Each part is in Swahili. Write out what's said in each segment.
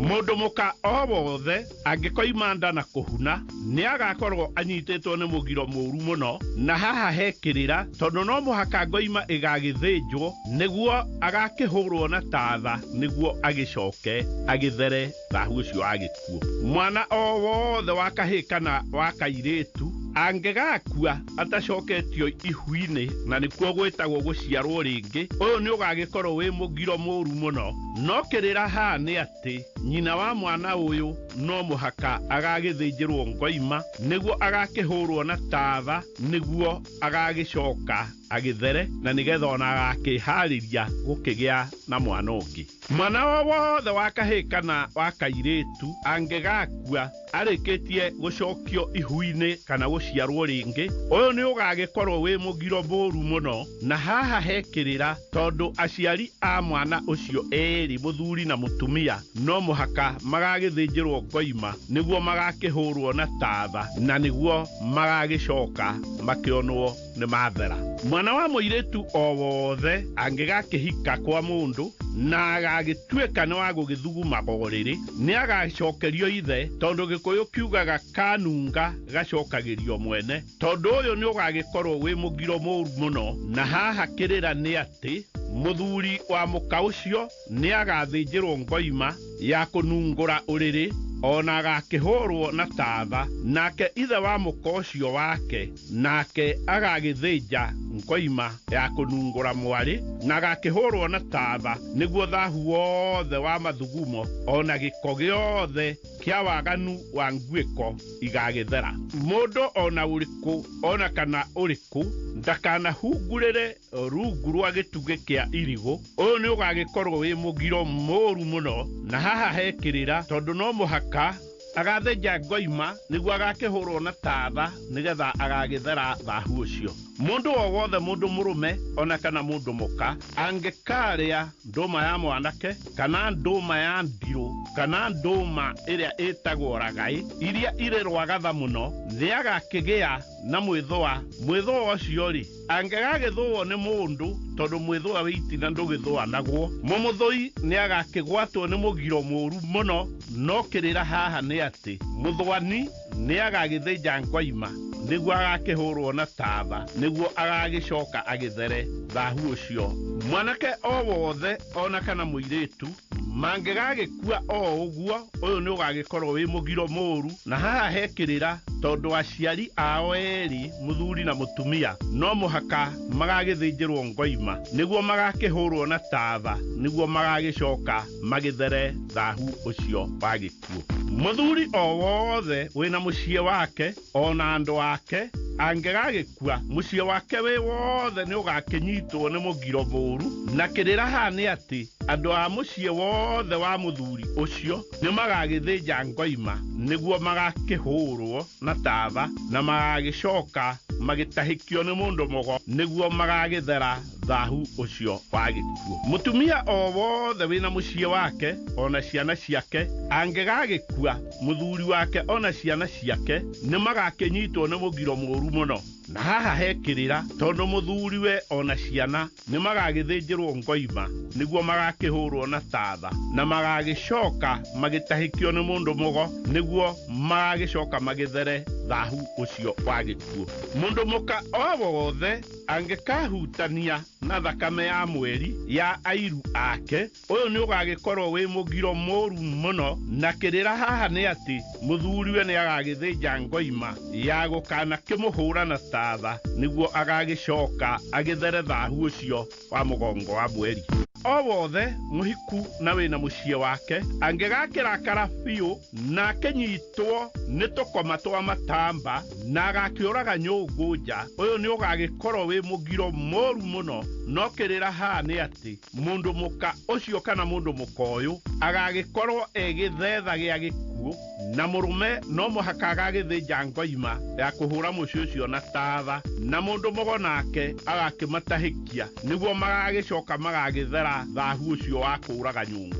Mundu muka o wothe angikoima nda na kuhuna ni agakorwo anyititwo ni mugiro muru muno, na haha hekirira tondu no muhaka ngoima igagithinjwo niguo agakihurwo na tatha niguo agicoke agithere thahu ucio agikuo. Mwana o wothe wa kahii kana wa kairitu angegakua atacoketio ihu-ini na nikuo gwitagwo guciarwo ringi, uyu ni ugagikorwo wi mugiro muru muno. No kirira ha ni ati nyina wa mwana uyu no muhaka agagithinjirwo ngoima niguo agakihurwo na tatha niguo agagicoka agithere na nigetha ona agakihariria gukigia na mwana ungi. Mwana wothe wa kahii kana wa kairitu angegakua arikitie gucokio ihu-ini kana guciarwo ringi, uyu ni ugagikorwo wi mugiro muru muno. Na haha hekirira tondu aciari a mwana ucio eri muthuri na mutumia no muhaka magagithinjirwo ngoima niguo magakihurwo na tatha na niguo magagicoka makionwo ni mathera. Mwana wa muiritu o wothe angigakihika kwa mundu na agagituika ni wa gugithuguma goriri ni agacokerio ithe, tondu gikuyu kiugaga kanunga gacokagirio mwene. Tondu uyu ni ugagikorwo wi mugiro muru muno. Na haha kirira ni ati muthuri wa muka ucio ni agathinjirwo ngoima ya kunungura uriri ona agakihurwo na tatha, nake ithe wa muka ucio wake nake agagithinja ngoima ya kunungura mwari na agakihurwo na tatha niguo thahu wothe wa mathugumo ona giko giothe kia waganu wa nguiko igagithera. Mundu ona uriku ona kana uriku ndakanahungurire rungu rwa gitugi kia irigu, uyu ni ugagikorwo wi mugiro muru muno. Na haha hekirira tondu no muhaka agathinja ngoima niguo agakihurwo na tatha nigetha agagithera thahu ucio. Mundu o wothe, mundu murume ona kana mundu muka angikaria nduma ya mwanake kana nduma ya ndiru kana nduma iria itagwo ragai iria iri rwagatha muno ni agakigia na mwithwa. Mwithwa ucio ri angegagithwo ni mundu tondu mwithwa witina ndugithwa naguo, mumuthui ni agakigwatwo ni mugiro muru muno. No kirira haha ni ati muthwani ni agagithinja ngoima niguo agakihurwo na tatha niguo agagicoka agithere thahu ucio. Mwanake o wothe ona kana muiritu mangegagikua o uguo, uyu ni ugagikorwo wi mugiro muru. Na haha hekirira tondu aciari ao eri muthuri na mutumia no muhaka magagithinjirwo ngoima niguo magakihurwo na tatha niguo magagicoka magithere thahu ucio wa gikuo. Muthuri o wothe wina mucie wake ona andu ake angegagikua mucie wake wi wothe ni ugakinyitwo ni mugiro muru. Na kirira ha ni ati andu a mucie wothe wa muthuri ucio ni magagithinja ngoima niguo magakihurwo na tatha na magagicoka magitahikio ni mundu mugo niguo magagithera thahu ucio wa gikuo. Mutumia o wothe wina mucie wake ona ciana ciake angegagikua muthuri wake ona ciana ciake ni magakinyitwo ni mugiro muru muno. Na haha hekirira tondu muthuri we ona ciana ni magagithinjirwo ngoima niguo magakihurwo na tatha na magagicoka magitahikio ni mundu mugo niguo magagicoka magithere thahu ucio wa gikuo. Mundu muka o wothe angikahutania na thakame ya mweri ya airu ake, uyu ni ugagikorwo wi mugiro muru muno. Na kirira haha ni ati muthuri we ni agagithinja ngoima ya gukana kimuhura na tatha niguo agagicoka agithere thahu ucio wa mugongo wa mweri. O wothe muhiku na wina mucie wake angegakirakara biu na akinyitwo ni tukoma twa matamba na agakiuraga nyungu nja, uyu ni ugagikorwo wi mugiro muru muno. No kirira ha ni ati mundu muka ucio kana mundu muka uyu agagikorwo egithetha gia gikuo, na murume no muhaka agagithinja ngoima ya kuhura mucio ucio na tatha na mundu mugo nake agakimatahikia niguo magagicoka magagithera thahu ucio wa kuuraga nyungu.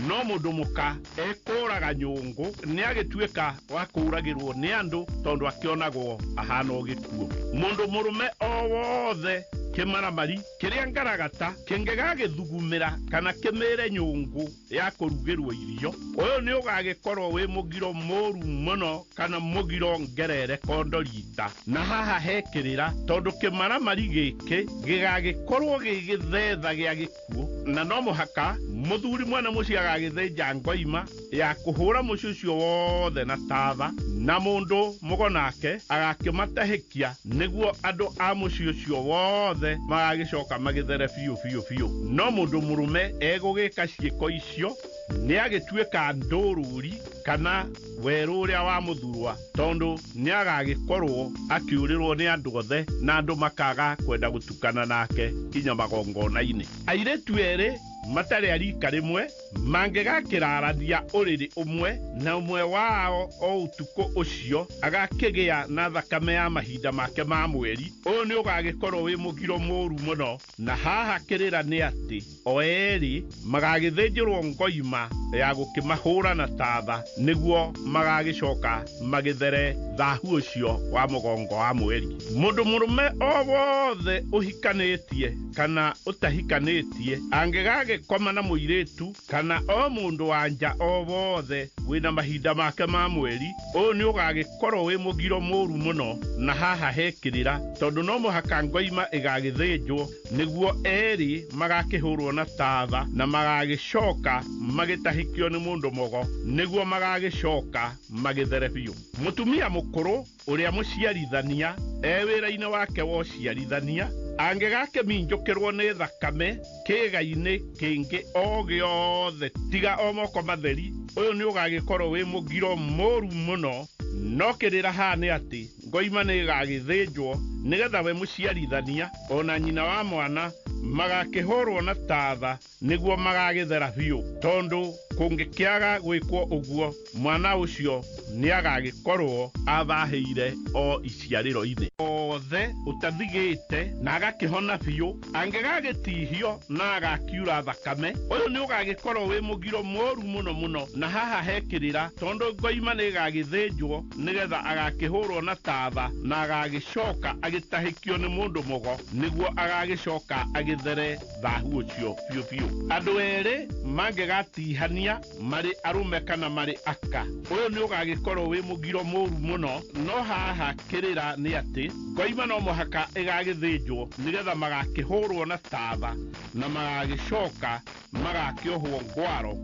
No mundu muka ekuraga nyungu ni agituika wa kuragirwo ni andu tondu akionagwo ahana gikuo. Mundu murume o wothe kimaramari kiria ngaragata kingegagithugumira kana kimire nyungu ya kurugirwo irio uyu ni ugagikorwo wi mugiro moru muno kana mugiro ngerere kondorita na haha hekirira tondu kimaramari giki gigagikorwo gigithetha gia gikuo na no muhaka muthuri mwana muci agagithenja ngoima ya kuhura muci ucio wothe na tatha na mundu mugonake agakimatahikia niguo andu a muci ucio wothe magagicoka magithere biu no mundu murume egugika ciiko icio ni agituika ndururi kana weru uria wa muthurwa tondu ni agagikorwo akiurirwo ni andu othe na andu makaga kwenda gutukana nake kinya magongona-ini airetu eri matari arika rimwe mangegakirarathia uriri umwe na umwe wao o utuko ucio agakigia na thakame ya mahinda make ma mweri uyu ni ugagikorwo wi mugiro moru muno na haha kirira ni ati o eri magagithinjirwo ngoima ya gukimahura na tatha niguo magagicoka magithere thahu ucio wa mugongo wa mweri mundu murume o wothe uhikanitie kana utahikanitie angegagikoma na muiretu kana o mundu wanja o wothe wina mahinda make ma mweri uyu ni ugagikorwo wi mugiro moru muno na haha hekirira tondu no muhaka ngoima igagithinjwo niguo eri magakihurwo na tatha na magagicoka magitahikio ni mundu mogo niguo magagicoka magithere biu mutumia mukuru uria muciarithania wira-ini wake wa uciarithania angegakĩminjũkĩrwo nĩ thakame kĩĩga-inĩ kĩngĩ o gĩothe tiga o moko matheri ũyũ nĩ ũgagĩkorwo wĩ mũgiro mũru mũno no kĩrĩra haha nĩ atĩ ngoima nĩ ĩgagĩthĩnjwo nĩgetha we mũciarithania ona nyina wa mwana magakĩhũrwo na tatha nĩguo magagĩthera biũ tondũ kũngĩkĩaga gwĩkwo ũguo mwana ũcio nĩ agagĩkorwo athahĩire o iciarĩro-inĩ othe ũtathigĩte na agakĩhona biũ angĩgagĩtihio na agakiura thakame ũyũ nĩ ũgagĩkorwo wĩ mũgiro mũru mũno mũno na haha hekĩrĩra tondũ ngoima nĩ ĩgagĩthĩnjwo nĩgetha agakĩhũrwo na tatha na agagĩcoka agĩtahĩkio nĩ mũndũ mũgo nĩguo agagĩcoka agĩthere thahu ũcio biũ biũ andũ erĩ mangĩgatihania marĩ arume kana marĩ aka ũyũ nĩ ũgagĩkorwo wĩ mũgiro mũru mũno no haha kĩrĩra nĩ atĩ ngoima no mũhaka ĩgagĩthĩnjwo nĩgetha magakĩhũrwo na tatha na magagĩcoka magakĩohwo ngwaro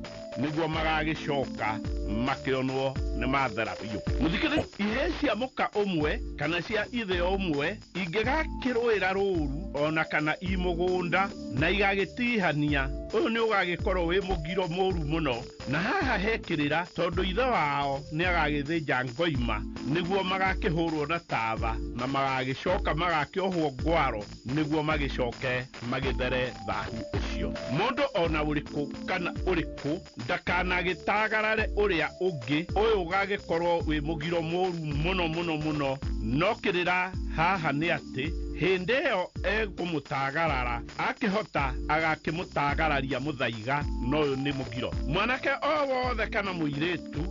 nĩguo magagĩcoka makĩonwo nĩ mathera biũ mũthikĩrĩria ihĩĩ cia mũka ũmwe kana cia ithe ũmwe ingĩgakĩrũĩra rũũru ona kana i mũgũnda na igagĩtihania ũyũ nĩ ũgagĩkorwo wĩ mũgiro mũru mũno na haha hekĩrĩra tondũ ithe wao nĩ agagĩthĩnja ngoima nĩguo magakĩhũrwo na tatha na magagĩcoka magakĩohwo ngwaro nĩguo magĩcoke magĩthere thahu ũcio mũndũ ona ũrĩkũ kana ũrĩkũ ndakanagĩtagarare ũrĩa ũngĩ ũyũ ũgagĩkorwo wĩ mũgiro mũru mũno mũno mũno no kĩrĩra haha nĩ atĩ hĩndĩ ĩyo ekũmũtagarara akĩhota agakĩmũtagararia mũthaiga no ũyũ nĩ mũgiro mwanake o wothe kana mũirĩtu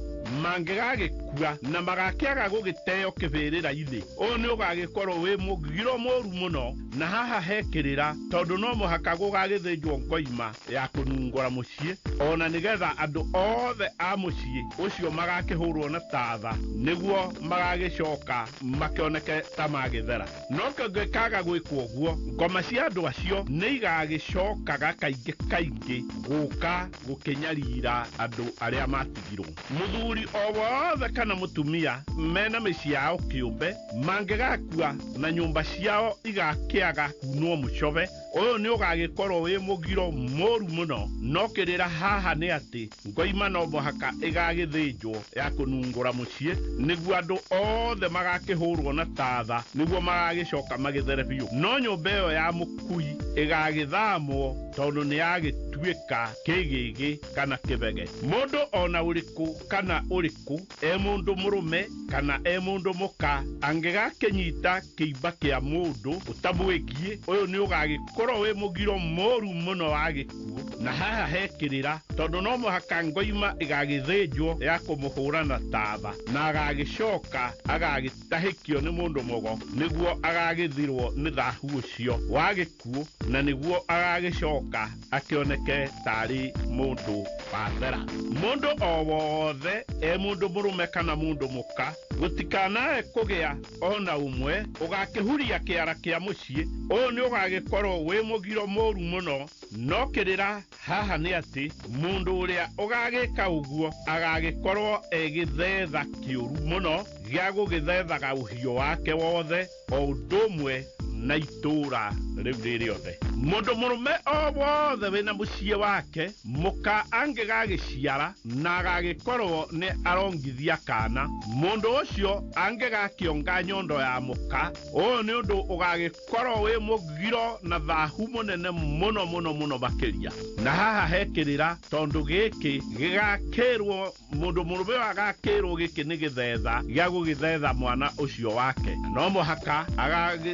mangĩgagĩkua na magakĩaga gũgĩteo kĩbĩrĩra-inĩ ũyũ nĩ ũgagĩkorwo wĩ mũgiro mũru mũno na haha hekĩrĩra tondũ no mũhaka gũgagĩthĩnjwo ngoima ya kũnungũra mũciĩ ona nĩgetha andũ othe a mũciĩ ũcio magakĩhũrwo na tatha nĩguo magagĩcoka makĩoneke ta magĩthera no kĩngĩkaga gwĩkwo ũguo ngoma cia andũ acio nĩ igagĩcokaga kaingĩ kaingĩ gũka gũkĩnyarira andũ arĩa matigirwo mũthuri o wothe kana mũtumia mena mĩciĩ yao kĩũmbe mangĩgakua na nyũmba ciao igakĩaga kunwo mũcove ũyũ nĩ ũgagĩkorwo wĩ mũgiro mũru mũno no kĩrĩra haha nĩ atĩ ngoima no mũhaka ĩgagĩthĩnjwo ya kũnungũra mũciĩ nĩguo andũ othe magakĩhũrwo na tatha nĩguo magagĩcoka magĩthere biũ no nyũmba ĩyo ya mũkui ĩgagĩthamwo tondũ nĩ yagĩtu gĩtuĩka kĩgĩgĩ kana kĩbege. Mũndũ ona ũrĩkũ kana ũrĩkũ mũndũ mũrũme kana mũndũ mũka angĩgakĩnyita kĩimba kĩa mũndũ ũtamwĩgie, ũyũ nĩ ũgagĩkorwo wĩ mũgiro mũru mũno wa gĩkuũ. Na haha hekĩrĩra tondũ no mũhaka ngoima ĩgagĩthĩnjwo ya kũmũhũra na taba, na agagĩcoka agagĩtahĩkio nĩ mũndũ mũgo nĩguo agagĩthirwo nĩ thahu ũcio wa gĩkuũ, na nĩguo agagĩcoka akĩoneke tarĩ mũndũ wa thera. Mũndũ o wothe mũndũ mũrũme kana mũndũ mũka gũtikanae kũgĩa ona ũmwe ũgakĩhuria kĩara kĩa mũciĩ. Ũyũ nĩ ũgagĩkorwo wĩ mũgiro mũru mũno, no kĩrĩra haha nĩ atĩ mũndũ ũrĩa ũgagĩka ũguo agagĩkorwo egĩthetha kĩũru mũno gĩa gũgĩthethaga ũhiũ wake wothe o ũndũ ũmwe na itũra rĩu rĩrĩothe. Mũndũ mũrũme o wothe wĩna mũciĩ wake mũka angĩgagĩciara na agagĩkorwo nĩ arongithia kana, mũndũ ũcio angĩgakĩonga nyondo ya mũka, ũyũ nĩ ũndũ ũgagĩkorwo wĩ mũgiro na thahu mũnene mũno mũno mũno makĩria. Na haha hekĩrĩra tondũ gĩkĩ gĩgakĩrwo, mũndũ mũrũme agakĩrwo gĩkĩ nĩ gĩthetha gĩa gũgĩthetha mwana ũcio wake. No mũhaka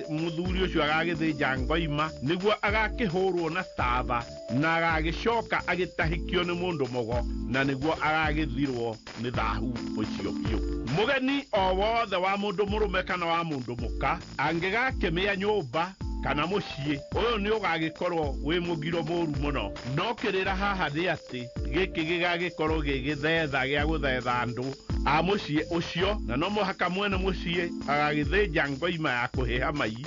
mũthuri ũcio agagĩthĩnja ngoima nĩguo agakĩhũrwo na taba na agagĩcoka agĩtahĩkio nĩ mũndũ mũgo, na nĩguo agagĩthirwo nĩ thahu ũcio biũ. Mũgeni o wothe wa mũndũ mũrũme kana wa mũndũ mũka angĩgakĩmĩa nyũmba kana mũciĩ, ũyũ nĩ ũgagĩkorwo wĩ mũgiro mũru mũno. No kĩrĩra haha nĩ atĩ gĩkĩ gĩgagĩkorwo gĩgĩthetha gĩa gũthetha andũ a mũciĩ ũcio, na no mũhaka mwene mũciĩ agagĩthĩnja ngoima ya kũhĩha mai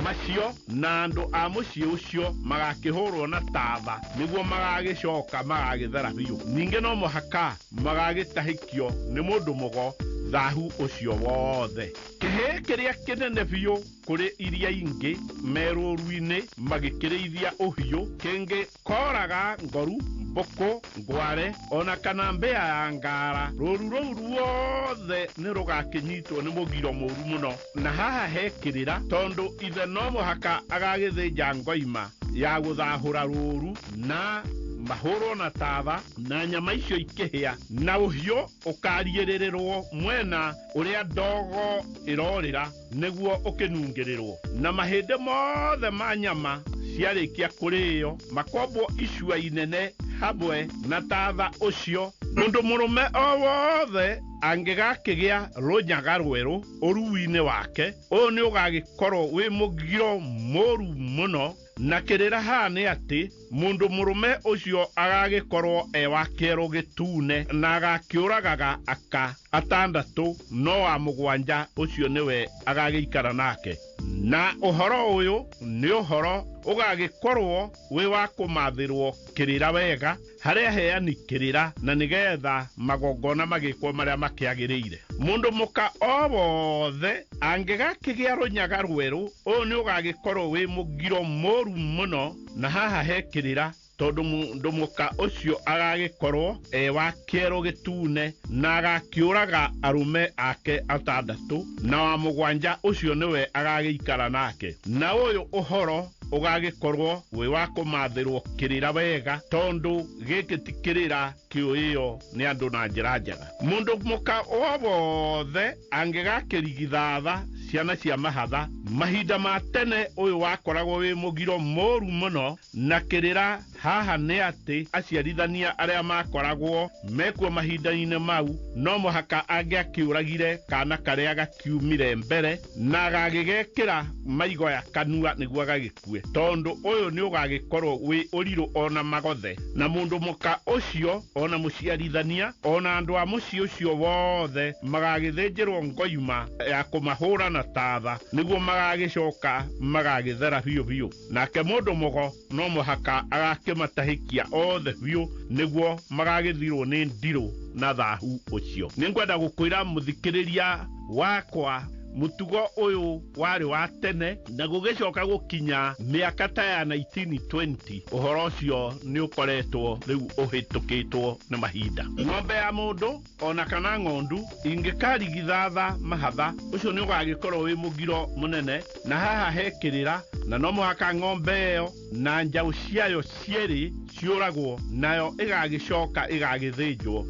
macio, na andũ a mũciĩ ũcio magakĩhũrwo na taba nĩguo magagĩcoka magagĩthera biũ. Ningĩ no mũhaka magagĩtahĩkio nĩ mũndũ mũgo thahu ũcio wothe. Kĩhĩ kĩrĩa kĩnene biũ kũrĩ iria ingĩ merũru-inĩ magĩkĩrĩithia ũhiũ kĩngĩkoraga ngoru, mbũkũ, ngware ona kana mbĩa ya ngara, rũru rũu ruothe nĩ rũgakĩnyitwo nĩ mũgiro mũru mũno. Na haha hekĩrĩra tondũ ithe no mũhaka agagĩthĩnja ngoima ya gũthahũra rũru na mahũrwo na taba na nyama icio ikĩhĩa, na ũhiũ ũkariĩrĩrwo mwena ũrĩa ndogo ĩrorĩra nĩguo ũkĩnungĩrĩrwo, na mahĩndĩ mothe ma nyama ciarĩkia kũrĩo makombwo icua inene hamwe na taba ũcio. Mũndũ mũrũme o wothe angĩgakĩgĩa rũnyaga rwerũ ũruwi-inĩ wake, ũyũ nĩ ũgagĩkorwo wĩ mũgiro mũru mũno. Na kĩrĩra haha nĩ atĩ mũndũ mũrũme ũcio agagĩkorwo wa kĩero gĩtune na agakĩũragaga aka atandatũ, no wa mũgwanja ũcio nĩwe agagĩikara nake. Na ũhoro ũyũ nĩ ũhoro ũgagĩkorwo wĩ wa kũmathĩrwo kĩrĩra wega harĩa aheani kĩrĩra, na nĩgetha magongona magĩkwo marĩa makĩagĩrĩire. Mũndũ mũka o wothe angĩgakĩgĩa rũnyaga rwerũ, ũyũ nĩ ũgagĩkorwo wĩ mũgiro mũru mũno. Na haha hekĩrĩra tondũ mũndũ mũka ũcio agagĩkorwo wa kĩero gĩtune na agakĩũraga arũme ake atandatũ, na wa mũgwanja ũcio nĩwe agagĩikara nake. Na ũyũ ũhoro ũgagĩkorwo wĩ wa kũmathĩrwo kĩrĩra wega tondũ gĩkĩ ti kĩrĩra kĩũĩo nĩ andũ na njĩra njega. Mũndũ mũka o wothe angĩgakĩrigithatha ciana cia mahatha, mahinda ma tene ũyũ wakoragwo wĩ mũgiro mũru mũno. Na kĩrĩra haha nĩ atĩ aciarithania arĩa makoragwo mekuo mahinda-inĩ mau no mũhaka angĩakĩũragire kana karĩa gakiumire mbere na agagĩgekĩra maigoya kanua nĩguo agagĩkue, tondũ ũyũ nĩ ũgagĩkorwo wĩ ũrirũ ona magothe. Na mũndũ mũka ũcio ona mũciarithania ona andũ a mũciĩ ũcio wothe magagĩthĩnjĩrwo ngoima ya kũmahũra na taba nĩguo magagĩcoka magagĩthera biũ biũ. Nake mũndũ mũgo no mũhaka agakĩmatahĩkia othe biũ nĩguo magagĩthirwo nĩ ndirũ na thahu ũcio. Nĩngwenda gũkwĩra mũthikĩrĩria wakwa mũtugo ũyũ warĩ wa tene na gũgĩcoka gũkinya mĩaka ta ya 1920 ũhoro ũcio nĩ ũkoretwo rĩu ũhĩtũkĩtwo nĩ mahinda. Ng'ombe ya mũndũ ona kana ng'ondu ingĩkarigithatha mahatha, ũcio nĩ ũgagĩkorwo wĩ mũgiro mũnene. Na haha hekĩrĩra na no mũhaka ng'ombe ĩyo na njaũ ciayo cierĩ ciũragwo, nayo ĩgagĩcoka ĩgagĩthĩnjwo,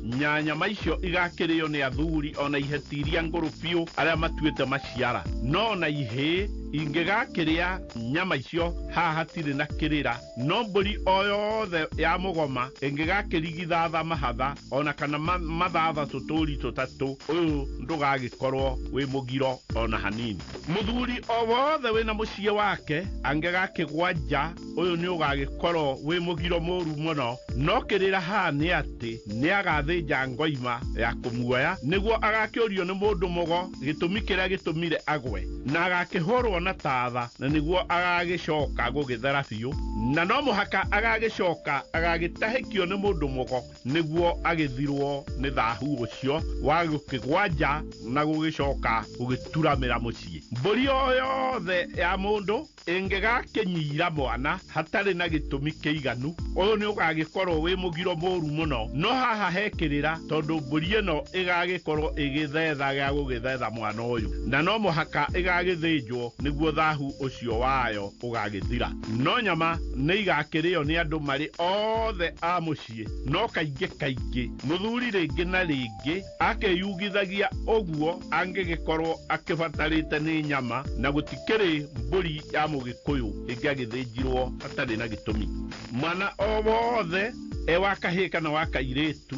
nyama icio igakĩrĩo nĩ athuri ona iheti iria ngũrũ biũ arĩa matuĩte maciara. No na ihĩ ingĩgakĩrĩa nyama icio haha hatirĩ na kĩrĩra, no mbũri o yothe ya mũgoma ĩngĩgakĩrigithatha mahatha ona kana mathatha tũtũri tũtatũ, ũyũ ndũgagĩkorwo wĩ mũgiro ona hanini. Mũthuri o wothe wĩna mũciĩ wake angĩgakĩgwa nja, ũyũ nĩ ũgagĩkorwo wĩ mũgiro mũru mũno. No kĩrĩra haha nĩ atĩ nĩ agathĩnja ngoima ya kũmuoya nĩguo agakĩũrio nĩ mũndũ mũgo gĩtũmi kĩrĩa gĩtũmire agwe, na agakĩhũrwo na tatha, na nĩguo agagĩcoka gũgĩthera biũ, na no mũhaka agagĩcoka agagĩtahĩkio nĩ mũndũ mũgo nĩguo agĩthirwo nĩ thahu ũcio wa gũkĩgwa nja na gũgĩcoka gũgĩturamĩra mũciĩ. Mbũri o yothe ya mũndũ ĩngĩgakĩnyira mwana hatarĩ na gĩtũmi kĩiganu, ũyũ nĩ ũgagĩkorwo wĩ mũgiro mũru mũno. No haha hekĩrĩra tondũ mbũri ĩno ĩgagĩkorwo ĩgĩthetha gĩa gũgĩthetha mwana ũyũ, na no mũhaka ĩgagĩthĩnjwo nĩguo thahu ũcio wayo ũgagĩthira. No nyama nĩ igakĩrĩo nĩ andũ marĩ othe a mũciĩ. No kaingĩ mũthuri rĩngĩ na rĩngĩ akeyugithagia ũguo angĩgĩkorwo akĩbatarĩte nĩ nyama, na gũtikĩrĩ mbũri ya mũgĩkũyũ ĩngĩagĩthĩnjirwo hatarĩ na gĩtũmi. Mwana o wothe wa kahĩĩ kana wa kairĩtu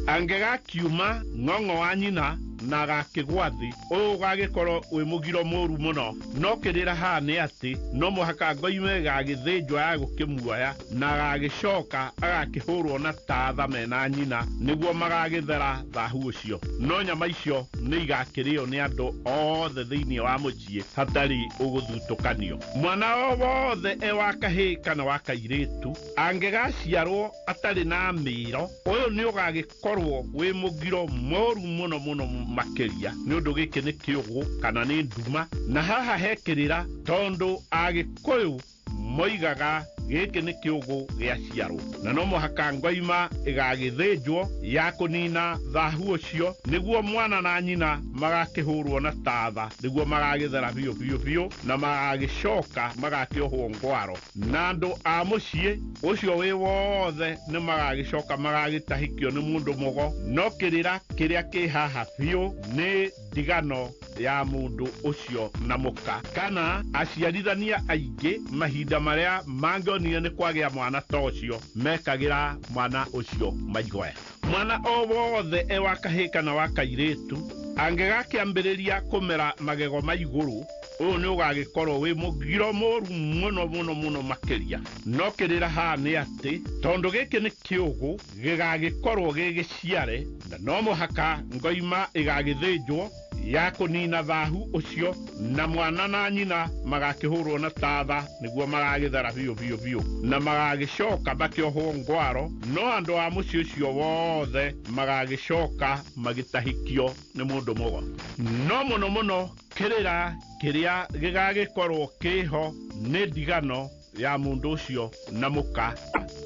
angĩgakiuma ng'ong'o wa nyina na agakĩgwa thĩ, ũyũ ũgagĩkorwo wĩ mũgiro mũru mũno. No kĩrĩra haha nĩ atĩ no mũhaka ngoime ĩgagĩthĩnjwo ya gũkĩmuoya, na agagĩcoka agakĩhũrwo na tatha mena nyina nĩguo magagĩthera thahu ũcio. No nyama icio nĩ igakĩrĩo nĩ andũ othe thĩinĩ wa mũciĩ hatarĩ ũgũthutũkanio. Mwana o wothe wa kahĩĩ kana wa kairĩtu angĩgaciarwo atarĩ na mĩĩro, ũyũ nĩ ũgagĩkorwo wĩ mũgiro mũru mũno mũno makĩria, nĩ ũndũ gĩkĩ nĩ kĩũgũ kana nĩ nduma. Na haha hekĩrĩra tondũ Agĩkũyũ moigaga gĩkĩ nĩ kĩũgũ gĩaciarwo, na no mũhaka ngoima ĩgagĩthĩnjwo ya kũnina thahu ũcio nĩguo mwana na nyina magakĩhũrwo na tatha nĩguo magagĩthera biũ na magagĩcoka magakĩohwo ngwaro, na andũ a mũciĩ ũcio wĩ wothe nĩ magagĩcoka magagĩtahĩkio nĩ mũndũ mũgo. No kĩrĩra kĩrĩa kĩ haha biũ nĩ ndigano ya mũndũ ũcio na mũka, kana aciarithania aingĩ mahinda marĩa mangĩonire nĩ kwagĩa mwana ta ũcio mekagĩra mwana ũcio maigwe. Mwana o wothe wa kahĩĩ kana wa kairĩtu angĩgakĩambĩrĩria kũmera magego ma igũrũ, ũyũ nĩ ũgagĩkorwo wĩ mũgiro mũru mũno makĩria. No kĩrĩra haha nĩ atĩ tondũ gĩkĩ nĩ kĩũgũ gĩgagĩkorwo gĩgĩciare, na no mũhaka ngoima ĩgagĩthĩnjwo ya kũnina thahu ũcio, na mwana na nyina magakĩhũrwo na tatha nĩguo magagĩthera biũ na magagĩcoka makĩohwo ngwaro. No andũ a mũciĩ ũcio wothe magagĩcoka magĩtahĩkio nĩ mũndũ mũgo. No mũno kĩrĩra kĩrĩa gĩgagĩkorwo kĩho nĩ ndigano ya mũndũ ũcio na mũka.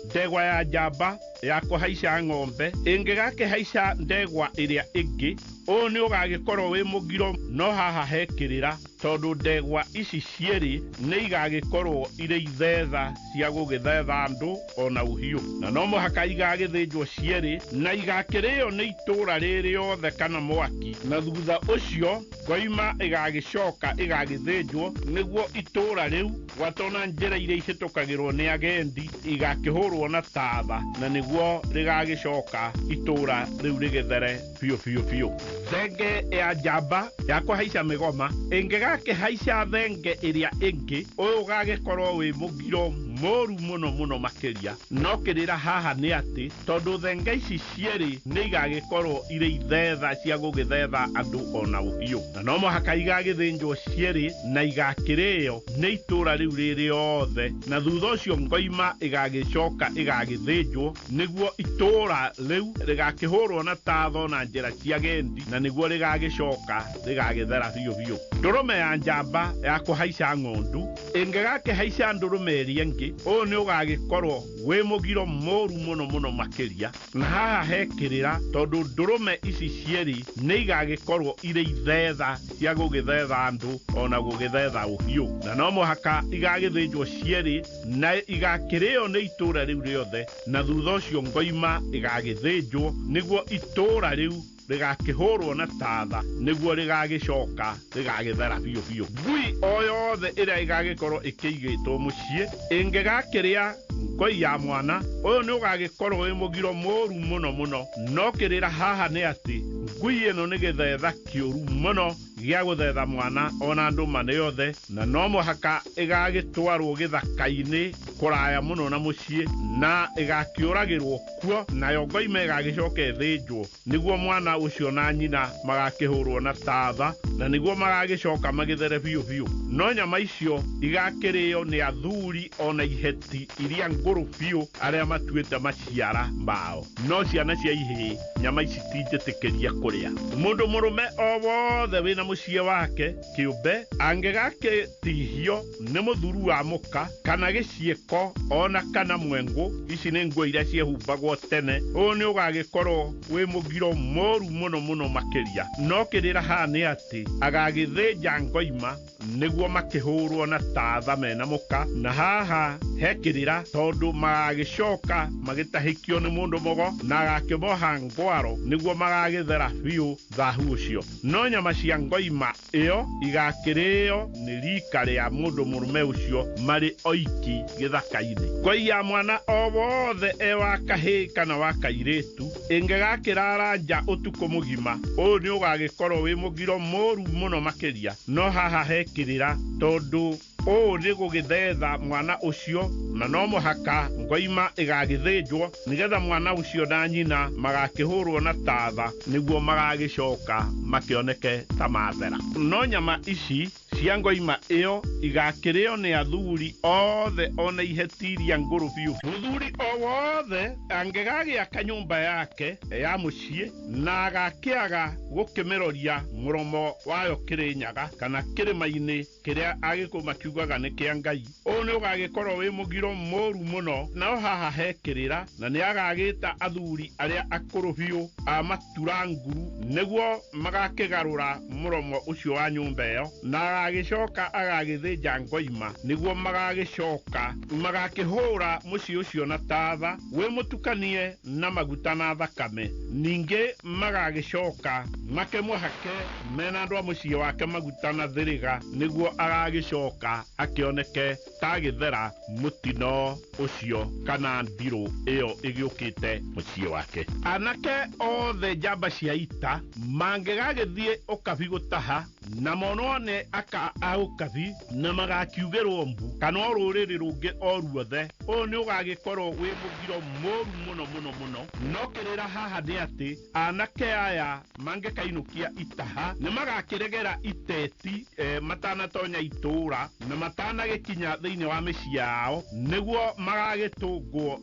Ndegwa ya njamba ya kũhaica ng'ombe ĩngĩgakĩhaica ndegwa ĩrĩa ĩngĩ, ũyũ nĩ ũgagĩkorwo wĩ mũgiro. No haha hekĩrĩra tondũ ndegwa ici cierĩ nĩ igagĩkorwo irĩ ithetha cia gũgĩthetha andũ ona uhiũ, na no mũhaka igagĩthĩnjwo cierĩ na igakĩrĩo nĩ itũũra rĩrĩ othe kana mwaki, na thutha ũcio ngoima ĩgagĩcoka ĩgagĩthĩnjwo nĩguo itũũra rĩu gwatona njĩra iria ihĩtũkagĩrwo nĩ agendi igakĩhũrwo na tatha, na nĩguo rĩgagĩcoka itũũra rĩu rĩgĩthere biũ. Thenge ya njamba ya kũhaica mĩgoma ĩngĩgakĩhaica thenge ĩrĩa ĩngĩ, ũyũ ũgagĩkorwo wĩ mũgiro mũru mũno makĩria. No kĩrĩra haha nĩ atĩ tondũ thenge ici cierĩ nĩ igagĩkorwo irĩ ithetha cia gũgĩthetha andũ ona ũhiũ, na no mũhaka igagĩthĩnjwo cierĩ na igakĩrĩo nĩ itũũra rĩu rĩrĩ othe, na thutha ũcio ngoima ĩgagĩcoka ĩgagĩthĩnjwo nĩguo itũũra rĩu rĩgakĩhũrwo na tatho na njĩra cia gendi, na nĩguo rĩgagĩcoka rĩgagĩthera biũ. Ndũrũme ya njamba ya kũhaica ng'ondu ĩngĩgakĩhaica ndũrũme ĩrĩa ĩngĩ, ingĩ, ũyũ nĩ ũgagĩkorwo wĩ mũgiro mũru mũno mũno makĩria, na haha hekĩrĩra tondũ ndũrũme ici cierĩ nĩ igagĩkorwo irĩ ithetha cia gũgĩthetha andũ ona gũgĩthetha ũhiũ, na no mũhaka igagĩthĩnjwo cierĩ na igakĩrĩo nĩ itũũra rĩu rĩothe, na thutha ũcio ngoima igagĩthĩnjwo nĩguo itũũra rĩu rĩgakĩhũrwo na tatha nĩguo rĩgagĩcoka rĩgagĩthera biũ biũ. Ngui o yothe ĩrĩa ĩgagĩkorwo ĩkĩigĩtwo mũciĩ ĩngĩgakĩrĩa ngoi ya mwana, ũyũ nĩ ũgagĩkorwo wĩ mũgiro mũru mũno mũno. No kĩrĩra haha nĩ atĩ ngui ĩno nĩ gĩthetha kĩũru mũno gĩa gũthetha mwana ona ndũma nĩ yothe, na no mũhaka ĩgagĩtwarwo gĩthaka-inĩ kũraya mũno na mũciĩ na ĩgakĩũragĩrwo kuo, nayo ngoima ĩgagĩcoka ĩthĩnjwo nĩguo mwana ũcio na nyina magakĩhũrwo na tatha na nĩguo magagĩcoka magĩthere biũ biũ. No nyama icio igakĩrĩo nĩ athuri ona iheti iria ngũrũ biũ arĩa matuĩte maciara mao, no ciana cia ihĩĩ nyama ici tingĩtĩkĩria kũrĩa. Mũndũ mũrũme o wothe wĩna mũciĩ wake kĩũmbe angĩgakĩtihio nĩ mũthuru wa mũka kana gĩciĩko ona kana mwengũ, ici nĩ nguo iria ciehumbagwo tene, ũyũ nĩ ũgagĩkorwo wĩ mũgiro mũru mũno mũno makĩria. No kĩrĩra haha nĩ atĩ agagĩthĩnja ngoima nĩguo makĩhũrwo na tatha mena mũka, na haha hekĩrĩra tondũ magagĩcoka magĩtahĩkio nĩ mũndũ mũgo na agakĩmoha ngwaro nĩguo magagĩthera biũ thahu ũcio. No nyama cia ngoima ĩyo igakĩrĩo nĩ rika rĩa mũndũ mũrũme ũcio marĩ oiki gĩthaka-inĩ. Ngoi ya mwana o wothe e wa kahĩĩ kana wa kairĩtu ĩngĩgakĩrara nja ũtukũ mũgima, ũyũ nĩ ũgagĩkorwo wĩ mũgiro mũru mũno makĩria. No haha hekĩrĩra tondũ ũũ nĩ gũgĩthetha mwana ũcio, na no mũhaka ngoima ĩgagĩthĩnjwo nĩgetha mwana ũcio na nyina magakĩhũrwo na tatha nĩguo magagĩcoka makĩoneke ta mathera. No nyama ici cia ngoima ĩyo igakĩrĩo nĩ athuri othe ona iheti iria ngũrũ biũ. Mũthuri o wothe angĩgagĩaka nyũmba yake ya mũciĩ na agakĩaga gũkĩmĩroria mũromo wayo kĩrĩnyaga kana kĩrĩma-inĩ kĩrĩa agĩkũyũ makiugaga nĩ kĩa Ngai, ũyũ nĩ ũgagĩkorwo wĩ mũgiro mũru mũno. No haha hekĩrĩra na nĩ agagĩta athuri arĩa akũrũ biũ a matura nguru nĩguo magakĩgarũra mũromo ũcio wa nyũmba ĩyo, na agagĩcoka agagĩthĩnja ngoima nĩguo magagĩcoka magakĩhũra mũciĩ ũcio na tatha wĩ mũtukanie na maguta na thakame, ningĩ magagĩcoka makĩmũhake mena andũ a mũciĩ wake maguta na thĩrĩga nĩguo agagĩcoka akĩoneke ta gĩthera mũtino ũcio kana ndirũ ĩyo ĩgĩũkĩte mũciĩ wake. Anake othe njamba cia ita mangĩgagĩthiĩ ũkabi gũtaha na monwo nĩ aka a ũkabi na magakiugĩrwo mbu kana o rũrĩrĩ rũngĩ o ruothe, ũyũ nĩ ũgagĩkorwo wĩ mũgiro mũru mũno mũno mũno. No kĩrĩra haha nĩ atĩ anake aya mangĩkainũkia itaha nĩ magakĩregera iteti matanatonya itũũra na matanagĩkinya thĩinĩ wa mĩciĩ yao, nĩguo magagĩtũngwo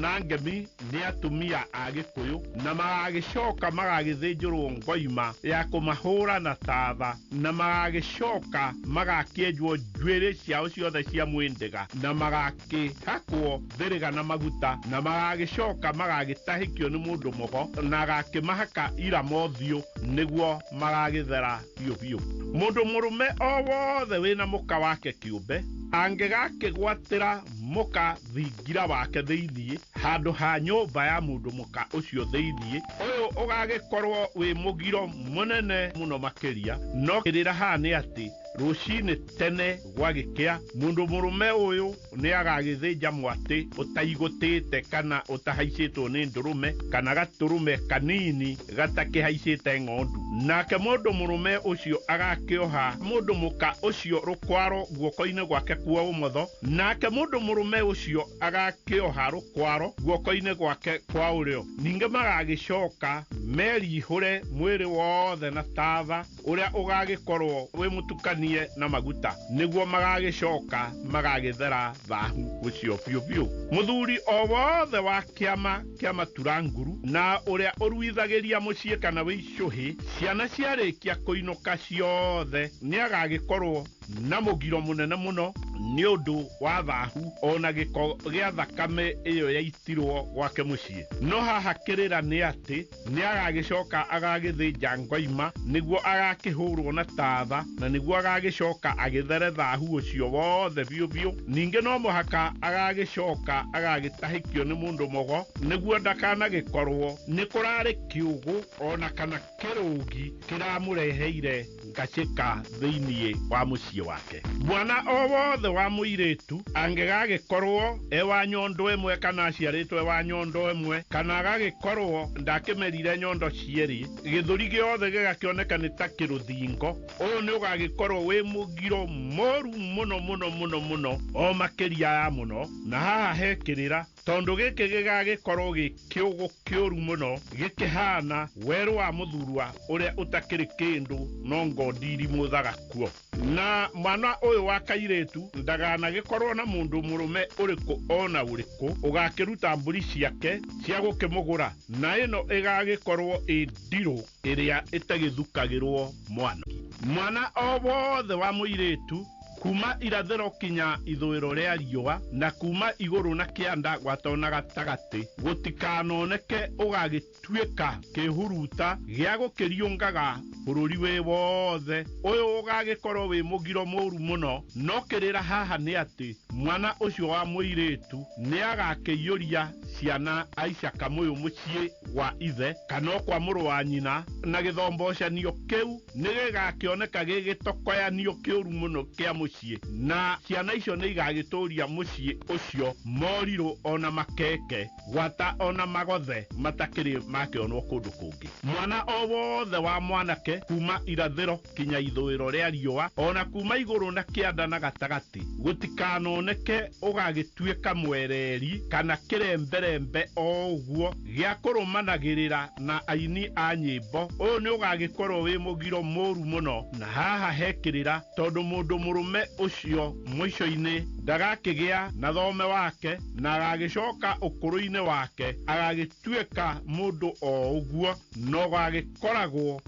na ngemi nĩ atumia a Gĩkũyũ na magagĩcoka magagĩthĩnjĩrwo ngoima ya kũmahũra na tatha, na magagĩcoka magakĩenjwo njuĩrĩ ciao ciothe cia mwĩndĩga na magakĩhakwo thĩrĩga na maguta, na magagĩcoka magagĩtahĩkio nĩ mũndũ mũgo na agakĩmahaka ira mothiũ nĩguo magagĩthera biũ biũ. Mũndũ mũrũme o wothe wĩna mũka wake kĩũmbe angĩgakĩgwatĩra mũka thingira wake thĩiniĩ handũ ha nyũmba ya mũndũ mũka ũcio thĩiniĩ, ũyũ ũgagĩkorwo wĩ mũgiro mũnene mũno makĩria. No kĩrĩra haha nĩ atĩ rũcinĩ tene gwagĩkĩa mũndũ mũrũme ũyũ nĩ agagĩthĩnja mwatĩ ũtaigũtĩte kana ũtahaicĩtwo nĩ ndũrũme kana gatũrũme kanini gatakĩhaicĩte ng'ondu, nake mũndũ mũrũme ũcio agakĩoha mũndũ mũka ũcio rũkwaro guoko-inĩ gwake kwa ũmotho, nake mũndũ mũrũme ũcio agakĩoha rũkwaro guoko-inĩ gwake kwa ũrĩo. Ningĩ magagĩcoka merihũre mwĩrĩ wothe na tatha ũrĩa ũgagĩkorwo wĩ mũtukani na maguta nĩguo magagĩcoka magagĩthera thahu ũcio biũ biũ. Mũthuri o wothe wa kĩama kĩa matura nguru na ũrĩa ũruithagĩria mũciĩ kana wĩicũhĩ, ciana ciarĩkia kũinũka ciothe nĩ agagĩkorwo na mũgiro mũnene mũno nĩ ũndũ wa thahu ona gĩko gĩa thakame ĩyo yaitirwo gwake mũciĩ. No haha kĩrĩra nĩ atĩ nĩ agagĩcoka agagĩthĩnja ngoima nĩguo agakĩhũrwo na tatha na nĩguo agagĩcoka agĩthere thahu ũcio wothe biũ biũ. Ningĩ no mũhaka agagĩcoka agagĩtahĩkio nĩ mũndũ mogo nĩguo ndakanagĩkorwo nĩ kũrarĩ kĩũgũ ona kana kĩrũgi kĩramũreheire ngacĩka thĩiniĩ wa mũciĩ wake. Mwana o wothe wa mũirĩtu angĩgagĩkorwo wa nyondo ĩmwe kana aciarĩtwo wa nyondo ĩmwe kana agagĩkorwo ndakĩmerire nyondo cierĩ, gĩthũri gĩothe gĩgakĩoneka nĩ ta kĩrũthingo, ũyũ nĩ ũgagĩkorwo wĩ mũgiro mũru mũno mũno mũno mũno o makĩria ya mũno. Na haha he kĩrĩra tondũ gĩkĩ gĩgagĩkorwo gĩ kĩũgũ kĩũru mũno gĩkĩhana werũ wa mũthurwa ũrĩa ũtakĩrĩ kĩndũ no ngondiri mũthaga kuo. Na mwana ũyũ wa kairĩtu ndaganagĩkorwo na mũndũ mũrũme ũrĩkũ ona ũrĩkũ ũgakĩruta mbũri ciake cia gũkĩmũgũra, na ĩno ĩgagĩkorwo ĩ ndirũ ĩrĩa ĩtagĩthukagĩrwo mwana. Mwana o wothe wa mũirĩtu kuma irathĩro kinya ithũĩro rĩa riũa na kuma igũrũ na kĩanda gwatona gatagatĩ gũtikanoneke ũgagĩtuĩka kĩhuruta gĩa gũkĩriũngaga bũrũri wĩ wothe. Ũyũ ũgagĩkorwo wĩ mũgiro mũru mũno. No kĩrĩra haha nĩ atĩ mwana ũcio wa mũirĩtu nĩ agakĩiyũria ciana aicaka mũyũ mũciĩ wa ithe kana kwa mũrũ wa nyina, na gĩthombocanio kĩu nĩ gĩgakĩoneka gĩgĩtokoyanio kĩũru mũno kĩa mũciĩ, na ciana icio nĩ igagĩtũria mũciĩ ũcio morirũ ona makeke gwata ona magothe matakĩrĩ makĩonwo kũndũ kũngĩ. Mwana o wothe wa mwanake kuma irathĩro kinya ithũĩro rĩa riũa ona kuma igũrũ na kĩanda na gatagatĩ gũtikanoneke ũgagĩtuĩka mwereri kana kĩremberembe o ũguo gĩa kũrũmanagĩrĩra na aini a nyĩmbo. Ũyũ nĩ ũgagĩkorwo wĩ mũgiro mũru mũno. Na haha hekĩrĩra tondũ mũndũ mũrũme ũcio mũico-inĩ ndagakĩgĩa na thome wake na agagĩcoka ũkũrũ-inĩ wake agagĩtuĩka mũndũ o ũguo, no gagĩkoragwo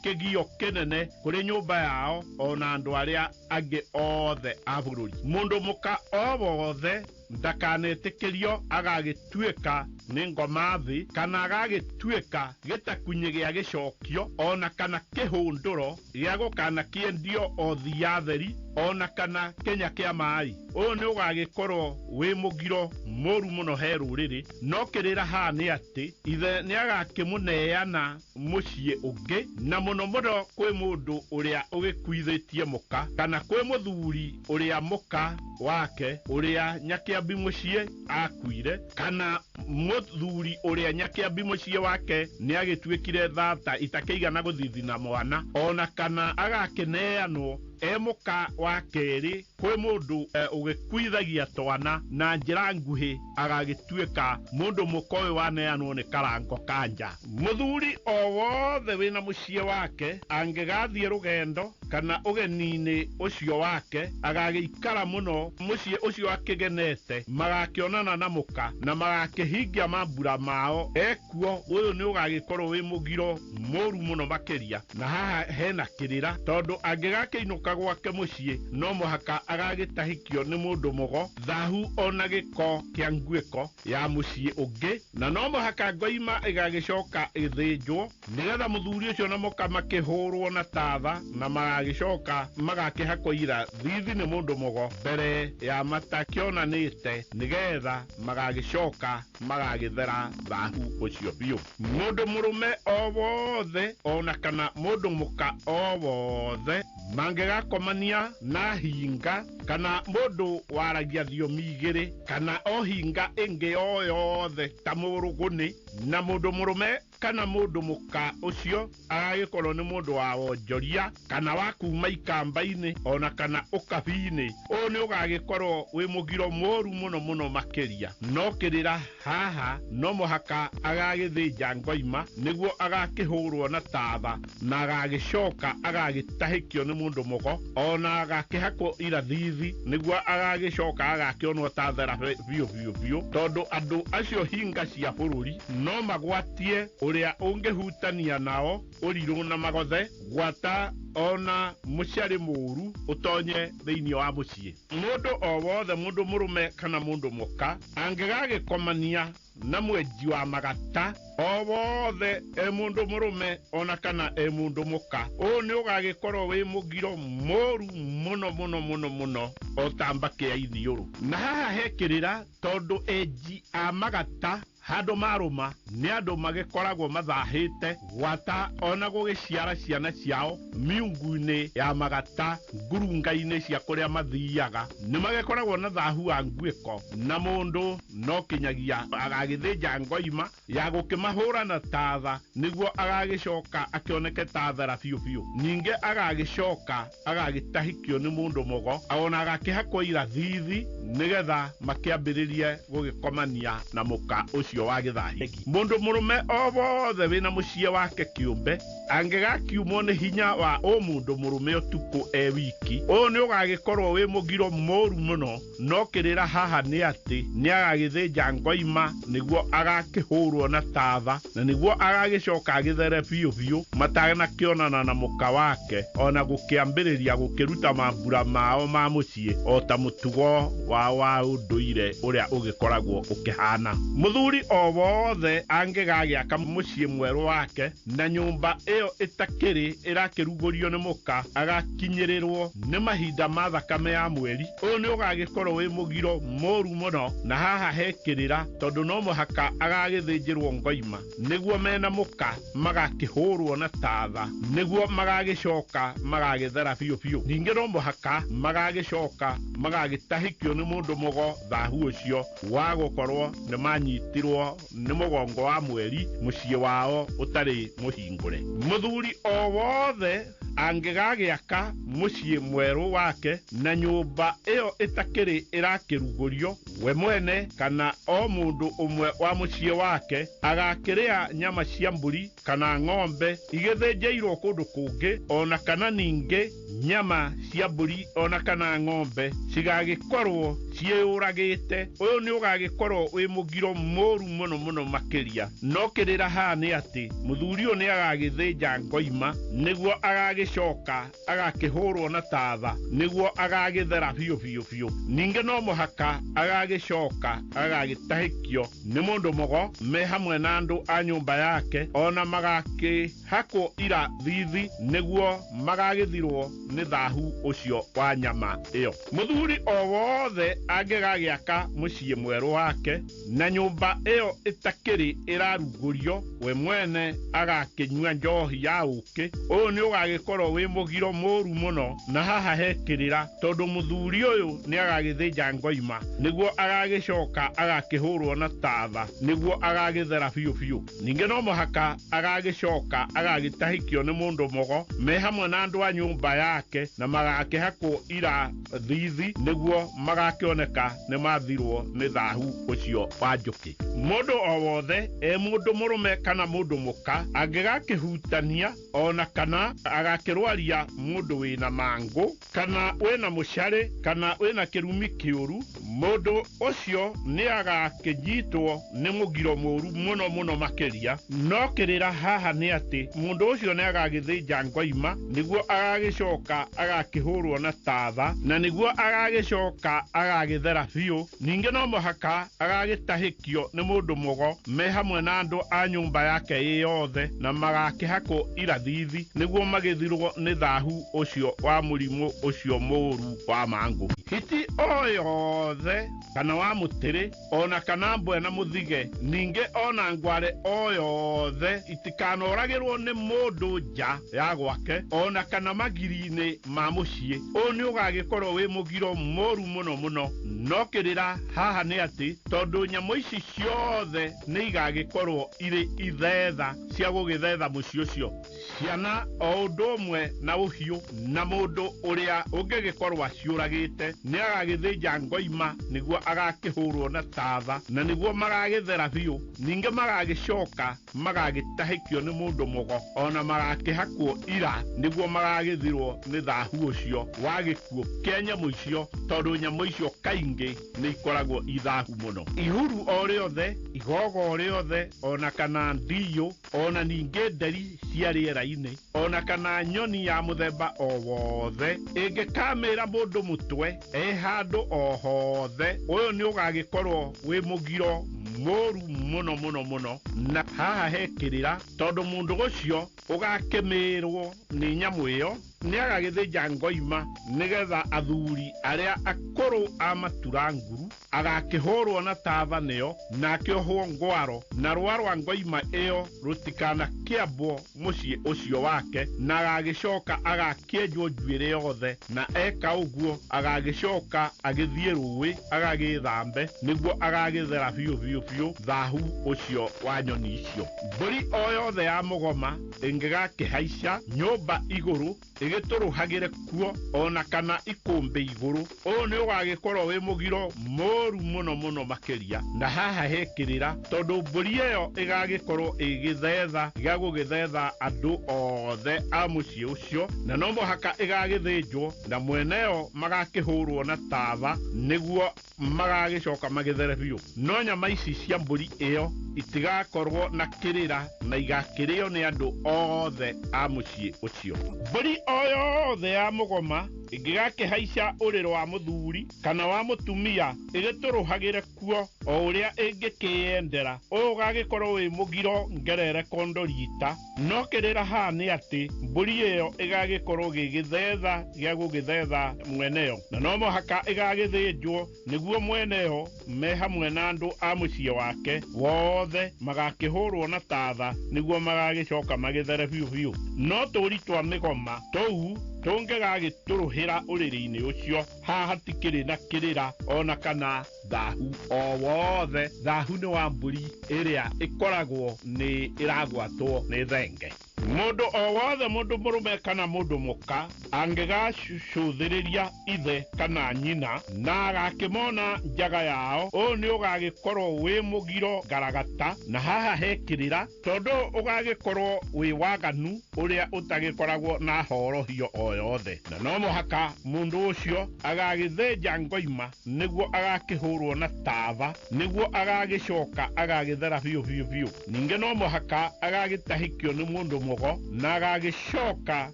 kĩgio kĩnene kũrĩ nyũmba yao ona andũ arĩa angĩ othe a bũrũri. Mũndũ mũka o wothe ndakanetĩkĩrio agagĩtuĩka nĩ ngoma thĩ kana agagĩtuĩka gĩtakunyĩ gĩa gĩcokio ona kana kĩhũndũro gĩa gũkana kĩendio o thiatheri ona kana kenya kĩa maĩ. Ũyũ nĩ ũgagĩkorwo wĩ mũgiro mũru mũno he rũrĩrĩ. No kĩrĩra haha nĩ atĩ ithe nĩ agakĩmũneana mũciĩ ũngĩ, na mũno mũno kwĩ mũndũ ũrĩa ũgĩkuithĩtie mũka kana kwĩ mũthuri ũrĩa mũka wake ũrĩa nyakĩambi mũciĩ akuire, kana mũthuri ũrĩa nyakĩambi mũciĩ wake nĩ agĩtuĩkire thata itakĩigana gũthithina mwana, ona kana agakĩneanwo mũka wa kerĩ kwĩ mũndũ ũgĩkuithagia twana na njĩra nguhĩ agagĩtuĩka mũndũ mũka ũyũ waneanwo nĩ karango kanja. Mũthuri o wothe wĩna mũciĩ wake angĩgathiĩ rũgendo kana ũgeni-inĩ ũcio wake agagĩikara mũno mũciĩ ũcio akĩgenete, magakĩonana na mũka na magakĩhingia mambura mao ekuo. Ũyũ nĩ ũgagĩkorwo wĩ mũgiro mũru mũno makĩria. Na haha hena kĩrĩra tondũ angĩgakĩinũka gwake mũciĩ no mũhaka agagĩtahĩkio nĩ mũndũ mũgo, thahu ona gĩko kĩa nguĩko ya mũciĩ ũngĩ, na no mũhaka ngoima ĩgagĩcoka ĩthĩnjwo nĩgetha mũthuri ũcio na mũka makĩhũrwo na tatha na magagĩcoka magakĩhakwo ira thithi nĩ mũndũ mũgo mbere ya matakĩonanĩte nĩgetha magagĩcoka magagĩthera thahu ũcio biũ. Mũndũ mũrũme o wothe ona kana mũndũ mũka o wothe mangĩgakomania na hinga kana mũndũ waragia thiomi igĩrĩ kana o hinga ĩngĩ o yothe ta mũrũgũnĩ na mũndũ mũrũme kana mũndũ mũka ũcio agagĩkorwo nĩ mũndũ wa wonjoria kana wa kuma ikamba-inĩ ona kana ũkabi-inĩ, ũyũ nĩ ũgagĩkorwo wĩ mũgiro mũru mũno mũno makĩria. No kĩrĩra haha no mũhaka agagĩthĩnja ngoima nĩguo agakĩhũrwo na tatha na agagĩcoka agagĩtahĩkio nĩ mũndũ mũgo ona agakĩhakwo irathithi nĩguo agagĩcoka agakĩonwo tathera biũ biũ biũ, tondũ andũ acio hinga cia bũrũri no magwatie uria ungihutania nao uriru na magothe gwata ona muciari muru utonye thiini wa mucii. Mundu o wothe, mundu murume kana mundu muka, angigagikomania na mwenji wa magata o wothe mundu murume ona kana mundu muka, ni ugagikorwo wi mugiro moru muno muno muno muno otamba kia ithiuru. Na haha hekirira tondu enji a magata handu maruma ni andu magikoragwo mathahite gwata ona gugiciara ciana ciao miungu-ini ya magata, ngurunga-ini cia kuria mathiaga, ni magikoragwo na thahu wa nguiko, na mundu no kinyagia agagithinja ngoima ya gukimahura na tatha niguo agagicoka akioneke tathara biu biu. Ninge agagicoka agagitahikio ni mundu mugo, ona agakihakwo irathithi nigetha makiambiririe gugikomania na muka ucio wa githahi. Mundu murume o wothe wina mucie wake kiumbe angigakiumwo ni hinya wa mundu murume utuku wiki, ni ugagikorwo wi mugiro moru muno. No kirira haha ni ati ni agagithinja ngoima niguo agakihurwo na tatha, na niguo agagicoka agithere biu biu matanakionana na muka wake, ona gukiambiriria gukiruta mambura mao ma mucie o ta mutugo wa unduire uria ugikoragwo ukihana. Muthuri o wothe angigagiaka mucie mweru wake na nyumba iyo itakiri irakirugurio ni muka, agakinyirirwo ni mahinda ma thakame ya mweri, ni ugagikorwo wi mugiro moru muno. Na haha hekirira tondu no muhaka agagithinjirwo ngoima niguo mena muka magakihurwo na tatha, niguo magagicoka magagithera biu biu. Ninge no muhaka magagicoka magagitahikio ni mundu mugo thahu ucio wa gukorwo ni manyitirwo ni mugongo wa mweri mucie wao utari muhingure. Muthuri o wothe angigagiaka mucie mweru wake na nyumba iyo itakiri irakirugurio, we mwene kana o mundu umwe wa mucie wake agakiria nyama cia mburi kana ng'ombe igithinjirwo kundu kungi, ona kana ninge nyama cia mburi ona kana ng'ombe cigagikorwo ciuragite, uyu ni ugagikorwo wi mugiro moru muno muno makiria. No kirira haha ni ati muthuri uyu ni agagithinja ngoima niguo agagicoka agakihurwo na tatha, niguo agagithera biu biu biu. Ninge no muhaka agagicoka agagitahikio ni mundu mugo me hamwe na andu a nyumba yake, ona magakihakwo irathithi niguo magagithirwo ni thahu ucio wa nyama iyo. Muthuri o wothe angigagiaka mucie mweru wake na nyumba iyo itakiri irarugurio, we mwene agakinyua njohi ya uki, ni ugagikorwo wi mugiro moru muno. Na haha hekirira tondu muthuri uyu ni agagithinja ngoima niguo agagicoka agakihurwo na tatha, niguo agagithera biu biu. Ninge no muhaka agagicoka agagitahikio ni mundu mugo me hamwe na andu a nyumba yake, na magakihakwo irathithi niguo magakioneka ni mathirwo ni thahu ucio wa njuki. Mundu o wothe mundu murume kana mundu muka angigakihutania ona kana agakirwaria mundu wina mangu kana wina mucari kana wina kirumi kiuru, mundu ucio ni agakinyitwo ni mugiro moru muno muno makiria. No kirira haha ni ati mundu ucio ni agagithinja ngoima niguo agagicoka agakihurwo na tatha, na niguo agagicoka agagithera biu. Ninge no muhaka agagitahikio ni mundu mugo me hamwe na andu a nyumba yake yothe, na magakihakwo irathithi niguo magithirwo ni thahu ucio wa murimu ucio moru wa mangu. Hiti o yothe kana wa mutiri ona kana mbwe na muthige, ninge ona ngware o yothe itikanoragirwo ni mundu nja ya gwake ona kana magiri-ini ma mucie, ni ugagikorwo wi mugiro moru muno muno. No kirira haha ni ati tondu nyamu ici ciothe ni igagikorwo iri ithetha cia gugithetha mucie ucio, ciana o undu hamwe na uhiũ na mũndũ ũrĩa ũngĩgĩkorwo aciũragĩte nĩ agagĩthĩnja ngoima nĩguo agakĩhũrwo na tatha na nĩguo magagĩthera biũ, ningĩ magagĩcoka magagĩtahĩkio nĩ mũndũ mũgo ona magakĩhakwo ira nĩguo magagĩthirwo nĩ thahu ũcio wa gĩkuũ kĩa nyamũ icio, tondũ nyamũ icio kaingĩ nĩ ikoragwo ithahu mũno. Ihuru o rĩothe, igogo o rĩothe, ona kana ndiyũ, ona ningĩ nderi cia rĩera-inĩ, ona kana nyoni ya mũthemba o wothe ĩngĩkamĩra mũndũ mũtwe handũ o hothe, ũyũ nĩ ũgagĩkorwo wĩ mũgiro mũru mũno mũno mũno, na haha hekĩrĩra tondũ mũndũ ũcio ũgakĩmĩrwo nĩ nyamũ ĩyo nĩ agagĩthĩnja ngoima nĩgetha athuri arĩa akũrũ a matura nguru agakĩhũrwo na tatha nĩyo na akĩohwo ngwaro, na rũa rwa ngoima ĩyo rũtikanakĩambwo mũciĩ ũcio wake, na agagĩcoka agakĩenjwo njuĩrĩ yothe, na eka ũguo agagĩcoka agĩthiĩ rũĩ agagĩthambe nĩguo agagĩthera biũ biũ biũ thahu ũcio wa nyoni icio. Mbũri o yothe ya mũgoma ĩngĩgakĩhaica nyũmba igũrũ ĩgĩtũrũhagĩre kuo ona kana ikũmbĩ igũrũ, ũyũ nĩ ũgagĩkorwo wĩ mũgiro mũru mũno mũno makĩria. Na haha hekĩrĩra tondũ mbũri ĩyo ĩgagĩkorwo ĩgĩthetha gĩa gũgĩthetha andũ othe a mũciĩ ũcio, na no mũhaka ĩgagĩthĩnjwo na mweneyo magakĩhũrwo na tatha nĩguo magagĩcoka magĩthere biũ. No nyama ici cia mbũri ĩyo itigakorwo na kĩrĩra na igakĩrĩo nĩ andũ othe a mũciĩ ũcio. Mbũri o yothe ya mũgoma ĩngĩgakĩhaica ũrĩrĩ wa mũthuri kana wa mũtumia ĩgĩtũrũhagĩre kuo o ũrĩa ĩngĩkĩyendera, ũyũ ũgagĩkorwo wĩ mũgiro ngerere kondorita. No kĩrĩra haha nĩ atĩ mbũri ĩyo ĩgagĩkorwo gĩgĩthetha gĩa gũgĩthetha mweneyo, na no mũhaka ĩgagĩthĩnjwo nĩguo mweneyo me hamwe na andũ a mũciĩ wake wothe magakĩhũrwo na tatha nĩguo magagĩcoka magĩthere biũ biũ. No tũri twa mĩgoma tũu tũngĩgagĩtũrũhĩra ũrĩrĩ-inĩ ũcio, haha hatikĩrĩ na kĩrĩra ona kana thahu o wothe. Thahu nĩ wa mbũri ĩrĩa ĩkoragwo nĩ ĩragwatwo nĩ thenge. Mũndũ o wothe, mũndũ mũrũme kana mũndũ mũka angĩgacũthĩrĩria ithe kana nyina na agakĩmona njaga yao, ũyũ nĩ ũgagĩkorwo wĩ mũgiro ngaragata. Na haha hekĩrĩra tondũ ũgagĩkorwo wĩ waganu ũrĩa ũtagĩkoragwo na horohio o yothe, na no mũhaka mũndũ ũcio agagĩthĩnja ngoima nĩguo agakĩhũrwo na tatha nĩguo agagĩcoka agagĩthera biũ biũ biũ. Ningĩ no mũhaka agagĩtahĩkio nĩ mũndũ mũgo na agagĩcoka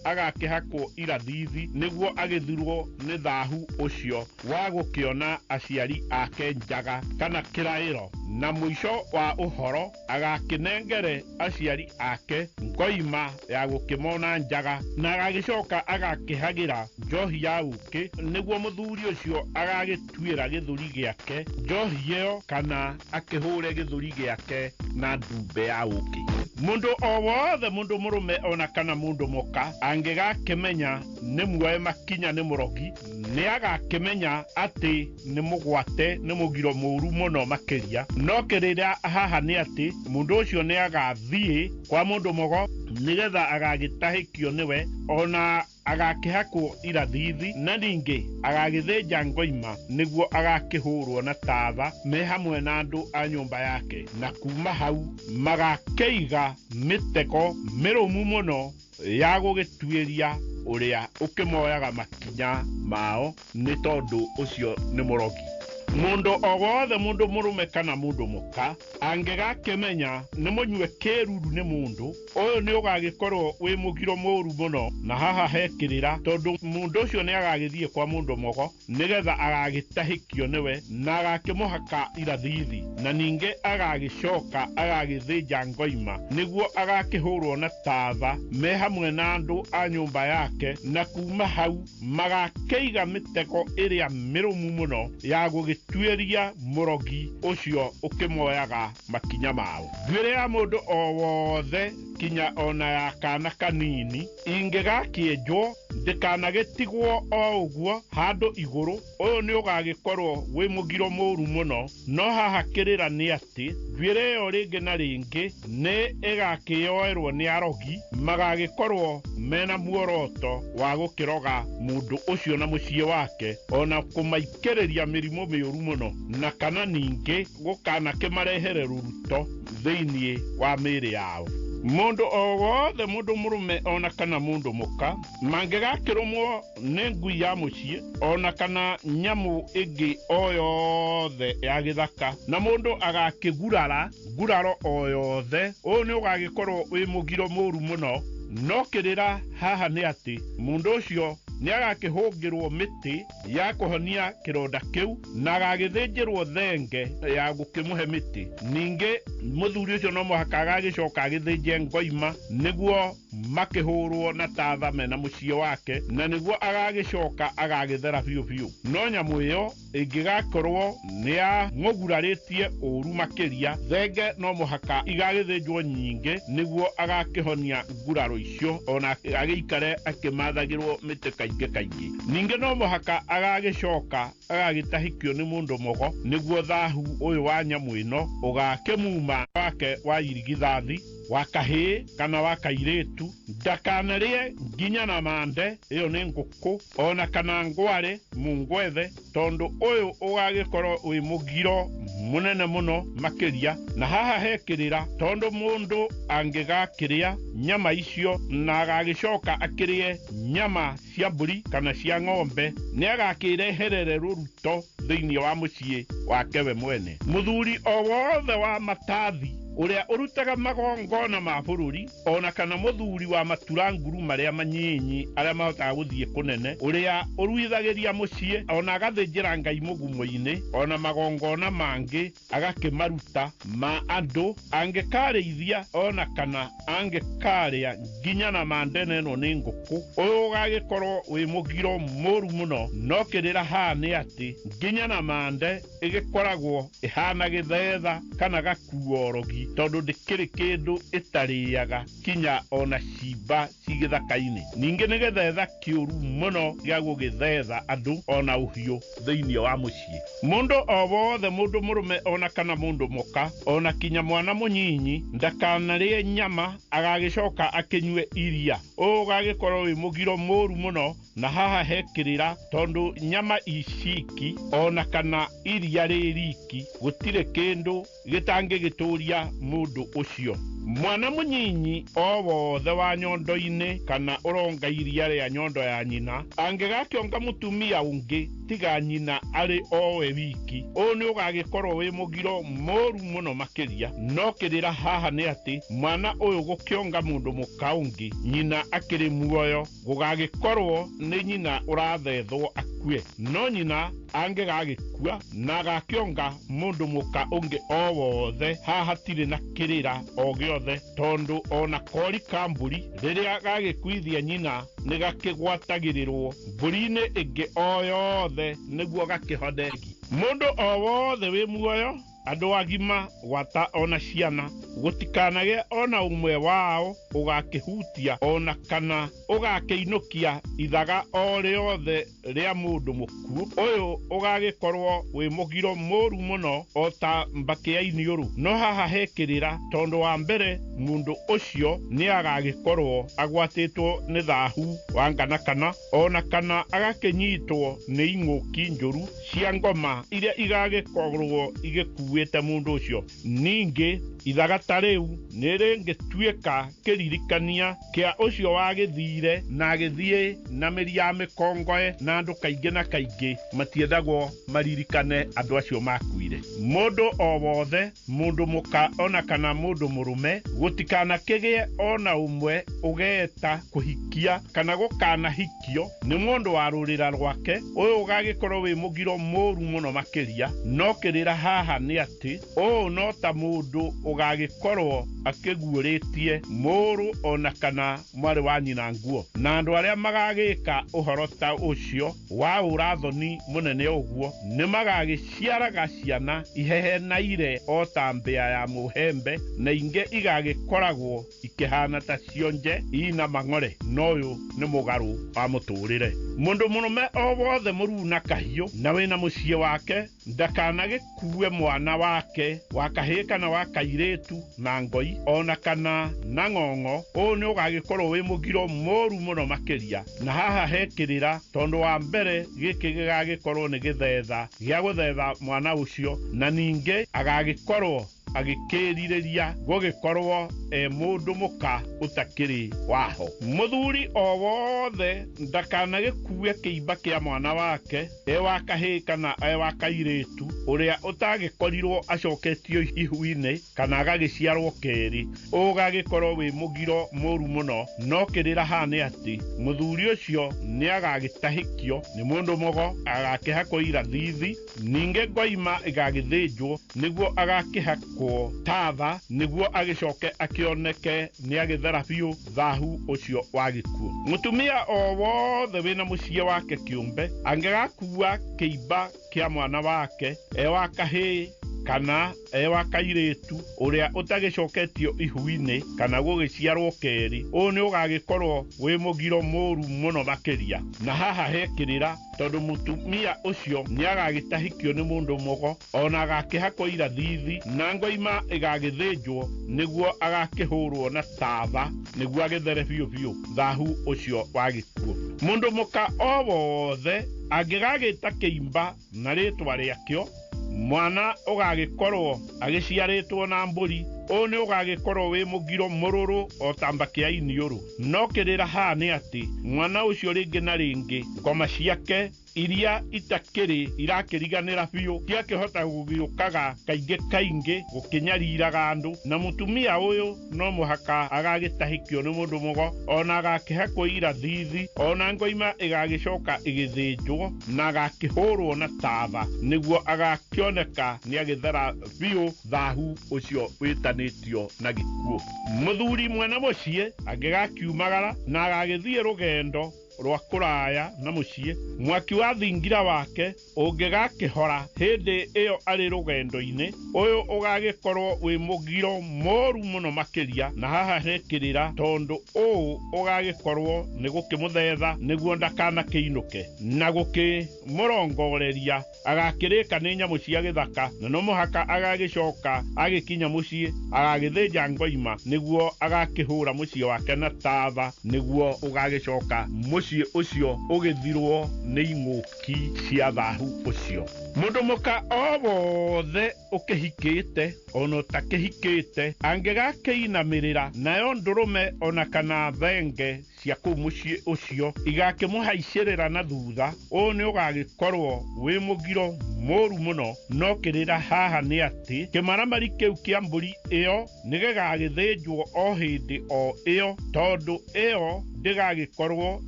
agakĩhakwo irathithi nĩguo agĩthirwo nĩ thahu ũcio wa gũkĩona aciari ake njaga kana kĩraĩro. Na mũico wa ũhoro agakĩnengere aciari ake ngoima ya gũkĩmona njaga, na agagĩcoka agakĩhagĩra njohi ya ũkĩ nĩguo mũthuri ũcio agagĩtuĩra gĩthũri gĩake njohi ĩyo kana akĩhũre gĩthũri gĩake na ndumbe ya ũkĩ. Mũndũ o wothe, mũndũ mũrũme ona kana mũndũ mũka angĩgakĩmenya nĩ muoe makinya nĩ mũrogi, nĩ agakĩmenya atĩ nĩ mũgwate, nĩ mũgiro mũru mũno makĩria. No kĩrĩra haha nĩ atĩ mũndũ ũcio nĩ agathiĩ kwa mũndũ mũgo nĩgetha agagĩtahĩkio nĩwe ona agakĩhakwo irathithi, na ningĩ agagĩthĩnja ngoima nĩguo agakĩhũrwo na tatha me hamwe na andũ a nyũmba yake, na kuma hau magakĩiga mĩtego mĩrũmu mũno ya gũgĩtuĩria ũrĩa ũkĩmoyaga makinya mao nĩ tondũ ũcio nĩ mũrogi. Mũndũ o wothe, mũndũ mũrũme kana mũndũ mũka angĩgakĩmenya nĩ mũnyue kĩruru nĩ mũndũ, ũyũ nĩ ũgagĩkorwo wĩ mũgiro mũru mũno. Na haha hekĩrĩra tondũ mũndũ ũcio nĩ agagĩthiĩ kwa mũndũ mũgo nĩgetha agagĩtahĩkio nĩwe na agakĩmũhaka irathithi, na ningĩ agagĩcoka agagĩthĩnja ngoima nĩguo agakĩhũrwo na tatha me hamwe na andũ a nyũmba yake, na kuma hau magakĩiga mĩtego ĩrĩa mĩrũmu mũno ya gũgĩtuĩria mũrogi ũcio ũkĩmoyaga makinya mao. Njuĩrĩ ya mũndũ o wothe kinya ona ya kana kanini ingĩgakĩenjwo ndĩkanagĩtigwo o ũguo handũ igũrũ, ũyũ nĩ ũgagĩkorwo wĩ mũgiro mũru mũno. No haha kĩrĩra nĩ atĩ njuĩrĩ ĩyo rĩngĩ na rĩngĩ nĩ ĩgakĩyoerwo nĩ arogi, magagĩkorwo mena muoroto wa gukiroga mundu ucio na muciĩ wake ona kumaikĩrĩria mĩrimũ mĩũru mũno na kana ningĩ gũkanakĩmarehere ruruto thĩinĩ wa mĩĩrĩ yao. Mundu o wothe, mundu murume ona kana mundu muka, mangĩgakĩrũmwo nĩ ngui ya mũciĩ ona kana nyamu ĩngĩ o yothe ya gĩthaka, na mundu agakĩgurara nguraro o yothe, ũyũ nĩ ũgagĩkorwo wĩ mũgiro mũru mũno. No kĩrĩra haha nĩ atĩ mundu ũcio nĩ agakĩhũngĩrwo mĩtĩ ya kũhonia kĩronda kĩu na agagĩthĩnjĩrwo thenge ya gũkĩmũhe mĩtĩ. Ningĩ mũthuri ũcio no mũhaka agagĩcoka agĩthĩnje ngoima nĩguo makĩhũrwo na ta thame na mũciĩ wake, na nĩguo agagĩcoka agagĩthera biũ biũ. No nyamũ ĩyo ĩngĩgakorwo nĩ ya mũgurarĩtie ũru makĩria, thenge no mũhaka igagĩthĩnjwo nyingĩ nĩguo agakĩhonia nguraro icio, ona agĩikare akĩmathagĩrwo mĩtĩ kaingĩ. Ningĩ no mũhaka agagĩcoka agagĩtahĩkio nĩ mũndũ mogo nĩguo thahu ũyũ wa nyamũ ĩno ũgakĩmuma wake wa irigithathi, wa kahĩĩ kana wa kairĩtu. Ndakanarĩe nginya na mande, ĩyo nĩ ngũkũ, ona kana ngware mungwethe, tondũ ũyũ ũgagĩkorwo wĩ mũgiro mũnene mũno makĩria. Na haha hekĩrĩra, tondũ mũndũ angĩgakĩrĩa nyama icio na agagĩcoka akĩrĩe nyama cia mbũri kana cia ng'ombe, nĩ agakĩreherere rũruto thĩinĩ wa mũciĩ wake we mwene. Mũthuri o wothe wa matathi ũrĩa ũrutaga magongona ma bũrũri, ona kana mũthuri wa maturanguru marĩa manyinyi arĩa mahotaga gũthiĩ kũnene, ũrĩa ũruithagĩria mũciĩ ona agathĩnjĩra Ngai mũgumo-inĩ, ona magongona mangĩ agakĩmaruta ma andũ, angĩkarĩithia ona kana angĩkarĩa nginya na mandene ĩno nĩ ngũkũ, ũyũ ũgagĩkorwo wĩ mũgiro mũru mũno. No kĩrĩra haha nĩ atĩ nginya na mande ĩgĩkoragwo ĩhana gĩthetha kana gakuorogi, tondũ ndĩkĩrĩ kĩndũ ĩtarĩaga kinya ona cimba cigĩthaka-inĩ. Ningĩ nĩ gĩthetha kĩũru mũno gĩa gũgĩthetha andũ ona ũhiũ thĩinĩ wa mũciĩ. Mũndũ o wothe, mũndũ mũrũme ona kana mũndũ mũka, ona kinya mwana mũnyinyi, ndakanarĩe nyama agagĩcoka akĩnyue iria. Ũũ ũgagĩkorwo wĩ mũgiro mũru mũno. Na haha hekĩrĩra, tondũ nyama iciki ona kana iria rĩriki gũtirĩ kĩndũ gĩtangĩgĩtũria mũndũ ũcio. Mwana mũnyinyi o wothe wa nyondo-inĩ kana ũronga iria rĩa nyondo ya nyina, angĩgakĩonga mũtumia ũngĩ tiga nyina arĩ o we wiki, ũũ nĩ ũgagĩkorwo wĩ mũgiro mũru mũno makĩria. No kĩrĩra haha nĩ atĩ mwana ũyũ gũkĩonga mũndũ mũka ũngĩ nyina akĩrĩ muoyo, gũgagĩkorwo nĩ nyina ũrathethwo akue. No nyina angĩgagĩkua na agakĩonga mũndũ mũka ũngĩ o wothe, haha hatirĩ na kĩrĩra o gĩothe, tondũ ona kori ka mbũri rĩrĩa gagĩkuithia nyina nĩ gakĩgwatagĩrĩrwo mbũri-inĩ ĩngĩ o yothe nĩguo gakĩhonengi. Mũndũ o wothe wĩ muoyo, andũ agima gwata ona ciana, gũtikanagĩe ona ũmwe wao ũgakĩhutia ona kana ũgakĩinũkia ithaga o rĩothe rĩa mũndũ mũkuũ. Ũyũ ũgagĩkorwo wĩ mũgiro mũru mũno o ta mbakĩ ya iniũrũ. No haha hekĩrĩra, tondũ wa mbere mũndũ ũcio nĩ agagĩkorwo agwatĩtwo nĩ thahu wa nganakana, ona kana agakĩnyitwo nĩ ing'ũki njũru cia ngoma iria igagĩkorwo igĩkuĩte mũndũ ũcio. Ningĩ ithaga ta rĩu nĩ rĩngĩtuĩka kĩririkania kĩa ũcio wagĩthire na agĩthiĩ na mĩri ya mĩkongoe, na andũ kaingĩ na kaingĩ matiendagwo maririkane andũ acio makuire. Mũndũ o wothe, mũndũ mũka ona kana mũndũ mũrũme, gũtikanakĩgĩe ona ũmwe ũgeta kũhikia kana gũkanahikio nĩ mũndũ wa rũrĩra rwake. Ũyũ ũgagĩkorwo wĩ mũgiro mũru mũno makĩria. No kĩrĩra haha nĩ atĩ ũũ no ta mũndũ ũgagĩkorwo akĩguũrĩtie mũrũ ona kana mwarĩ wa nyina nguo, na andũ arĩa magagĩka ũhoro ta ũcio wa ũrathoni mũnene ũguo nĩ magagĩciaraga ciana ihehenaire o ta mbĩa ya mũhembe, na ingĩ igagĩkoragwo ikĩhana ta cionje ina mang'ore. No ũyũ nĩ mũgarũ wa mũtũrĩre. Mũndũ mũrũme o wothe mũruu na kahiũ na wĩna mũciĩ wake ndakanage kuwe mwana wake wakahĩ kana wa kairĩtu na ngoi ona kana na ng'ong'o ũũ nĩ ũgagĩkorwo wĩ mũgiro mũru mũno makĩria na haha hekĩrĩra tondũ wa mbere gĩkĩ gĩgagĩkorwo nĩ gĩthetha gĩa gũthetha mwana ũcio na ningĩ agagĩkorwo agĩkĩrirĩria gũgĩkorwo mũndũ mũka ũtakĩrĩ waho. Mũthuri o wothe ndakanagĩkue kĩimba kĩa mwana wake wa kahĩĩ kana wa kairĩtu ũrĩa ũtagĩkorirwo acoketio ihu-inĩ kana agagĩciarwo kerĩ, ũgagĩkorwo wĩ mũgiro mũru mũno. No kĩrĩra haha nĩ atĩ mũthuri ũcio nĩ agagĩtahĩkio nĩ mũndũ mũgo, agakĩhakwo irathithi, ningĩ ngoima ĩgagĩthĩnjwo nĩguo agakĩhakwo tatha nĩguo agĩcoke akĩoneke nĩ agĩthera biũ thahu ũcio wa gĩkuũ. Mũtumia o wothe wĩna mũciĩ wake kĩũmbe angĩgakua kĩimba kĩa mwana wake wa kahĩĩ kana wa kairĩtu ũrĩa ũtagĩcoketio ihu-inĩ kana gũgĩciarwo kerĩ, ũũ nĩ ũgagĩkorwo wĩ mũgiro mũru mũno makĩria. Na haha hekĩrĩra tondũ mũtumia ũcio nĩ agagĩtahĩkio nĩ mũndũ mũgo ona agakĩhakwo irathithi na ngoima ĩgagĩthĩnjwo nĩguo agakĩhũrwo na tatha nĩguo agĩthere biũ biũ thahu ũcio wa gĩkuũ. Mũndũ mũka o wothe angĩgagĩta kĩimba na rĩtwa rĩakĩo, mwana ũgagĩkorwo agĩciarĩtwo na mbũri, ũũ nĩ ũgagĩkorwo wĩ mũgiro mũrũrũ o tamba kĩa iniũrũ. No kĩrĩra haha nĩ atĩ mwana ũcio rĩngĩ na rĩngĩ ngoma ciake iria itakĩrĩ irakĩriganĩra biũ ciakĩhota gũgĩũkaga kaingĩ kaingĩ gũkĩnyariraga andũ, na mũtumia ũyũ no mũhaka agagĩtahĩkio nĩ mũndũ mũgo ona agakĩhakwo irathithi ona ngoima ĩgagĩcoka ĩgĩthĩnjwo na agakĩhũrwo na tatha nĩguo agakĩoneka nĩ agĩthera biũ thahu ũcio wĩtanĩtio na gĩkuũ. Mũthuri mwena mũciĩ angĩgakiumagara na agagĩthiĩ rũgendo rwa kũraya na mũciĩ, mwaki wa thingira wake ũngĩgakĩhora hĩndĩ ĩyo arĩ rũgendo-inĩ, ũyũ ũgagĩkorwo wĩ mũgiro mũru mũno makĩria. Na haha hekĩrĩra tondũ ũũ ũgagĩkorwo nĩ gũkĩmũthetha nĩguo ndakanakĩinũke na gũkĩmũrongoreria agakĩrĩka nĩ nyamũ cia gĩthaka, na no mũhaka agagĩcoka agĩkinya mũciĩ agagĩthĩnja ngoima nĩguo agakĩhũra mũciĩ wake na tatha nĩguo ũgagĩcoka mũciĩ ũcio ũgĩthirwo nĩ ing'ũki cia thahu ũcio. Mũndũ mũka o wothe ũkĩhikĩte ona ũtakĩhikĩte angĩgakĩinamĩrĩra nayo ndũrũme ona kana thenge cia kũu mũciĩ ũcio igakĩmũhaicĩrĩra na thutha, ũũ nĩ ũgagĩkorwo wĩ mũgiro mũru mũno. No kĩrĩra haha nĩ atĩ kĩmaramari kĩu kĩa mbũri ĩyo nĩ gĩgagĩthĩnjwo o hĩndĩ o ĩyo, tondũ ĩyo ndĩgagĩkorwo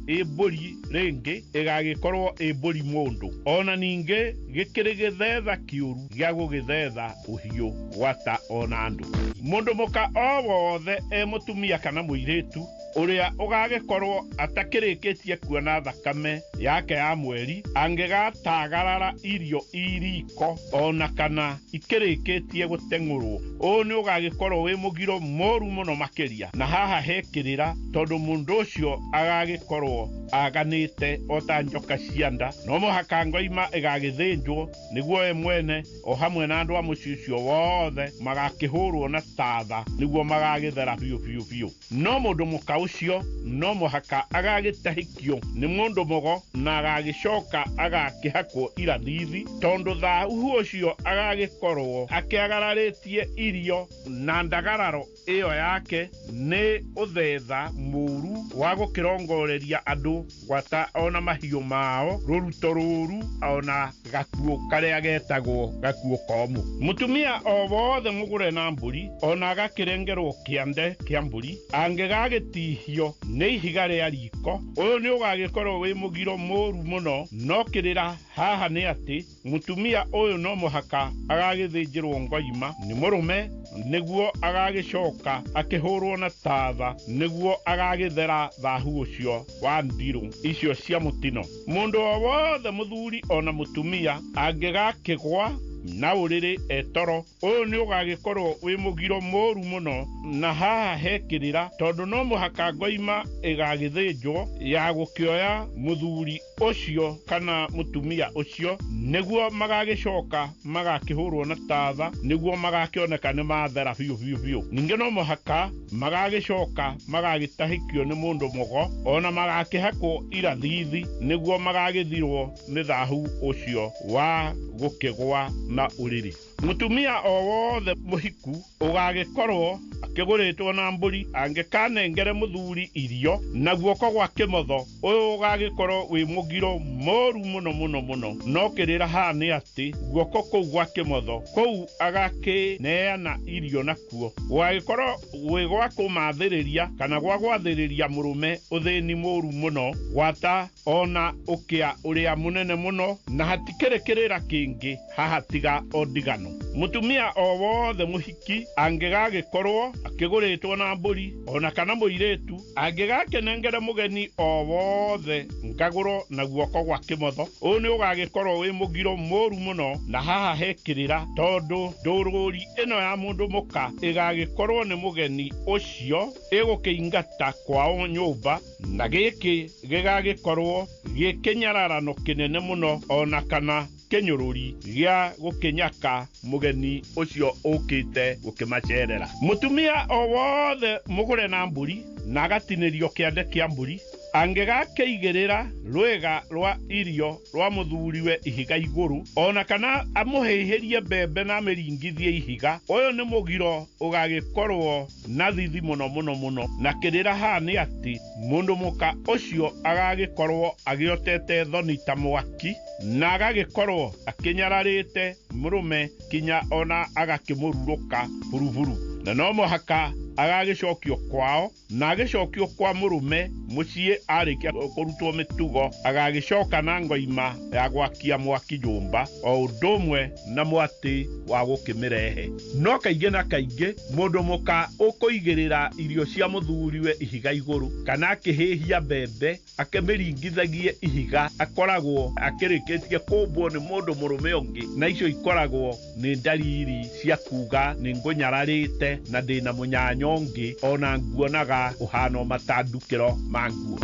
ĩ mbũri rĩngĩ, ĩgagĩkorwo ĩ mbũri mũndũ. Ona ningĩ gĩkĩrĩ gĩthetha kĩũru gĩa gũgĩthetha ũhiũ gwata ona andũ. Mũndũ mũka o wothe mũtumia kana mũirĩtu ũrĩa ũgagĩkorwo atakĩrĩkĩtie kuona thakame yake ya mweri angĩgatagarara irio iriko ona kana ikĩrĩkĩtie gũteng'ũrwo, ũũ nĩ ũgagĩkorwo wĩ mũgiro mũru mũno makĩria. Na haha hekĩrĩra tondũ mũndũ ũcio agagĩkorwo aganĩte o ta njoka cia nda, no mũhaka ngoima ĩgagĩthĩnjwo nĩguo we mwene o hamwe na andũ a mũciĩ ũcio wothe magakĩhũrwo na tatha nĩguo magagĩthera biũ biũ biũ. No mũndũ mũka ũcio no mũhaka agagĩtahĩkio nĩ mũndũ mũgo na agagĩcoka agakĩhakwo irathithi, tondũ thahu ũcio agagĩkorwo akĩagararĩtie irio na ndagararo ĩyo yake nĩ ũthetha mũru wa gũkĩrongoreria andũ gwata ona mahiũ mao rũruto rũru ona gakuũ karĩa getagwo gakuũ komũ. Mũtumia o wothe mũgũre na mbũri ona agakĩrengerwo kĩande kĩa mbũri angĩgagĩtihio nĩ ihiga rĩa riko, ũyũ nĩ ũgagĩkorwo wĩ mũgiro mũru mũno. No kĩrĩra haha nĩ atĩ mũtumia ũyũ no mũhaka agagĩthĩnjĩrwo ngoima nĩ mũrũme nĩguo agagĩcoka akĩhũrwo na tatha nĩguo agagĩthera thahu ũcio wa ndirũ icio cia mũtino. Mũndũ o wothe mũthuri ona mũtumia angĩgakĩgwa na ũrĩrĩ etoro. Ũyũ nĩ ũgagĩkorwo wĩ mũgiro mũru mũno, na haha hekĩrĩra tondũ no mũhaka ngoima ĩgagĩthĩnjwo ya gũkĩoya mũthuri ũcio kana mũtumia ũcio, nĩguo magagĩcoka magakĩhũrwo na tatha, nĩguo magakĩoneka nĩ mathera biũ biũ biũ. Ningĩ no mũhaka magagĩcoka magagĩtahĩkio nĩ mũndũ mũgo, ona magakĩhakwo irathithi, nĩguo magagĩthirwo nĩ thahu ũcio wa gũkĩgwa na ũrĩrĩ. Mũtumia o wothe mũhiku ũgagĩkorwo akĩgũrĩtwo na mbũri angĩkanengere mũthuri irio na guoko gwa kĩmotho, ũyũ ũgagĩkorwo wĩ mũgiro mũru mũno mũno mũno. No kĩrĩra haha nĩ atĩ guoko kũu gwa kĩmotho kũu agakĩneana irio nakuo gũgagĩkorwo wĩ gwa kũmathĩrĩria kana gwa gwathĩrĩria mũrũme ũthĩni mũru mũno, gwata ona ũkĩa ũrĩa mũnene mũno, na hatikĩrĩ kĩrĩra kĩngĩ haha tiga o ndigano. Mũtumia o wothe mũhiki angĩgagĩkorwo akĩgũrĩtwo na mbũri ona kana mũirĩtu angĩgakĩnengere mũgeni o wothe ngagũro na guoko gwa kĩmotho, ũyũ nĩ ũgagĩkorwo wĩ mũgiro mũru mũno, na haha hekĩrĩra tondũ ndũrũri ĩno ya mũndũ mũka ĩgagĩkorwo nĩ mũgeni ũcio ĩgũkĩingata kwao nyũmba, na gĩkĩ gĩgagĩkorwo gĩkĩnyararano kĩnene mũno ona kana kĩnyũrũri gĩa gũkĩnyaka mũgeni ũcio ũkĩte gũkĩmacerera. Mũtumia o wothe mũgũre na mbũri na agatinĩrio kĩande kĩa mbũri angĩgakĩigĩrĩra rwĩga rwa irio rwa mũthuriwe ihiga igũrũ, ona kana amũhĩhĩrie mbembe na mĩringithie ihiga, ũyũ nĩ mũgiro ũgagĩkorwo na thithi mũno mũno mũno. Na kĩrĩra haha nĩ atĩ mũndũ mũka ũcio agagĩkorwo agĩotete thoni ta mwaki, na agagĩkorwo akĩnyararĩte mũrũme kinya ona agakĩmũrurũka buruburu, na no mũhaka agagĩcokio kwao na agĩcokio kwa mũrũme mũciĩ arĩkia kũrutwo mĩtugo, agagĩcoka na ngoima ya gwakia mwaki nyũmba o ũndũ ũmwe na mwatĩ wa gũkĩmĩrehe. No kaingĩ na kaingĩ mũndũ mũka ũkũigĩrĩra irio cia mũthuriwe ihiga igũrũ kana akĩhĩhia mbembe akĩmĩringithagie ihiga, akoragwo akĩrĩkĩtie kũmbwo nĩ mũndũ mũrũme ũngĩ, na icio ikoragwo nĩ ndariri cia kuga nĩ ngũnyararĩte na ndĩna mũnyanyo ũngĩ, ona nguonaga ũhana matandukĩro ma nguo.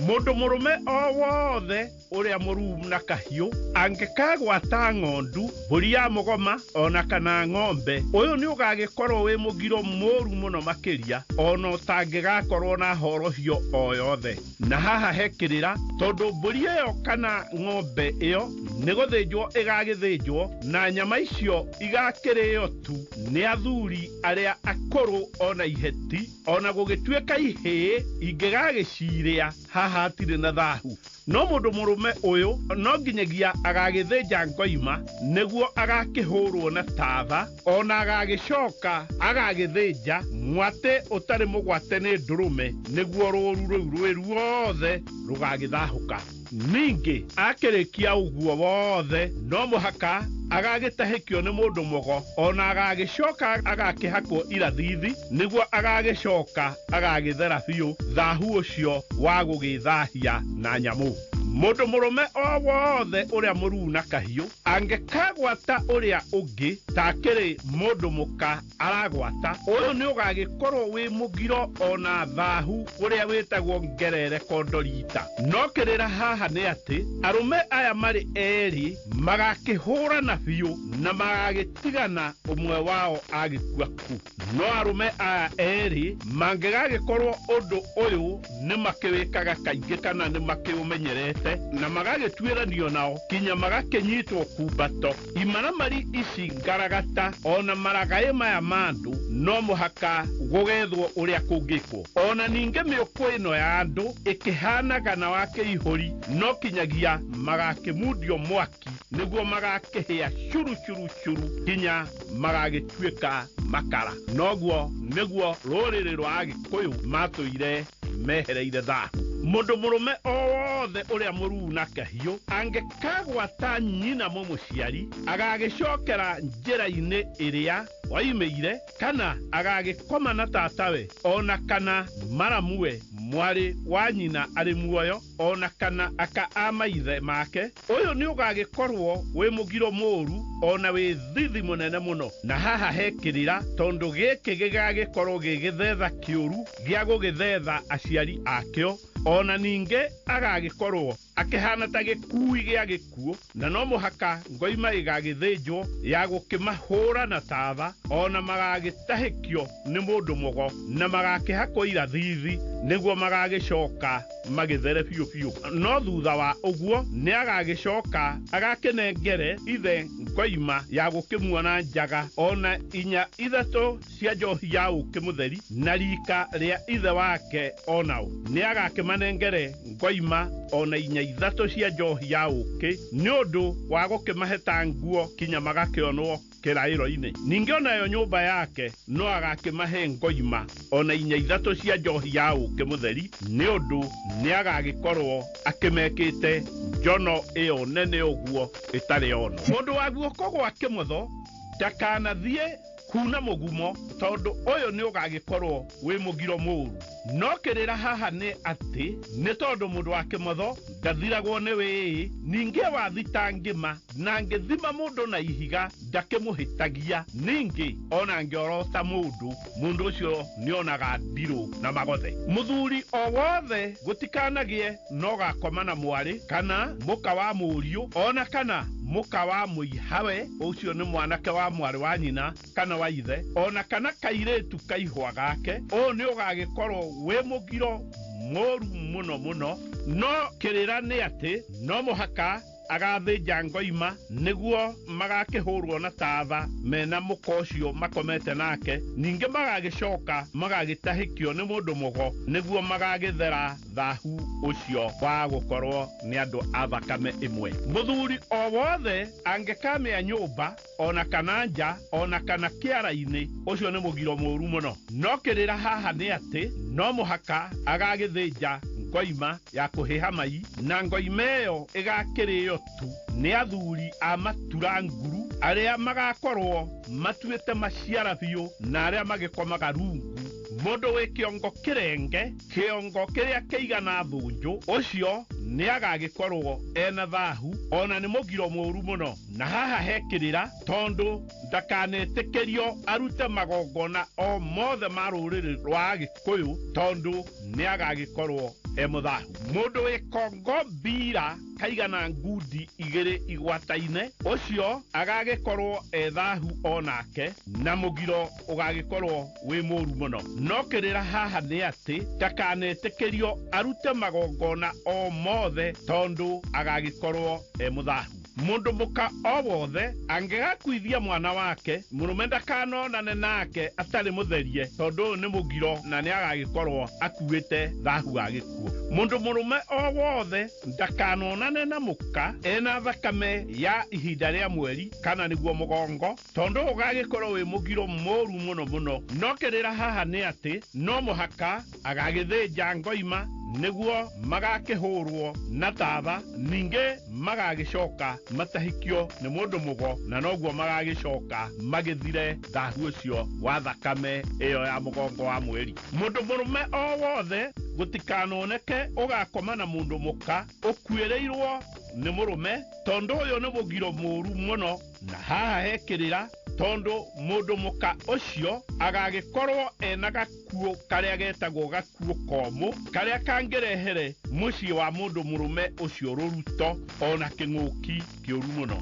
Mũndũ mũrũme o wothe ũrĩa mũrumu na kahiũ angĩkagwata ng'ondu, mbũri ya mũgoma ona kana ng'ombe, ũyũ nĩ ũgagĩkorwo wĩ mũgiro mũru mũno makĩria, ona ũtangĩgakorwo na horohio o yothe. Na haha hekĩrĩra tondũ mbũri ĩyo kana ng'ombe ĩyo nĩ gũthĩnjwo ĩgagĩthĩnjwo, na nyama icio igakĩrĩo tu nĩ athuri arĩa akũrũ ona iheti, ona gũgĩtuĩka ihĩĩ ingĩgagĩcirĩa haha hatirĩ na thahu. No mũndũ mũrũme ũyũ no nginyagia agagĩthĩnja ngoima nĩguo agakĩhũrwo na tatha, ona agagĩcoka agagĩthĩnja mwatĩ ũtarĩ mũgwate nĩ ndũrũme, nĩguo rũru rũu rwĩ ruothe rũgagĩthahũka. Ningĩ akĩrĩkia ũguo wothe no mũhaka agagĩtahĩkio nĩ mũndũ mũgo, ona agagĩcoka agakĩhakwo irathithi, nĩguo agagĩcoka agagĩthera biũ thahu ũcio wa gũgĩthahia na nyamũ. Mũndũ mũrũme o wothe ũrĩa mũruu na kahiũ angĩkagwata ũrĩa ũngĩ takĩrĩ mũndũ mũka aragwata, ũyũ nĩ ũgagĩkorwo wĩ mũgiro ona thahu ũrĩa wĩtagwo ngerere kondorita. No kĩrĩra haha nĩ atĩ arũme aya marĩ erĩ magakĩhũrana biũ na magagĩtigana ũmwe wao agĩkua ku. No arũme aya erĩ mangĩgagĩkorwo ũndũ ũyũ nĩ makĩwĩkaga kaingĩ kana nĩ makĩũmenyerete, na magagĩtuĩranio nao kinya magakĩnyitwo kumbato, imaramari ici ngaragata ona maragaĩ maya mandũ no mũhaka gũgethwo ũrĩa kũngĩkwo. Ona ningĩ mĩũkũ ĩno ya andũ ĩkĩhanaga na wakĩihũri no kinyagia magakĩmundio mwaki nĩguo magakĩhĩa curu curu curu kinya magagĩtuĩka makara. Noguo nĩguo rũrĩrĩ rwa Agĩkũyũ matũire mehereire thahu. Mũndũ mũrũme o wothe ũrĩa mũruu na kahiũ angĩkagwata nyina mũmũciari agagĩcokera njĩra-inĩ ĩrĩa waimĩire, kana agagĩkoma na tatawe ona kana maramuwe mwari wa nyina arĩ muoyo ona kana aka a maithe make, ũyũ nĩ ũgagĩkorwo wĩ mũgiro mũũru ona wĩ thithi mũnene mũno. Na haha hekĩrĩra tondũ gĩkĩ gĩgagĩkorwo gĩgĩthetha kĩũru gĩa gũgĩthetha aciari akĩo, ona ningĩ agagĩkorwo akĩhana ta gĩkui gĩa gĩkuũ, na no mũhaka ngoima ĩgagĩthĩnjwo ya gũkĩmahũra na tatha, ona magagĩtahĩkio nĩ mũndũ mũgo na magakĩhakwo irathithi nĩguo magagĩcoka magĩthere biũ biũ. No thutha wa ũguo nĩ agagĩcoka agakĩnengere ithe ngoima ya gũkĩmuona njaga ona inya ithatũ cia njohi ya ũkĩ mũtheri na rika rĩa ithe wake onao. Nĩ agakĩmanengere ngoima ona inya ithatũ cia njohi ya ũkĩ nĩ ũndũ wa gũkĩmaheta nguo kinya magakĩonwo kĩraĩro-inĩ. Ningĩ onayo nyũmba yake no agakĩmahe ngoima ona inya ithatũ cia njohi ya ũkĩ mũtheri nĩ ũndũ nĩ agagĩkorwo akĩmekĩte njono ĩyo nene ũguo ĩtarĩ ono. Mũndũ wa guoko gwa kĩmotho ndakanathiĩ kuna mũgumo tondũ ũyũ nĩ ũgagĩkorwo wĩ mũgiro mũũru. No kĩrĩra haha nĩ atĩ nĩ tondũ mũndũ wa kĩmotho ndathiragwo nĩ wĩĩ, ningĩ wathita ngĩma na ngĩthima mũndũ na ihiga ndakĩmũhĩtagia, ningĩ ona ngĩorota mũndũ ũcio nĩ onaga ndirũ na magothe. Mũthuri o wothe gũtikanagĩe no gakoma na mwarĩ kana mũka wa mũriũ ona kana mũka wa mũihawe, ũcio nĩ mwanake wa mwarĩ wa nyina kana wa ithe, ona kana kairĩtu kaihwa gake. Ũũ nĩ ũgagĩkorwo wĩ mũgiro mũru mũno mũno. No kĩrĩra nĩ atĩ no mũhaka agathĩnja ngoima nĩguo magakĩhũrwo na tatha mena mũka ũcio makomete nake, ningĩ magagĩcoka magagĩtahĩkio nĩ mũndũ mũgo nĩguo magagĩthera thahu ũcio wa gũkorwo nĩ andũ a thakame ĩmwe. Mũthuri o wothe angĩkamĩa nyũmba ona kana nja ona kana kĩara-inĩ, ũcio nĩ mũgiro mũru mũno. No kĩrĩra haha nĩ atĩ no mũhaka agagĩthĩnja ngoima ya kũhĩha mai, na ngoima ĩyo ĩgakĩrĩo tu nĩ athuri a matura nguru arĩa magakorwo matuĩte maciara biũ na arĩa magĩkomaga rungu. Mũndũ wĩ kĩongo kĩrenge, kĩongo kĩrĩa kĩigana thũnjũ, ũcio nĩ agagĩkorwo ena thahu ona nĩ mũgiro mũru mũno. Na haha hekĩrĩra tondũ ndakanetĩkĩrio arute magongona o mothe ma rũrĩrĩ rwa Gĩkũyũ tondũ nĩ agagĩkorwo e mũthahu. Mũndũ wĩ kongo mbira kaigana ngundi igĩrĩ igwata-inĩ, ũcio agagĩkorwo e thahu onake na mũgiro ũgagĩkorwo wĩ mũru mũno. No kĩrĩra haha nĩ atĩ ndakanetĩkĩrio arute magongona o mothe tondũ agagĩkorwo e mũthahu. Mũndũ mũka o wothe angĩgakuithia mwana wake, mũrũme ndakanonane nake atarĩ mũtherie tondũ ũyũ nĩ mũgiro na nĩ agagĩkorwo akuĩte thahu wa gĩkuũ. Mũndũ mũrũme o wothe ndakanonane na mũka ena thakame ya ihinda rĩa mweri kana nĩguo mũgongo tondũ ũgagĩkorwo wĩ mũgiro mũru mũno mũno. No kĩrĩra haha nĩ atĩ no mũhaka agagĩthĩnja ngoima nĩguo magakĩhũrwo na tatha, ningĩ magagĩcoka matahikio nĩ mũndũ mũgo na noguo magagĩcoka magĩthire thahu ũcio wa thakame ĩyo ya mũgongo wa mweri. Mũndũ mũrũme o wothe gũtikanoneke ũgakoma na mũndũ mũka ũkuĩrĩirwo nĩ mũrũme tondũ ũyũ nĩ mũgiro mũru mũno. Na haha hekĩrĩra tondũ mũndũ mũka ũcio agagĩkorwo ena gakuũ karĩa getagwo gakuũ komũ karĩa kangĩrehere mũciĩ wa mũndũ mũrũme ũcio rũruto ona kĩng'ũki kĩũru mũno.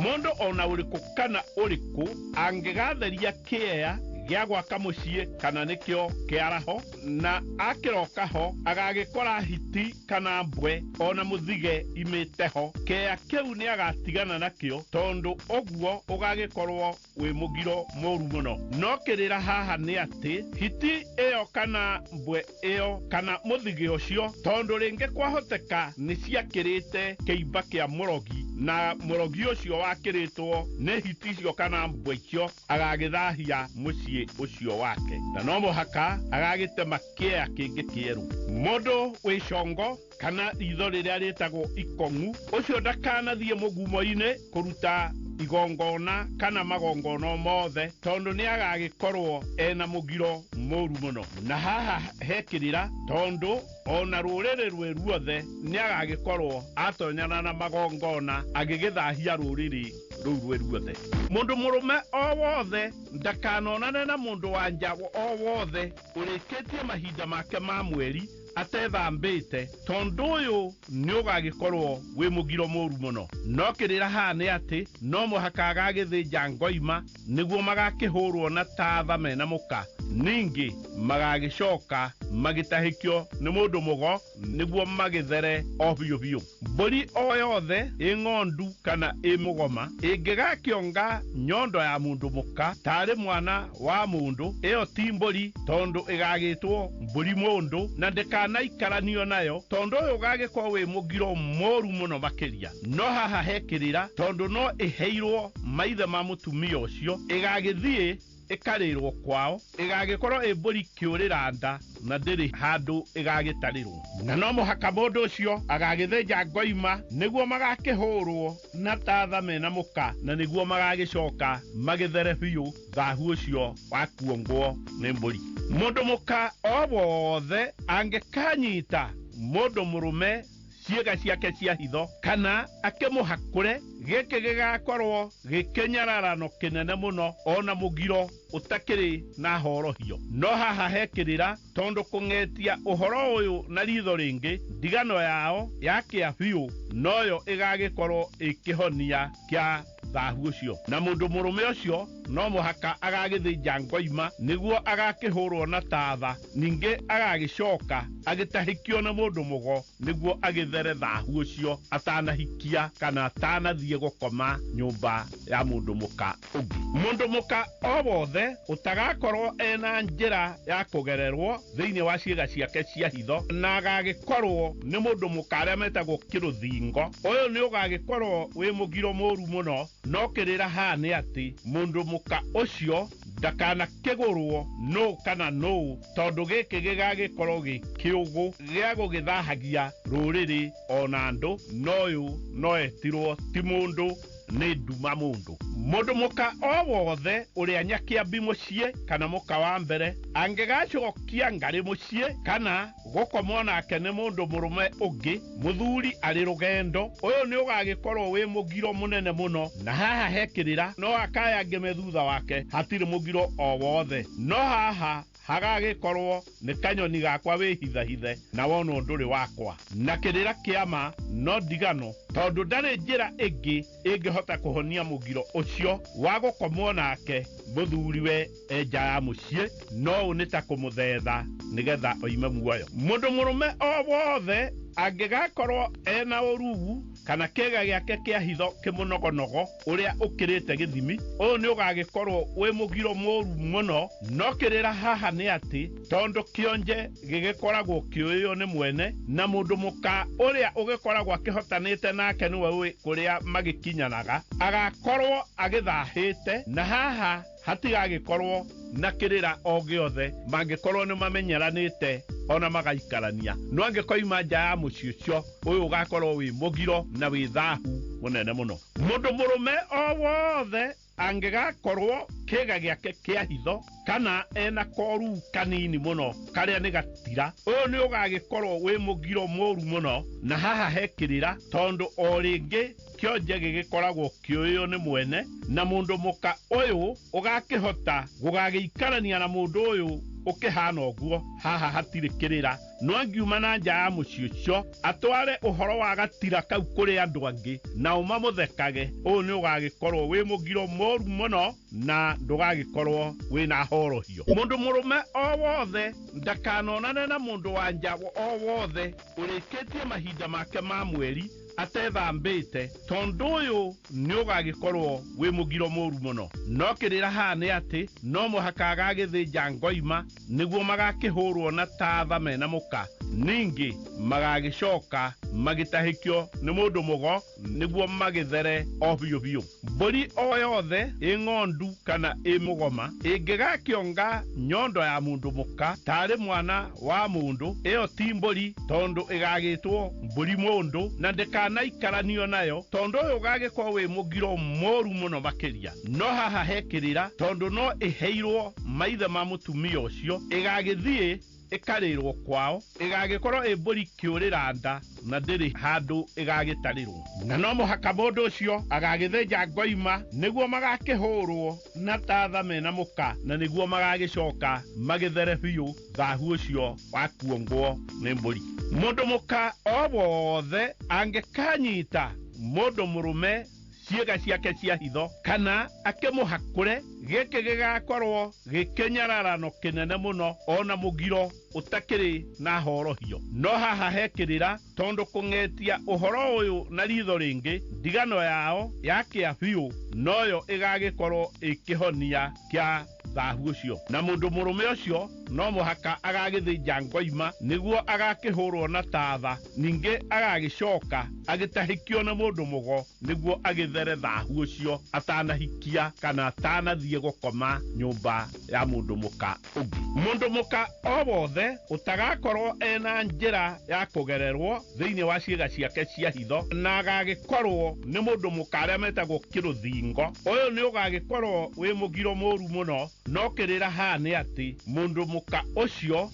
Mũndũ ona ũrĩkũ kana ũrĩkũ angĩgatheria kĩea gĩa gwaka mũciĩ kana nĩkĩo kĩaraho na akĩroka ho agagĩkora hiti kana mbwe ona mũthige imĩte ho, kĩea kĩu nĩ agatigana nakĩo tondũ ũguo ũgagĩkorwo wĩ mũgiro mũru mũno. No kĩrĩra haha nĩ atĩ hiti ĩyo kana mbwe ĩyo kana mũthige ũcio tondũ rĩngĩ kwahoteka nĩ ciakĩrĩte kĩimba kĩa mũrogi na mũrogi ũcio wakĩrĩtwo nĩ hiti icio kana mbwe icio agagĩthahia mũciĩ ũcio wake na no mũhaka agagĩtema kĩea kĩngĩ kĩerũ. Mũndũ wĩ congo kana ritho rĩrĩa rĩtagwo ikong'u, ũcio ndakanathiĩ mũgumo-inĩ kũruta igongona kana magongona mothe tondũ nĩ agagĩkorwo ena mũgiro moru muno na haha hekirira tondu ona ruriri rwe ruothe ni agagikorwo atonyana na magongona agigithahia ruriri ruu rwe ruothe. Mundu murume o wothe ndakanonane na mundu wa nja o wothe urikitie mahinda make ma mweri atethambite tondu uyu ni ugagikorwo wi mugiro moru muno. No kirira haha ni ati no muhaka agagithinja ngoima niguo magakihurwo na tatha mena muka, ningi magagicoka magitahikio ni mundu mugo niguo magithere o biu biu. Mburi o yothe ing'ondu kana imugoma ingigakionga nyondo ya mundu muka tari mwana wa mundu, iyo ti mburi tondu igagitwo mburi mundu na ndikanaikaranio nayo tondu uyu ugagikorwo wi mugiro moru muno makiria. No haha hekirira tondu no iheirwo maithe ma mutumia ucio igagithie ikarirwo kwao, igagikorwo imburi kiurira nda na ndiri handu igagitarirwo, na no muhaka mundu ucio agagithinja ngoima niguo magakihurwo na tatha mena muka na niguo magagicoka magithere biu thahu ucio wa kuongwo ni mburi. Mundu muka o wothe angikanyita mundu murume ciega ciake cia hitho kana akimuhakure, giki gigakorwo gikinyararano kinene muno ona mugiro utakiri na horohio. No haha hekirira tondu kung'etia uhoro uyu na ritho ringi ndigano yao yakia biu noyo igagikorwo ikihonia kia thahu ucio, na mundu murume ucio no muhaka agagithinja ngoima niguo agakihurwo na tatha, ningi agagicoka agitahikio na mundu mugo niguo agithere thahu ucio atanahikia kana atanathie gukoma nyumba ya mundu muka ungi. Mundu muka o wothe utagakorwo ena njira ya kugererwo thiini wa ciega ciake cia hitho na agagikorwo ni mundu muka aria metagwo kiruthingo, uyu ni ugagikorwo wi mugiro moru muno. No kirira haha ni ati mundu muka ucio ndakanakigurwo no kana no tondu giki gigagikorwo gi kiugu gia gugithahagia ruriri ona andu. Noyu no etirwo ti mundu ni nduma mundu. Mundu muka o wothe uria nyakiambi mucii kana muka wa mbere angigacokia ngari mucii kana gukomwo nake ni mundu murume ungi muthuri ari rugendo, uyu ni ugagikorwo wi mugiro munene muno. Na haha hekirira no akaya ngime thutha wake hatiri mugiro o wothe, no haha hagagikorwo ni kanyoni gakwa wihithahithe na wona nduri wakwa. Na kirira kiama no ndigano tondu ndari njira ingi ingihota kuhonia mugiro ucio wa gukomwo nake muthuriwe enja ya mucii, no ni ta kumuthetha nigetha oime muoyo. Mundu murume o wothe angigakorwo ena urugu kana kiega giake kia hitho kimunogonogo uria ukirite githimi, uyu ni ugagikorwo wi mugiro moru muno. No kirira haha ni ati tondu kionje gigikoragwo kiuyo ni mwene na mundu muka uria ugikoragwo akihotanite nake niwe wi kuria magikinyanaga agakorwo agithahite, na haha hatigagikorwo na kirira o giothe mangikorwo ni mamenyeranite ona magaikarania. No angikoima nja ya mucii ucio uyu ugakorwo wi mugiro na wi thahu munene muno. Mundu murume o wothe angigakorwo kiega giake kia hitho kana ena koru kanini muno karia ni gatira, uyu ni ugagikorwo wi mugiro moru muno. Na haha hekirira tondu o ringi kionje gigikoragwo kiuyo ni mwene na mundu muka uyu ugakihota gugagiikarania na mundu uyu ukihana uguo. Haha hatiri kirira no angiuma na nja ya mucii ucio atware uhoro wa gatira kau kuri andu angi na umamuthekage, uyu ni ugagikorwo wi mugiro moru muno na ndugagikorwo wina horohio. Mundu murume o wothe ndakanonane na mundu wa nja o wothe urikitie mahinda make ma mweri atethambite tondu uyu ni ugagikorwo wi mugiro moru muno. No kirira haha ni ati no muhaka agagithinja ngoima niguo magakihurwo na tatha mena muka, ningi magagicoka magitahikio nĩ mũndũ mũgo nĩguo magithere o biũ biũ. Mbũri o yothe ĩ ng'ondu kana ĩ mũgoma ĩngĩgakĩonga nyondo ya mũndũ mũka tarĩ mwana wa mũndũ, ĩyo ti mbũri tondũ ĩgagĩtwo mbũri mũndũ, na ndĩkanaikaranio nayo tondũ ũyũ ũgagĩkorwo wĩ mũgiro mũru mũno makĩria. No haha hekĩrĩra tondũ no ĩheirwo maithe ma mũtumia ũcio, ĩgagĩthiĩ ĩkarĩrwo kwao, ĩgagĩkorwo ĩ mbũri kĩũrĩra nda na ndĩrĩ handũ ĩgagĩtarĩrwo. Na no mũhaka mũndũ ũcio agagĩthĩnja ngoima nĩguo magakĩhũrwo na tatha mena mũka, na nĩguo magagĩcoka magĩthere biũ thahu ũcio wa kuongwo nĩ mbũri. Mũndũ mũka o wothe angĩkanyita mũndũ mũrũme ciĩga ciake cia hitho kana akĩmũhakũre, gĩkĩ gĩgakorwo gĩkĩnyararano kĩnene mũno ona mũgiro ũtakĩrĩ na horohio. No haha hekĩrĩra tondũ kũng'etia ũhoro ũyũ na ritho rĩngĩ, ndigano yao yakĩa biũ noyo ĩgagĩkorwo ĩkĩhonia kĩa thahu ũcio, na mũndũ mũrũme ũcio no mũhaka agagĩthĩnja ngoima nĩguo agakĩhũrwo na tatha, ningĩ agagĩcoka agĩtahikio na mũndũ mũgo nĩguo agĩthere thahu ũcio atanahikia kana atanathiĩ gũkoma nyũmba ya mũndũ mũka ũngĩ. Mũndũ mũka o wothe ũtagakorwo ena njĩra ya kũgererwo thĩinĩ wa ciĩga ciake cia hitho na agagĩkorwo nĩ mũndũ mũka arĩa metagwo kĩrũthingo, ũyũ nĩ ũgagĩkorwo wĩ mũgiro mũru mũno. No kĩrĩra haha nĩ atĩ mũndũ mũka ũcio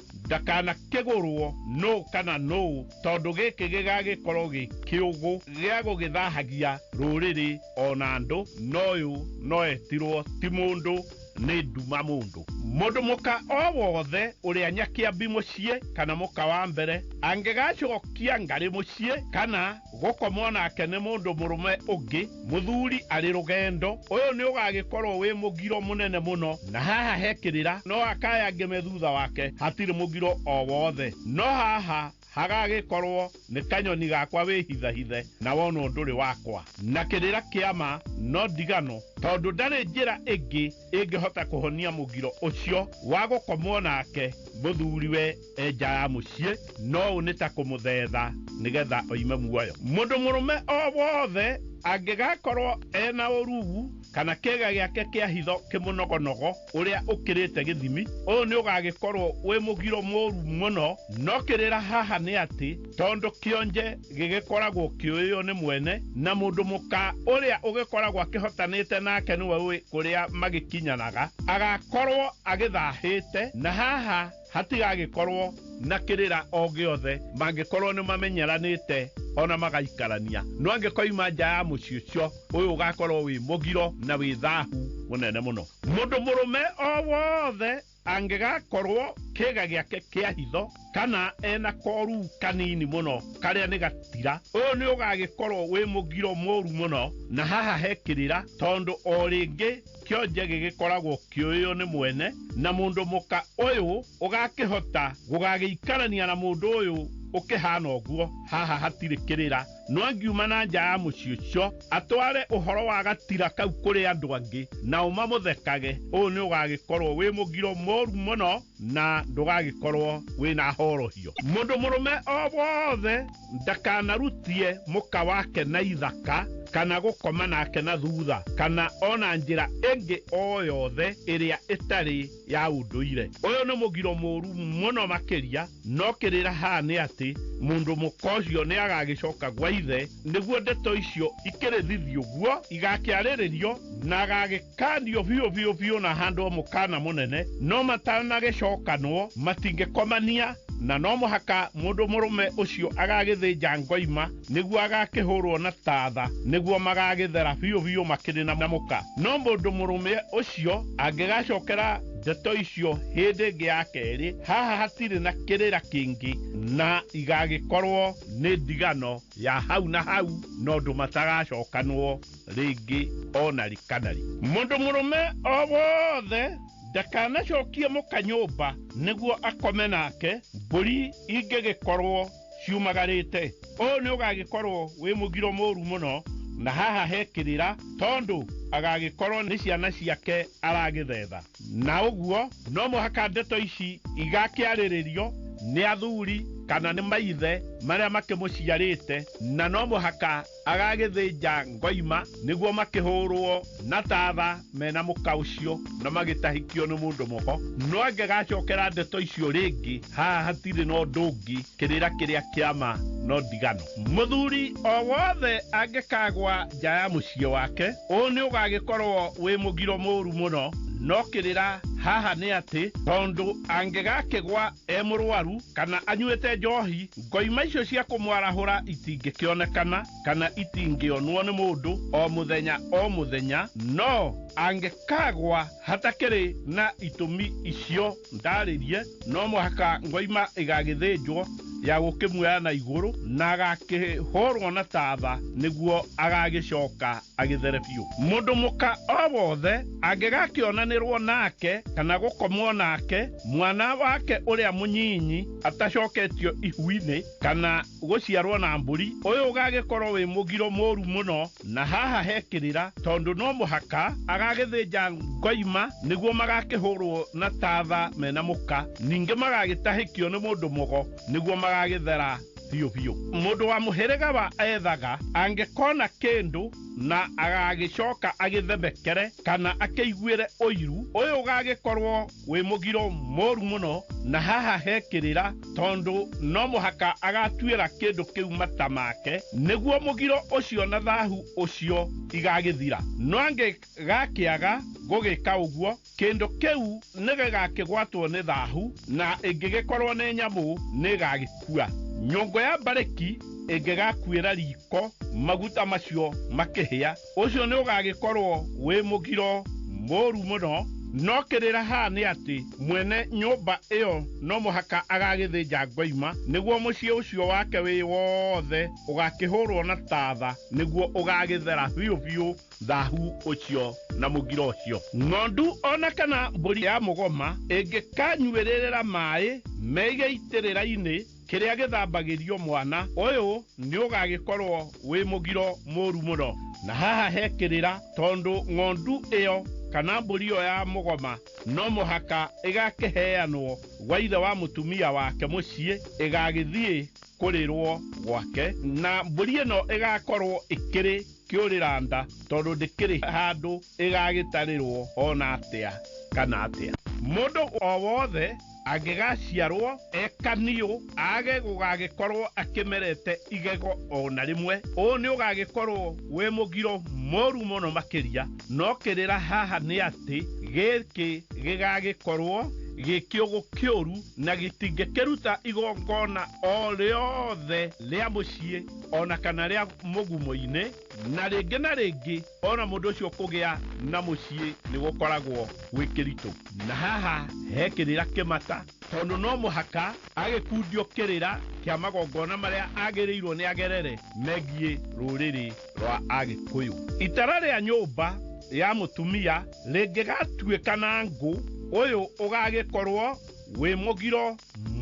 ndakanakĩgũrwo nũ kana nũ, tondũ gĩkĩ gĩgagĩkorwo gĩ kĩũgũ gĩa gũgĩthahagia rũrĩrĩ ona andũ, noyũ no etirwo ti mũndũ nĩ nduma mũndũ. Mũndũ mũka o wothe ũrĩa nyakĩambi mũciĩ kana mũka wa mbere angĩgacokia ngarĩ mũciĩ kana gũkomwo nake nĩ mũndũ mũrũme ũngĩ mũthuri arĩ rũgendo, ũyũ nĩ ũgagĩkorwo wĩ mũgiro mũnene mũno. Na haha hekĩrĩra no akayangĩme thutha wake, hatirĩ mũgiro o wothe. No haha hagagĩkorwo nĩ kanyoni gakwa wĩhithahithe na wonwo ndũrĩ wakwa, na kĩrĩra kĩama no ndigano, tondũ ndarĩ njĩra ĩngĩ ĩngĩhota kũhonia mũgiro ũcio wa gũkomwo nake mũthuriwe nja ya mũciĩ, no ũũ nĩ ta kũmũthetha nĩgetha oime muoyo. Mũndũ mũrũme o wothe angĩgakorwo ena ũrugu kana kĩga gĩake kĩa hitho kĩmũnogonogo ũrĩa ũkĩrĩte gĩthimi, ũyũ nĩ ũgagĩkorwo wĩ mũgiro mũru mũno. No kĩrĩra haha nĩ atĩ tondũ kĩonje gĩgĩkoragwo kĩoĩo nĩ mwene, na mũndũ mũka ũrĩa ũgĩkoragwo akĩhotanĩte nake nĩwe ũĩ kũrĩa magĩkinyanaga, agakorwo agĩthahĩte, na haha hatigagĩkorwo na kĩrĩra o gĩothe mangĩkorwo nĩ mamenyeranĩte ona magaikarania. No angĩkoima nja ya mũciĩ ũcio, ũyũ ũgakorwo wĩ mũgiro na wĩ thahu mũnene mũno. Mũndũ mũrũme o wothe angĩgakorwo kĩga gĩake kĩa hitho kana ena koru kanini mũno karĩa nĩ gatira, ũyũ nĩ ũgagĩkorwo wĩ mũgiro mũru mũno. Na haha hekĩrĩra tondũ o rĩngĩ kĩonje gĩgĩkoragwo kĩoĩo nĩ mwene, na mũndũ mũka ũyũ ũgakĩhota gũgagĩikarania na mũndũ ũyũ ũkĩhana ũguo, haha hatirĩ kĩrĩra. No angiuma na nja ya mũciĩ ũcio atware ũhoro wa gatira kau kũrĩ andũ angĩ na ũmamũthekage, ũyũ nĩ ũgagĩkorwo wĩ mũgiro mũru mũno na ndũgagĩkorwo wĩna horohio. Mũndũ mũrũme o wothe ndakanarutie mũka wake na ithaka kana gũkoma nake na thutha kana ona njĩra ĩngĩ o yothe ĩrĩa ĩtarĩ ya ũndũire. Ũyũ nĩ mũgiro mũru mũno makĩria. No kĩrĩra haha nĩ atĩ mũndũ mũka ũcio nĩ agagĩcoka gwa ithe nĩguo ndeto icio ikĩrĩthithio ũguo igakĩarĩrĩrio na agagĩkanio biũ biũ na handũ mũkana mũnene, no matanagĩcokanwo matingĩkomania. Na no mũhaka mũndũ mũrũme ũcio agagĩthĩnja ngoima nĩguo agakĩhũrwo na tatha nĩguo magagĩthera biũ makĩrĩ na mũka. No mũndũ mũrũme ũcio angĩgacokera ndeto icio hĩndĩ ĩngĩ ya kerĩ, haha hatirĩ na kĩrĩra kĩngĩ na igagĩkorwo nĩ ndigano ya hau na hau, no ũndũ matagacokanwo rĩngĩ ona rikanari. Mũndũ mũrũme o wothe ndakanacokie mũka nyũmba nĩguo akome nake mbũri ingĩgĩkorwo ciumagarĩte. Ũyũ nĩ ũgagĩkorwo wĩ mũgiro mũru mũno. Na haha hekĩrĩra tondũ agagĩkorwo nĩ ciana ciake aragĩthetha, na ũguo no mũhaka ndeto ici igakĩarĩrĩrio nĩ athuri kana nĩ maithe marĩa makĩmũciarĩte, na no mũhaka agagĩthĩnja ngoima nĩguo makĩhũrwo na tatha mena mũka ũcio na magĩtahĩkio nĩ mũndũ mũho. No angĩgacokera ndeto icio rĩngĩ, haha hatirĩ na ũndũ ũngĩ, kĩrĩra kĩrĩa kĩama no ndigano. Mũthuri o wothe angĩkagwa nja ya mũciĩ wake, ũũ nĩ ũgagĩkorwo wĩ mũgiro mũru mũno. No kĩrĩra haha nĩ atĩ tondũ angĩgakĩgwa e mũrwaru kana anyuĩte njohi, ngoima icio cia kũmwarahũra itingĩkĩonekana kana itingĩonwo nĩ mũndũ o mũthenya, no angĩkagwa hatakĩrĩ na itũmi icio ndarĩrie, no mũhaka ngoima ĩgagĩthĩnjwo ya gũkĩmuoya na igũrũ na agakĩhũrwo na tatha nĩguo agagĩcoka agĩthere biũ. Mũndũ mũka o wothe angĩgakĩonanĩrwo nake kana gũkomwo nake mwana wake ũrĩa mũnyinyi atacoketio ihu-inĩ kana gũciarwo na mbũri, ũyũ ũgagĩkorwo wĩ mũgiro mũru mũno, na haha hekĩrĩra tondũ no mũhaka agagĩthĩnja ngoima nĩguo magakĩhũrwo na tatha mena mũka, ningĩ magagĩtahĩkio nĩ mũndũ mũgo nĩguo magagĩthera biũ biũ. Mũndũ wa mũhĩrĩga wa ethaga angĩkona kĩndũ na agagĩcoka agĩthebekere kana akĩiguĩre ũiru, ũyũ ũgagĩkorwo wĩ mũgiro mũru mũno, na haha hekĩrĩra tondũ no mũhaka agatuĩra kĩndũ kĩu mata make nĩguo mũgiro ũcio na thahu ũcio igagĩthira. No angĩgakĩaga gũgĩka ũguo, kĩndũ kĩu nĩ gĩgakĩgwatwo nĩ thahu, na ĩngĩgĩkorwo nĩ nyamũ nĩ ĩgagĩkua. Nyũngũ ya mbarĩki ĩngĩgakuĩra riko maguta macio makĩhĩa, ũcio nĩ ũgagĩkorwo wĩ mũgiro mũru mũno. No kĩrĩra haha nĩ atĩ mwene nyũmba ĩyo no mũhaka agagĩthĩnja ngoima nĩguo mũciĩ ũcio wake wĩ wothe ũgakĩhũrwo na tatha nĩguo ũgagĩthera biũ biũ thahu ũcio na mũgiro ũcio. Ng'ondu ona kana mbũri ya mũgoma ĩngĩkanyuĩrĩra maĩ meigĩitĩrĩra-inĩ kĩrĩa gĩthambagĩrio mwana, ũyũ nĩ ũgagĩkorwo wĩ mũgiro mũru mũno. Na haha hekĩrĩra tondũ ng'ondu ĩyo kana mbũri ĩyo ya mũgoma no mũhaka ĩgakĩheanwo gwa ithe wa mũtumia wake mũciĩ, ĩgagĩthiĩ kũrĩrwo gwake, na mbũri ĩno ĩgakorwo ĩkĩrĩ kĩũrĩra nda tondũ ndĩkĩrĩ handũ ĩgagĩtarĩrwo ona atĩa kana atĩa. Mũndũ o wothe angĩgaciarwo ekaniũ age gũgagĩkorwo akĩmerete igego ona rĩmwe, ũũ nĩ ũgagĩkorwo wĩ mũgiro mũru mũno makĩria. No kĩrĩra haha nĩ atĩ gĩkĩ gĩgagĩkorwo gĩkĩũgũ kĩũru na gĩtingĩkĩruta igongona o rĩothe rĩa mũciĩ ona kana rĩa mũgumo-inĩ, na rĩngĩ na rĩngĩ ona mũndũ ũcio kũgĩa na mũciĩ nĩ gũkoragwo gwĩ kĩritũ. Na haha hekĩrĩra kĩmata tondũ no mũhaka agĩkundio kĩrĩra kĩa magongona marĩa agĩrĩirwo nĩ agerere megiĩ rũrĩrĩ rwa Agĩkũyũ. Itara rĩa nyũmba ya mũtumia rĩngĩgatuĩka na ngũ, ũyũ ũgagĩkorwo wĩ mũgiro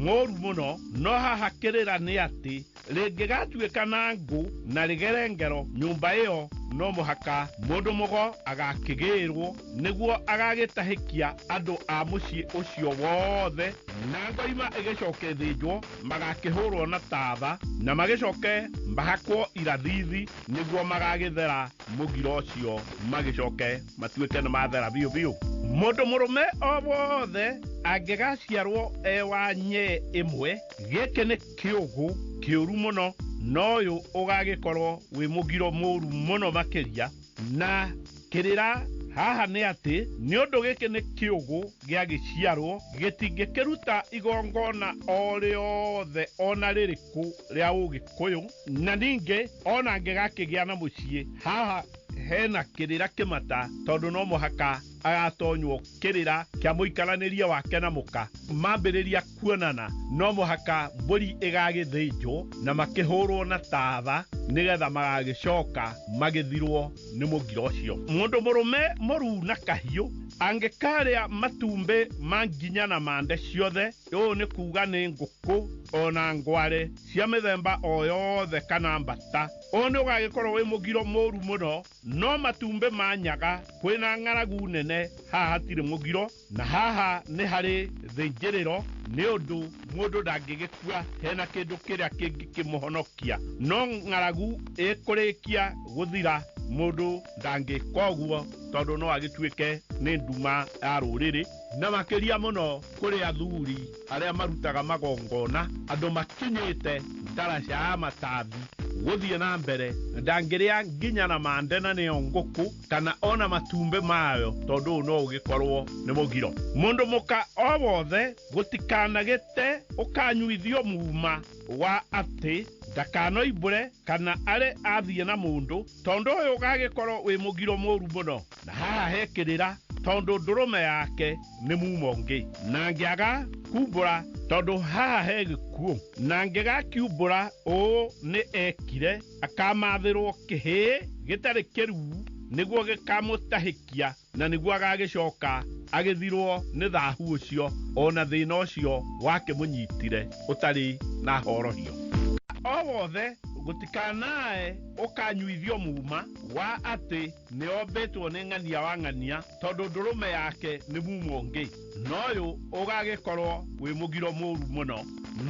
mũru mũno. No haha kĩrĩra nĩ atĩ rĩngĩgatuĩka na ngũ na rĩgere ngero, nyũmba ĩyo no mũhaka mũndũ mũgo agakĩgĩrwo nĩguo agagĩtahĩkia andũ a mũciĩ ũcio wothe, na ngoima ĩgĩcoke thĩnjwo magakĩhũrwo na tatha na magĩcoke mahakwo irathithi nĩguo magagĩthera mũgiro ũcio magĩcoke matuĩke nĩ mathera biũ biũ. Mũndũ mũrũme o wothe angĩgaciarwo e wa nyee ĩmwe, gĩkĩ nĩ kĩũgũ kĩũru mũno, no ũyũ ũgagĩkorwo wĩ mũgiro mũru mũno makĩria. Na kĩrĩra haha nĩ atĩ nĩ ũndũ gĩkĩ nĩ kĩũgũ gĩagĩciarwo gĩtingĩkĩruta igongona o rĩothe ona rĩrĩkũ rĩa Ũgĩkũyũ, na ningĩ ona angĩgakĩgĩa na mũciĩ, haha hena kĩrĩra kĩmata tondũ no mũhaka agatonywo kĩrĩra kĩa mũikaranĩrie wake na mũka. Mambĩrĩria kuonana no mũhaka mbũri ĩgagĩthĩnjwo na makĩhũrwo na tatha nĩgetha magagĩcoka magĩthirwo nĩ mũgiro ũcio. Mũndũ mũrũme mũruu na kahiũ angĩkarĩa matumbĩ ma nginya na mande ciothe, ũũ nĩ kuga nĩ ngũkũ ona ngware cia mĩthemba o yothe kana mbata, ũũ nĩ ũgagĩkorwo wĩ mũgiro mũru mũno. No matumbĩ ma nyaga kwĩna ng'aragu nene mwene haha hatirĩ mũgiro, na haha nĩ harĩ thĩnjĩrĩro nĩ ũndũ mũndũ ndangĩgĩkua hena kĩndũ kĩrĩa kĩngĩkĩmũhonokia, no ng'aragu ĩkũrĩkia gũthira mũndũ ndangĩka ũguo tondũ no agĩtuĩke nĩ nduma ya rũrĩrĩ, na makĩria mũno kũrĩ athuri arĩa marutaga magongona, andũ makinyĩte ndaraca ya matathi gũthiĩ na mbere, ndangĩrĩa nginya na mande na nĩyo ngũkũ kana ona matumbĩ mayo tondũ ũũ no ũgĩkorwo nĩ mũgiro. Mũndũ mũka o wothe gũtikanagĩte ũkanyuithio muma wa atĩ ndakanoimbũre kana arĩ athiĩ na mũndũ, tondũ ũyũ ũgagĩkorwo wĩ mũgiro mũru mũno, na haha hekĩrĩra tondũ ndũrũme yake nĩ muma ũngĩ, na angĩaga kumbũra tondũ haha he gĩkuũ, na angĩgakiumbũra ũũ nĩ ekire, akamathĩrwo kĩhĩ gĩtarĩ kĩruu nĩguo gĩkamũtahĩkia, na nĩguo agagĩcoka agĩthirwo nĩ thahu ũcio ona thĩna ũcio wakĩmũnyitire ũtarĩ na horohio. O wothe gũtikanae ũkanyuithio muma wa atĩ nĩombĩtwo nĩ ng'ania wa ng'ania tondũ ndũrũme yake nĩ muma ũngĩ, noyũ ũgagĩkorwo wĩ mũgiro mũru mũno.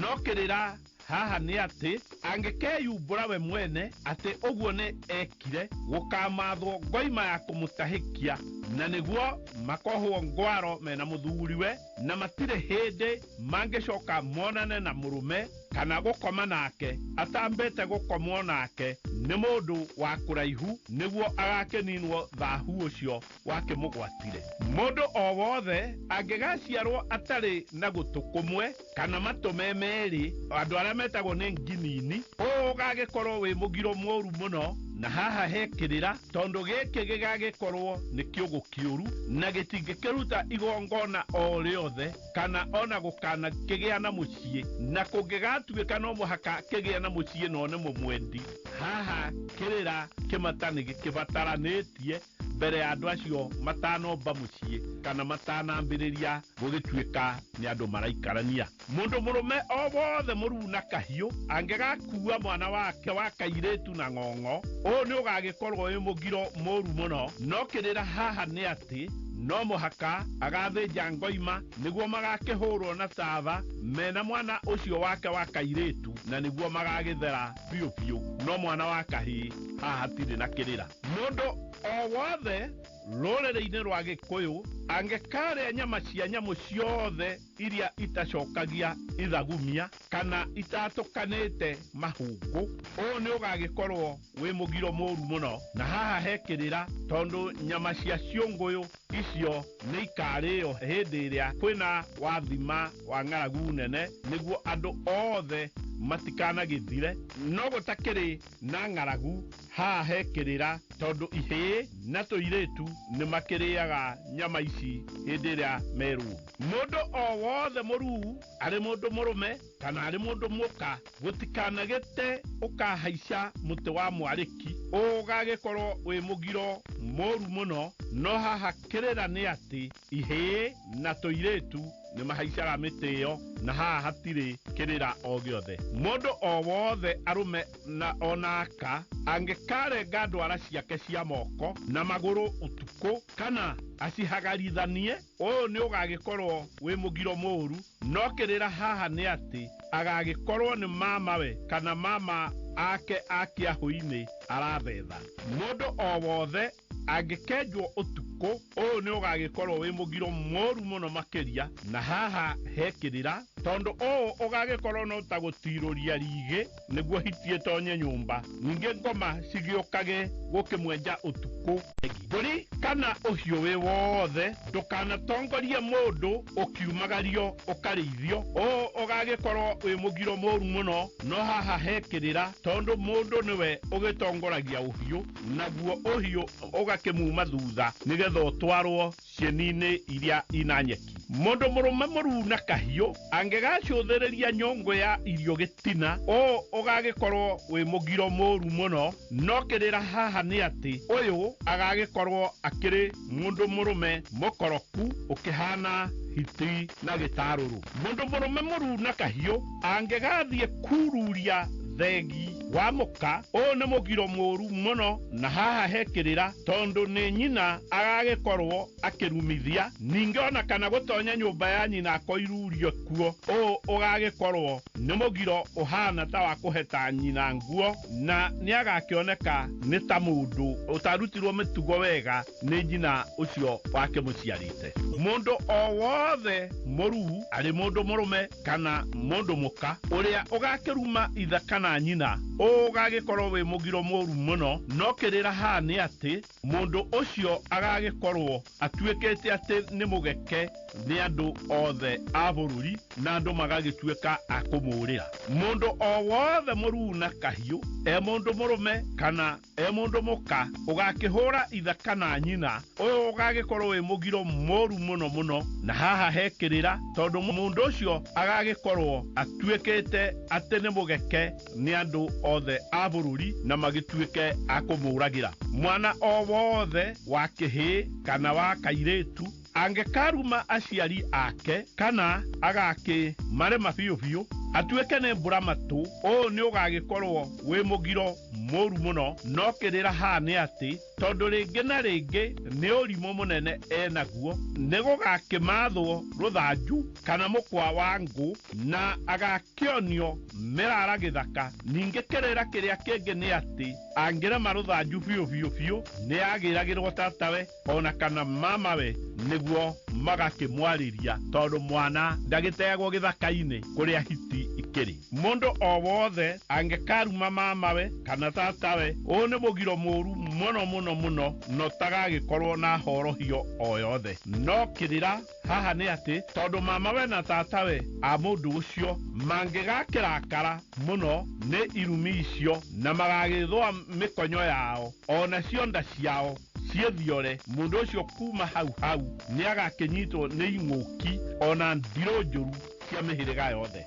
No kĩrĩra haha nĩ atĩ angĩkeyumbũra we mwene atĩ ũguo nĩ ekire, gũkamathwo ngoima ya kũmũtahĩkia, na nĩguo makohwo ngwaro mena mũthuriwe, na matirĩ hĩndĩ mangĩcoka monane na mũrũme kana gũkoma nake atambĩte gũkomwo nake nĩ mũndũ wa kũraihu, nĩguo agakĩninwo thahu ũcio wakĩmũgwatire. Mũndũ o wothe angĩgaciarwo atarĩ na gũtũ kũmwe kana matũ merĩ, andũ arĩa metagwo nĩ nginini, ũũ ũgagĩkorwo wĩ mũgiro mũru mũno, na haha hekĩrĩra tondũ gĩkĩ gĩgagĩkorwo nĩ kĩũgũ kĩũru na gĩtingĩkĩruta igongona o rĩothe kana ona gũkana kĩgĩa na mũciĩ, na kũngĩgatuĩka no mũhaka kĩgĩa na mũciĩ no nĩ mũmwendi, haha kĩrĩra kĩmata nĩ gĩkĩbataranĩtie mbere ya andũ acio matanomba mũciĩ kana matanambĩrĩria gũgĩtuĩka nĩ andũ maraikarania. Mũndũ mũrũme o wothe mũruu na kahiũ angĩgakua mwana wake wa kairĩtu na ng'ong'o, ũũ nĩ ũgagĩkorwo wĩ mũgiro mũru mũno. No kĩrĩra haha nĩ atĩ no mũhaka agathĩnja ngoima nĩguo magakĩhũrwo na tava mena mwana ũcio wake wa kairĩtu, na nĩguo magagĩthera biũ biũ, no mwana wa kahĩĩ haha hatirĩ na kĩrĩra. Mũndũ o wothe rũrĩrĩ-inĩ rwa Gĩkũyũ angĩkarĩa nyama cia nyamũ ciothe iria itacokagia ithagumia kana itatũkanĩte mahũngũ, ũũ nĩ ũgagĩkorwo wĩ mũgiro mũru mũno, na haha hekĩrĩra tondũ nyama cia ciũngũyũ icio nĩ ikarĩo hĩndĩ ĩrĩa kwĩna wathima wa ng'aragu nene, nĩguo andũ othe matikanagĩthire. No gũtakĩrĩ na ng'aragu, haha hekĩrĩra tondũ ihĩĩ na tũirĩtu nĩ makĩrĩaga nyama ici hĩndĩ ĩrĩa merũ. Mũndũ o wothe mũruu, arĩ mũndũ mũrũme kana arĩ mũndũ mũka, gũtikanagĩte ũkahaica mũtĩ wa mwarĩki, ũgagĩkorwo wĩ mũgiro mũru mũno. No haha kĩrĩra nĩ atĩ ihĩĩ na tũirĩtu nĩ mahaicaga mĩtĩ ĩyo, na haha hatirĩ kĩrĩra o gĩothe. Mũndũ o wothe arũme na ona aka angĩkarenga ndwara ciake cia moko na magũrũ ũtukũ kana acihagarithanie, ũyũ nĩ ũgagĩkorwo wĩ mũgiro mũru. No kĩrĩra haha nĩ atĩ agagĩkorwo nĩ mamawe kana mama ake akĩahũ-inĩ arathetha. Mũndũ o wothe angĩkenjwo ũtukũ, ũyũ nĩ ũgagĩkorwo wĩ mũgiro mũru mũno makĩria, na haha hekĩrĩra tondũ ũũ ũgagĩkorwo no ta gũtirũria rigĩ nĩguo hiti ĩtonye nyũmba, ningĩ ngoma cigĩũkage gũkĩmwenja ũtukũ. Mbũri kana ũhiũ wĩ wothe ndũkanatongorie mũndũ ũkiumagario ũkarĩithio, ũũ ũgagĩkorwo wĩ mũgiro mũru mũno. No haha hekĩrĩra tondũ mũndũ nĩwe ũgĩtongoragia ũhiũ, naguo ũhiũ ũgakĩmuma thutha nĩgetha ũtwarwo cieni-inĩ iria ina nyeki. Mũndũ mũrũme mũruu na kahiũ angĩgacũthĩrĩria nyũngũ ya irio gĩtina, ũũ ũgagĩkorwo wĩ mũgiro mũru mũno. No kĩrĩra haha nĩ atĩ ũyũ agagĩkorwo akĩrĩ mũndũ mũrũme mũkoroku ũkĩhana hiti na gĩtarũrũ. Mũndũ mũrũme mũruu na kahiũ angĩgathiĩ kururia thegi wa muka o ne mugiro moru muno na haha hekirira tondu ni nyina agagikorwo akirumithia ninge ona kana gutonya nyumba ya nyina akoirurio kuo o ugagikorwo ni mugiro uhana ta wa kuheta nyina nguo na ni agakioneka ni ta mundu utarutirwo mitugo wega ni nyina ucio wake muciarite. Mundu o wothe moru ari mundu murume kana mundu muka uria ugakiruma itha kana nyina ugagikorwo wi mugiro moru muno no kirira ha ni ati mundu ucio agagikorwo atuikete ati ni mugeke ni andu othe a bururi na andu magagituika akumurira. Mundu o wothe moru na kahiu mundu murume kana mundu muka ugakihura itha kana nyina uyu ugagikorwo wi mugiro moru muno muno na haha hekirira tondu mundu ucio agagikorwo atuikete ati ni mugeke ni andu othe a bururi na magituike akumuragira. Mwana o wothe wa kihi kana wa kairetu angekaruma aciari ake kana agake marema biu atuike ne buramatu o ni ugagikorwo wi mugiro moru muno no kirira ha ni ati tondu ringi na ringi ni urimo munene enaguo ni gugakimathwo ruthanju kana mukwa wa ngu na agakionio mirara githaka. Ningi kirira kiria kingi ni ati angirema ruthanju biu ni agiragirwo tatawe ona kana mamawe niguo magakimwariria tondu mwana ndagitegwo githaka-ini kuria hiti ikiri. Mundu o wothe angekaruma mamawe kana tatawe o ni mugiro moru muno no tagagikorwo na horohio o yothe. No kirira haha ni ati tondu mamawe na tatawe a mundu ucio mangigakirakara muno ni irumi icio na magagithwa mikonyo yao ona cionda ciao ciethiore mundu ucio kuma hau ni agakinyitwo ni ing'uki ona ndiro njuru cia mihiriga yothe.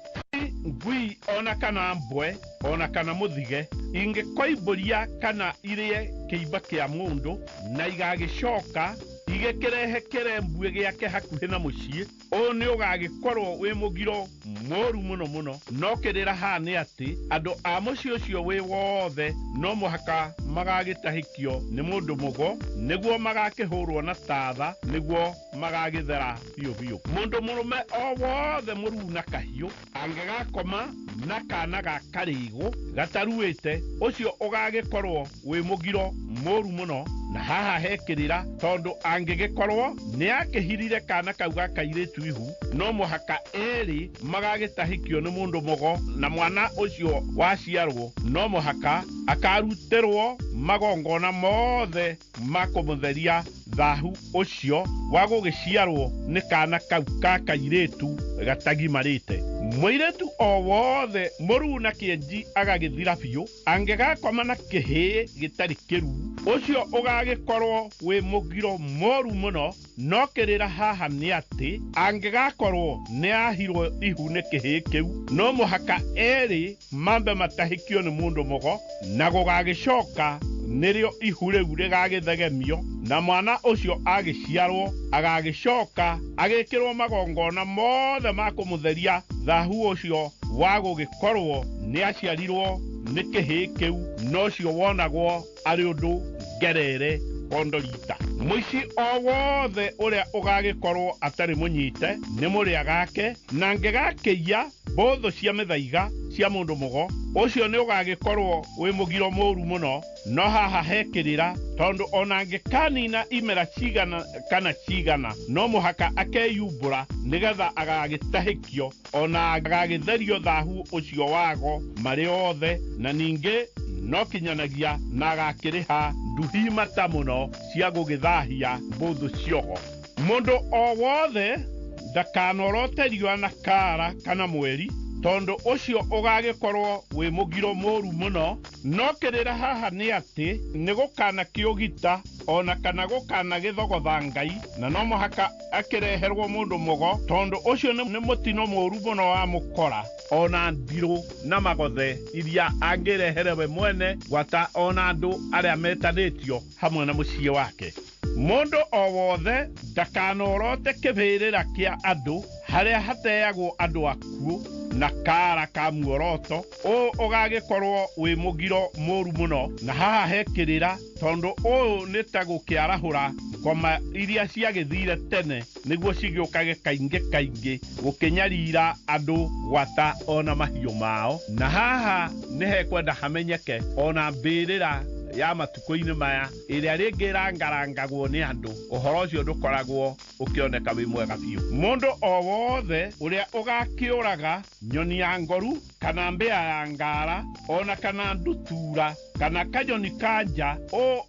Ngui ona kana mbwe ona kana muthige ingikoimburia kana irie kiimba kia mundu na igagicoka igekerehe kirembwe giake hakuhi na mucii o ni ugagikorwo wi mugiro moru muno no kirira ha ni ati andu a mucii ucio wi wothe no muhaka magagitahikio ni mundu mugo niguo magakihurwo na tatha niguo magagithera biu. Mundu murume o wothe muru na kahiu angegakoma na kana ga karigo gataruite ucio ugagikorwo wi mugiro moru muno na haha hekirira tondu angegikorwo ni akihirire kana kau gakairetu ihu no muhaka eri magagitahikio ni mundu mugo na mwana ucio waciarwo no muhaka akaruterwo magongona mothe makumutheria thahu ucio wa gugiciarwo ni kana kau kakairetu gatagimarite. Mwiretu o wothe muru na kienji agagithira biu angegakoma na kihi gitari kiru ucio ugagikorwo wi mugiro moru muno no kirira haha ni ati angegakorwo ni ahirwo ihu ni kihi kiu no muhaka eri mambe matahikio ni mundu mugo na gugagicoka nirio ihu riu rigagithegemio na mwana ucio agiciarwo agagicoka agikirwo magongona mothe makumutheria thahu ucio wa gugikorwo ni aciarirwo ni kihi kiu no cio wonagwo ari undu ngerere kondorita. Muici o wothe uria ugagikorwo atari munyite ni muria gake na ngegakiya botho cia mithaiga cia mundu mugo ucio ni ugagikorwo wi mugiro moru muno no haha hekirira tondu ona ngekanina imera cigana kana cigana no muhaka akeyumbura nigetha agagitahikio ona agagitherio thahu ucio wago mari othe na ningi no kinyanagia na agakiriha nduhimata muno cia gugithahia botho ciogo. Mundu o wothe ndakanoroterio na kara kana mweri tondu ucio ugagikorwo wi mugiro moru muno no kirira haha ni ati ni gukana kiugita ona kana gukana githogotha Ngai na no muhaka akireherwo mundu mugo tondu ucio ni mutino moru muno wa mukora ona ndiru na magothe iria angirehere we mwene gwata ona andu aria metanitio hamwe na mucii wake. Mundu o wothe ndakanorote kibirira kia andu haria hateagwo andu akuo na kara ka muoroto o ũgagĩkorwo wĩ mũgiro mũru mũno na haha hekĩrĩra tondũ ũyũ nĩ ta gũkĩarahũra ngoma iria ciagĩthire tene nĩguo cigĩũkage kaingĩ gũkĩnyarira andũ gwata ona mahiũ mao na haha nĩ hekwenda hamenyeke ona mbĩrĩra ya matukũ-inĩ maya ĩrĩa rĩngĩ ĩrangarangagwo nĩ andũ ũhoro ũcio ndũkoragwo ũkĩoneka wĩ mwega biũ. Mũndũ o wothe ũrĩa ũgakĩũraga nyoni ya ngoru kana mbĩa ya ngara ona kana ndutura kana kanyoni ka nja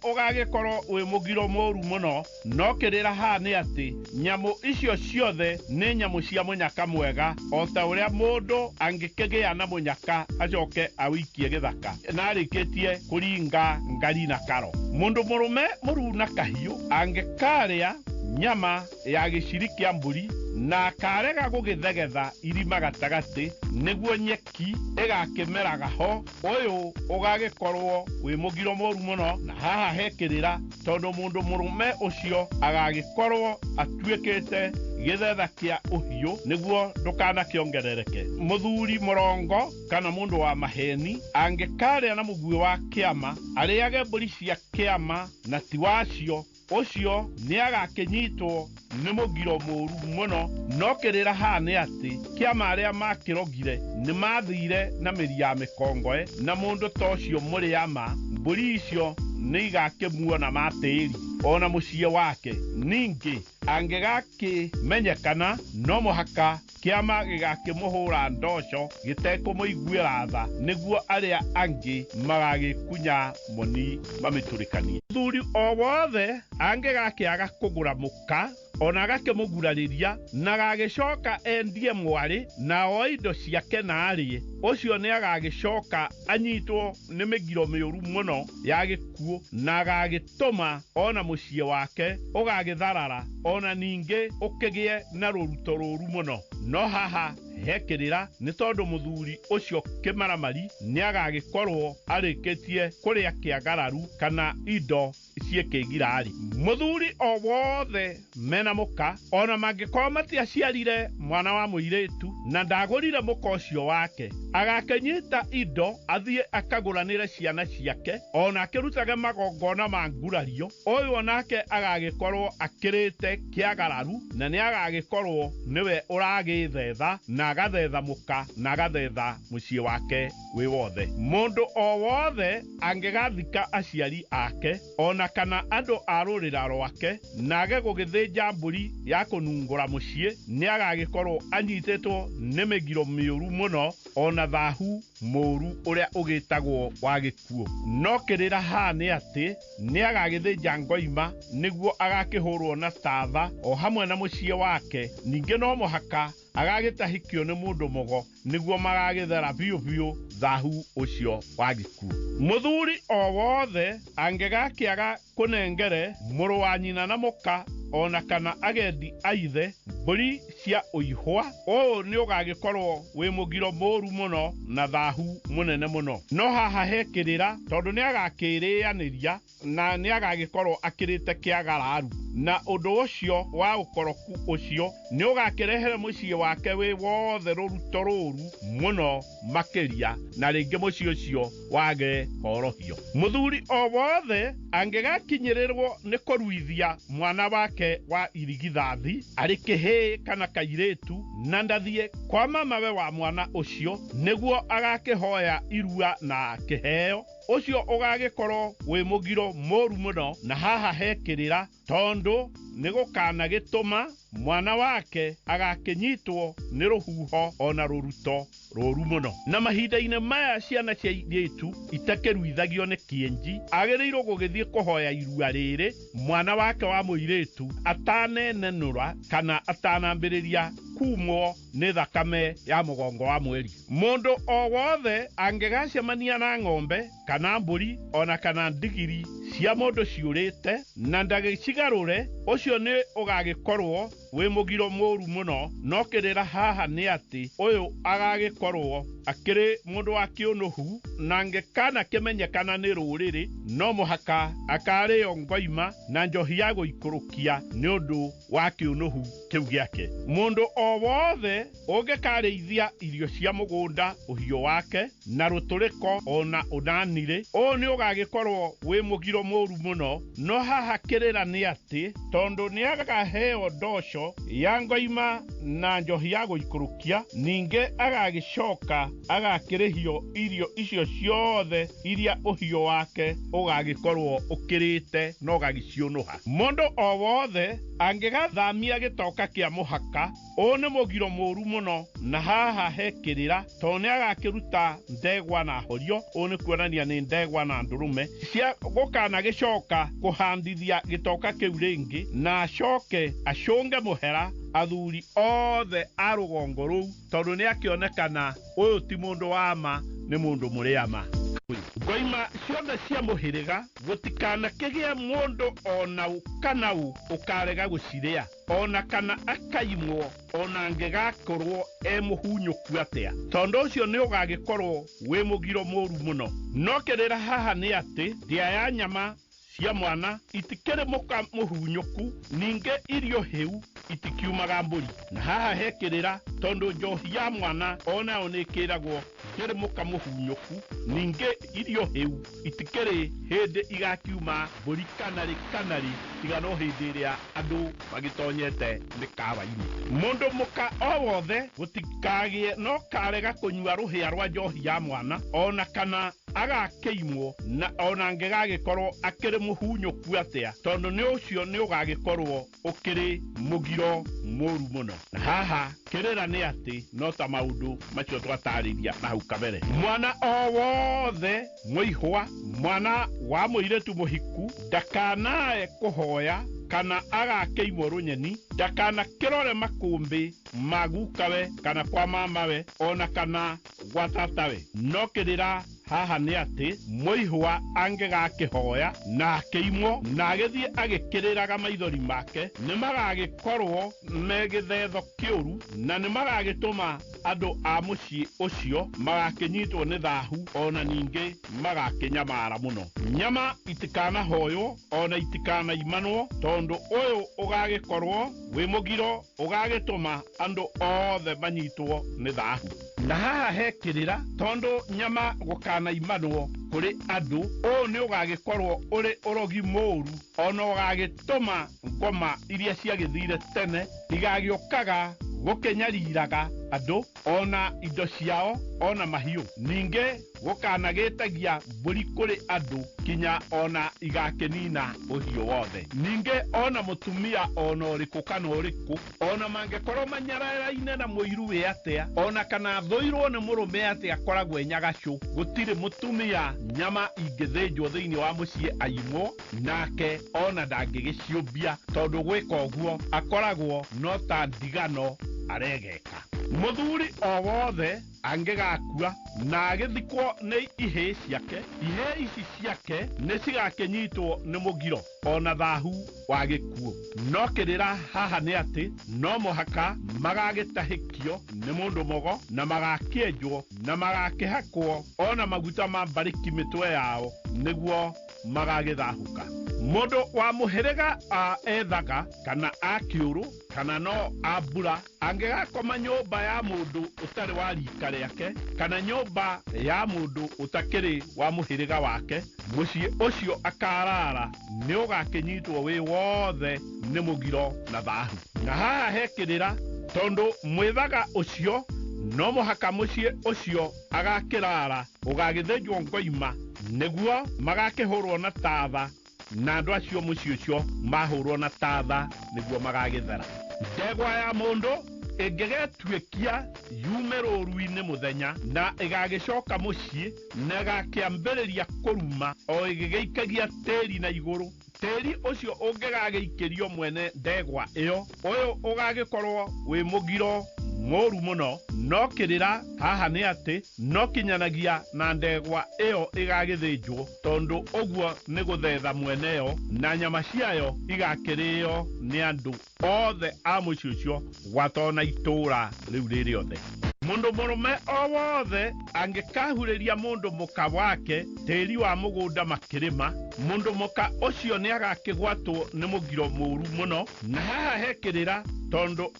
ũgagĩkorwo wĩ mũgiro mũru mũno no kĩrĩra haha nĩ atĩ nyamũ icio ciothe nĩ nyamũ cia mũnyaka mwega o ta ũrĩa mũndũ angĩkĩgĩa na mũnyaka acoke awĩikie gĩthaka na arĩkĩtie kũringa ngari na karo. Mũndũ mũrũme mũru na kahiũ angĩkarĩa nyama ya gĩciri kĩa mbũri na karega gũgĩthegetha irima gatagatĩ nĩguo nyeki ĩgakĩmeraga ho ũyũ ũgagĩkorwo wĩ mũgiro mũru mũno na haha hekĩrĩra tondũ mũndũ mũrũme ũcio agagĩkorwo atuĩkĩte gĩthetha kĩa ũhiũ nĩguo ndũkanakĩongerereke. Mũthuri mũrongo kana mũndũ wa maheni angĩkarĩa na mũguĩ wa kĩama arĩage mbũri cia kĩama na ti wacio ũcio nĩ agakĩnyitwo nĩ mũgiro mũru mũno no kĩrĩra haha nĩ atĩ kĩama arĩa makĩrogire nĩ mathire na mĩri ya mĩkongoe na mũndũ ta ũcio mũrĩama mbũri icio nĩ igakĩmuona matĩri ona mũciĩ wake. Ningĩ angĩgakĩmenyekana no mũhaka kĩama gĩgakĩmũhũra ndoco gĩtekũmũiguĩra tha nĩguo arĩa angĩ magagĩkunya moni mamĩtũrĩkanie. Mũthuri o wothe angĩgakĩaga kũgũra mũka ona agakĩmũgurarĩria na agagĩcoka endie mwarĩ na o indo ciake na arĩe ũcio nĩ agagĩcoka anyitwo nĩ mĩgiro mĩũru mũno ya gĩkuũ na agagĩtũma ona mũciĩ wake ũgagĩtharara ona ningĩ ũkĩgĩe na rũruto rũru mũno. No haha hekĩrĩra nĩ tondũ mũthuri ũcio kĩmaramari nĩ agagĩkorwo arĩkĩtie kũrĩa kĩagararu kana indo ciĩkĩgirari. Mũthuri o wothe mena mũka ona mangĩkorwo matiaciarire mwana wa mũirĩtu na ndagũrire mũka ũcio wake agakĩnyita indo athiĩ akagũranĩre ciana ciake ona akĩrutage magongona ma ngurario ũyũ onake agagĩkorwo akĩrĩte kĩagararu na nĩ agagĩkorwo nĩwe ũragĩthetha na agathetha mũka na agathetha mũciĩ wake wĩ wothe. Mũndũ o wothe angĩgathika aciari ake ona kana andũ a rũrĩra rwake na age gũgĩthĩnja mbũri ya kũnungũra mũciĩ nĩ agagĩkorwo anyitĩtwo nĩ mĩgiro mĩũru mũno ona thahu mũru ũrĩa ũgĩtagwo wa gĩkuũ. No kĩrĩra haha nĩ atĩ nĩ agagĩthĩnja ngoima nĩguo agakĩhũrwo na tatha o hamwe na mũciĩ wake. Ningĩ no mũhaka agagĩtahikio nĩ mũndũ mũgo nĩguo magagĩthera biũ biũ thahu ũcio wa gĩkuũ. Mũthuri o wothe angĩgakĩaga kũnengere mũrũ wa nyina na mũka ona kana agendi a ithe mbũri cia ũihwa ũũ nĩ ũgagĩkorwo wĩ mũgiro mũru mũno na thahu mũnene mũno. No haha hekĩrĩra tondũ nĩ agakĩrĩanĩria na nĩ agagĩkorwo akĩrĩte kĩagararu na ũndũ ũcio wa ũkoroku ũcio nĩ ũgakĩrehere mũciĩ wake wĩ wothe rũruto rũru mũno makĩria na rĩngĩ mũciĩ ũcio wage horohio. Mũthuri o wothe angĩgakinyĩrĩrwo nĩ kũruithia mwana wake wa irigithathi arĩ kĩhĩĩ kana kairĩtu na ndathiĩ kwa mamawe wa mwana ũcio nĩguo agakĩhoya irua na kĩheo ũcio ũgagĩkorwo wĩ mũgiro mũru mũno na haha hekĩrĩra tondũ nĩ gũkanagĩtũma mwana wake agakĩnyitwo nĩ rũhuho ona rũruto rũru mũno. Na mahinda-inĩ maya ciana cia airĩtu itakĩruithagio nĩ kĩenji agĩrĩirwo gũgĩthiĩ kũhoya irua rĩrĩ mwana wake wa mũirĩtu atanenenũra kana atanambĩrĩria kumwo nĩ thakame ya mũgongo wa mweri. Mũndũ o wothe angĩgacemania na ng'ombe kana mbũri ona kana ndigiri cia mũndũ ciũrĩte na ndagĩcigarũre ũcio nĩ ũgagĩkorwo wĩ mũgiro mũru mũno no kĩrĩra haha nĩ atĩ ũyũ agagĩkorwo akĩrĩ mũndũ wa kĩũnũhu na angĩkana kĩmenyekana nĩ rũrĩrĩ no mũhaka akarĩo ngoima na njohi ya gũikũrũkia nĩ ũndũ wa kĩũnũhu kĩu gĩake. Mũndũ o wothe ũngĩkarĩithia irio cia mũgũnda ũhiũ wake na rũtũrĩko ona ũnanirĩ, ũũ nĩ ũgagĩkorwo wĩ mũgiro mũru mũno. No haha kĩrĩra nĩ atĩ tondũ nĩ agaheo ndoco ya ngoima na njohi ya gũikũrũkia, ningĩ agagĩcoka agakĩrĩhio irio icio ciothe iria ũhiũ wake ũgagĩkorwo ũkĩrĩte na ũgagĩciũnũha. Mũndũ o wothe angĩgathamia gĩtoka kĩa mũhaka, ũũ nĩ mũgiro mũru mũno, na haha he kĩrĩra tondũ nĩ agakĩruta ndegwa na horio, ũũ nĩ kuonania nĩ ndegwa na ndũrũme cia gũkanagĩcoka kũhandithia gĩtoka kĩu rĩngĩ na acoke acũnge mũhera athuri othe a rũgongo rũu, tondũ nĩ akĩonekana ũyũ ti mũndũ wa ma, nĩ mũndũ mũrĩa ma. Ngoima ciothe cia mũhĩrĩga gũtikanakĩgĩe mũndũ ona ũ kana ũ ũkarega gũcirĩa, ona kana akaimwo ona angĩgakorwo mũhunyũku atĩa, tondũ ũcio nĩ ũgagĩkorwo wĩ mũgiro mũru mũno. No kĩrĩra haha nĩ atĩ ndĩa ya nyama cia mwana itikĩrĩ mũhunyũku, ningĩ irio hĩu itikiumaga mbũri. Na haha he kĩrĩra tondũ njohi ya mwana onayo nĩ ĩkĩragwo ndĩrĩ mũka mũhunyũku, ningĩ irio hĩu itikĩrĩ hĩndĩ igakiuma mbũri kanari tiga no hĩndĩ ĩrĩa andũ magĩtonyete mĩkawa-inĩ. Mũndũ mũka o wothe gũtikagĩe no karega kũnyua rũhĩa rwa njohi ya mwana, ona kana agakĩimwo na ona angĩgagĩkorwo akĩrĩ mũhunyũku atĩa, tondũ nĩ ũcio nĩ ũgagĩkorwo ũkĩrĩ mũgiro mũru mũno. Na haha kĩrĩra nĩ atĩ no ta maũndũ macio twatarĩria na hau kabere. Mwana o wothe mũihwa, mwana wa mũirĩtu mũhiku ndakanae kũhoya kana agakĩimwo rũnyeni, ndakanakĩrore makũmbĩ ma gukawe kana kwa mamawe ona kana gwa tatawe. No kĩrĩra haha nĩ atĩ mũihwa angĩgakĩhoya na akĩimwo na agĩthiĩ agĩkĩrĩraga maithori make, nĩ magagĩkorwo me gĩthetho kĩũru na nĩ magagĩtũma andũ a mũciĩ ũcio magakĩnyitwo nĩ thahu, ona ningĩ magakĩnyamara mũno. Nyama itikanahoywo ona itikanaimanwo, tondũ ũyũ ũgagĩkorwo wĩ mũgiro ũgagĩtũma andũ othe manyitwo nĩ thahu. Na haha he kĩrĩra tondũ nyama gũkanaimanwo kũrĩ andũ, ũũ nĩ ũgagĩkorwo ũrĩ ũrogi mũru, ona ũgagĩtũma ngoma iria ciagĩthire tene igagĩũkaga gũkĩnyariraga andũ ona indo ciao ona mahiũ. Ningĩ gũkanagĩtagia mbũri kũrĩ andũ kinya ona igakĩnina ũhiũ wothe. Ningĩ ona mũtumia ona ũrĩkũ kana ũrĩkũ ona mangĩkorwo manyararaine na mũiru wĩ atĩa, ona kana thũirwo nĩ mũrũme atĩa akoragwo enyagacũ, gũtirĩ mũtumia nyama ingĩthĩnjwo thĩinĩ wa mũciĩ aimwo nake ona ndangĩgĩciũmbia, tondũ gwĩka ũguo akoragwo no ta ndigano aregeka. Mũthuri o wothe angĩgakua na agĩthikwo nĩ ihĩ ciake, ihĩ ici ciake nĩ cigakĩnyitwo nĩ mũgiro ona thahu wa gĩkuũ. No kĩrĩra haha nĩ atĩ no mũhaka magagĩtahĩkio nĩ mũndũ mogo na magakĩenjwo na magakĩhakwo ona maguta ma mbarĩki mĩtwe yao nĩguo magagĩthahũka. Mũndũ wa mũhĩrĩga ethaga kana akĩũrũ kana no ambura angĩgakoma nyũmba ya mũndũ ũtarĩ wa rika rĩake kana nyũmba ya mũndũ ũtakĩrĩ wa mũhĩrĩga wake, mũciĩ ũcio akarara nĩ ũgakĩnyitwo wĩ wothe nĩ mũgiro na thahu. Na haha he kĩrĩra tondũ mwĩthaga ũcio no mũhaka mũciĩ ũcio agakĩrara ũgagĩthĩnjwo ngoima nĩguo magakĩhũrwo na tatha, na andũ acio mũciĩ ũcio mahũrwo na tatha nĩguo magagĩthera. Ndegwa ya mũndũ ĩngĩgetuĩkia yume rũru-inĩ mũthenya na ĩgagĩcoka mũciĩ na ĩgakĩambĩrĩria kũruma o ĩgĩgĩikagia tĩri na igũrũ, tĩri ũcio ũngĩgagĩikĩrio mwene ndegwa ĩyo, ũyũ ũgagĩkorwo wĩ mũgiro moru muno no kirira haha ni ati no kinyanagia na ndegwa iyo igagithinjwo tondu oguo ni guthetha mweneyo na nyama ciayo igakirio ni andu othe a muciĩ ũcio gwatona itura riu riri othe. Mundu murume o wothe angikahuriria mundu muka wake tĩri wa mugunda makirima, mundu muka ucio ni agakigwatwo ni mugiro mũru muno, na haha hekirira tondu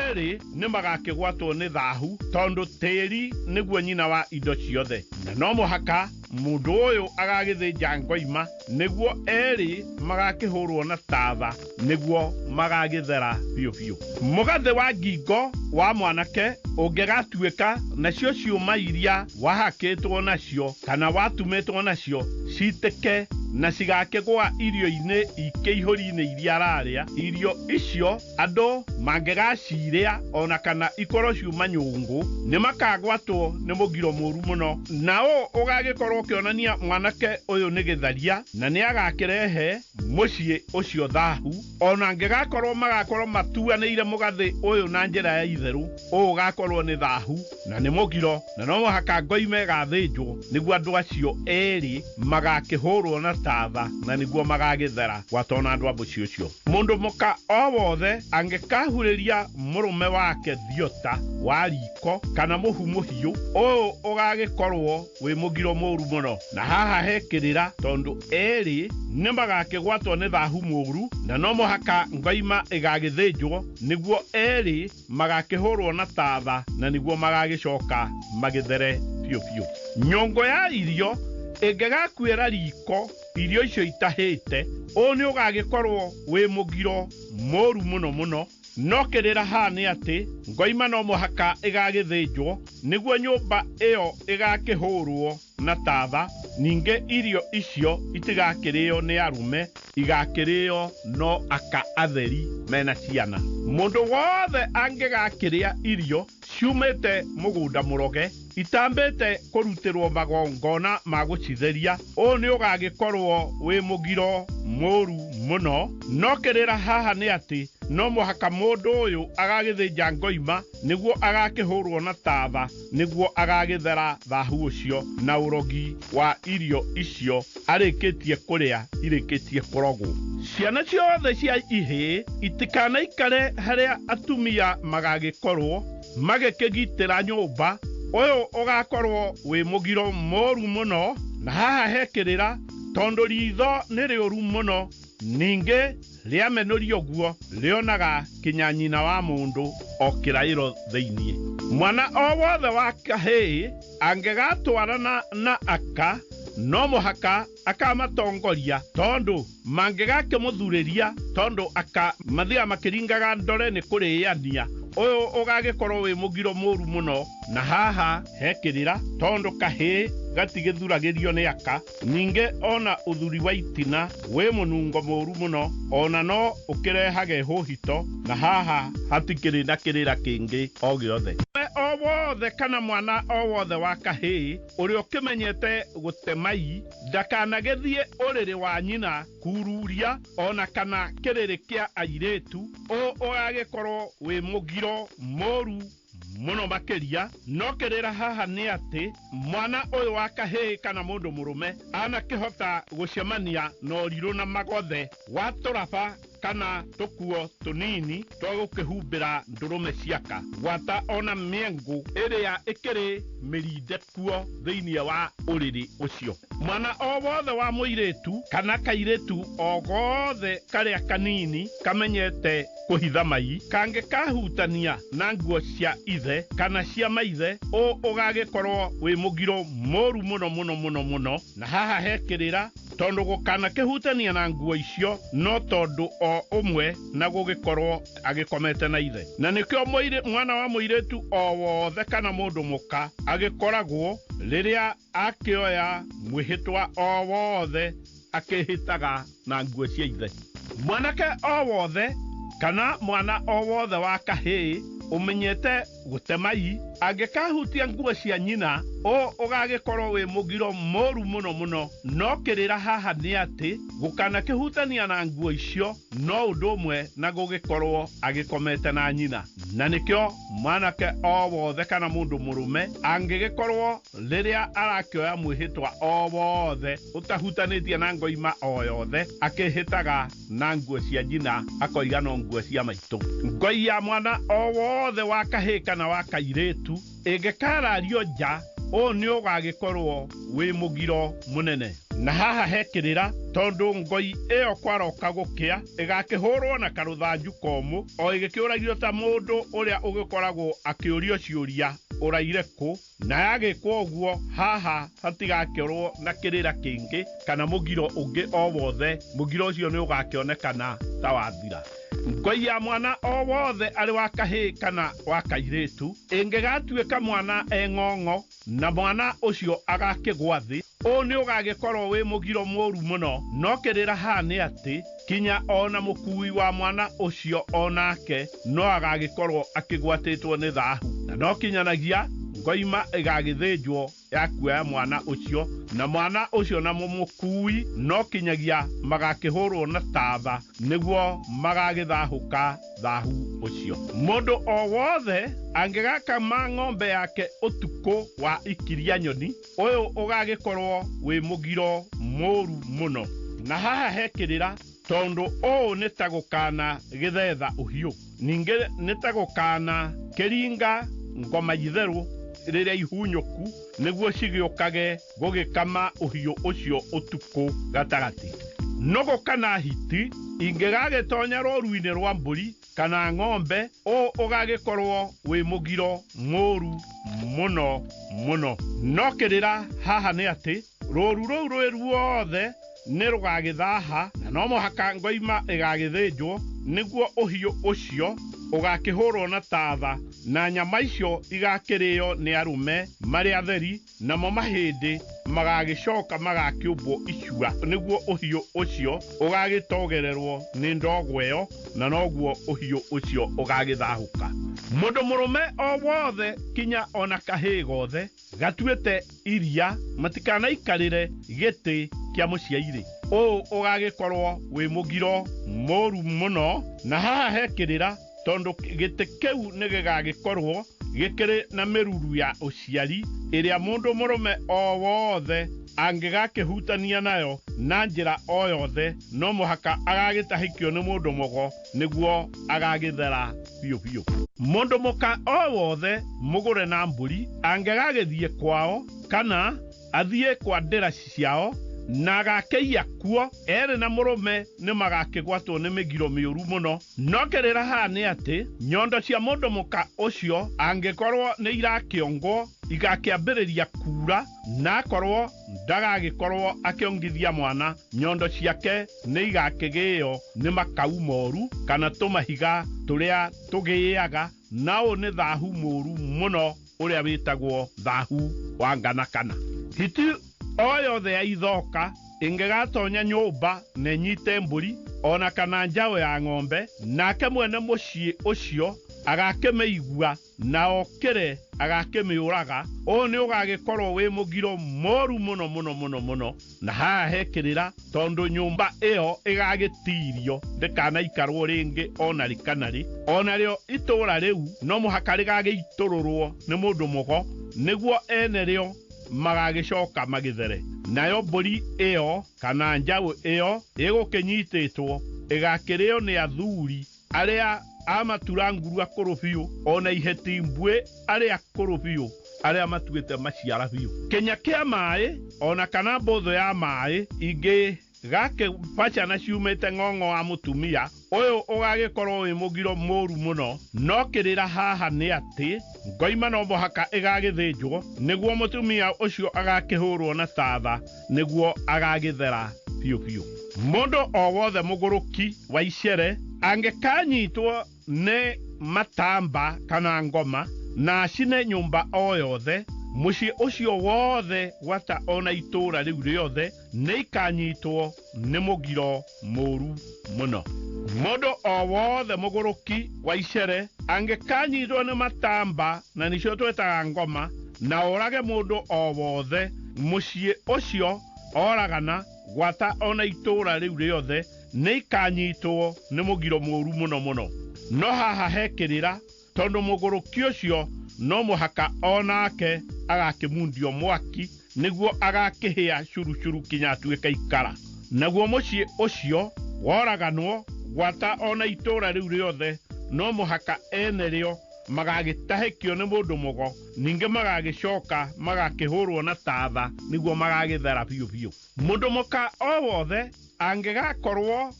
eri ni magakigwatwo ni thahu tondu tĩri niguo nyina wa indo ciothe, na no muhaka mundu uyu agagithinja ngoima niguo eri magakihurwo na tatha niguo magagithera biũ biũ. Mugathe wa ngingo wa mwanake ũngĩgatuĩka nacio ciũma iria wahakĩtwo nacio kana watumĩtwo nacio citĩke na cigakĩgwa irio-inĩ ikĩihũri-inĩ iria ararĩa, irio icio andũ mangĩgacirĩa ona kana ikorwo ciuma nyũngũ nĩ makagwatwo nĩ mũgiro mũru mũno, na ũgagĩkorwo ũkĩonania mwanake ũyũ nĩ gĩtharia na nĩ agakĩrehe mũciĩ ũcio thahu, ona angĩgakorwo magakorwo matuanĩire mũgathĩ ũyũ na njĩra ya itherũ, ũgakorwo nĩ thahu na nĩ mũgiro, na no mũhaka ngoima ĩgathĩnjwo nĩguo andũ acio erĩ magakĩhũrwo na tatha na nĩguo magagĩthera gwatona andũ a mũciĩ ũcio. Mũndũ mũka o wothe angĩkahurĩria mũrũme wake thiota wa riko kana mũhu mũhiũ, ũyũ ũgagĩkorwo wĩ mũgiro mũru mũno, na haha hekĩrĩra tondu erĩ nĩ magakĩgwatwo nĩ thahu mũru, na no mũhaka ngoima ĩgagĩthĩnjwo nĩguo erĩ magakĩhũrwo na tatha na nĩguo magagĩcoka magĩthere biũ biũ. Nyongo ya irio ĩngĩgakuĩra riko irio icio itahĩte, ũũ nĩ ũgagĩkorwo wĩ mũgiro mũru mũno mũno, no kĩrĩra haha nĩ atĩ ngoima no mũhaka ĩgagĩthĩnjwo nĩguo nyũmba ĩyo ĩgakĩhũrwo na tatha, ningĩ irio icio itigakĩrĩo nĩ arume, igakĩrĩo no aka atheri mena ciana. Mũndũ wothe angĩgakĩrĩa irio ciumĩte mũgunda mũroge itambĩte kũrutĩrwo magongona ma gũcitheria, ũũ nĩ ũgagĩkorwo wĩ mũgiro mũru mũno, no kĩrĩra haha nĩ atĩ no mũhaka mũndũ ũyũ agagĩthĩnja ngoima nĩguo agakĩhũrwo na tatha nĩguo agagĩthera thahu ũcio na ũrogi wa irio icio arĩkĩtie kũrĩa irĩkĩtie kũrogwo. Ciana ciothe cia ihĩĩ itikanaikare harĩa atumia magagĩkorwo magĩkĩgitĩra nyũmba, ũyũ ũgakorwo wĩ mũgiro mũru mũno, na haha hekĩrĩra tondu ritho nĩ rĩũru mũno, ningĩ rĩamenorio guo rĩonaga kinya nyina wa mũndũ o kĩraĩro thĩiniĩ. Mwana o wothe wa kahĩĩ angĩgatwarana na aka no mũhaka akamatongoria tondu mangĩgakĩmũthurĩria tondu aka mathiaga makĩringaga ndore nĩ kũrĩania, ũyũ ũgagĩkorwo wĩ mũgiro mũru mũno, na haha hekĩrĩra tondu kahĩĩ gatigĩthuragĩrio nĩ aka, ningĩ ona ũthuri wa itina wĩ mũnungo mũru mũno, ona no ũkĩrehage hũhito, na haha hatikĩrĩ na kĩrĩra kĩngĩ o gĩothe. O wothe kana mwana o wothe wa kahĩĩ ũrĩa ũkĩmenyete gũtemai ndakanagĩthiĩ ũrĩrĩ wa nyina kururia ona kana kĩrĩrĩ kĩa airĩtu, ũgagĩkorwo wĩ mũgiro mũru mũno makĩria, no kĩrĩra haha nĩ atĩ mwana ũyũ wa kahĩĩ kana mũndũ mũrũme anakĩhota gũcemania na ũrirũ na magothe wa tũraba kana tũkuo tũnini twa gũkĩhumbĩra ndũrũme ciaka, gwata ona mĩengũ ĩrĩa ĩkĩrĩ mĩrinde kuo thĩinĩ wa ũrĩrĩ ũcio. Mwana o wothe wa mũirĩtu kana kairĩtu o gothe karĩa kanini kamenyete kũhitha mai kangĩkahutania na nguo cia ithe kana cia maithe, ũgagĩkorwo wĩ mũgiro mũru mũno mũno mũno mũno, na haha hekĩrĩra tondu gũkanakĩhutania na nguo icio no tondu o ũmwe na gũgĩkorwo agĩkomete na ithe, na nĩkĩo mwana wa mũirĩtu o wothe kana mũndũ mũka agĩkoragwo rĩrĩa akĩoya mwĩhĩtwa o wothe akĩhĩtaga na nguo cia ithe. Mwanake o wothe kana mwana o wothe wa kahĩĩ ũmenyete gutemai angikahutia nguo cia nyina o ugagikorwo wi mugiro moru muno no kirira haha ni ati gukana kihutania na nguo icio no undu umwe na gugikorwo agikomete na nyina na nikio mwanake o wothe kana mundu murume angigikorwo riria arakioya mwihitwa o wothe utahutanitie na ngoima o yothe akihitaga na nguo cia nyina akoiga no nguo cia maitu ngoi ya mwana o wothe wa kahii kana wa kairitu ingikarario nja o ni ugagikorwo wi mugiro munene na haha hekirira tondu ngoi iyo kwaroka gukia igakihurwo na karuthanju komu o igikiuragio ta mundu uria ugikoragwo akiurio ciuria uraire ku na yagikwo uguo haha hatigakorwo na kirira kingi kana mugiro ungi o wothe mugiro ucio ni ugakionekana ta wathira ngoi ya mwana o wothe ari wa kahii kana wa kairitu ingigatuika mwana eng'ong'o na mwana ucio agakigwa thi o ni ugagikorwo wi mugiro moru muno no kirira ha ni ati kinya ona mukui wa mwana ucio onake no agagikorwo akigwatitwo ni thahu na no kinyanagia ngoima igagithinjwo ya kuoya mwana ucio na mwana ucio na mumukui no kinyagia magakihurwo na tatha niguo magagithahuka thahu ucio mundu o wothe angigakama ng'ombe yake utuku wa ikiria nyoni uyu ugagikorwo wi mugiro moru muno na haha hekirira tondu o nitagukana githetha uhiu ninge nitagukana kiringa ngoma yitheru riria ihunyuku niguo cigiukage gugikama uhiu ucio utuku gatagati nogo kana hiti ingegagitonya roru-ini rwa mburi kana ng'ombe o ugagikorwo wi mugiro moru muno no kirira haha ni ati roru rou ruothe ni rugagithaha na no muhaka ngoima igagithinjwo niguo uhiu ucio ugakihurwo na tatha na nyama icio igakirio ni arume mari atheri namo mahindi magagicoka magakiumbwo icua niguo uhiu ucio ugagitogererwo ni ndogo iyo na noguo uhiu ucio ugagithahuka mundu murume o wothe kinya ona kahii gothe gatuite iria matikana-ikarire giti kia muciairi o ugagikorwo wi mugiro moru muno na haha hekirira tondu giti kiu nigigagikorwo gikiri na miruru ya uciari iria mundu murume o wothe angigakihutania nayo na njira o yothe no muhaka agagitahikio ni mundu mugo niguo agagithera biu mundu muka o wothe mugure na mburi angigagithie kwao kana athie kwa ndira ciao na agakeia kuo ere na murume ni magakigwatwo ni migiro miuru muno no kirira ha ni ati nyondo cia mundu muka ucio angikorwo ni irakiongwo igakiambiriria kura na korwo ndagagikorwo akiongithia mwana nyondo ciake ni igakigio ni makau moru kana tumahiga turia tugiaga nao ni thahu moru muno uria witagwo thahu wa nganakana hiti o yothe ya ithoka ingegatonya nyumba na nyite mburi ona kana njawe ya ng'ombe nake mwene mucii ucio agakemeigua na okire agakemiuraga o ni ugagikorwo wi mugiro moru muno na haha hekirira tondu nyumba iyo igagitirio ndikana-ikarwo ringi ona rikanari onario itura riu no muhaka rigagiitururwo ni mundu mugo niguo ene rio magagicoka magithere nayo mburi iyo kana njaũ iyo igukinyititwo igakirio ni athuri aria amatura nguru akuru biu ona iheti mbwe aria akuru biu aria matuite maciara biu kenya kia mai ona kana mbotho ya mai ingi gake pacha na ciumite ng'ong'o wa mutumia uyu ugagikorwo wi mugiro moru muno no kirira haha ni ati ngoima no muhaka igagithinjwo niguo mutumia ucio agakihurwo na tatha niguo agagithera biu mundu o wothe muguruki wa icere angikanyitwo ni matamba kana ngoma na cine nyumba o yothe muci ucio wothe wata ona itura riu riothe ni ikanyitwo nĩ mũgiro mũru mũno. Mũndũ o wothe mũgũrũki wa icere angĩkanyitwo nĩ matamba na nĩcio twĩtaga ngoma na orage mũndũ o wothe, mũciĩ ũcio oragana gwata ona itũũra rĩu rĩothe nĩ ikanyitwo nĩ mũgiro mũru mũno mũno. No haha hekĩrĩra, tondũ mũgũrũki ũcio no mũhaka onake agakĩmundio mwaki nĩguo agakĩhĩa curucuru kinya atuĩke ikara. Naguo mũciĩ ũcio woraganwo gwata ona itũũra rĩu rĩothe no mũhaka ene rĩo magagĩtahĩkio nĩ mũndũ mũgo, ningĩ magagĩcoka magakĩhũrwo na tatha nĩguo magagĩthera biũ biũ. Mũndũ mũka o wothe angĩgakorwo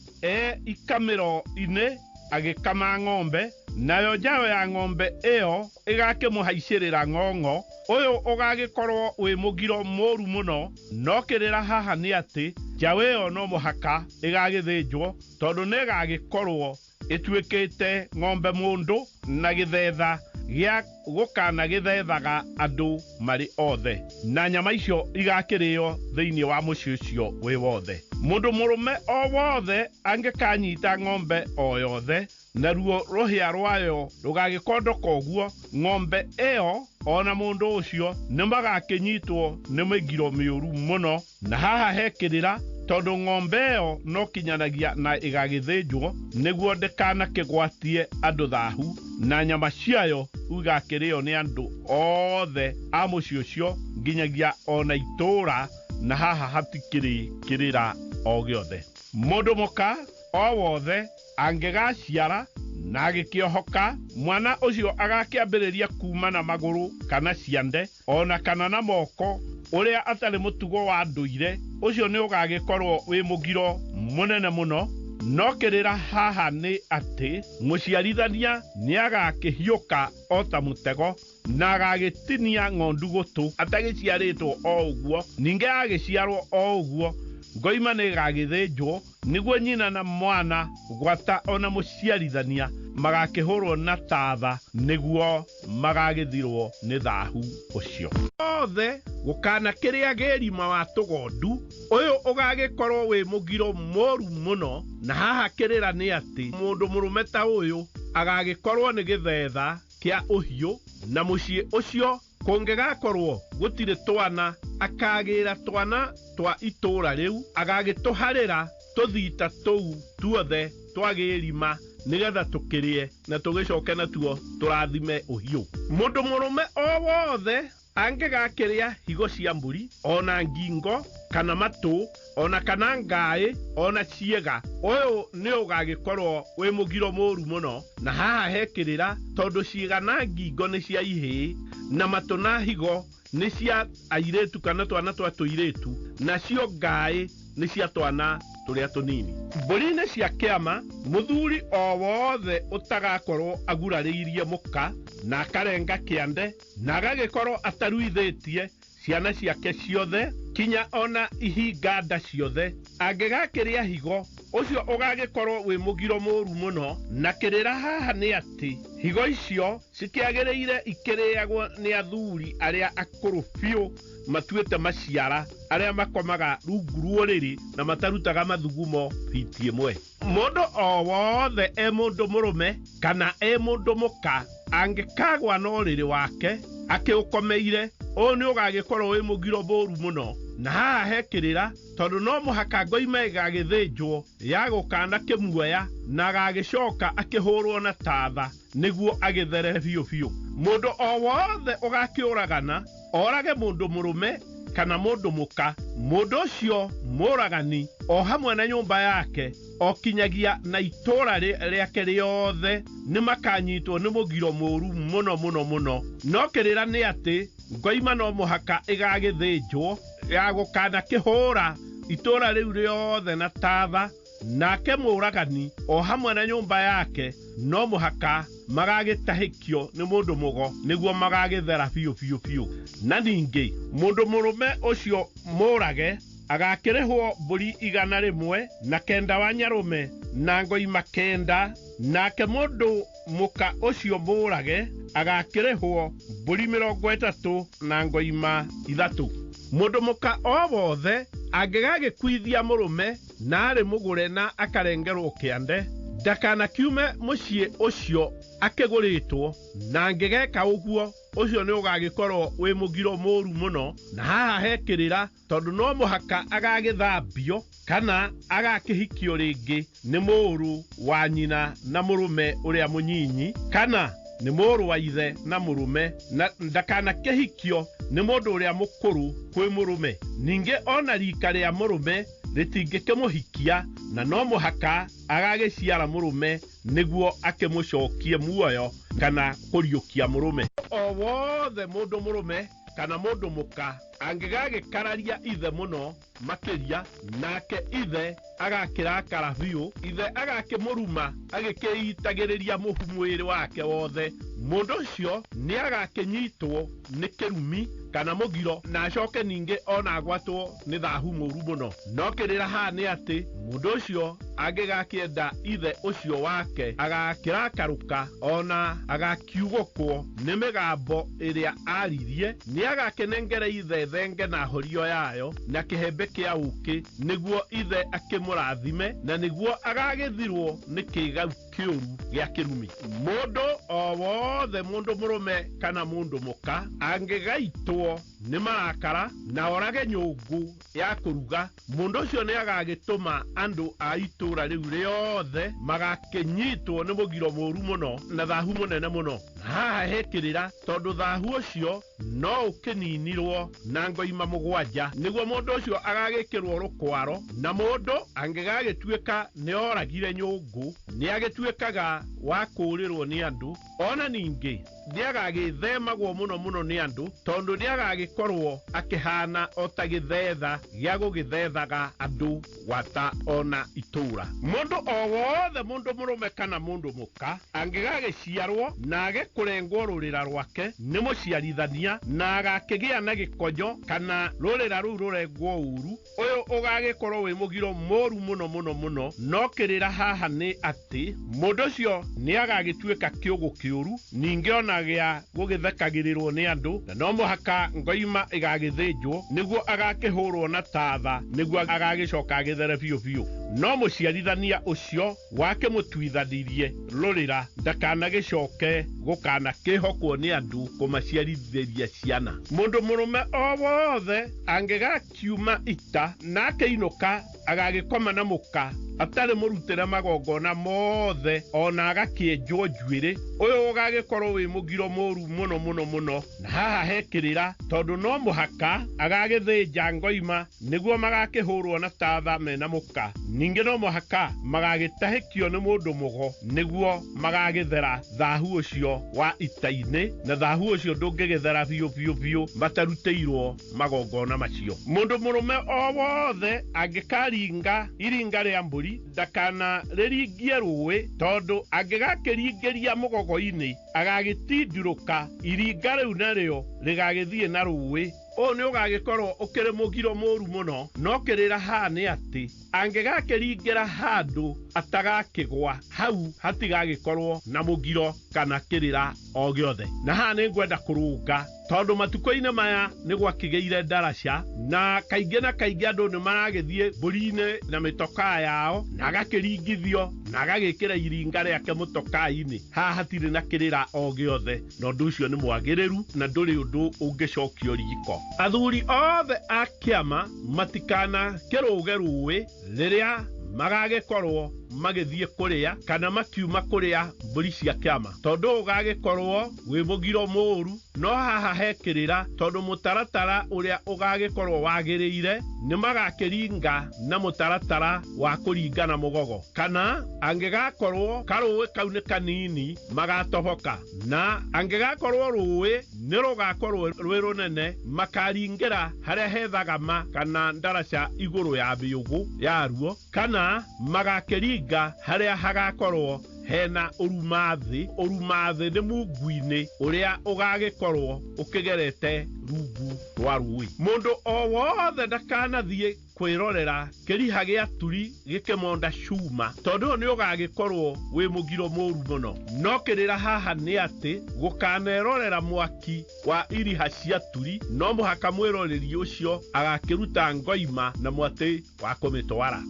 ikamĩro-inĩ agĩkama ng'ombe, nayo njayo ya ng'ombe ĩyo ĩgakĩmũhaicĩrĩra ng'ong'o, ũyũ ũgagĩkorwo wĩ mũgiro mũru mũno. No kĩrĩra haha nĩ atĩ njaũ ĩyo no mũhaka ĩgagĩthĩnjwo, tondũ nĩ ĩgagĩkorwo ĩtuĩkĩte ng'ombe mũndũ na gĩthetha gĩa gũkana gĩthethaga andũ marĩ othe, na nyama icio igakĩrĩo thĩinĩ wa mũciĩ ũcio wĩ wothe. Mũndũ mũrũme o wothe angĩkanyita ng'ombe o yothe na ruo rũhĩa rwayo rũgagĩkondoka ũguo, ng'ombe ĩyo ona mũndũ ũcio nĩ magakĩnyitwo nĩ mĩgiro mĩũru mũno. Na haha hekĩrĩra, tondũ ng'ombe ĩyo no kinyanagia na ĩgagĩthĩnjwo nĩguo ndĩkanakĩgwatie andũ thaahu, na nyama ciayo igakĩrĩo nĩ andũ othe a mũciĩ ũcio nginyagia ona itũũra, na haha hatikĩrĩ kĩrĩra o gĩothe. Mũndũ mũka o wothe angĩgaciara na agĩkĩohoka, mwana ũcio agakĩambĩrĩria kuma na magũrũ kana ciande ona kana na moko ũrĩa atarĩ mũtugo wa ndũire, ũcio nĩ ũgagĩkorwo wĩ mũgiro mũnene mũno. No kĩrĩra haha nĩ atĩ mũciarithania nĩ agakĩhiũka o ta mũtego na agagĩtinia ng'ondu gũtũ atagĩciarĩtwo o ũguo, ningĩ agĩciarwo o ũguo, ngoima nĩ ĩgagĩthĩnjwo nĩguo nyina na mwana gwata ona mũciarithania magakĩhũrwo na tatha nĩguo magagĩthirwo nĩ thaahu ũcio. Othe gũkana kĩrĩa gĩrima wa tũgondu, ũyũ ũgagĩkorwo wĩ mũgiro mũru mũno. Na haha kĩrĩra nĩ atĩ mũndũ mũrũme ta ũyũ agagĩkorwo nĩ gĩthetha kĩa ũhiũ, na mũciĩ ũcio kũngĩgakorwo gũtirĩ twana, akagĩra twana twa itũũra rĩu agagĩtũharĩra tũthita tũu tuothe twa gĩrima nĩgetha tũkĩrĩe na tũgĩcoke natuo tũrathime ũhiũ. Mũndũ mũrũme o wothe angĩgakĩrĩa higo cia mbũri ona ngingo kana matũ ona kana ngaĩ ona ciĩga, ũyũ nĩ ũgagĩkorwo wĩ mũgiro mũru mũno. Na haha hekĩrĩra, tondũ ciĩga na ngingo nĩ cia ihĩĩ na matũ na higo nĩ cia airĩtu kana twana twa tũirĩtu, nacio ngaĩ nĩ cia twana tũrĩa tũnini. Mbũri-inĩ cia kĩama, mũthuri o wothe ũtagakorwo agurarĩirie mũka na akarenga kĩande na agagĩkorwo ataruithĩtie ciana ciake ciothe kinya ona ihinga nda ciothe, angĩgakĩrĩa higo, ũcio ũgagĩkorwo wĩ mũgiro mũru mũno. Na kĩrĩra haha nĩ atĩ higo icio cikĩagĩrĩire ikĩrĩagwo nĩ athuri arĩa akũrũ biũ matuĩte maciara, arĩa makomaga rungu rũrĩrĩ na matarutaga mathugumo biti ĩmwe. Mũndũ o wothe mũndũ mũrũme kana mũndũ mũka angĩkagwa na ũrĩrĩ wake akĩũkomeire, ũyũ nĩ ũgagĩkorwo wĩ mũgiro mũru mũno. Na haha hekĩrĩra, tondũ no mũhaka ngoima ĩgagĩthĩnjwo ya gũkana kĩmuoya na agagĩcoka akĩhũrwo na tatha nĩguo agĩthere biũ biũ. Mũndũ o wothe ũgakĩũragana, orage mũndũ mũrũme kana mũndũ mũka, mũndũ ũcio mũragani o hamwe na nyũmba yake o kinyagia na itũũra rĩake rĩothe nĩ makanyitwo nĩ mũgiro mũru mũno mũno mũno. No kĩrĩra nĩ atĩ ngoima no mũhaka ĩgagĩthĩnjwo ya gũkana kĩhũra itũũra rĩu rĩothe na tatha, nake mũragani o hamwe na nyũmba yake no mũhaka magagĩtahĩkio nĩ mũndũ mũgo nĩguo magagĩthera biũ biũ biũ. Na ningĩ mũndũ mũrũme ũcio mũrage agakĩrĩhwo mbũri 109 wa nyarũme na ngoima 9, nake mũndũ mũka ũcio mũrage agakĩrĩhwo mbũri 30 na ngoima 3. Mũndũ mũka o wothe angĩgagĩkuithia mũrũme na arĩ mũgũre na akarengerwo kĩande, ndakanakiume mũciĩ ũcio akĩgũrĩtwo, na angĩgeka ũguo ũcio nĩ ũgagĩkorwo wĩ mũgiro mũru mũno, na haha hekĩrĩra tondũ no mũhaka agagĩthambio kana agakĩhikio rĩngĩ nĩ mũrũ wa nyina na mũrũme ũrĩa mũnyinyi, kana nĩ mũrũ wa ithe na mũrũme, na ndakanakĩhikio nĩ mũndũ ũrĩa mũkũrũ kwĩ mũrũme. Ningĩ ona rika rĩa mũrũme rĩtingĩkĩmũhikia, na no mũhaka agagĩciara mũrũme nĩguo akĩmũcokie muoyo kana kũriũkia mũrũme. O wothe mũndũ mũrũme kana mũndũ mũka angĩgagĩkararia ithe mũno makĩria, nake ithe agakĩrakara biũ, ithe agakĩmũruma agĩkĩitagĩrĩria mũhu mwĩrĩ wake wothe, mũndũ ũcio nĩ agakĩnyitwo nĩ kĩrumi kana mũgiro, na acoke ningĩ ona agwatwo nĩ thahu mũru mũno. No kĩrĩra haha nĩ atĩ mũndũ ũcio angĩgakĩenda ithe ũcio wake agakĩrakarũka ona agakiugũkwo nĩ mĩgambo ĩrĩa aririe, nĩ agakĩnengere ithe thenge na horio yayo na kĩhembe kĩa ũkĩ nĩguo ithe akĩmũrathime, na nĩguo agagĩthirwo nĩ kĩgau kĩũru gĩa kĩrumi. Mũndũ o wothe, mũndũ mũrũme kana mũndũ mũka angĩgaitwo nĩ marakara na orage nyũngũ ya kũruga, mũndũ ũcio nĩ agagĩtũma andũ a itũra rĩu rĩothe magakĩnyitwo nĩ mũgiro mũru mũno na thahu mũnene mũno. Haha hekĩrĩra tondũ thahu ũcio no ũkĩninirwo na ngoima mũgwanja, nĩguo mũndũ ũcio agagĩkĩrwo rũkwaro, na mũndũ angĩgagĩtuĩka nĩ oragire nyũngũ nĩ agĩtuĩkaga wa kũũrĩrwo nĩ andũ, ona ningĩ nĩ agagĩthemagwo mũno mũno nĩ andũ, tondũ nĩ agagĩkorwo akĩhana o ta gĩthetha gĩa gũgĩthethaga andũ gwata ona itũra. Mũndũ o wothe, mũndũ mũrũme kana mũndũ mũka angĩgagĩciarwo na age kũrengwo rũrĩra rwake nĩ mũciarithania na agakĩgĩa na gĩkonyo kana rũrĩra rũu rũrengwo ũru, ũyũ ũgagĩkorwo wĩ mũgiro mũru mũno mũno mũno. No kĩrĩra haha nĩ atĩ mũndũ ũcio nĩ agagĩtuĩka kĩũgũ kĩũru, ningĩ ona gĩa gũgĩthekagĩrĩrwo nĩ andũ, na no mũhaka ngoima ĩgagĩthĩnjwo nĩguo agakĩhũrwo na tatha nĩguo agagĩcoka agĩthere biũ biũ. No mũciarithania ũcio wakĩmũtuithanirie rũrĩra ndakanagĩcoke gũkanakĩhokwo nĩ andũ kũmaciarithĩria ciana. Mũndũ mũrũme o wothe angĩgakiuma ita na akĩinũka agagĩkoma na mũka atarĩ mũrutĩre magongona mothe ona agakĩenjwo njuĩrĩ, ũyũ ũgagĩkorwo wĩ mũgiro mũru mũno mũno mũno. Na haha hekĩrĩra tondũ no mũhaka agagĩthĩnja ngoima nĩguo magakĩhũrwo na tatha mena mũka, ningĩ no mũhaka magagĩtahĩkio nĩ mũndũ mũgo nĩguo magagĩthera thahu ũcio wa ita-inĩ, na thahu ũcio ndũngĩgĩthera biũ biũ biũ matarutĩirwo magongona macio. Mũndũ mũrũme o wothe angĩkaringa iringa rĩa mbũri ndakana rĩringie rũĩ, tondũ angĩgakĩringĩria mũgogo-inĩ agagĩtindurũka, iringa rĩu narĩo rĩgagĩthiĩ na rũĩ. Ũũ nĩ ũgagĩkorwo ũkĩrĩ mũgiro mũru mũno. No kĩrĩra haha nĩ atĩ angĩgakĩringĩra handũ atagakĩgwa, hau hatigagĩkorwo na mũgiro kana kĩrĩra o gĩothe. Na haha nĩ ngwenda kũrũnga tondũ matukũ-inĩ maya nĩ gwakĩgĩire ndaraca, na kaingĩ na kaingĩ andũ nĩ maragĩthiĩ mbũri-inĩ na mĩtokaa yao na agakĩringithio na agagĩkĩra iringa rĩake mũtokaa-inĩ. Haha hatirĩ na kĩrĩra o gĩothe, na ũndũ ũcio nĩ mwagĩrĩru na ndũrĩ ũndũ ũngĩcokio riko. Athuri othe a kĩama matikana kĩrũge rũĩ rĩrĩa magagĩkorwo magĩthiĩ kũrĩa kana makiuma kũrĩa mbũri cia kĩama, tondũ ũgagĩkorwo wĩ mũgiro mũru. No haha hekĩrĩra tondũ mũtaratara ũrĩa ũgagĩkorwo wagĩrĩire nĩ magakĩringa na mũtaratara wa kũringana mũgogo, kana angĩgakorwo karũĩ kau nĩ kanini magatoboka, na angĩgakorwo rũĩ nĩ rũgakorwo rwĩ rũnene makaringĩra harĩa he thagama kana ndaraca igũrũ ya mĩũgũ yaruo, kana magakĩringa harĩa hagakorwo hena ũrumathĩ. Ũrumathĩ nĩ mungu-inĩ ũrĩa ũgagĩkorwo ũkĩgerete rungu rwa rũĩ. Mũndũ o wothe ndakanathiĩ kwĩrorera kĩriha gĩa turi gĩkĩmonda cuma, tondũ ũyũ nĩ ũgagĩkorwo wĩ mũgiro mũru mũno. No kĩrĩra haha nĩ atĩ gũkanerorera mwaki wa iriha cia turi, no mũhaka mwĩroreri ũcio agakĩruta ngoima na mwatĩ wa kũmĩtwara.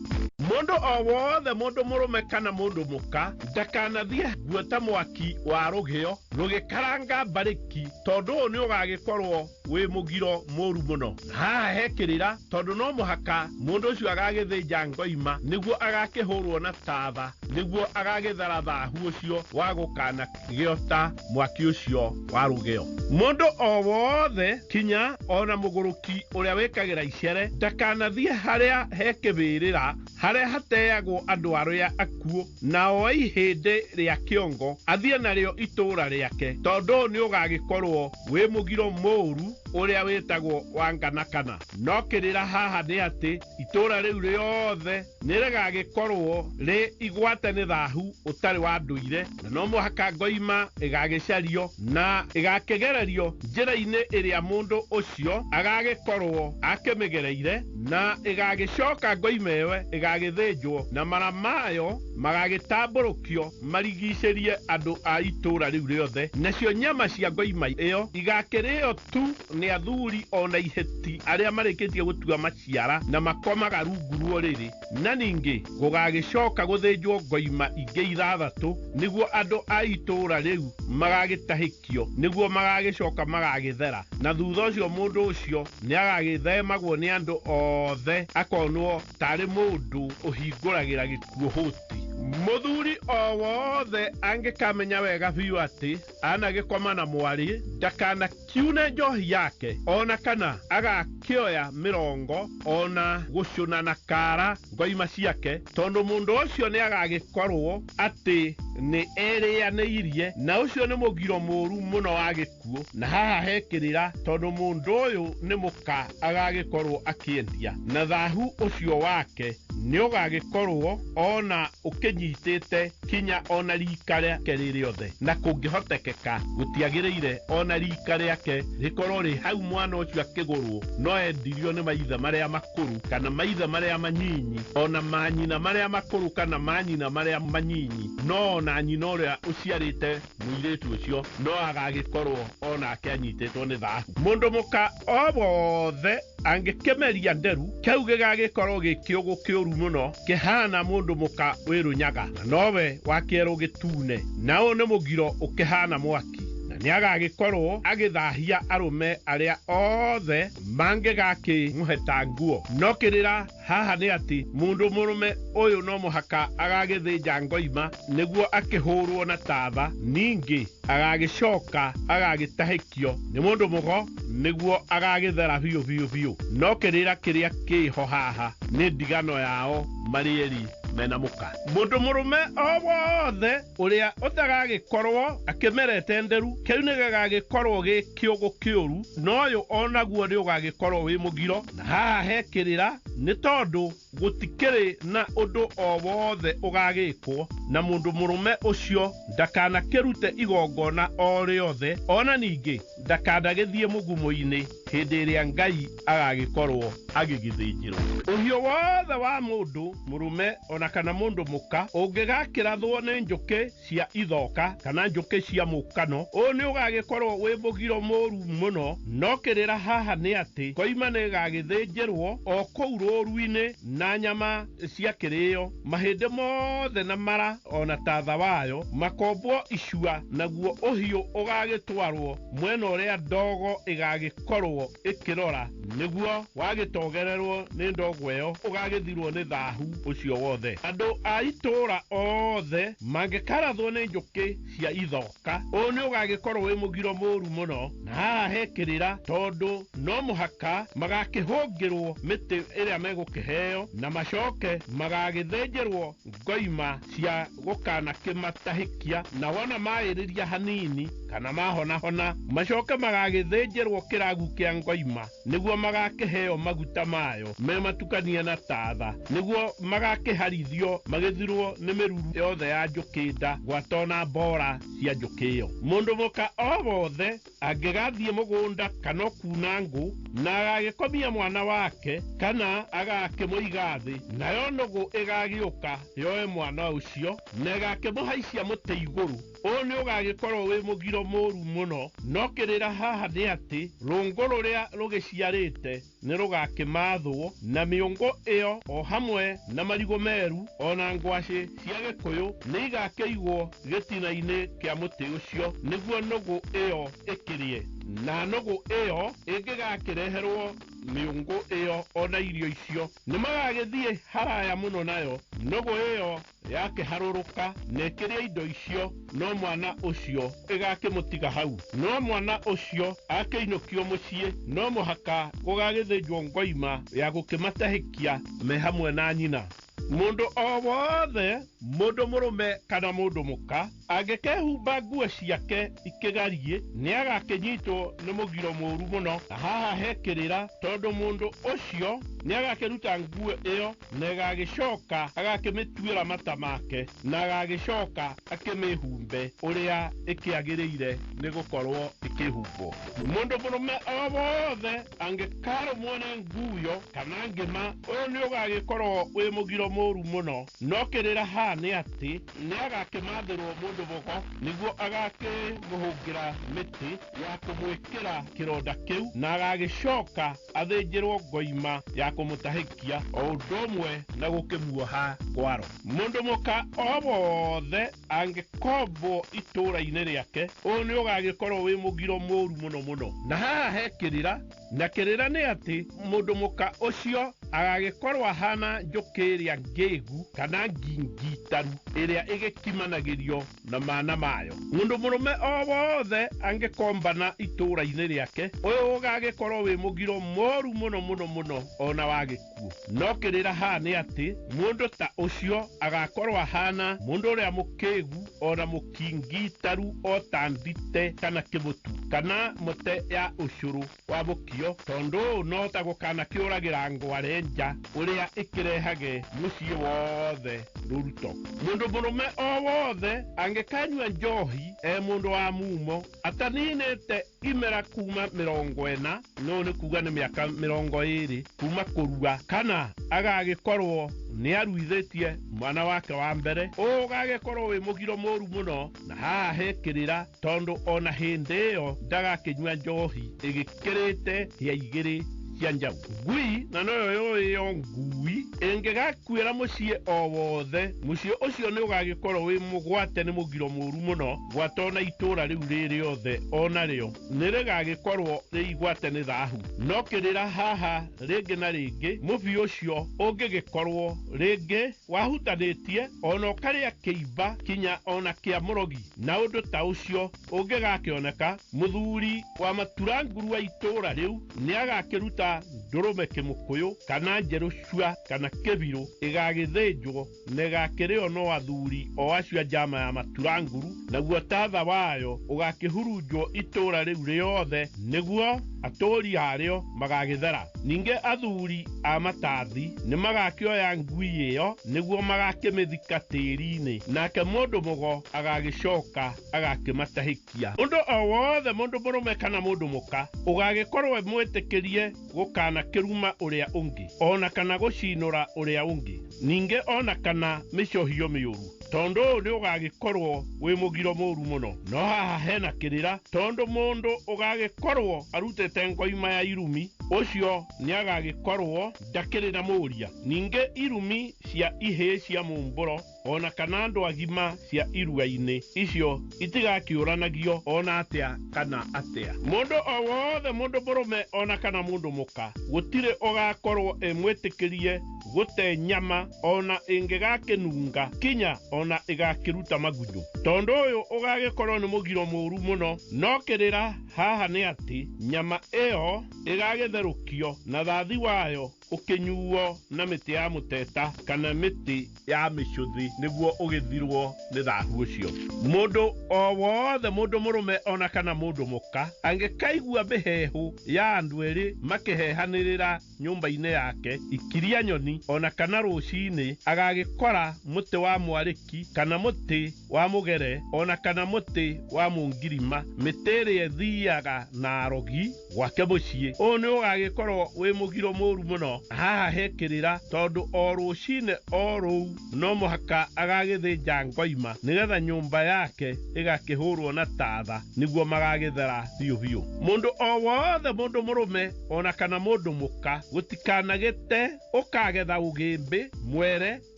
mundu o wothe, mundu murume kana mundu muka, ndakanathie guota mwaki wa rugio rugikaranga mbariki, tondu ni ugagikorwo wi mugiro moru muno. Haha hekirira tondu no muhaka mundu ucio agagithinja ngoima niguo agakihurwo na tatha, niguo agagithara thahu ucio wa gukana giota mwaki ucio wa rugio. Mundu o wothe kinya ona muguruki uria wikagira icere ndakanathie haria hekibirira, haria hateagwo andu aria akuo na o ihindi ria kiongo athie nario itura riake, tondu ni ugagikorwo wi mugiro moru uria witagwo wa nganakana. No kirira haha ni ati itura riu riothe nirigagikorwo ri igwate ni thahu utari wa nduire, na no muhaka ngoima igagicario na igakigererio njira-ini iria mundu ucio agagikorwo akimigereire, na igagicoka ngoima ewe igagithinjwo na mara mayo magagitamburukio marigicerie andu a itura riu riothe. Nacio nyama cia ngoima iyo igakirio tu ni athuri ona iheti aria marikitie gutua maciara na makomaga rungu ruo riri, na ningi gugagicoka guthinjwo ngoima ingi ithathatu niguo andu a itura riu magagitahikio, niguo magagicoka magagithera, na thutha ucio mundu ucio ni agagithemagwo ni andu othe akonwo tari mundu uhinguragira gikuo huti. Muthuri o wothe angikamenya wega biu ati anagikoma na mwari ndakana kiune njohi yake ona kana agakioya mirongo ona gucuna na kara ngoima ciake, tondu mundu ucio ni agagikorwo ati ni erianeirie, na ucio ni mugiro moru muno wa gikuo. Na haha hekirira tondu mundu uyu ni muka agagikorwo akiendia, na thahu ucio wake ni ugagikorwo ona ukinyitite kinya ona rika riake ririothe, na kungihotekeka gutiagirire ona rika riake rikorwo ri hau mwana ucio akigurwo no endirio ni maithe maria makuru kana maithe maria manyinyi, ona manyina maria makuru kana manyina maria manyinyi, no na nyina uria uciarite muiritu ucio no agagikorwo ona akianyititwo ni thahu. Mundu muka o wothe angikemeria nderu kiu gigagikorwo gikiugu kiuru muno kihana mundu muka wirunyaga, na nowe wakierwo gitune, nao ni mugiro ukihana mwaki, na ni agagikorwo agithahia arume aria othe mangigaki muheta nguo. No kirira haha ni ati mundu murume uyu no muhaka agagithinja ngoima niguo akihurwo na tatha, ningi agagicoka agagitahikio ni mundu mugo niguo agagithera biu biu biu. No kirira kiria kiho haha ni ndigano yao marieri mena muka. Mundu murume o wothe uria utagagikorwo akimerete nderu kiu ni gagagikorwo gi kiugu kiuru, noyo onaguo ni ugagikorwo wi mugiro. Na haha hekirira ni tondu gutikiri na undu o wothe ugagikwo na mundu murume ucio ndakana kirute igongona o riothe, ona ningi ndakanagithie mugumo-ini hindi iria Ngai agagikorwo agigithinjirwo. Uhio wothe wa mundu murume ona kana mundu muka ungigakirathwo ni njuki cia ithoka kana njuki cia mukano, u ni ugagikorwo wi mugiro moru muno. No kirira haha ni ati ngoima ni igagithinjirwo o kuu rũru-ini na nyama cia kirio, mahindi mothe na mara ona tatha wayo makombwo icua, naguo uhio ugagitwarwo mwena uria ndogo igagikorwo ikirora, niguo wagitogererwo ni ndogo iyo ugagithirwo ni thahu ucio wothe. Andu a itura othe mangikarathwo ni njuki cia ithoka, u ni ugagikorwo wi mugiro moru muno. Na haha hekirira tondu no muhaka magakihungirwo miti iria megukiheo na macoke magagithinjirwo ngoima cia gukana kimatahikia, na wona mairiria hanini kana mahona hona macoke magagithinjirwo kiragu kia ngoima, niguo magakiheo maguta mayo me matukanie na tatha, niguo magakiharithio magithirwo ni miruru yothe ya njukida gwatona mbora cia njuki iyo. Mundu muka o wothe angigathie mugunda kana kuna ngu na agagikomia mwana wake kana agakimuiga thi, nayo nugu igagiuka yoe mwana ucio na igakimuhaicia muti iguru oni ugagikorwo wi mugiro moru muno no kirira haha ni ati rungu ruria rugiciarite ni rugakimathwo na miungo iyo o hamwe na marigo meru ona ngwaci cia gikuyu ni igakeigwo gitina-ini kia muti ucio niguo nugu iyo ikirie na nugu iyo ingigakireherwo miungo iyo ona irio icio ni magagithie haraya muno nayo nugu iyo yakiharuruka nekiria indo icio no mwana ucio igakimutiga hau no mwana ucio akeinukio mucii no muhaka gugagithinjwo ngoima ya gukimatahikia me hamwe na nyina. Mundu o wothe, mundu murume kana mundu muka angikehumba nguo ciake ikigarie ni agakinyitwo ni mugiro moru muno na haha hekirira tondu mundu ucio ni agakiruta nguo iyo na agagicoka agakimituira mata make na agagicoka akimihumbe uria ikiagiriire ni gukorwo ikihumbwo. Mundu murume o wothe angikarumwo ni nguo kana ngima uyu ni ugagikorwo wi mugiro moru muno no kirira ha ni ati ni agakimathirwo mundu boko niguo agakimuhungira miti ya kumwikira kironda kiu na agagicoka athinjirwo ngoima ya kumutahikia o undu umwe na gukimuoha kwaro. Mundu muka o wothe angikombwo itura-ini riake uyu ni ugagikorwo wi mugiro moru muno muno na haha hekirira na kirira ni ati mundu muka ucio agagikorwo ahana njuki iria ngegu kana ngingitaru iria igikimanagirio na mana mayo. Mundu murume o wothe angikombana itura-ini riake uyu ugagikorwo wi mugiro moru muno muno muno ona wagikuo no kirira ha ni ati mundu ta ucio agakorwo ahana mundu uria mukigu ona mukingitaru o tandite kana kibutu kana mute ya ucuru wa bukio tondu no ta gukana kiuragira ngwarenja uria ikirehage mucii wothe ruruto. Mundu murume o wothe angikanyua njohi mundu wa mumo ataninite imera kuma 40 no ni kuga ni miaka 20 kuma kurua kana agagikorwo ni aruithitie mwana wake wa mbere ugagikorwo wi mugiro moru muno na haha hekirira tondu ona hindi iyo ndagakinyua njohi igikirite hia igiri cia njau. Ngui na noyo yo ngui ingigakwira mucii o wothe mucii ucio ni ugagikorwo wi mugwate ni mugiro moru muno gwatona itura riu riri othe ona rio ni rigagikorwo riigwate ni thahu no kirira haha ringi na ringi mubi ucio ungigikorwo ringi wahutanitie ona ukaria kiimba kinya ona kia murogi na undu ta ucio ungigakioneka muthuri wa maturanguru wa itura riu ni agakiruta ndurume kimukuyu kana njeru cua kana kibiru igagithinjwo na igakirio no athuri o acio njama ya maturanguru naguo tatha wayo ugakihurunjwo itura riu riothe niguo aturi hario magagithera. Ninge athuri a matathi ni magakioya ngui iyo niguo magakimithika tiri-ini nake mundu mugo agagicoka agakimatahikia. Undu o wothe mundu murume kana mundu muka ugagikorwo mwitikirie gukana kiruma uria ungi ona kana gucinura uria ungi ninge ona kana micohio miuru tondu ni ugagikorwo wi mugiro moru muno no haha hena kirira tondu mundu ugagikorwo arutete ngoima ya irumi ucio ni agagikorwo ndakirira muria ninge irumi cia ihe cia mumburo ona kana andu agima cia irua-ini icio itigakiuranagio ona atia kana atia. Mundu o wothe mundu murume ona kana mundu muka gutire ugakorwo mwitikirie gute nyama ona ingigakinunga kinya ona igakiruta magunyu tondu uyu ugagikorwo ni mugiro moru muno no kirira haha ni ati nyama iyo igagitherukio na thathi wayo ukinyuo na miti ya muteta kana miti ya micuthi niguo ugithirwo ni thahu ucio. Mundu o wothe mundu murume ona kana mundu muka angikaigua mihehu ya andu eri makihehanirira nyumba-ini yake ikiria nyoni ona kana rucini agagikora muti wa mwariki mwaki kana muti wa mugere ona kana muti wa mungirima mĩtĩ ĩthiaga na arogi gwake mũciĩ. Ũũ nĩ ũgagĩkorwo wĩ mũgiro mũru mũno. Haha hekĩrĩra tondũ o rũcinĩ o rũu no mũhaka agagĩthĩnja ngoima nĩgetha nyũmba yake ĩgakĩhũrwo na tatha nĩguo magagĩthera biũ biũ. Mũndũ o wothe, mũndũ mũrũme ona kana mũndũ mũka, gũtikanagĩte ũkagetha ũgĩmbĩ, mwere,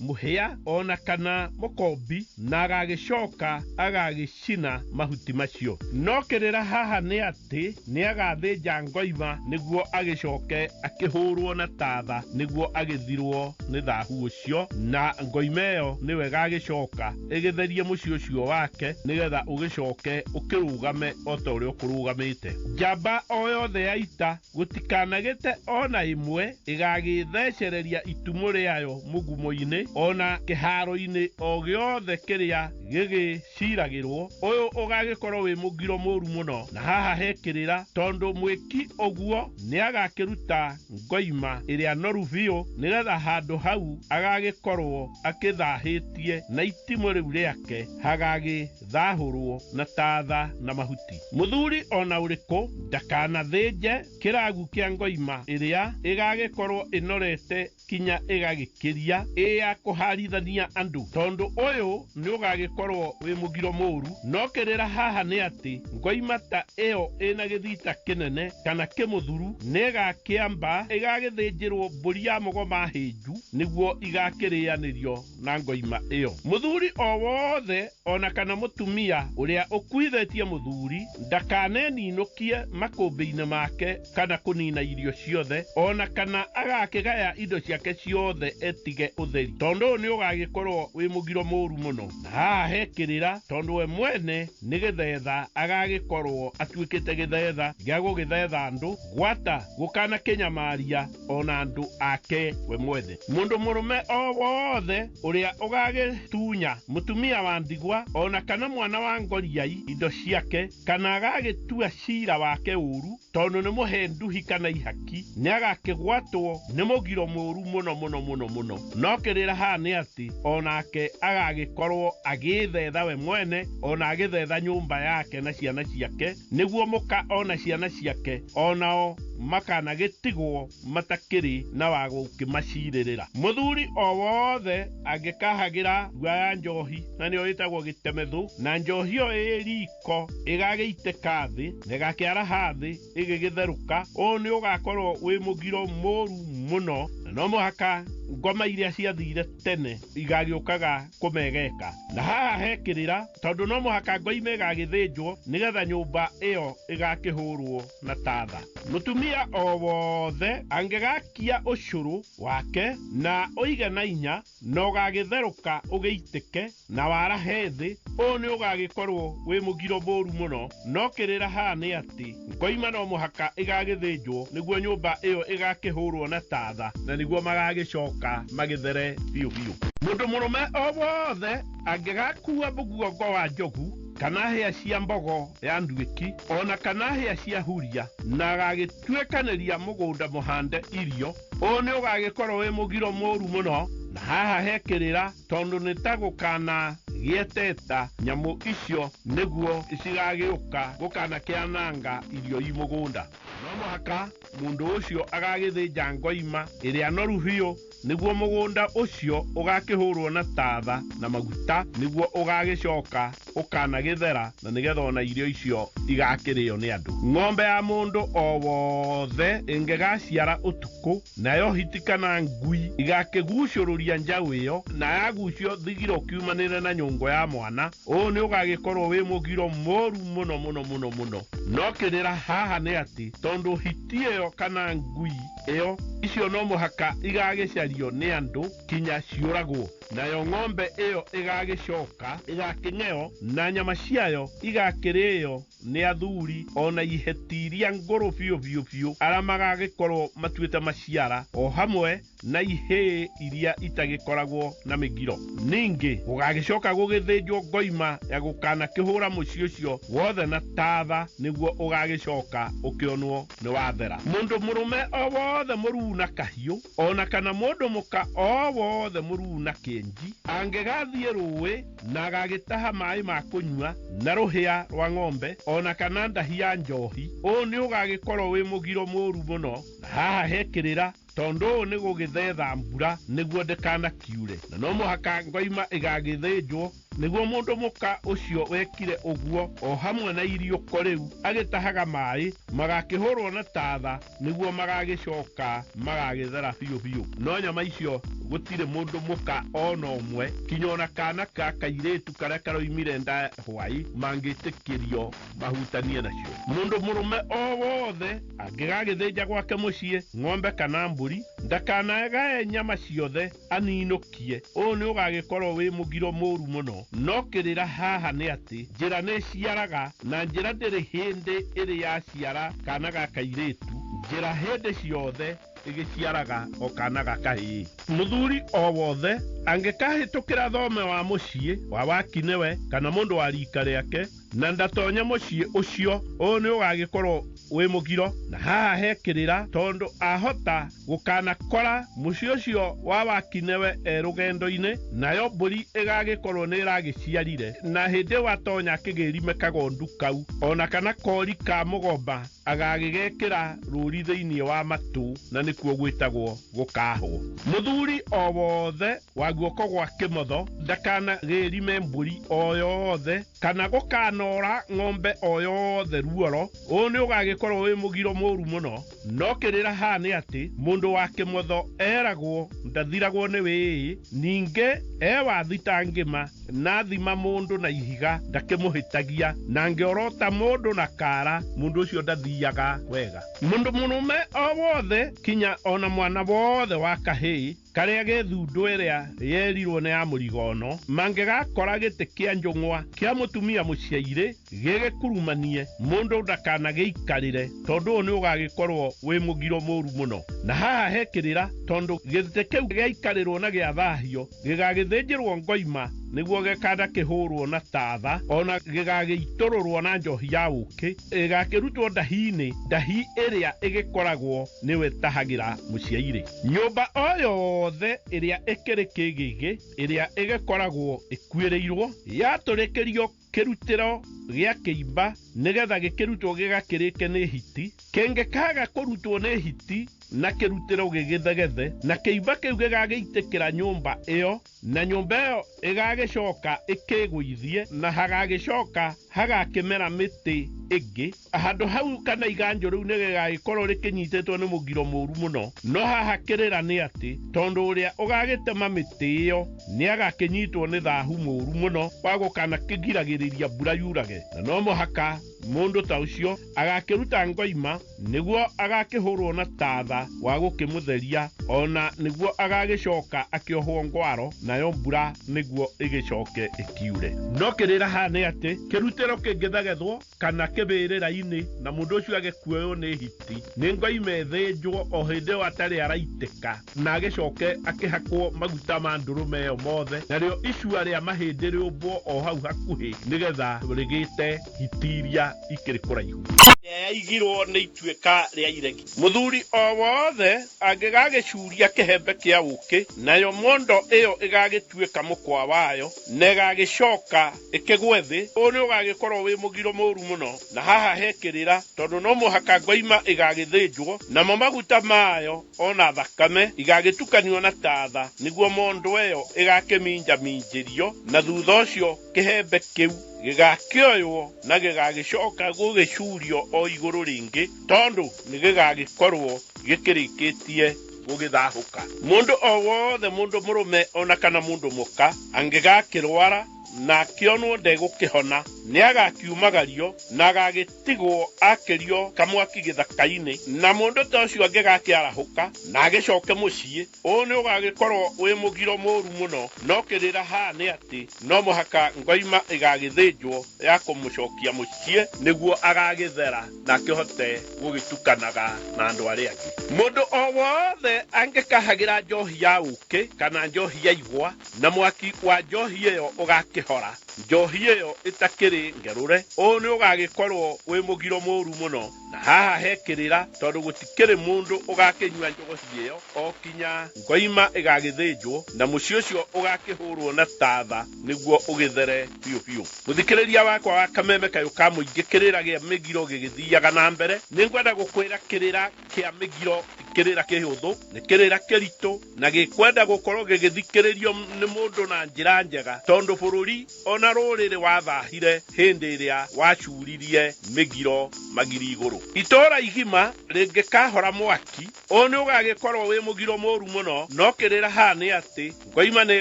mũhĩa ona kana mũkombi na agagĩcoka agagĩcina mahuti macio. No kĩrĩra haha nĩ atĩ nĩ agathĩnja ngoima nĩguo agĩcoke akĩhũrwo na tatha nĩguo agĩthirwo nĩ thahu ũcio, na ngoima ĩyo nĩwe ĩgagĩcoka ĩgĩtherie mũciĩ ũcio wake nĩgetha ũgĩcoke ũkĩrũgame o ta ũrĩa ũkũrũgamĩte. Njamba o yothe ya ita gũtikanagĩte ona ĩmwe ĩgagĩthecereria itumũ rĩayo mũgumo-inĩ ona kĩharo-inĩ o gĩothe kĩrĩa gĩgĩciragĩrwo. Ũyũ ũgagĩkorwo wĩ mũgiro mũru mũno. Na haha hekĩrĩra tondũ mwĩki ũguo nĩ agakĩruta ngoima ĩrĩa noru biũ nĩgetha handũ hau agagĩkorwo akĩthahĩtie na itimũ rĩu rĩake hagagĩthahũrwo na tatha na mahuti. Mũthuri ona ũrĩkũ ndakanathĩnje kĩragu kĩa ngoima ĩrĩa ĩgagĩkorwo ĩnorete kinya ĩgagĩkĩria ya kũharithania andũ, tondũ ũyũ nĩ ũgagĩkorwo wĩ mũgiro mũru. No kĩrĩra haha nĩ atĩ ngoima ta ĩyo ĩna gĩthita kĩnene kana kĩmũthuru nĩ ĩgakĩamba ĩgagĩthĩnjĩrwo mbũri ya mũgoma hĩnju nĩguo igakĩrĩanĩrio na ngoima ĩyo. Mũthuri o wothe ona kana mũtumia ũrĩa ũkuithĩtie mũthuri ndakaneninũkie makũmbĩ-inĩ make kana kũnina irio ciothe ona kana agakĩgaya indo ciake ciothe etige ũtheri, tondũ ũyũ nĩ ũgagĩkorwo wĩ mũgiro mũru mũno. Na haha hekĩrĩra tondũ we mwene nĩ gĩthetha agagĩkorwo atuĩkĩte gĩthetha gĩa gũgĩthetha andũ, gwata gũkanakĩnyamaria ona andũ ake we mwene. Mũndũ mũrũme o wothe ũrĩa ũgagĩtunya mũtumia wa ndigwa ona kana mwana wa ngoriai indo ciake kana agagĩtua cira wake ũru tondũ nĩ mũhenduhi kana ihaki, nĩ agakĩgwatwo nĩ mũgiro mũru mũno mũno mũno mũno. No kĩrĩra haha nĩ atĩ onake agagĩkorwo agĩthetha we mwene ona agĩthetha nyũmba yake na ciana ciake, nĩguo mũka ona ciana ciake onao makanagĩtigwo matakĩrĩ na wa gũkĩmacirĩrĩra. Mũthuri o wothe angĩkahagĩra ngua ya njohi na nĩyo ĩtagwo gĩtemethũ, na njohi ĩyo ĩ riko ĩgagĩitĩka thĩ na ĩgakĩaraha thĩ ĩgĩgĩtherũka, ũũ nĩ ũgakorwo wĩ mũgiro mũru mũno. No mũhaka ngoma iria ciathire tene igagĩũkaga kũmegeka. Na haha hekĩrĩra tondũ no mũhaka ngoima ĩgagĩthĩnjwo nĩgetha nyũmba ĩyo ĩgakĩhũrwo na tatha. Mũtumia o wothe angĩgakia ũcũrũ wake na ũige na inya na ũgagĩtherũka ũgĩitĩke na warahe thĩ, ũũ nĩ ũgagĩkorwo wĩ mũgiro mũru mũno. No kĩrĩra haha nĩ atĩ ngoima no mũhaka ĩgagĩthĩnjwo nĩguo nyũmba ĩyo ĩgakĩhũrwo na tatha na nĩguo magagĩcoka magĩthere biũ biũ. Mũndũ mũrũme o wothe angĩgakua mũguongo wa njogu kana hĩa cia mbogo ya nduĩki ona kana hĩa cia huria na agagĩtuĩkanĩria mũgũnda mũhande irio, ũũ nĩ ũgagĩkorwo wĩ mũgiro mũru mũno. Na haha hekĩrĩra tondũ nĩ ta gũkana gĩeteta nyamũ icio nĩguo cigagĩũka gũkanakĩananga irio i mũgũnda. No mũhaka mũndũ ũcio agagĩthĩnja ngoima ĩrĩa noru biũ nĩguo mũgũnda ũcio ũgakĩhũrwo na tatha na maguta nĩguo ũgagĩcoka ũkanagĩthera na nĩgetha ona irio icio igakĩrĩo nĩ andũ. Ng'ombe ya mũndũ o wothe ĩngĩgaciara ũtukũ nayo hiti kana ngui igakĩgucũrũria njaũ ĩyo na yagucio thigiro ũkiumanĩre na nyũngũ ya mwana, ũũ nĩ ũgagĩkorwo wĩ mũgiro mũru mũno mũno mũno mũno. No kĩrĩra haha nĩ atĩ tondũ hiti ĩyo kana ngui ĩyo icio no mũhaka igagĩcario nĩ andũ kinya ciũragwo, nayo ng'ombe ĩyo ĩgagĩcoka ĩgakĩng'eo na nyama ciayo igakĩrĩo nĩ athuri ona iheti iria ngũrũ biũ biũ biũ arĩa magagĩkorwo matuĩte maciara o hamwe na ihĩĩ iria itagĩkoragwo na mĩgiro. Ningĩ gũgagĩcoka gũgĩthĩnjwo ngoima ya gũkanakĩhũra mũciĩ ũcio wothe na tatha nĩguo ũgagĩcoka ũkĩonwo nĩ wathera. Mũndũ mũrũme o wothe mũrume mũruna kahiũ ona kana mũndũ mũka o wothe mũruna kĩenji angĩgathiĩ rũĩ na agagĩtaha maĩ ma kũnyua na rũhĩa rwa ng'ombe ona kana ndahi ya njohi, ũũ nĩ ũgagĩkorwo wĩ mũgiro mũũru mũno. Na haha hekĩrĩra tondũ ũũ nĩ gũgĩthetha mbura nĩguo ndĩkanakiure, na no mũhaka ngoima ĩgagĩthĩnjwo nĩguo mũndũ mũka ũcio wekire ũguo o hamwe na iriũko rĩu agĩtahaga maĩ magakĩhũrwo na tatha nĩguo magagĩcoka magagĩthera biũ biũ. No nyama icio gũtirĩ mũndũ mũka ona ũmwe kinya ona kana ka kairĩtu karĩa karoimire nda hwaĩ mangĩtĩkĩrio mahutanie nacio. Mũndũ mũrũme o wothe angĩgagĩthĩnja gwake mũciĩ ng'ombe kana mbũri ndakanagae nyama ciothe aninũkie. Ũũ nĩ ũgagĩkorwo wĩ mũgiro mũũru mũno. No kĩrĩra haha nĩ atĩ njĩra nĩ ciaraga na njĩra ndĩrĩ hĩndĩ ĩrĩ yaciara kana ga kairĩtu, njĩra hĩndĩ ciothe ĩgĩciaraga o kana ga kahĩĩ. Mũthuri o wothe angĩkahĩtũkĩra thome wa mũciĩ wa wakinewe kana mũndũ wa rika rĩake na ndatonya mũciĩ ũcio, ũũ nĩ ũgagĩkorwo wĩ mũgiro. Na haha hekĩrĩra tondũ ahota gũkanakora mũciĩ ũcio wa wakinewe rũgendo-inĩ, nayo mbũri ĩgagĩkorwo nĩ ĩragĩciarire, na hĩndĩ watonya kĩgĩrime kagondu kau ona kana kori ka mũgomba agagĩgekĩra rũri thĩinĩ wa matũ, na nĩkuo gwĩtagwo gũkahwo. Mũthuri o wothe wa guoko gwa kĩmotho ndakanagĩrime mbũri o yothe kana gũkanora ng'ombe o yothe ruoro. Ũũ nĩ ũgagĩkorwo wĩ mũgiro mũũru mũno. No kĩrĩra haha nĩ atĩ mũndũ wa kĩmotho eragwo ndathiragwo nĩ wĩĩ, ningĩ wathita ngĩma na thima mũndũ na ihiga ndakĩmũhĩtagia, na ngĩorota mũndũ na kara mũndũ ũcio ndathiaga wega. Mũndũ mũrũme o wothe kinya ona mwana wothe wa kahĩĩ karĩa gethundu ĩrĩa yerirwo nĩ ya mũrigono mangĩgakora gĩtĩ kĩa njũng'wa kĩa mũtumia mũciairĩ gĩgĩkurumanie, mũndũ ndakanagĩikarĩre tondũ ũũ nĩ ũgagĩkorwo wĩ mũgiro mũũru mũno. Na haha hekĩrĩra tondũ gĩtĩ kĩu gĩaikarĩrwo na gĩathahio gĩgagĩthĩnjĩrwo ngoima nĩguo gĩkanda kĩhũrwo na tatha ona gĩgagĩitũrũrwo na njohi ya ũkĩ, ĩgakĩrutwo ndahi-inĩ, ndahi ĩrĩa ĩgĩkoragwo nĩwe tahagĩra mũciairĩ. Nyũmba o yothe ĩrĩa ĩkĩrĩ kĩgĩgĩ ĩrĩa ĩgĩkoragwo ĩkuĩrĩirwo yatũrĩkĩrio kĩrutĩro gĩa kĩimba nĩgetha gĩkĩrutwo gĩgakĩrĩke nĩ hiti, kĩngĩkaga kũrutwo nĩ hiti na kĩrutĩro gĩgĩthegethe na kĩimba kĩu gĩgagĩitĩkĩra nyũmba ĩyo, na nyũmba ĩyo ĩgagĩcoka ĩkĩgũithie na hagagĩcoka hagakĩmera mĩtĩ ĩngĩ, handũ hau kana iganjũ rĩu nĩgĩgagĩkorwo rĩkĩnyitĩtwo nĩ mũgiro mũũru mũno. No haha kĩrĩra nĩ atĩ tondũ ũrĩa ũgagĩtema mĩtĩ ĩyo nĩ agakĩnyitwo nĩ thahu mũũru mũno wa gũkana kĩgiragĩrĩria mbura yurage, na no mũhaka mũndũ ta ũcio agakĩruta ngoima nĩguo agakĩhũrwo na tatha wa gũkĩmũtheria, ona nĩguo agagĩcoka akĩohwo ngwaro nayo mbura nĩguo ĩgĩcoke ĩkiure. No kĩrĩra haha nĩ atĩ kĩrutĩro kĩngĩthegethwo kana kĩbĩrĩra-inĩ na mũndũ ũcio agĩkuoywo nĩ hiti, nĩ ngoima ĩthĩnjwo o hĩndĩ ĩyo atarĩ araitĩka na agĩcoke akĩhakwo maguta ma ndũrũme ĩyo mothe, narĩo icua rĩa mahĩndĩ rĩũmbwo o hau hakuhĩ nĩgetha rĩgĩte hiti iria ikĩrĩ kũraihu yaigirwo nĩ ituĩka rĩa iregi. Mũthuri o wothe angĩgagĩcuria kĩhembe kĩa ũkĩ, nayo mondo ĩyo ĩgagĩtuĩka mũkwa wayo na ĩgagĩcoka ĩkĩgwe thĩ, ũũ nĩ ũgagĩkorwo wĩ mũgiro mũũru mũno. Na haha hekĩrĩra tondũ no mũhaka ngoima ĩgagĩthĩnjwo, namo maguta mayo ona thakame igagĩtukanio na tatha nĩguo mondo ĩyo ĩgakĩminjaminjĩrio, na thutha ũcio kĩhembe kĩu gĩgakĩoywo na gĩgagĩcoka gũgĩcurio o igũrũ rĩngĩ tondũ nĩ gĩgagĩkorwo gĩkĩrĩkĩtie gũgĩthahũka. Mũndũ o wothe, mũndũ mũrũme ona kana mũndũ mũka angĩgakĩrwara na akĩonwo ndegũkĩhona nĩ agakiumagario na agagĩtigwo akĩrio kamwaki gĩthaka-inĩ, na mũndũ ta ũcio angĩgakĩarahũka na agĩcoke mũciĩ, ũũ nĩ ũgagĩkorwo wĩ mũgiro mũũru mũno. No kĩrĩra haha nĩ atĩ no mũhaka ngoima ĩgagĩthĩnjwo ya kũmũcokia mũciĩ nĩguo agagĩthera na akĩhote gũgĩtukanaga na andũ arĩa angĩ. Mũndũ o wothe angĩkahagĩra njohi ya ũkĩ kana njohi ya igwa na mwaki wa njohi ĩyo ũgakĩ yakihora njohi iyo itakiri ngerure o ni ugagikorwo wi mugiro moru muno na haha hekirira tondu gutikiri mundu ugakinywa njogoci iyo o kinya ngoima igagithinjwo na muci ucio ugakihurwo na tatha niguo ugithere piu piu. Muthikiriria wakwa wa Kameme kayo ka muingi kirira gia migiro gigithiaga na mbere ningwenda gukwira kirira kia migiro kirira kihuthu ni kirira kiritu na gikwenda gukorwo gigithikiririo ni mundu na njira njega tondu bururi ona ruriri wathahire hindi iria wacuririe migiro magiri iguru. Itora igima ringikahora mwaki o ni ugagikorwo wi mugiro moru muno no kirira ha ni ati ngoima ni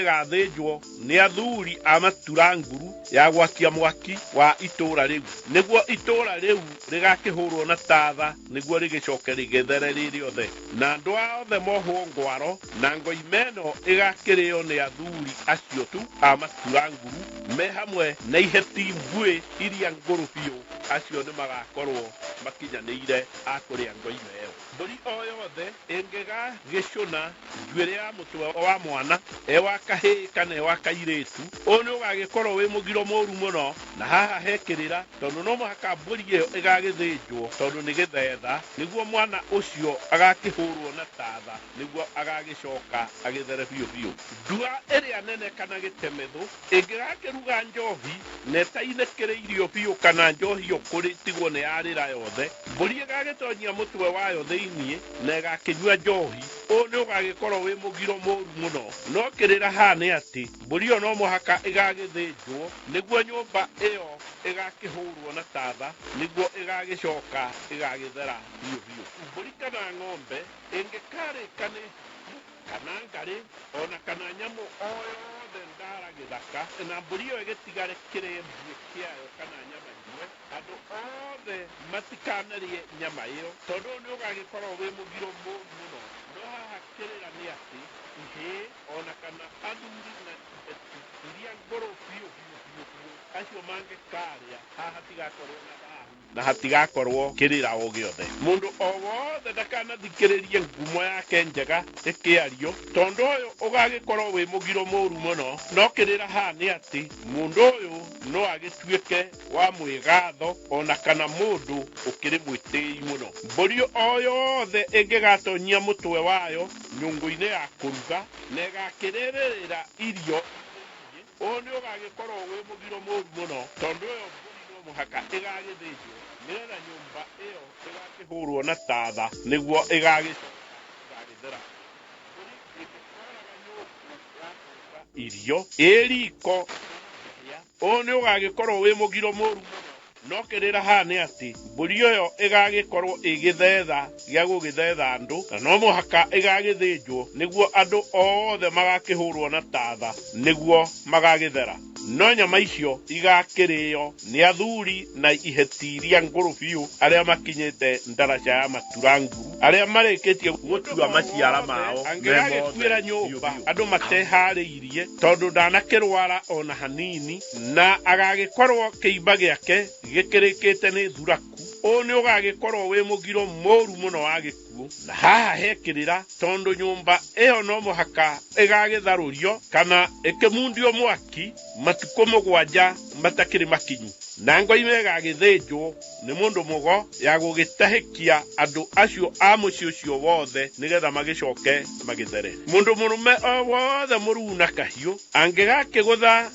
gathinjwo ni athuri a matura nguru ya gwakia mwaki wa itora riu niguo itora riu rigakihurwo na tatha niguo rigicoke rigithere riri othe na andu othe mohwo ngwaro na ngoimeno igakirio ni athuri acio tu a matura nguru me hamwe na iheti mbui iria nguru biu acio ni magakorwo makinyanĩire akuria ngoima ĩyo. Mbũri o yothe ĩngĩga gĩcũna njuĩrĩ ya mũtwe wa mwana ewa kahĩĩ kana ewa kairĩtu ũũ nĩ ũgagĩkorwo wĩ mũgiro mũru mũno na haha hekĩrĩra tondũ no mũhaka mbũri ĩyo ĩgagĩthĩnjwo tondũ nĩ gĩthetha nĩguo mwana ũcio agakĩhũrwo na tatha nĩguo agagĩcoka agĩthere biũ biũ. Ndua ĩrĩa nene kana gĩtemethũ ĩngĩgakĩruga njohi na ĩtainĩkĩrĩirio biũ kana njohi ĩyo kũrĩtigwo nĩ yarĩra yothe mbũri ĩgagĩtonyia mũtwe wayo thĩiniĩ na ĩgakĩnyua njohi ũũ nĩ ũgagĩkorwo wĩ mũgiro mũru mũno. No kĩrĩra haha nĩ atĩ mbũri ĩyo no mũhaka ĩgagĩthĩnjwo nĩguo nyũmba ĩyo ĩgakĩhũrwo na tatha nĩguo ĩgagĩcoka ĩgagĩthera biũ biũ. Mbũri kana ng'ombe ĩngĩkarĩka nĩ kana ngarĩ ona kana nyamũ o yothe ndara gĩthaka na mbũri ĩyo ĩgĩtigare kĩrĩe mbũi kĩayo kana nyama njue andũ othe matikanarĩe nyama ĩyo tondũ nĩ ũgagĩkorwo wĩ mũgiro mũru mũno. No haha kĩrĩra nĩ atĩ ihĩ ona kana athuri na iheti iria ngũrũ biũ biũ biũ acio mangĩkarĩa haha hatigakorwo na thahu na hatigakorwo kĩrĩra o gĩothe. Mũndũ o wothe ndakanathikĩrĩrie ngumo yake njega ĩkĩario tondũ ũyũ ũgagĩkorwo wĩ mũgiro mũru mũno. No kĩrĩra haha nĩ atĩ mũndũ ũyũ no agĩtuĩke wa mwĩgatho ona kana mũndũ ũkĩrĩ mwĩtĩi mũno. Mbũri o yothe ĩngĩgatonyia mũtwe wayo nyũngũ-inĩ ya kũruga na ĩgakĩrĩrĩra irio ũũ nĩ ũgagĩkorwo wĩ mũgiro mũru mũno tondũ ũyũ mbũri no mũhaka ĩgagĩthĩnjwo nĩgetha nyũmba ĩyo ĩgakĩhũrwo na tatha nĩguo ĩgagĩthera. Irio ĩriko ũũ nĩ ũgagĩkorwo wĩ mũgiro mũru mũno. No kĩrĩra haha nĩ atĩ mbũri ĩyo ĩgagĩkorwo ĩgĩthetha gĩa gũgĩthetha andũ na no mũhaka ĩgagĩthĩnjwo nĩguo andũ othe magakĩhũrwo na tatha nĩguo magagĩthera. No nyama icio igakĩrĩo nĩ athuri na iheti iria ngũrũ biũ arĩa makinyĩte ndaraca ya matura nguru arĩa marĩkĩtie gũtua maciara mao angĩgagĩtuĩra nyũmba andũ mateharĩirie tondũ ndanakĩrwara ona hanini na agagĩkorwo kĩimba gĩake gĩkĩrĩkĩte nĩ thuraku ũũ nĩ ũgagĩkorwo wĩ mũgiro mũru mũno wa gĩkuũ. Na haha hekĩrĩra tondũ nyũmba ĩyo no mũhaka ĩgagĩtharũrio kana ĩkĩmundio mwaki matukũ mũgwanja matakĩrĩ makinyu na ngoima ĩgagĩthĩnjwo nĩ mũndũ mũgo ya gũgĩtahĩkia andũ acio a mũciĩ ũcio wothe nĩgetha magĩcoke magĩthere. Mũndũ mũrũme o wothe mũruu na kahiũ angĩgakĩgũtha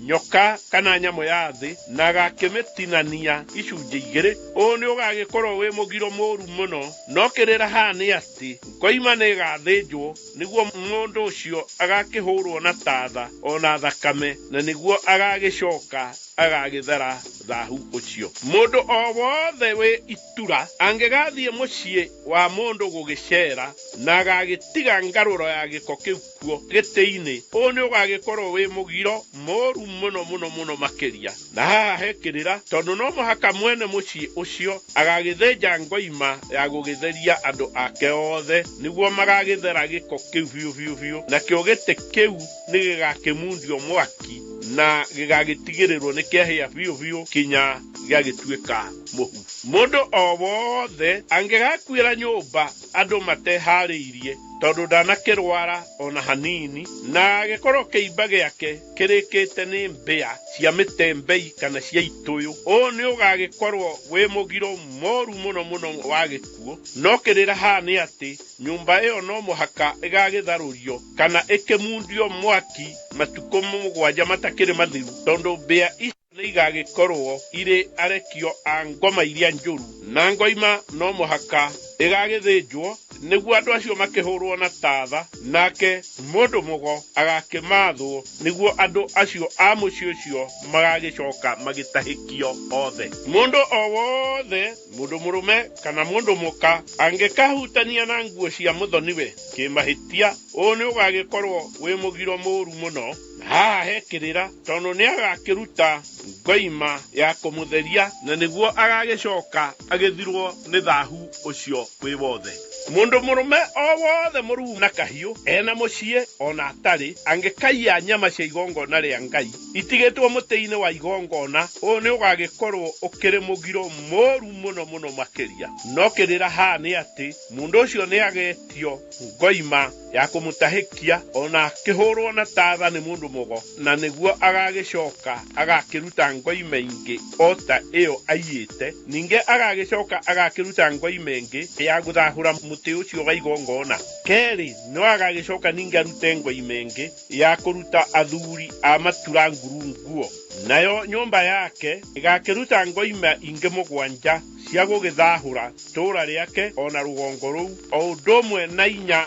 nyoka kana nyamũ ya thĩ na gakĩmĩtinania icunjĩ igĩrĩ ũũ nĩ ũgagĩkorwo wĩ mũgiro mũru mũno. No kĩrĩra haha nĩ atĩ ngoima nĩ ĩgathĩnjwo nĩguo mũndũ ũcio agakĩhũrwo na tatha ona thakame na nĩguo agagĩcoka agagĩthera thahu ũcio. Mũndũ o wothe wĩ itura angĩgathiĩ mũciĩ wa mũndũ gũgĩcera na agagĩtiga ngarũro ya gĩko kĩu kuo gĩtĩ-inĩ ũũ nĩ ũgagĩkorwo wĩ mũgiro mũru mũno mũno mũno makĩria. Na haha hekĩrĩra tondũ no mũhaka mwene mũciĩ ũcio agagĩthĩnja ngoima ya gũgĩtheria andũ ake othe nĩguo magagĩthera gĩko kĩu biũ biũ biũ nakĩo gĩtĩ kĩu nĩ gĩgakĩmundio mwaki na gĩgagĩtigĩrĩrwo nĩ kĩahĩa biũ biũ kinya gĩagĩtuĩka mũhu. Mũndũ o wothe angĩgakuĩra nyũmba andũ mateharĩirie tondu ndanakĩrwara ona hanini, na gĩkorwo kĩimba gĩake kĩrĩkĩte nĩ mbĩa cia mĩtembei kana cia itũyũ, ũũ nĩ ũgagĩkorwo wĩ mũgiro moru mũno mũno wa gĩkuũ. No kĩrĩra haha nĩ atĩ nyũmba ĩyo no mũhaka ĩgagĩtharũrio kana ĩkĩmundio mwaki matukũ 7 matakĩrĩ mathiru, tondu mbĩa ici nĩ igagĩkorwo irĩ arekio a ngoma iria njũru, na ngoima no mũhaka ĩgagĩthĩnjwo nĩguo andũ acio makĩhũrwo na tatha, nake mũndũ mũgo agakĩmathwo nĩguo andũ acio a mũciĩ ũcio magagĩcoka magĩtahĩkio othe. Mũndũ o wothe, mũndũ mũrũme kana mũndũ mũka, angĩkahutania na nguo cia mũthoniwe kĩmahĩtia, ũũ nĩ ũgagĩkorwo wĩ mũgiro mũru mũno. Haha hekĩrĩra tondu nĩ agakĩruta ngoima ya kũmũtheria, na nĩguo agagĩcoka agĩthirwo nĩ thahu ũcio wĩ wothe. Mũndũ mũrũme o wothe mũruu na kahiũ ena mũciĩ ona atarĩ, angĩkaiya nyama cia igongona rĩa Ngai itigĩtwo mũtĩ-inĩ wa igongona, ũũ nĩ ũgagĩkorwo ũkĩrĩ mũgiro mũru mũno mũno makĩria. No kĩrĩra haha nĩ atĩ mũndũ ũcio nĩ agetio ngoima ya kũmũtahĩkia ona akĩhũrwo na tatha nĩ mũndũ mũgo, na nĩguo agagĩcoka agakĩruta ngoima ingĩ o ta ĩyo aiyĩte. Ningĩ agagĩcoka agakĩruta ngoima ingĩ ya gũthahũra mũtĩ ũcio wa igongona. Kerĩ, no agagĩcoka ningĩ arute ngoima ingĩ ya kũruta athuri a matura ngurunguo. Nayo nyũmba yake ĩgakĩruta ngoima ingĩ 7 cia gũgĩthahũra tũũra rĩake ona rũgongo rũu, o ũndũ ũmwe na 7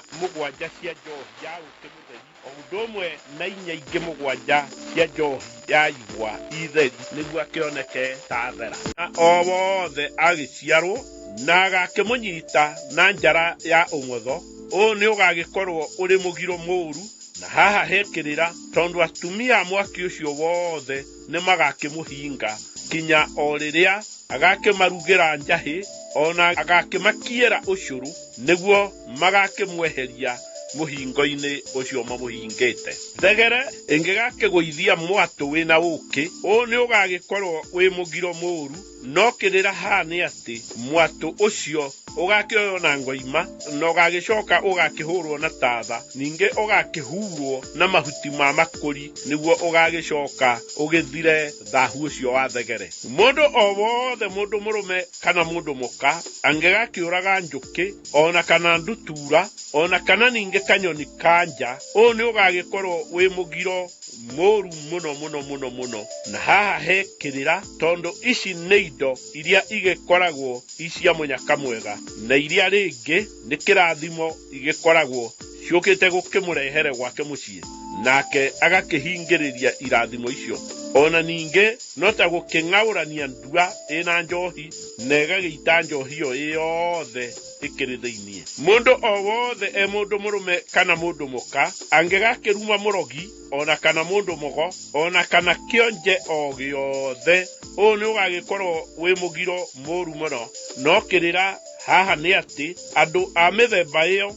cia njohi ya ũkĩmũtheri, o ũndũ ũmwe na ingĩ 7 cia njohi ya igwa itheri, nĩguo akĩoneke ta thera. Na o wothe agĩciarwo na agakĩmũnyita na njara ya ũmotho, ũũ nĩ ũgagĩkorwo ũrĩ mũgiro mũru. Na haha hekĩrĩra tondu atumia mwaki ũcio wothe nĩ magakĩmũhinga kinya o rĩrĩa agakĩmarugĩra njahĩ ona agakĩmakiĩra ũcũrũ, nĩguo magakĩmweheria mũhingo-inĩ ũcio mamũhingĩte. Thegere ĩngĩgakĩgũithia mwatũ wĩna ũkĩ, ũũ nĩ ũgagĩkorwo wĩ mũgiro mũru. No kĩrĩra haha nĩ atĩ mwatũ ũcio ũgakĩoywo na ngoima na ũgagĩcoka ũgakĩhũrwo na tatha, ningĩ ũgakĩhurwo na mahuti ma makũri, nĩguo ũgagĩcoka ũgĩthire thahu ũcio wa thegere. Mũndũ o wothe, mũndũ mũrũme kana mũndũ mũka, angĩgakĩũraga njũkĩ ona kana ndutura ona kana ningĩ kanyoni kanja, ũũ nĩ ũgagĩkorwo wĩ mũgiro mũru mũno mũno mũno mũno. Na haha hekĩrĩra tondu ici nĩ indo iria igĩkoragwo icia mũnyaka mwega, na iria rĩngĩ nĩ kĩrathimo igĩkoragwo ciũkĩte gũkĩmũrehere gwake mũciĩ, nake agakĩhingĩrĩria irathimo icio. Ona ningĩ no ta gũkĩng'aũrania ndua ĩna njohi na ĩgagĩita njohi ĩyo yothe ĩkĩrĩ thĩiniĩ. Mũndũ o wothe mũndũ mũrũme kana mũndũ mũka, angĩgakĩruma mũrogi ona kana mũndũ mũgo ona kana kĩonje o gĩothe, ũũ nĩ ũgagĩkorwo wĩ mũgiro mũru mũno. No kĩrĩra haha nĩ atĩ andũ a mĩthemba ĩyo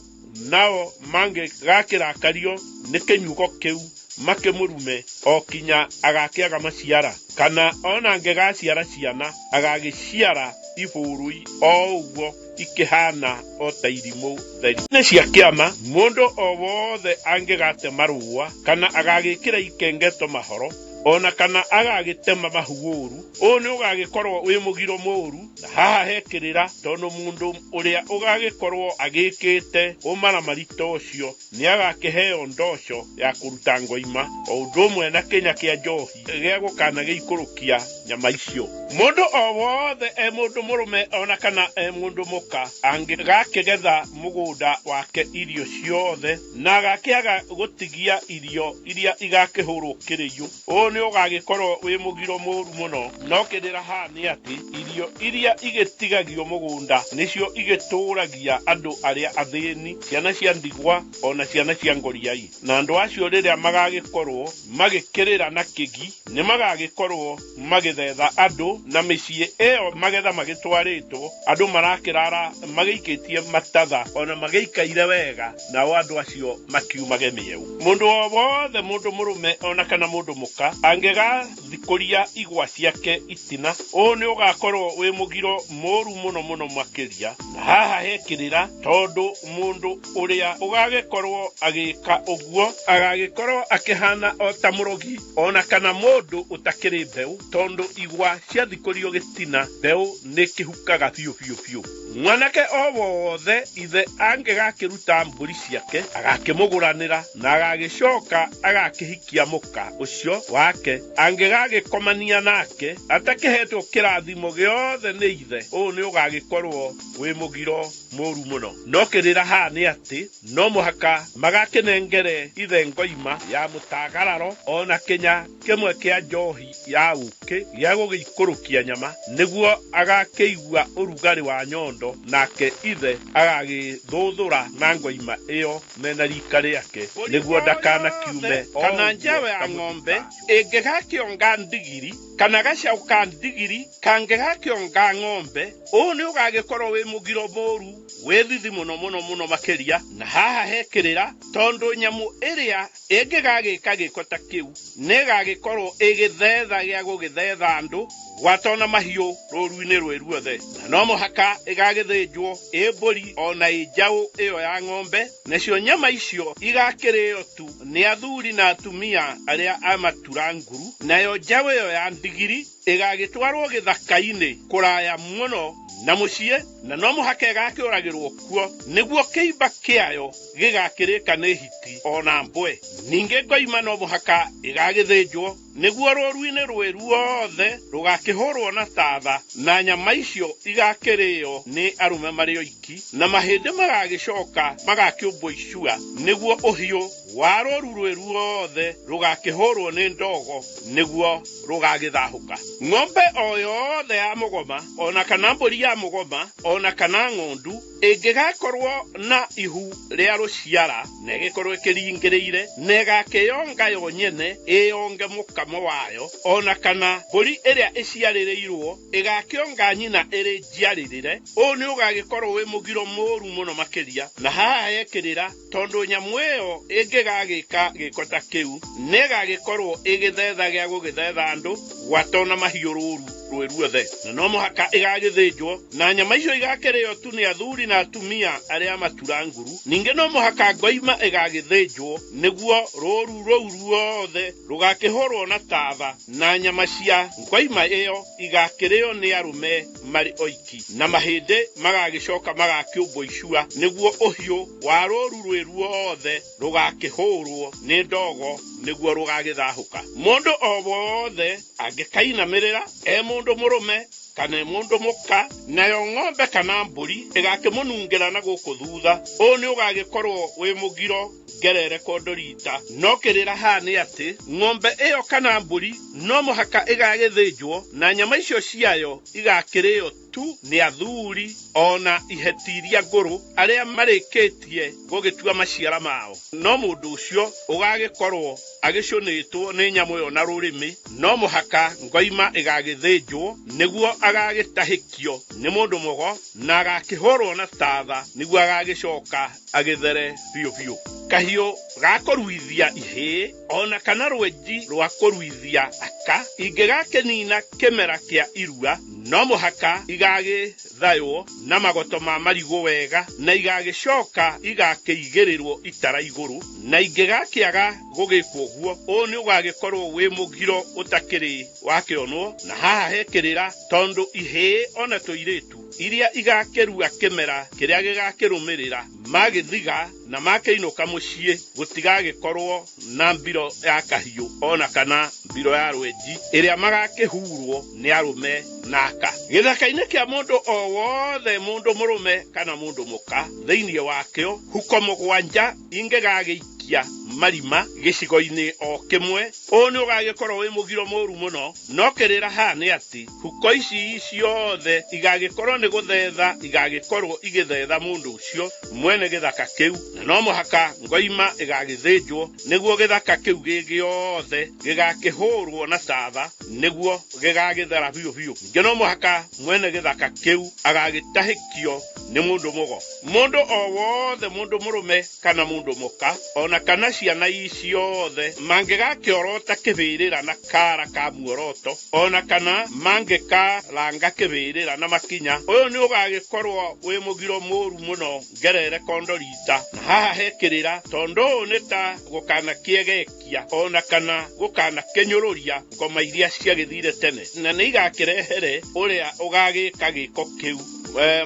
nao mangĩgakĩrakario nĩ kĩnyugo kĩu makĩmũrume o kinya agakĩaga maciara, kana ona angĩgaciara ciana agagĩciara ibũrũi o ũguo ikĩhana o ta irimũ theri. Nĩ cia kĩama, mũndũ o wothe angĩgate marũa kana agagĩkĩra ikengeto mahoro ona kana agagĩtema mahuũru, ũũ nĩ ũgagĩkorwo wĩ mũgiro mũru. Na haha hekĩrĩra tondu mũndũ ũrĩa ũgagĩkorwo agĩkĩte ũmaramari ta ũcio nĩ agakĩheo ndoco ya kũruta ngoima, o ũndũ ũmwe na kĩnya kĩa njohi gĩa gũkanagĩikũrũkia nyama icio. Mũndũ o wothe mũndũ mũrũme ona kana mũndũ mũka, angĩgakĩgetha mũgũnda wake irio ciothe na agakĩaga gũtigia irio iria igakĩhũrwo kĩrĩyu, ũũ nĩ ũgagĩkorwo wĩ mũgiro mũru mũno. No kĩrĩra haha nĩ atĩ irio iria igĩtigagio mũgũnda nĩcio igĩtũragia andũ arĩa athĩni, ciana cia ndigwa ona ciana cia ngoriai. Na andũ acio rĩrĩa magagĩkorwo magĩkĩrĩra na kĩgi, nĩ magagĩkorwo magĩthetha andũ, na mĩciĩ ĩyo magetha magĩtwarĩtwo, andũ marakĩrara magĩikĩtie matatha ona magĩikaire wega, nao andũ acio makiumage mĩeu. Mũndũ o wothe, mũndũ mũrũme ona kana mũndũ mũka, angega thikuria igwa ciake itina ni ugakorwo wi mugiro moru muno makiria na haha hekirira tondu mundu uria ugagikorwo agika uguo agagikorwo akihana o ta murogi ona kana mundu utakiri mbeu tondu igwa cia thikurio gitina mbeu ni kihukaga biu mwanake o wothe ithe angegakiruta mburi ciake agakimuguranira na agagicoka agakihikia muka ucio wake angegagikomania nake atakihetwo kirathimo giothe ni ithe ni ugagikorwo wi mugiro moru muno no kirira ha ni ati no muhaka magakinengere ithe ngoima ya mutagararo ona kinya kimwe kia njohi ya uki ya gugikurukia nyama niguo agakeigua urugari wa nyondo nake ithe agagithuthura na ngoima iyo mena rika riake niguo ndakana kiume kana njawe ya ng'ombe ingegakionga ndigiri kana gacauka ndigiri kangegakionga ng'ombe ni ugagikorwo wi mugiro moru wethithi muno makiria na haha hekirira tondu nyamu iria ingegagika gikota kiu negagikorwo igithetha gia gugithetha andu watona mahiu roruini rweruothe na no muhaka igagithinjwo mburi ona njau iyo ya ng'ombe nacio nyama icio igakirio tu ni athuri na atumia aria amatura nguru nayo njau iyo ya ndigiri igagitwarwo githaka-ini kuraya muno na mucie na no muhaka igakiuragirwo kuo niguo kiimba kiayo gigakirika ni hiti ona mbwe ninge ngoima no muhaka igagithinjwo niguo roruini rweruothe rugakihurwo na tatha na nyama icio igakirio ni arume mari oiki na mahindi magagicoka magakiumbwo icua niguo uhiu wa roru rweruothe rugakihurwo ni ndogo niguo rugagithahuka ng'ombe o yothe ya mugoma ona kana mburi ya mugoma ona kana ng'ondu ingigakorwo na ihu ria ruciara na igikorwo ikiringiriire na igakiyonga yo nyene iyonge mukamo wayo ona kana mburi iria iciaririirwo igakionga nyina iri njiaririre ni ugagikorwo wi mugiro moru muno makiria na haha hekirira tondu nyamu iyo ingigagika gikota kiu negagikorwo igithetha gia gugithetha andu watona mahiu ruru rweruothe na no muhaka igagithinjwo na nyama icio igakirio tu ni athuri na atumia aria matura nguru ninge no muhaka ngoima igagithinjwo niguo roru ruothe rugakihurwo na tatha na nyama cia ngoima iyo igakirio ni arume mari oiki na mahindi magagicoka magakiumbwo icua niguo uhiu wa roru rweruothe rugakihurwo ni ndogo niguo rugagithahuka mundu o wothe angikainamirira mundu murume kana mundu muka nayo ng'ombe kana mburi igakimunungira na guku thutha ni ugagikorwo wi mugiro gerere kondorita no kirira ha ni ati ng'ombe iyo kana mburi no muhaka igagithinjwo na nyama icio ciayo igakirio tu ni athuri ona ihetiria nguru aria marikitie gugitua maciara mao no mundu ucio ugagikorwo agicunitwo ni nyamu yo na rurimi no muhaka ngoima igagithinjwo niguo agagitahikio ni mundu mugo na agakihurwo na tatha niguo agagicoka agithere biu kahiu gakoruithia ihi ona kana rwenji rwa koruithia aka ingigakenina kimera kia irua no muhaka igagithaywo na magoto ma marigo wega na igagicoka igakiigirirwo itara iguru na ingigakiaga gugikwo guo ni ugagikorwo wi mugiro utakiri wakionwo na haha hekirira tondu ihi ona tuiritu iria igakirua kimera kiria gigakirumirira magithiga na makeinuka mucie gutigagikorwo na mbiro ya kahiu ona kana mbiro ya rwenji iria magakihurwo ni arume naka githaka-ini kia mundu o wothe mundu murume kana mundu muka thiini wakio huko mugwanja ingegagiikia marima gicigo-ini o kimwe ni ugagikorwo wi mugiro moru muno no kirira ha ni ati huko ici ciothe igagikorwo ni guthetha igagikorwo igithetha mundu ucio mwene githaka kiu na no muhaka ngoima igagithinjwo niguo githaka kiu gigiothe gigakihurwo na tatha niguo gigagithera biu nge no muhaka mwene githaka kiu agagitahikio ni mundu mugo mundu o wothe mundu murume kana mundu muka ona ona kana ciana iciothe mangĩgakĩorota kĩbĩrĩra na kara ka muoroto ona kana mangĩkaranga kĩbĩrĩra na makinya ũyũ nĩ ũgagĩkorwo wĩ mũgiro mũru mũno ngerere kondorita na haha hekĩrĩra tondũ ũũ nĩ ta gũkana kĩegekia ona kana gũkana kĩnyũrũria ngoma iria ciagĩthire tene na nĩ igakĩrehere ũrĩa ũgagĩka gĩko kĩu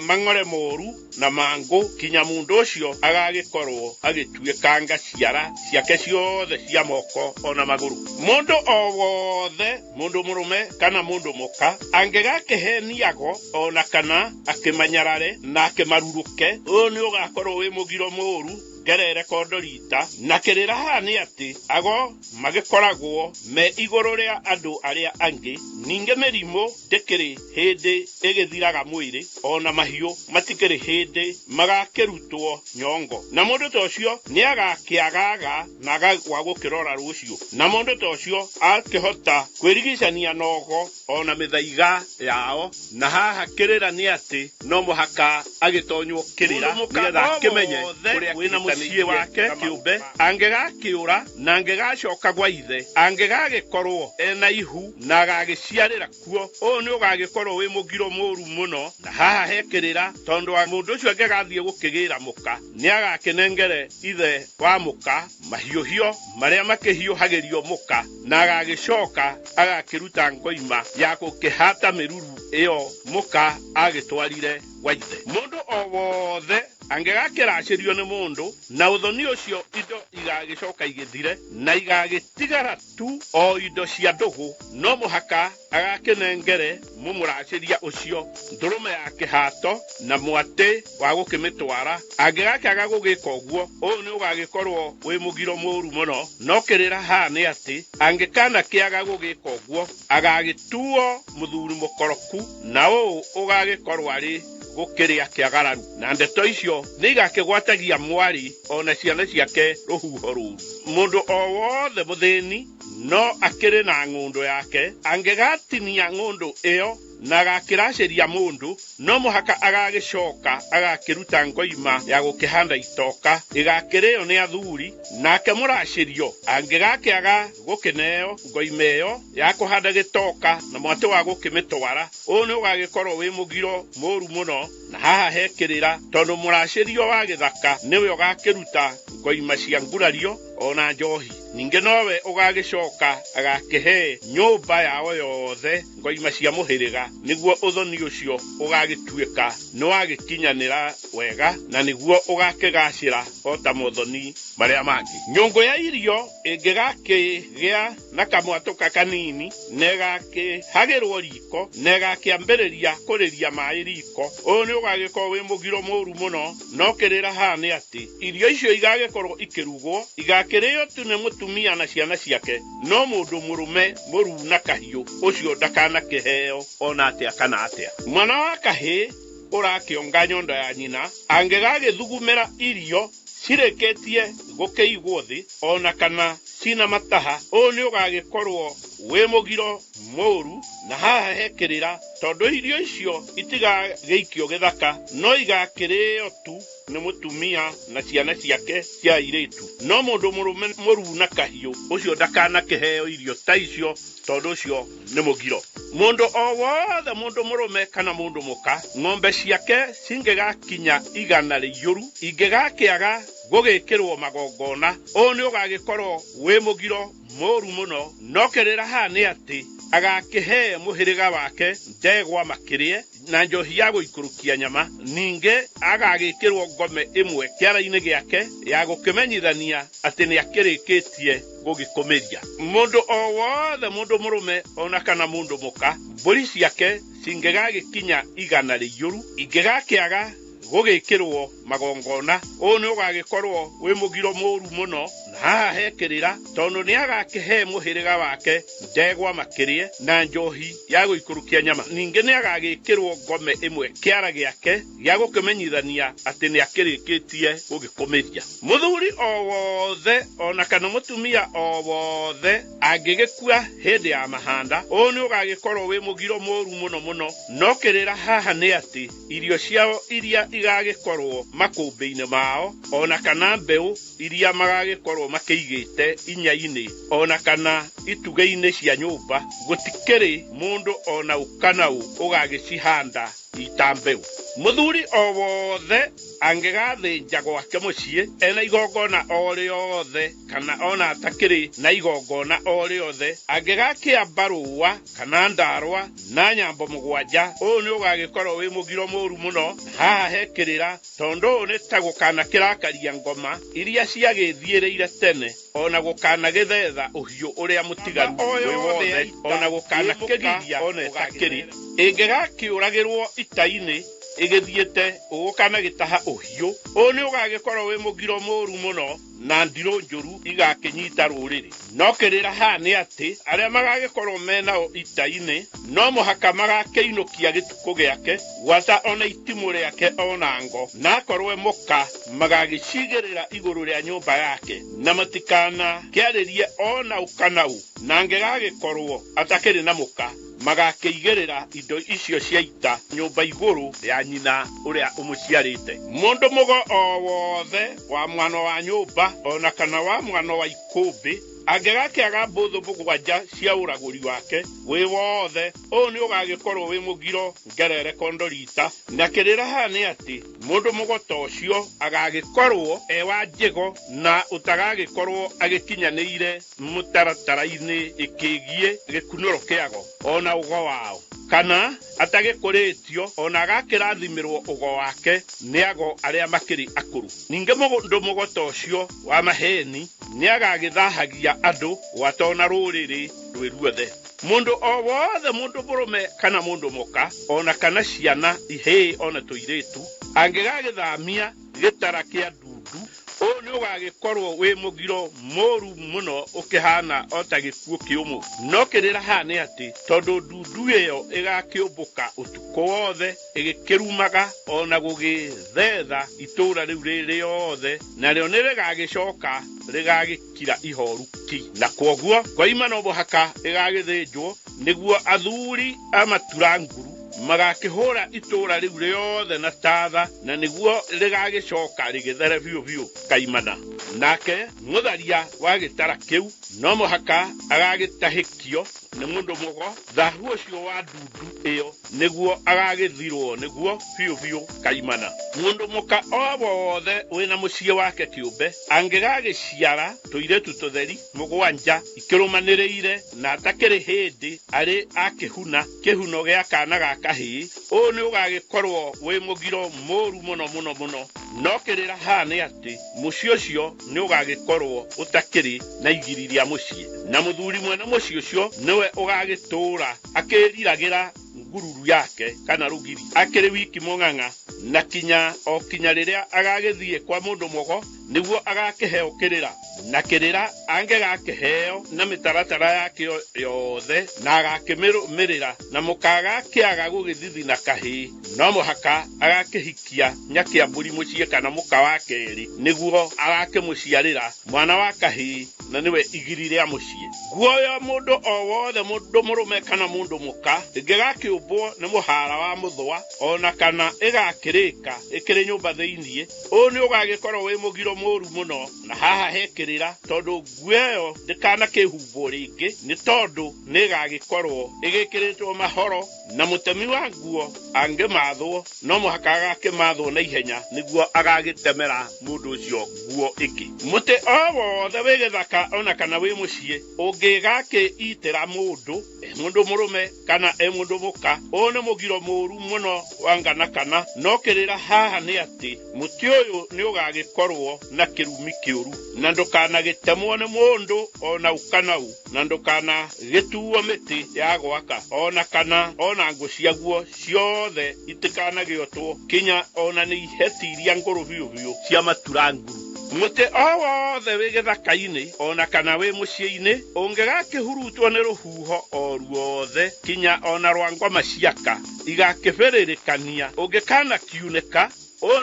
mang'ore moru na mango kinya mundu ũcio agagĩkorwo agĩtuĩkanga ciara ciake ciothe cia moko ona magũrũ mundu o wothe mundu mũrũme kana mundu mũka angĩgakĩheniago ona kana akĩmanyarare na akĩmarurũke ũyũ nĩ ũgakorwo wĩ mũgiro mũru ngerere kondorita na kĩrĩra haha nĩ atĩ ago magĩkoragwo me igũrũ rĩa andũ arĩa angĩ ningĩ mĩrimũ ndĩkĩrĩ hĩndĩ ĩgĩthiraga mwĩrĩ ona mahiũ matikĩrĩ hĩndĩ magakĩrutwo nyongo na mũndũ ta ũcio nĩ agakĩagaga na agagwa gũkĩrora rũciũ na mũndũ ta ũcio akĩhota kwĩrigicania nogo ona mĩthaiga yao na haha kĩrĩra nĩ atĩ no mũhaka agĩtonywo kĩrĩra nĩgetha akĩmenye ũrĩa wĩna mũciĩ wake kĩũmbe angĩgakĩũra na angĩgacoka gwa ithe angĩgagĩkorwo ena ihu na agagĩciarĩra kuo ũyũ nĩ ũgagĩkorwo wĩ mũgiro mũru mũno na haha hekĩrĩra tondũ wa mũndũ ũcio angĩgathiĩ gũkĩgĩra mũka nĩ agakĩnengere ithe wa mũka mahiũhio marĩa makĩhiũhagĩrio mũka na agagĩcoka agakĩruta ngoima ya gũkĩhata mĩruru ĩyo mũka agĩtwarire wa ithe mũndũ o wothe angĩgakĩracĩrio nĩ mũndũ na ũthoni ũcio indo igagĩcoka igĩthire na igagĩtigara tu o indo cia ndũgũ no mũhaka agakĩnengere mũmũracĩria ũcio ndũrũme ya kĩhato na mwatĩ wa gũkĩmĩtwara angĩgakĩaga gũgĩka ũguo ũyũ nĩ ũgagĩkorwo wĩ mũgiro mũru mũno no kĩrĩra haha nĩ atĩ angĩkana kĩaga gũgĩka ũguo agagĩtuo mũthuri mũkoroku na ũũ ũgagĩkorwo arĩ gũkĩrĩa kĩagararu na ndeto icio nĩ igakĩgwatagia mwari ona ciana ciake rũhuho rũru mũndũ o wothe mũthĩni no akĩrĩ na ng'ũndũ yake angĩgatinia ng'ũndũ ĩyo na agakĩracĩria mũndũ no mũhaka agagĩcoka agakĩruta ngoima ya gũkĩhanda itoka igakĩrĩo nĩ athuri nake mũracĩrio angĩgakĩaga gũkĩneo ngoima ĩyo ya kũhanda gĩtoka na mwatĩ wa gũkĩmĩtwara ũyũ nĩ ũgagĩkorwo wĩ mũgiro mũru mũno na haha hekĩrĩra tondũ mũracĩrio wa gĩthaka nĩwe ũgakĩruta ngoima cia ngurario ona njohi ningĩ nowe ũgagĩcoka agakĩhe nyũmba yao yothe ngoima cia mũhĩrĩga nĩguo ũthoni ũcio ũgagĩtuĩka nĩ wagĩkinyanĩra wega na nĩguo ũgakĩgacĩra o ta mũthoni marĩa mangĩ nyũngũ ya irio ĩngĩgakĩgĩa na kamwatũka kanini na ĩgakĩhagĩrwo riko na ĩgakĩambĩrĩria kũrĩria maĩ riko ũyũ nĩ ũgagĩkorwo wĩ mũgiro mũru mũno no kĩrĩra haha nĩ atĩ irio icio igagĩkorwo ikĩrugwo igakĩrĩo tu nĩ mũtumia na ciana ciake no mũndũ mũrũme mũru na kahiũ ũcio ndakanakĩheo ona atĩa kana atĩa mwana wa kahĩ ũrakĩonga nyondo ya nyina angĩgagĩthugumĩra irio cirĩkĩtie gũkĩigwo thĩ ona kana cina mataha ũyũ nĩ ũgagĩkorwo wĩ mũgiro mũru na haha hekĩrĩra tondũ irio icio itigagĩikio gĩthaka no igakĩrĩo tu nĩ mũtumia na ciana ciake cia airĩtu no mũndũ mũrũme mũru na kahiũ ũcio ndakanakĩheo irio ta icio tondũ ũcio nĩ mũgiro mũndũ o wothe mũndũ mũrũme kana mũndũ mũka ng'ombe ciake cingĩgakinya 100 rĩiyũru ingĩgakĩaga gũgĩkĩrwo magongona ũyũ nĩ ũgagĩkorwo wĩ mũgiro mũru mũno no kĩrĩra haha nĩ atĩ agakĩhe mũhĩrĩga wake ndegwa makĩrĩe na njohi ya gũikũrũkia nyama ningĩ agagĩkĩrwo ngome ĩmwe kĩara-inĩ gĩake ya gũkĩmenyithania atĩ nĩ akĩrĩkĩtie gũgĩkũmĩria mũndũ o wothe mũndũ mũrũme ona kana mũndũ mũka mbũri ciake cingĩgagĩkinya 100 rĩiyũru ingĩgakĩaga gũgĩkĩrwo magongona ũyũ nĩ ũgagĩkorwo wĩ mũgiro mũru mũno na haha hekirira tondu ni agakihe muhiriga wake ndegwa makirie na njohi ya guikurukia nyama. Ninge ni agagikirwo ngome imwe kiara giake ya gukimenyithania ati ni akirikitie gugikomeria. Muthuri o wothe ona kana mutumia o wothe angigikua hindi ya mahanda o ni ugagikorwo wi mugiro moru muno muno. No kirira haha ni ati irio ciao iria igagikorwo makumbi-ini mao ona kana mbeu iria magagikorwo makiigite inya-ini ona kana ituge-ini cia nyumba gutikiri mundu ona ukanau ugagicihanda itambeu. Muthuri o wothe angigathinja gwake mucii ena igongona o riothe kana ona atakiri na igongona o riothe angigakia barua kana ndarwa na nyambo mugwanja o ni ugagikorwo wi mugiro moru muno. Haha hekirira tondu ni ta gukana kirakaria ngoma iria ciagithiireire tene ona gukana githetha uhiu uria mutiganu wi wothe ona gukana kigiria ona takiri ingigakiuragirwo ita-ini igithiete ugukana gitaha uhiu o ni ugagikorwo wi mugiro moru muno na ndiro njuru igakinyita ruriri. No kirira ha ni ati aria magagikorwo mena ita-ini no muhaka magakeinukia gituko giake gwata ona itimu riake ona ngo na korwe muka magagicigirira iguru ria nyumba yake na matikana kiaririe ona ukanau na ngegagikorwo atakiri na muka magakigirira indo icio cia ita nyumba iguru ya nyina uria umuciarite. Mundu mugo o wothe wa mwana wa nyumba ona kana wa mwana wa ikumbi angigakiaga mbuthu mugwanja cia uraguri wake wi wothe o ni ugagikorwo wi mugiro ngerere kondorita. Na kirira ha ni ati mundu mugota ucio agagikorwo wa njigo na utagagikorwo agikinyanire mutaratara-ini ikigie gikunuro kiago ona ugo wao kana atagikuritio ona agakirathimirwo ugo wake ni ago aria makiri akuru. Ninge mundu mugota ucio wa maheni ni agagithahagia andu watona ruriri rwiruothe. Mundu o wothe mundu murume kana mundu muka ona kana ciana ihii ona tuiritu angigagithamia gitara kia ndundu o ni ugagikorwo wi mugiro moru muno ukihana ota gikuo kiumu. No kirira ha ni ati tondu ndundu iyo igakiumbuka utuko wothe igikirumaga ona gugithetha itura riu riothe na rio ni rigagicoka rigagikira ihoruki. Na kwoguo kwa imano bohaka igagithinjwo niguo athuri amaturanguru magakihura itura riu riothe na tatha na niguo rigagicoka rigithere biu kaimana. Nake mutharia wa gitara kiu no muhaka agagitahikio ni mundu mugo thahu ucio wa ndundu iyo niguo agagithirwo niguo biu kaimana. Mundu muka o wothe wina mucie wake kiumbe angigagiciara tuiretu tutheri mugwanja ikirumaniriire na atakiri hindi ari akihuna kihuno gia kana ga kahii o ni ugagikorwo wi mugiro moru muno. No kirira ha ni ati mucie ucio ni ugagikorwo utakiri na igiriria mucie na muthuri mwene mucie ucio niwe ugagitura akiririragira ngururu yake kana rugiri akiri wiki mung'ang'a na kinya riria agagithie kwa mundu mugo niguo agakiheo kirira na kirira angegakiheo na mitaratara yake yothe na agakimirira na mukaga kiaga gugithithi na kahi no muhaka agakihikia nyakia mburi mucie kana muka wake eri niguo agakimuciarira mwana wa kahi na niwe igiri ria mucie. Guoya mundu o wothe mundu murume kana mundu muka ingigakiumbwo ni muhara wa muthwa ona kana igakirika ikiri nyumba thiinie o ni ugagikorwo wi mugiro moru muno. Na haha hekirira tondu guoyo ndikana kihumbo ringi ni tondu ni gagikorwo igikiritwo mahoro na mutemi wa nguo angimathwo no muhaka agakimathwo na ihenya niguo agagitemera mundu ucio nguo iki. Muti o wothe wi githaka ona kana wi mucie ungigaki itira mundu mundu murume kana mundu muka o ni mugiro moru muno wangana kana. No kirira haha ni ati muti uyu ni ugagikorwo na kirumi kiuru na ndukana gitemwo ni mundu ona ukanau na ndukana gituo miti ya gwaka ona kana ona ngo ciaguo ciothe itikana giotwo kinya ona ni iheti iria nguru biu cia maturanguru muti o wothe wi githaka-ini ona kana wi mucii-ini ungigakihurutwo ni ruhuho o ruothe kinya ona rwa ngoma ciaka igakibiririkania ungikana kiuneka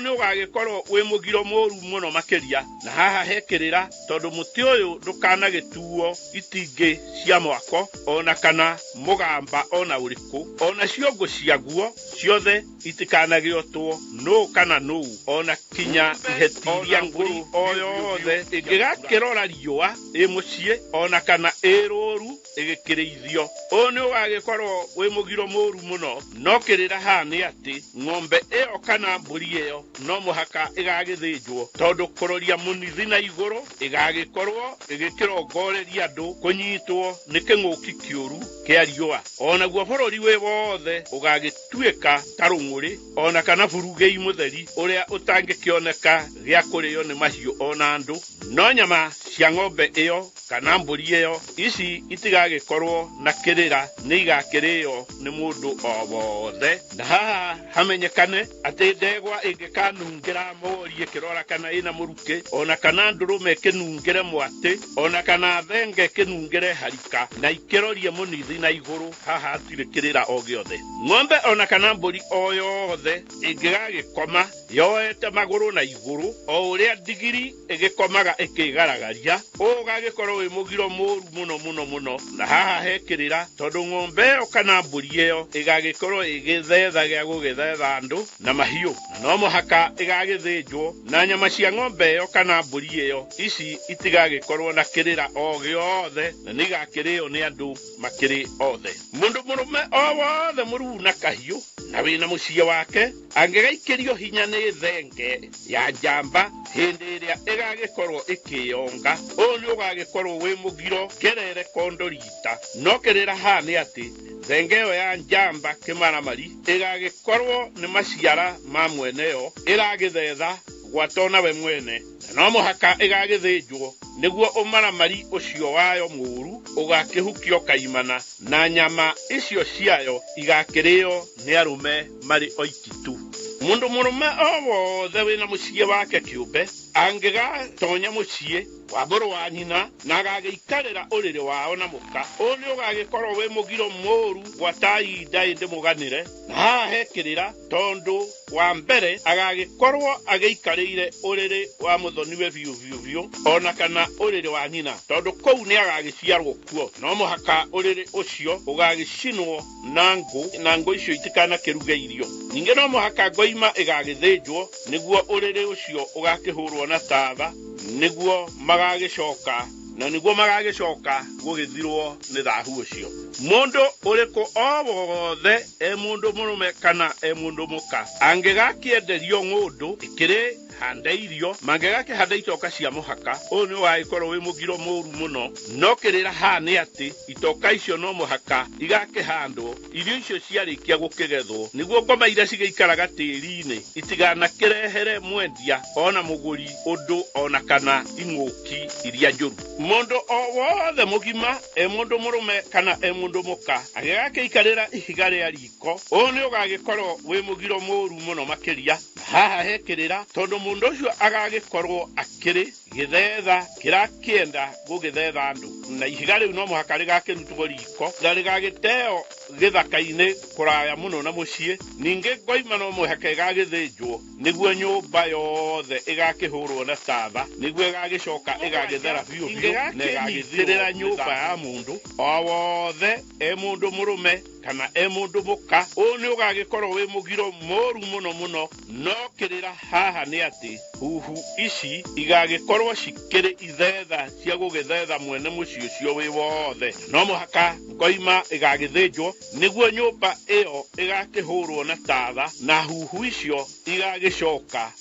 ni ugagikorwo wi mugiro moru muno makiria na haha hekirira tondu muti uyu ndukanagituo itingi cia mwako ona kana mugamba ona uriku ona ciongo ciaguo ciothe itikanagiotwo no kana no ona kinya ihetiria nguri oyothe ingigakirora riua mucii ona kana iroru igikirithio ni ugagikorwo wi mugiro moru muno no kirira haha ni ati ng'ombe iyo kana mburi no muhaka igagithinjwo tondu kuroria munithi na iguru igagikorwo igikirongoreria andu kunyitwo ni king'uki kiuru kia riua ona guo bururi wi wothe ugagituika tarunguri ona kana burugei mutheri uria utangikioneka gia kurio ni mahiu ona andu no nyama cia ng'ombe iyo kana mburi iyo ici itigagikorwo na kirira ni igakirio ni mundu o wothe na haha hamenyekane ati ndegwa kanungira morie kirora kana ina muruke ona kana ndurume kinungire mwate ona kana thenge kinungire harika na ikirorie munithi na iguru haha atirikirira o giothe ng'ombe ona kana mburi o yothe ingigagikoma yoete maguru na iguru o uria digiri igikomaga ikigaragaria ugagikorwo wi mugiro moru muno na haha hekirira tondu ng'ombe o kana mburi iyo igagikorwo igithetha gia gugithetha andu na mahiu no muhaka igagithinjwo na nyama cia ng'ombe iyo kana mburi iyo ici itigagikorwo na kirira o giothe na nigakirio ni andu makiri othe mundu murume o wothe muru na kahiu na wina mucie wake angigaikirio hinya ni thenge ya njamba hindi iria igagikorwo ikiyonga ni ugagikorwo wi mugiro kerere kondorita no kirira ha ni ati thenge iyo ya njamba kimaramari igagikorwo ni maciara ma mwene yo iragithetha gwatona we mwene no muhaka igagithinjwo niguo umaramari ucio wayo muru ugakihukio kaimana na nyama icio ciayo igakirio ni arume mari oikitu mundu murume o wothe wina mucie wake kiumbe angigatonya mucie wa mburu wa nyina na agagiikarira uriri wao na muka ni ugagikorwo wi mugiro moru gwatai ndaindi muganire na haha hekirira tondu wa mbere agagikorwo ageikarire uriri wa muthoniwe biu ona kana uriri wa nyina tondu kou ni agagiciarwo kuo no muhaka uriri ucio ugagicinwo na ngo icio itikana kiruge irio ninge no muhaka ngoima igagithinjwo niguo uriri ucio ugakihurwo na tatha niguo magagicoka na niguo magagicoka gugithirwo ni thahu ucio mundu uriku o wothe mundu murume kana mundu muka angigakienderio ng'undu ikiri handa irio mangigakihanda itoka cia muhaka ni waikorwo wi mugiro moru muno no kirira ha ni ati itoka icio no muhaka igakihandwo irio icio ciarikia gukigethwo niguo ngoma iria cigeikaraga tiri-ini itigana kirehere mwendia ona muguri undu ona kana ing'uki iria njuru mundu o wothe mugima mundu murume kana mundu muka agigakiikarira ihiga ria riko ni ugagikorwo wi mugiro moru muno makiria haha hekirira tondu mundu ucio agagikorwo akiri githetha kirakienda gugithetha andu na ihiga riu no muhaka rigakirutwo riko na rigagiteo githaka-ini kuraya muno na mucie ninge ngoima no muhaka igagithinjwo niguo nyumba yothe igakihurwo na tatha niguo igagicoka igagithera biu na igagithirira nyumba ya mundu o wothe mundu murume kana mundu muka ni ugagikorwo wi mugiro moru muno no kirira haha ni ati huhu ici igagikorwo cikiri ithetha cia gugithetha mwene mucio ucio wi wothe no muhaka ngoima igagithinjwo niguo nyumba iyo igakihurwo na tatha na huhu icio igagicoka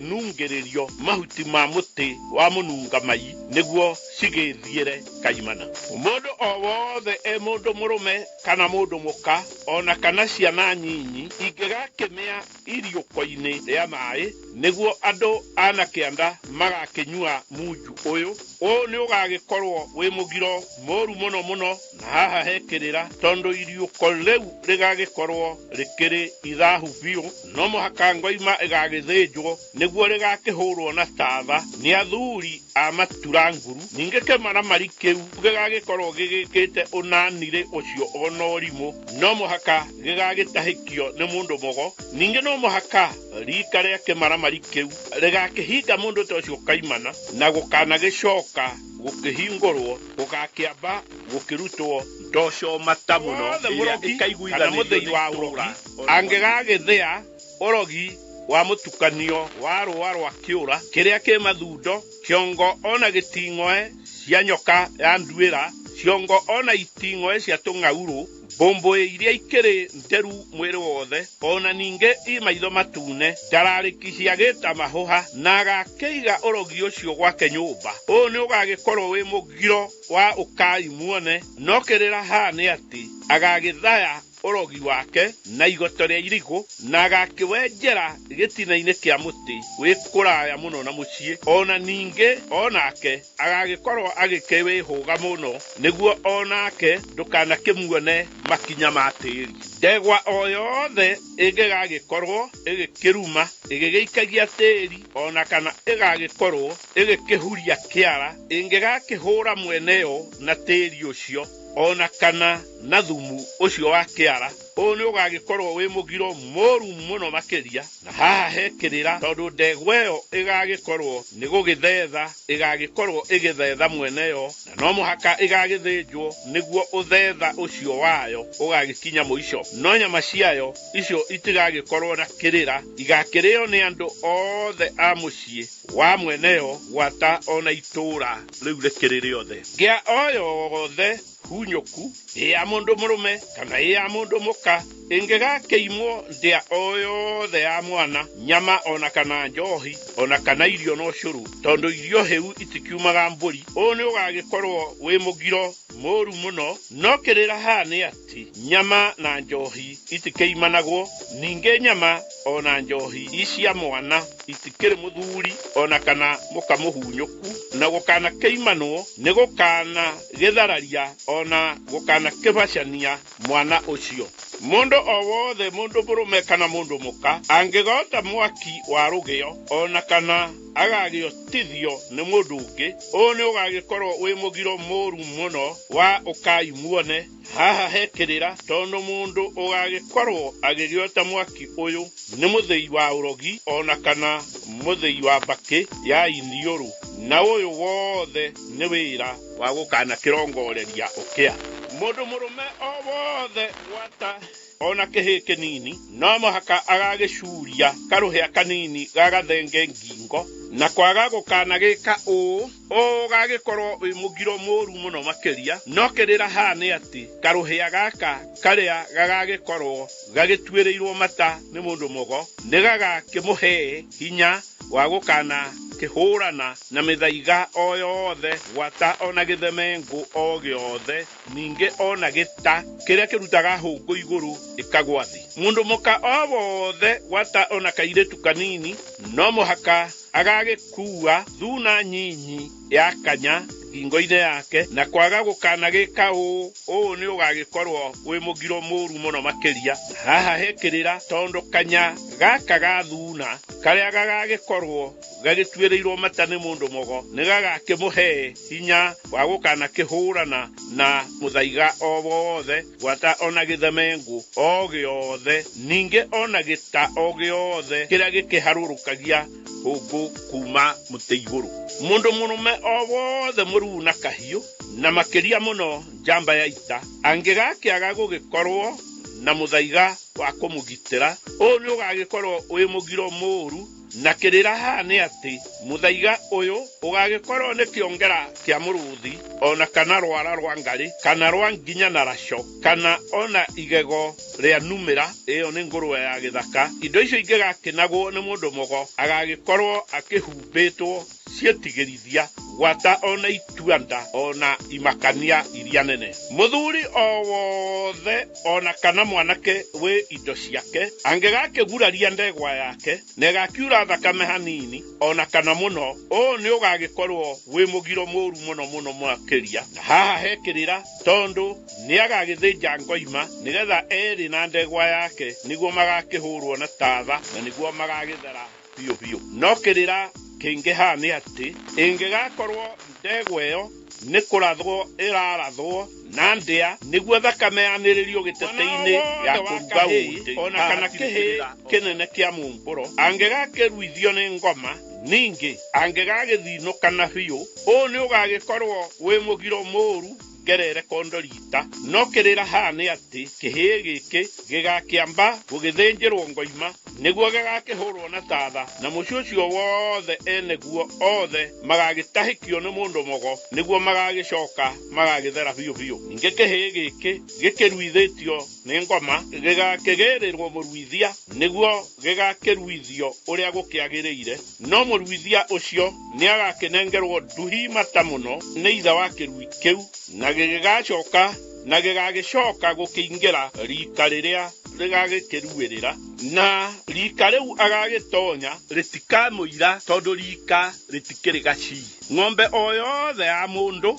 igakinungiririo mahuti ma muti wa munungamai niguo cigithiire kaimana mundu o wothe mundu murume kana mundu muka ona kana ciana nyinyi ingigakimea iriuko-ini ria mai niguo andu anakianda magakinyua munju uyu o ni ugagikorwo wi mugiro moru muno muno na haha hekirira tondu iriuko riu rigagikorwo rikiri ithahu biu no muhaka ngoima igagithinjwo niguo rigakihurwo na tava ni athuri a maturanguru ninge kemaramari kiu gigagikorwo gigikite unanire ucio ona urimu no muhaka gigagitahikio ni mundu mogo ninge no muhaka rika ria kemaramari kiu rigakihinga mundu tocio kaimana na gukana gicoka gukihingorwo gugakiamba gukirutwo ndoco matamuno ikaiguithana muthei wa urogi angegagithia urogi wa mutukanio wa rũa rwa kĩũra kĩrĩa kĩ mathundo kĩongo ona gĩting'oe cia nyoka ya nduĩra ciongo ona iting'oe cia tũng'aurũ mbombo iria ikĩrĩ nteru mwĩrĩ wothe ona ningĩ maitho matune ndararĩki cia gĩta mahũha na agakĩiga ũrogi ũcio gwake nyũmba ũũ nĩ ũgagĩkorwo wĩ mũgiro wa ũkai muone no kĩrĩra haha nĩ atĩ agagĩthaya urogi wake na igoto ria irigo na agakiwenjera gitina-ini kia muti wi kuraya muno na mucii ona ninge onake agagikorwo agikiwihuga muno niguo onake ndukanakimuone makinya ma tiri ndegwa o yothe ingigagikorwo igikiruma igigiikagia tiri ona kana igagikorwo igikihuria kiara ingigakihura mweneyo na tiri ucio ona kana na thumu ucio wa kiara ũũ nĩ ũgagĩkorwo wĩ mũgiro moru mũno makĩria na haha hekĩrĩra tondũ ndegwa ĩyo ĩgagĩkorwo nĩ gũgĩthetha ĩgagĩkorwo ĩgĩthetha mweneyo na no mũhaka ĩgagĩthĩnjwo nĩguo ũthetha ũcio wayo ũgagĩkinya mũico no nyama ciayo icio itigagĩkorwo na kĩrĩra igakĩrĩo nĩ andũ othe a mũciĩ wa mweneyo gwata ona itũũra rĩu rĩkĩrĩ rĩothe ngĩa o yothe hunyoku ya mundu murume kana ya mundu muka ingigakĩimwo ndĩa o yothe ya mwana nyama ona kana njohi ona kana irio no cũrũ tondu irio heu itikiumaga mbũri ũũ nĩ ũgagĩkorwo wĩ mũgiro moru muno no kĩrĩra haha nĩ atĩ nyama na njohi itikĩimanagwo ninge nyama ona njohi icia mwana itikĩrĩ mũthuri ona kana mũka mũhunyũku na gũkana kĩimanwo nĩ gũkana gĩthararia ona gũkana kĩbacania mwana ũcio mundu o wothe mundu murume kana mundu muka angigota mwaki wa rugio ona kana agagiotithio ni mundu ungi ũũ nĩ ũgagĩkorwo wĩ mũgiro moru muno wa ũkai muone haha hekĩrĩra tondu mundu ũgagĩkorwo agĩgiota mwaki ũyũ nĩ mũthei wa ũrogi ona kana mũthei wa mbakĩ ya iniũrũ na ũyũ wothe nĩ wĩra wa gũkana kĩrongoreria ũkĩa mundu murume o wothe gwata ona kĩhĩ kĩnini no mũhaka agagĩcuria karũhĩa kanini gagathenge ngingo na kwaga gũkana gĩka ũũ ũgagĩkorwo wĩ mũgiro mũru mũno makĩria no kĩrĩra haha nĩ atĩ karũhĩa gaka karĩa gagagĩkorwo gagĩtuĩrĩirwo mata nĩ mũndũ mũgo nĩ gagakĩmũhe hinya wa gũkana kĩhũrana na mĩthaiga o yothe gwata ona gĩthemengũ o gĩothe ningĩ ona gĩta kĩrĩa kĩrutaga hũngũ igũrũ ĩkagwa thĩ mũndũ mũka o wothe gwata ona kairĩtu kanini no mũhaka agagĩkua thuna nyinyi ya kanya ngingo-inĩ yake na kwaga gũkana gĩka ũũ nĩ ũgagĩkorwo wĩ mũgiro mũru mũno makĩria haha hekĩrĩra tondu kanya gaka ga thuna karĩa gagagĩkorwo gagĩtuĩrĩirwo mata nĩ mũndũ mũgo nĩ gagakĩmũhe hinya wa gũkana kĩhũrana na mũthaiga o wothe gwata ona gĩthemengũ o gĩothe ningĩ ona gĩta o gĩothe kĩrĩa gĩkĩharũrũkagia hũngũ kuma mũtĩ igũrũ mũndũ mũrũme o wothe mũruu na kahiũ na makĩria mũno njamba ya ita angĩgakĩaga gũgĩkorwo na mũthaiga wa kũmũgitĩra ũũ nĩ ũgagĩkorwo wĩ mũgiro mũru na kĩrĩra haha nĩ atĩ mũthaiga ũyũ ũgagĩkorwo nĩ kĩongera kĩa mũrũthi ona kana rwara rwa ngarĩ kana rwa nginya na raco kana ona igego rĩa numĩra ĩyo nĩ ngũrwe ya gĩthaka indo icio ingĩgakĩnagwo nĩ mũndũ mũgo agagĩkorwo akĩhumbĩtwo cietigĩrithia gwata ona ituanda ona imakania iria nene. Mũthuri o wothe ona kana mwanake we indo ciake angĩgakĩguraria ndegwa yake na ĩgakiura thakame hanini ona kana mũno, ũũ nĩ ũgagĩkorwo wĩ mũgiro mũru mũno makĩria. Na haha hekĩrĩra tondũ nĩ agagĩthĩnja ngoima nĩgetha erĩ na ndegwa yake nĩguo magakĩhũrwo na tatha na nĩguo magagĩthera biũ. No kĩrĩra kĩngĩ haha nĩ atĩ ĩngĩgakorwo ndegwa ĩyo nĩ kũrathwo ĩrarathwo na ndĩa nĩguo thakame yanĩrĩrio gĩtete-inĩ ya kũruga ũndĩ ona kana kĩhĩ kĩnene kĩa mũmbũro angĩgakĩruithio nĩ ngoma, ningĩ angĩgagĩthinũka na biũ, ũũ nĩ ũgagĩkorwo wĩ mũgiro mũru gerere kondorita. No kĩrĩra haha nĩ atĩ kĩhĩ gĩkĩ gĩgakĩamba gũgĩthĩnjĩrwo ngoima nĩguo gĩgakĩhũrwo na tatha, na mũciĩ ũcio wothe eneguo othe magagĩtahĩkio nĩ mũndũ mogo nĩguo magagĩcoka magagĩthera biũ. Ningĩ kĩhĩ gĩkĩ gĩkĩruithĩtio nĩ ngoma gĩgakĩgĩrĩrwo mũruithia nĩguo gĩgakĩruithio ũrĩa gũkĩagĩrĩire, no mũruithia ũcio nĩ agakĩnengerwo nduhi mata mũno nĩ ithe wa kĩrui kĩu na gĩgacoka na gĩgagĩcoka gũkĩingĩra rika rĩrĩa rĩgagĩkĩruĩrĩra, na rika rĩu agagĩtonya rĩtikamũira tondũ rika rĩtikĩrĩ gacii. Ng'ombe o yothe ya mũndũ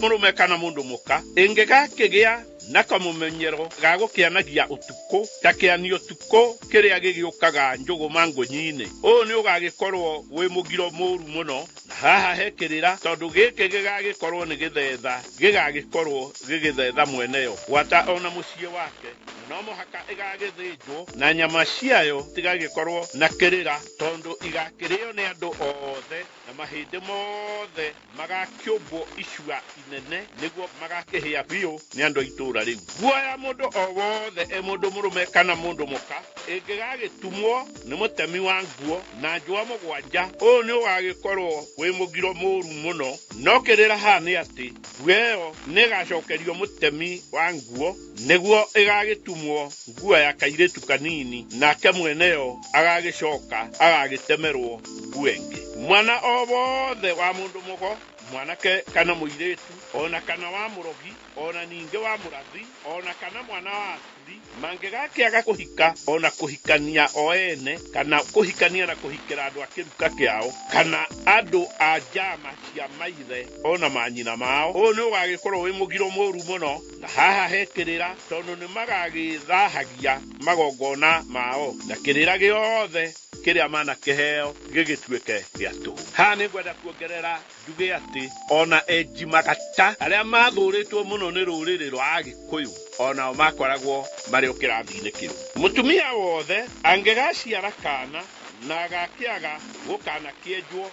mũrũme kana mũndũ mũka ĩngĩgakĩgĩa na kamũmenyero ga gũkĩanagia ũtukũ ta kĩanio ũtukũ kĩrĩa gĩgĩũkaga njũgũma ngũnyi-inĩ, ũũ nĩ ũgagĩkorwo wĩ mũgiro mũru mũno. Na haha hekĩrĩra tondũ gĩkĩ gĩgagĩkorwo nĩ gĩthetha gĩgagĩkorwo gĩgĩthetha mweneyo gwata ona mũciĩ wake, no mũhaka ĩgagĩthĩnjwo na nyama ciayo tigagĩkorwo na kĩrĩra tondũ igakĩrĩo nĩ andũ othe na mahĩndĩ mothe magakĩũmbwo icua inene nĩguo magakĩhĩa biũ nĩ andũ a itũra rĩu. Guoya mũndũ o wothe mũndũ mũrũme kana mũndũ mũka ĩngĩgagĩtumwo nĩ mũtemi wa nguo na njũa mũgwanja, ũũ nĩ ũgagĩkorwo wĩ mũgiro mũru mũno. No kĩrĩra haha nĩ atĩ nguo ĩyo nĩ ĩgacokerio mũtemi wa nguo nĩguo ĩgagĩtumwo nguo ya kairĩtu kanini, nake mweneyo agagĩcoka agagĩtemerwo nguo ĩngĩ. Mwana o wothe wa mũndũ mũgo, mwanake kana mũirĩtu ona kana wa mũrogi ona ningĩ wa mũrathi ona kana mwana wa aturi mangĩgakĩaga kũhika ona kũhikania o ene kana kũhikania na kũhikĩra andũ a kĩruka kĩao kana andũ a njama cia maithe ona manyina mao, ũũ nĩ ũgagĩkorwo wĩ mũgiro mũru mũno. Na haha hekĩrĩra tondũ nĩ magagĩthahagia magongona mao na kĩrĩra gĩothe kĩrĩa manakĩheo gĩgĩtuĩke gĩa tũhũ. Haha nĩ ngwenda kuongerera njuge atĩ ona enji magata arĩa mathũrĩtwo mũno nĩ rũrĩrĩ rwa Agĩkũyũ onao makoragwo marĩ o kĩrathi-inĩ kĩu. Mũtumia wothe angĩgaciara kana na agakĩaga gũkana kĩenjwo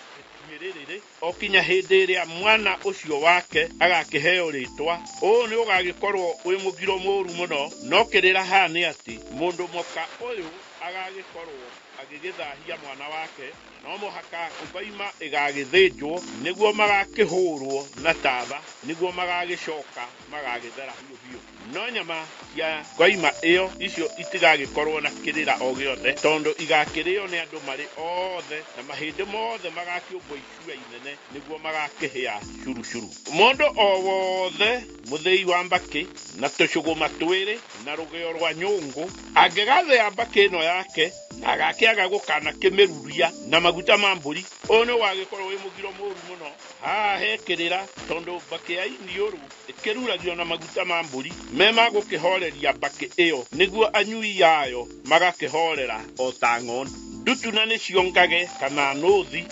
rĩrĩ o kinya hĩndĩ ĩrĩa mwana ũcio wake agakĩheo rĩtwa, ũũ nĩ ũgagĩkorwo wĩ mũgiro mũru mũno. No kĩrĩra haha nĩ atĩ mũndũ mũka ũyũ agagĩkorwo agĩgĩthahia mwana wake, no mũhaka ngoima ĩgagĩthĩnjwo nĩguo magakĩhũrwo na tatha nĩguo magagĩcoka magagĩthera biũ. No nyama cia ngoima ĩyo icio itigagĩkorwo na kĩrĩra o gĩothe tondũ igakĩrĩo nĩ andũ marĩ othe na mahĩndĩ mothe magakĩũmbwo icua inene nĩguo magakĩhĩa curucuru. Mũndũ o wothe mũthĩi wa mbakĩ na tũcũgũma twĩrĩ na rũgĩo rwa nyũngũ angĩgathĩa mbakĩ ĩno yake na agakĩaga gũkana kĩmĩruria na maguta ma mbũri, ũũ nĩ wagĩkorwo wĩ mũgiro mũru mũno. Haha hekĩrĩra tondũ mbakĩ ya iniũrũ ĩkĩruragio na maguta ma mbũri me magũkĩhoreria mbakĩ ĩyo nĩguo anyui yayo magakĩhorera o ta ng'ondu. Ndutu na nĩcio ngage kana nũthi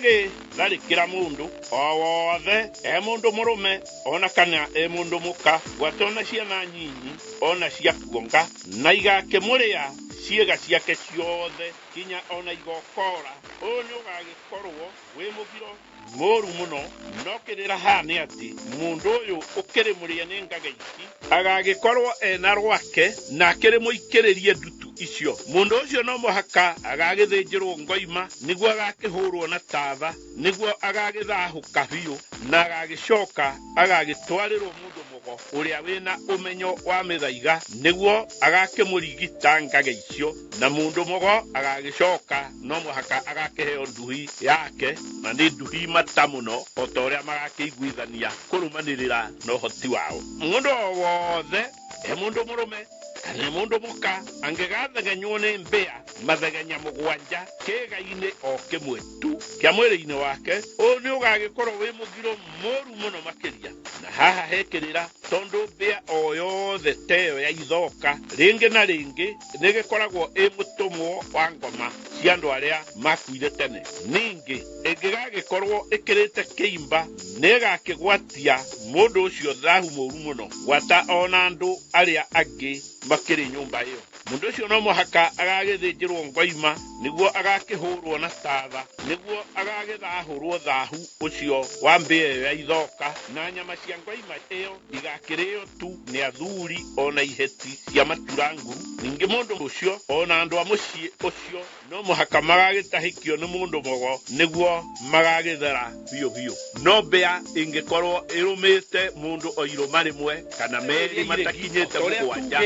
ingĩgagĩtharĩkĩra mũndũ o wothe mũndũ mũrũme ona kana mũndũ mũka gwata ona ciana nyinyi ona cia kuonga na igakĩmũrĩa ciĩga ciake ciothe kinya ona igokora, ũũ nĩ ũgagĩkorwo wĩ mũgiro mũru mũno. No kĩrĩra haha nĩ atĩ mũndũ ũyũ ũkĩrĩ mũrĩe nĩ ngage ici agagĩkorwo ena rwake na akĩrĩ mũikĩrĩrie ndutu icio. Mũndũ ũcio no mũhaka agagĩthĩnjĩrwo ngoima nĩguo agakĩhũrwo na tatha nĩguo agagĩthahũka biũ na agagĩcoka agagĩtwarĩrwo mũndũ mũgo mbogo uria wina umenyo wa mithaiga niguo agakimurigita ngage icio na mundu mogo agagicoka no muhaka agakiheo nduhi yake na ni nduhi mata muno o ta uria magakiguithania kurumanirira no hoti wao mundu wothe mundu murume kana mundu muka angegathegenywo ni mbea mathegenya mugwanja kiga-ini o kimwe tu kia mwiri-ini wake ni ugagikorwo wi mugiro moru muno makiria na haha hekirira tondu mbea o yothe teyo ya ithoka ringi na ringi nigikoragwo mutumwo wa ngoma cia andu aria makuire tene ningi ingigagikorwo ikirite kiimba nigakigwatia mundu ucio thahu moru muno gwata ona andu aria angi makiri nyumba iyo mundu ucio no muhaka agagithĩnjĩrwo ngoima niguo agakĩhũrwo na tatha niguo agagĩthahũrwo thahu ucio wa mbĩa ya ithoka na nyama cia ngoima iyo igakĩrĩo tu nĩ athuri ona iheti cia maturanguru ningi mundu ucio ona andu a muciĩ ucio no muhaka magagĩtahĩkio nĩ mundu mogo niguo magagĩthera biũ biũ no mbĩa ingĩkorwo ĩrũmĩte mundu oirũ marimwe kana merĩ matakinyĩte mũgwanja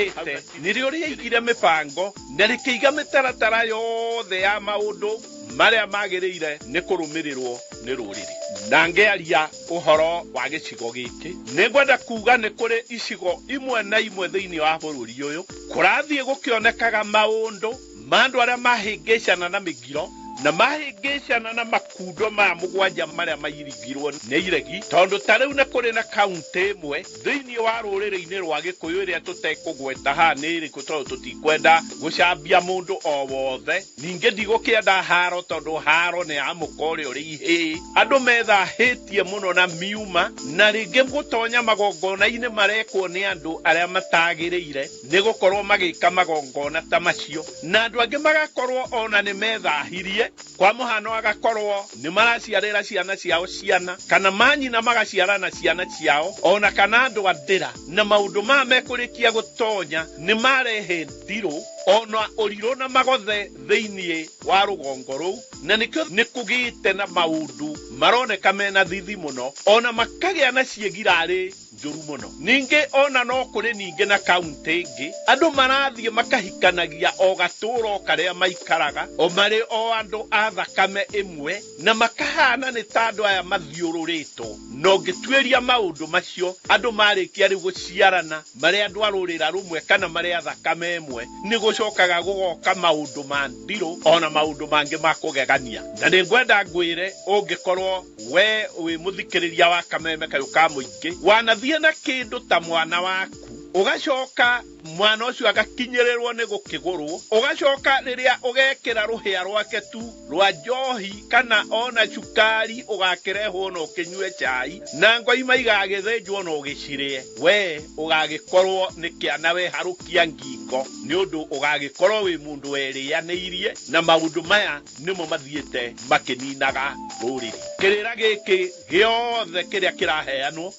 nĩrĩo rĩaigire mipango na rĩkĩiga mĩtaratara yothe ya maundu maria magĩrĩire nĩ kũrũmĩrĩrwo nĩ rũrĩrĩ na ngĩaria ũhoro wa gĩcigo gĩkĩ nĩngwenda kuga nĩ kũrĩ icigo imwe na imwe thĩinĩ wa bũrũri ũyũ kũrathiĩ gũkĩonekaga maundu ma andũ arĩa mahĩngĩcana na mĩgiro na mahĩngĩcana na makundo maya mũgwanja marĩa mairigirwo nĩ iregi tondu ta rĩu nĩ kũrĩ na kaunti ĩmwe thĩinĩ wa rũrĩrĩ-inĩ rwa Gĩkũyũ ĩrĩa tũtekũgweta haha nĩ ĩrĩkũ tondũ tũtikwenda gũcambia mũndũ o wothe ningĩ ndigũkĩenda haro tondu haro nĩ ya mũka ũrĩa ũrĩ ihĩĩ andũ methahĩtie mũno na miuma na rĩngĩ gũtonya magongona-inĩ marekwo nĩ andũ arĩa matagĩrĩire nĩ gũkorwo magĩka magongona ta macio na andũ angĩ magakorwo ona nĩ methahirie kwa muhano agakorwo ni maraciarira ciana ciao ciana kana manyina magaciarana ciana ciao ona kana andu andira na maundu ma mekurikia gutonya ni marehe ndiro ona ũrirũ na magothe thĩinĩ wa rũgongo rũu na nĩkĩo nĩkũgĩte na maundu maroneka mena thithi mũno ona makagĩa na ciĩgirarĩ njũru mũno ningĩ ona no kũrĩ ningĩ na kaunti ingĩ andũ marathiĩ makahikanagia o gatũũro karĩa maikaraga o marĩ o andũ a thakame ĩmwe na makahana nĩ ta andũ aya mathiũrũrĩtwo no ngĩtuĩria maũndũ macio andũ marĩkia rĩu gũciarana marĩ andũ a rũrĩra rũmwe kana marĩ a thakame ĩmwe nĩ gũcokaga gũgoka maũndũ ma ndirũ ona maũndũ mangĩ ma kũgegania na nĩ ngwenda ngwĩre ũngĩkorwo we wĩ mũthikĩrĩria wa Kameme Kayũ ka Mũingĩ wanathiĩ na kĩndũ ta mwana waku ugacoka mwana ucio agakinyĩrĩrwo nĩ gũkĩgũrwo ugacoka rĩrĩa ũgekĩra rũhĩa rwake tu rwa njohi kana ona cukari ũgakĩrehwo na ũkĩnyue chai na ngoima igagĩthĩnjwo na ũgĩcirĩe we ũgagĩkorwo nĩ kĩana we harũkia ngingo nĩ ũndũ ũgagĩkorwo wĩ mũndũ werĩanĩirie na maũndũ maya nĩmo mathiĩte makĩninaga rũrĩrĩ kĩrĩra gĩkĩ gĩothe kĩrĩa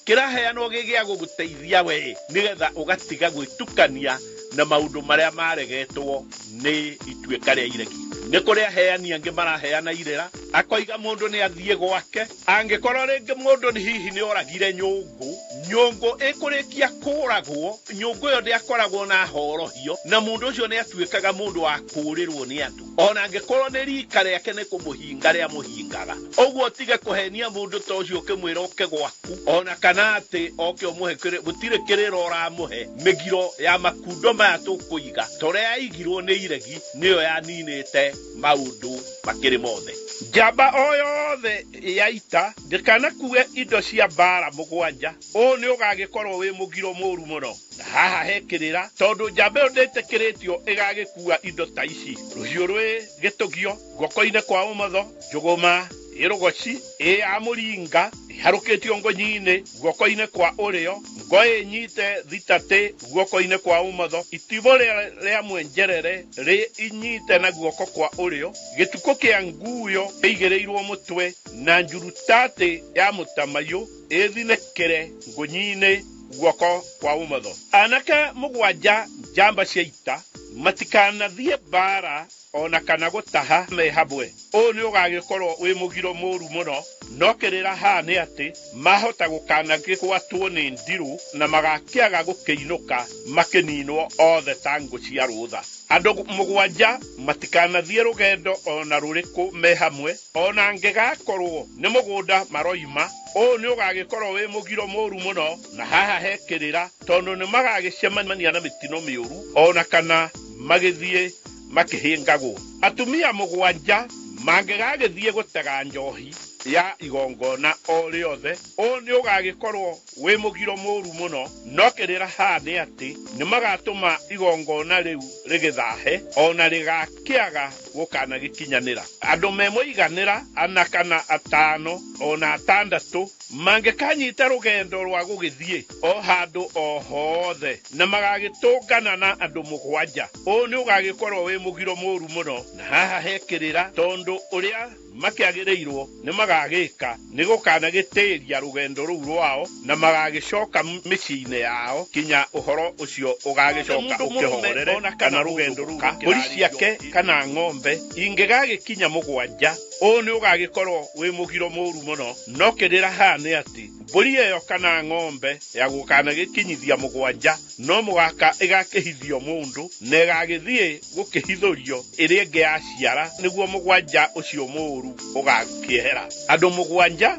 kĩraheanwo gĩa gũgũteithia we nĩgetha ũgatiga gwĩtukania na maundu maria maregetwo ni ituĩka rĩa iregi nĩ kũrĩ aheani angĩ maraheana irera akoiga mũndũ nĩ athiĩ gwake angĩkorwo rĩngĩ mũndũ nĩ hihi nĩ oragire nyũngũ ĩkũrĩkia kũragwo nyũngũ ĩyo ndĩakoragwo na horohio na mũndũ ũcio nĩ atuĩkaga mũndũ wa kũũrĩrwo nĩ andũ ona angĩkorwo nĩ rika rĩake nĩ kũmũhinga rĩa mũhingaga ũguo tige kũhenia mũndũ ta ũcio ũkĩmwĩra ũke gwaku ona kana atĩ oke ũmũhe gũtirĩ kĩrĩra ũramũhe mĩgiro ya makundo maya tũkũiga torĩa yaigirwo nĩ iregi nĩyo yaninĩte maundu makĩrĩ mothe njamba o yothe ya ita ndĩkanakue indo cia mbara mũgwanja nĩ ũgagĩkorwo wĩ mũgiro mũru mũno haha hekĩrĩra tondu njamba ĩyo ndĩtĩkĩrĩtio ĩgagĩkua indo ta ici rũhiũ rwĩ gĩtũgio guoko-inĩ kwa ũmotho njũgũma ĩrũgoci ya mũringa harũkĩtio ngonyinĩ guoko-inĩ kwa ũrĩo ngoĩ nyite thitatĩ guoko-inĩ kwa ũmotho itibo rĩa mwenjerere rĩ inyite na guoko kwa ũrĩo gĩtuko kĩa nguyo ĩigĩrĩirwo mũtwe na njurutatĩ ya mũtamaiyũ ĩthinĩkĩre ngonyinĩ guoko kwa ũmotho anake mũgwanja njamba cia ita matikanathiĩ mbara ona kana gutaha me hamwe o ni ugagikorwo wi mugiro moru muno no kirira ha ni ati mahota gukana gigwatwo ni ndiru na magakiaga gukiinuka makininwo othe tangu cia rutha andu mugwanja matikanathie rugendo ona ruriku me hamwe ona ngigakorwo ni mugunda maroima o ni ugagikorwo wi mugiro moru muno na haha hekirira tondu ni magagicemania na mitino miuru ona kana magithie makihingagwo atumia mugwanja mangigagithie gutega njohi ya igongona o riothe o ni ugagikorwo wi mugiro moru muno no kirira ha ni ati ni magatuma igongona riu rigithahe ona rigakiaga gukana gikinyanira andu memoiganira ana kana atano ona atandatu mangikanyita rugendo rwa gugithie o handu o hothe na magagitungana na andu mugwanja o ni ugagikorwo wi mugiro moru muno na haha hekirira tondu uria makiagireirwo ni magagika ni gukana gitiria rugendo ruu rwao na magagicoka miciine yao kinya uhoro ucio ugagicoka ukihorere kana rugendo ruu mburi ciake kana ng'ombe ingigagikinya mugwanja o ni ugagikorwo wi mugiro moru muno no kirira ha ni ati mburi eyo kana ng'ombe ya gukana gikinyithia mugwanja no mugaka igakihithio mundu na igagithie gukihithurio iri nge yaciara niguo mugwanja ucio moru ugakiehera andu mugwanja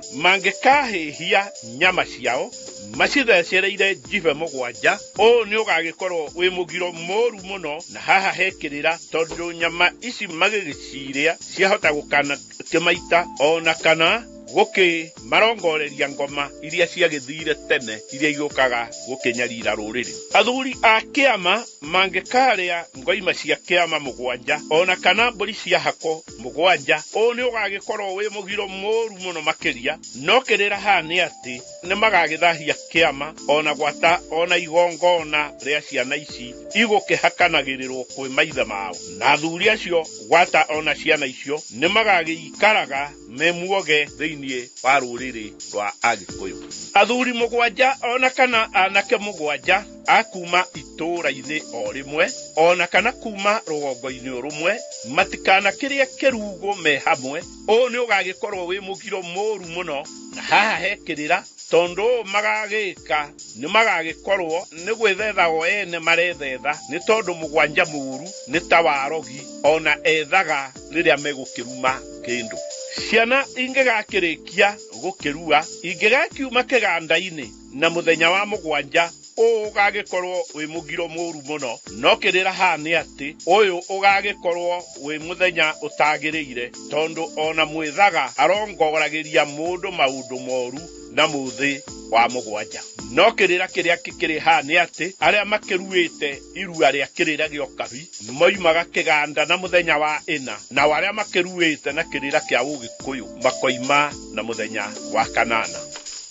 mangikahihia nyama ciao macithecereire jive mugwanja o ni ugagikorwo wi mugiro moru muno na haha hekirira tondu nyama ici magigiciria ciahota gukana kimaita ona kana guki marongoreria ngoma iria ciagithire tene iria igukaga gukinyarira ruriri athuri a kiama mangikaria ngoima cia kiama mugwanja ona kana mburi cia hako mugwanja o ni ugagikorwo wi mugiro moru muno makiria no kirira ha ni ati ni magagithahia kiama ona gwata ona igongona ria ciana ici igukihakanagirirwo kwi maithe mao na athuri acio gwata ona ciana icio ni magagikaraga memuoge thiini wa ruriri rwa Agikuyu athuri mugwanja ona kana anake mugwanja akuma itura-ini o rimwe ona kana kuma rugongo-ini rumwe matikana kiria kirugo me hamwe o ni ugagikorwo wi mugiro moru muno na haha hekirira tondu magagika ni magagikorwo ni gwithetha o ene marethetha ni tondu mugwanja muru ni tawarogi ona ethaga riria megukiruma kindu ciana ingigakirikia gukirua ingigakiuma kiganda-ini na muthenya wa mugwanja ugagikorwo wi mugiro moru muno no kirira ha ni ati uyu ugagikorwo wi muthenya utagiriire tondu ona mwithaga arongoragiria mundu maundu moru na muthi wa mugwanja no kirira kiria kikiri ha ni ati aria makiruite irua ria kirira giokabi moimaga kiganda na muthenya wa ina na waria makiruite na kirira kia Ugikuyu makoima na muthenya wa kanana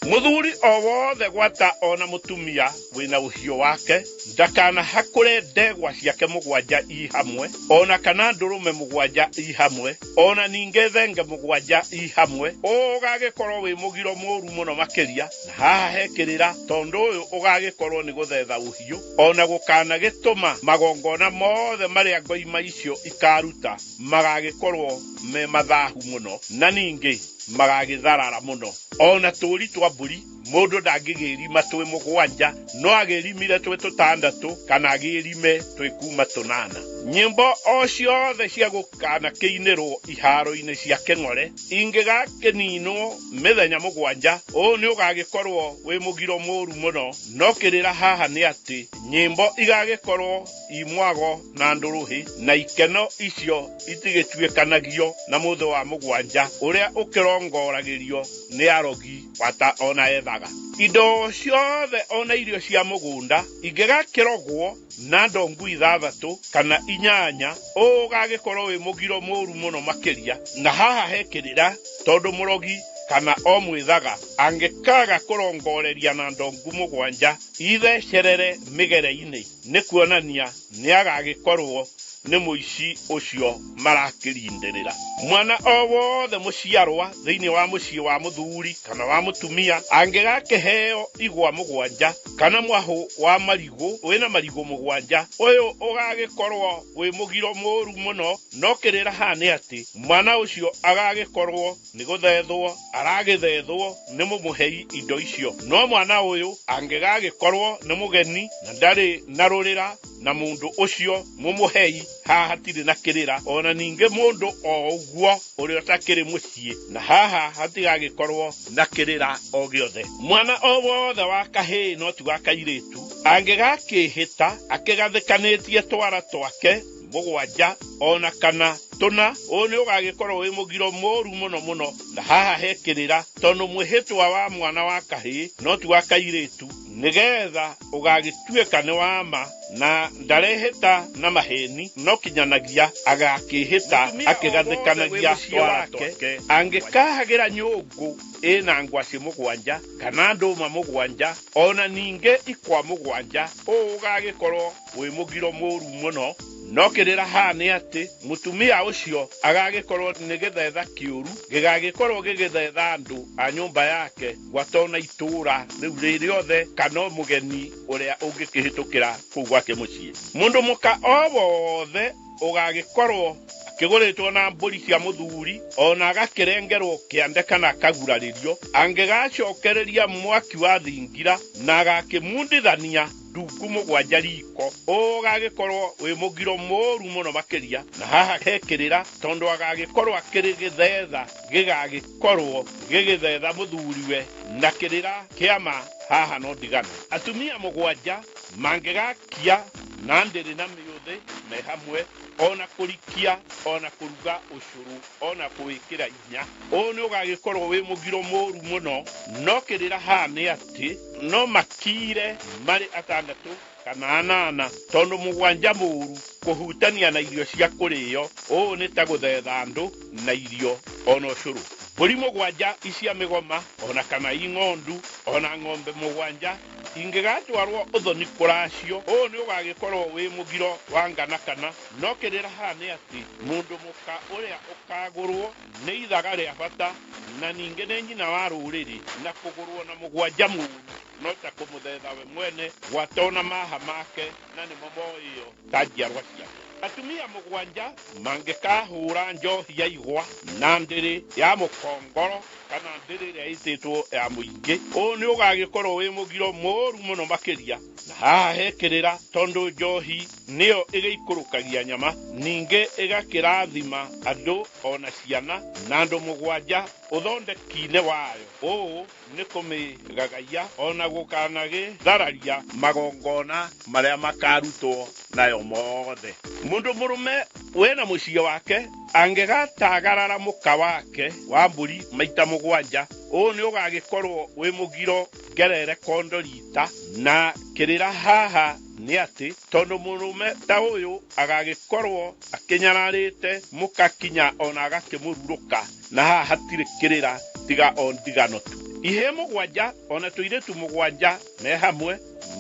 muthuri o wothe gwata ona mutumia wina uhio wake ndakana hakure ndegwa ciake mugwanja i hamwe ona kana ndurume mugwanja i hamwe ona ningethenge mugwanja i hamwe ugagikorwo wi mugiro moru muno makiria na haha hekirira tondu uyu ugagikorwo ni guthetha uhio ona gukana gituma magongona mothe maria ngoima icio ikaruta magagikorwo me mathahu muno na ningi magagitharara muno ona turi twa mburi mundu ndangigirima twi mugwanja no agirimire twi tutandatu kana agirime twi kuma tunana nyimbo o ciothe cia gukana kiinirwo iharo-ini cia keng'ore ingigakininwo mithenya mugwanja o ni ugagikorwo wi mugiro moru muno no kirira haha ni ati nyimbo igagikorwo imwago na nduruhi na ikeno icio itigituikanagio na muthe wa mugwanja uria ukirongoragirio ni arogi wata ona ethaga indo ciothe ona irio cia mugunda ingigakirogwo na ndongu ithathatu kana inyanya ugagikorwo wi mugiro moru muno makiria na haha hekirira tondu murogi kana o mwithaga angikaga kurongoreria na ndongu mugwanja ithecerere migere-ini ni kuonania ni agagikorwo nĩ mũici ũcio marakĩrinderera. Mwana o wothe mũciarwa thĩinĩ wa mũciĩ wa mũthuri kana wa mũtumia angĩgakĩheo igwa mũgwanja kana mwahũ wa marigũ wĩna marigũ mũgwanja, ũyũ ũgagĩkorwo wĩ mũgiro mũru mũno. No kĩrĩra haha nĩ atĩ mwana ũcio agagĩkorwo nĩ gũthethwo aragĩthethwo nĩ mũmũhei indo icio. No mwana ũyũ angĩgagĩkorwo nĩ mũgeni na ndarĩ na rũrĩra na mũndũ ũcio mũmũhei, haha hatirĩ na kĩrĩra. Ona ningĩ mũndũ o ũguo ũrĩa ũtakĩrĩ mũciĩ, na haha hatigagĩkorwo na kĩrĩra o gĩothe. Mwana o wothe wa kahĩĩ no ti wa kairĩtu angĩgakĩhĩta akĩgathĩkanĩtie twara twake mũgwanja ona kana tũna, ũyũ nĩ ũgagĩkorwo wĩ mũgiro mũru mũno mũno. Na haha he kĩrĩra tondũ mwĩhĩtwa wa mwana wa kahĩĩ no ti wa kairĩtu, nĩgetha ũgagĩtuĩka nĩ wa ma na ndarehĩta na maheni, no kinyanagia agakĩhĩta akĩgathĩkanagia twara twake. Angĩkahagĩra nyũngũ ĩna ngwacĩ mũgwanja kana ndũma mũgwanja ona ningĩ ikwa mũgwanja, ũũ ũgagĩkorwo wĩ mũgiro mũru mũno. No kĩrĩra haha nĩ atĩ mũtumia ũcio agagĩkorwo nĩ gĩthetha kĩũru gĩgagĩkorwo gĩgĩthetha andũ a nyũmba yake gwatona itũra rĩu rĩrĩothe kana mũgeni ũrĩa ũngĩkĩhĩtũkĩra kũu gwake mũciĩ. Mũndũ mũka o wothe ũgagĩkorwo akĩgũrĩtwo na mbũri cia mũthuri ona agakĩrengerwo kĩande kana akagurarĩrio, angĩgacokereria mwaki wa thingira na agakĩmundithania ndungu mũgwanja riko, ũgagĩkorwo wĩ mũgiro mũru mũno makĩria. Na haha he kĩrĩra tondũ agagĩkorwo akĩrĩ gĩthetha gĩgagĩkorwo gĩgĩthetha mũthuriwe, na kĩrĩra kĩama haha no ndigana. Atumia mũgwanja mangĩgakia na ndĩrĩ na mĩũthĩ me hamwe ona kũrikia ona kũruga ũcũrũ ona kwĩkĩra inya, ũũ nĩ ũgagĩkorwo wĩ mũgiro mũru mũno. No kĩrĩra haha nĩ atĩ no makire marĩ atandatũ kana anana, tondũ mũgwanja mũru kũhutania na irio cia kũrĩo, ũũ nĩ ta gũthetha andũ na irio ona ũcũrũ. Mbũri mũgwanja icia mĩgoma ona kana ing'ondu ona ng'ombe mũgwanja ingĩgatwarwo ũthoni kũracio, ũũ nĩ ũgagĩkorwo wĩ mũgiro wa ngana kana. No kĩrĩra haha nĩ atĩ mũndũ mũka ũrĩa ũkagũrwo nĩ ithaga rĩa bata na ningĩ nĩ nyina wa rũrĩrĩ, na kũgũrwo na mũgwanja mũru no ta kũmũthetha we mwene gwatona maha make na nĩmo moĩo ta njiarwa ciake. Atumia mũgwanja mangĩkahũra njohi ya igwa na ndĩrĩ ya mũkongoro kana ndĩrĩ ĩrĩa ĩtĩtwo ya mũingĩ, ũũ nĩ ũgagĩkorwo wĩ mũgiro mũru mũno makĩria. Na haha he kĩrĩra tondũ njohi nĩyo ĩgĩikũrũkagia nyama, ningĩ ĩgakĩrathima andũ ona ciana na andũ mũgwanja ũthondeki-inĩ wayo. Ũũ nĩ kũmĩgagaia ona gũkanagĩthararia magongona marĩa makarutwo nayo mothe. Mũndũ mũrũme wĩna mũciĩ wake angĩgatagarara mũka wake wa mbũri maita mũgwanja, ũũ nĩ ũgagĩkorwo wĩ mũgiro ngerere kondorita. Na kĩrĩra haha nĩ atĩ tondũ mũrũme ta ũyũ agagĩkorwo akĩnyararĩte mũka kinya ona agakĩmũrurũka, na haha hatirĩ kĩrĩra tiga o ndigano tu. Ihĩĩ mũgwanja ona tũirĩtu mũgwanja me hamwe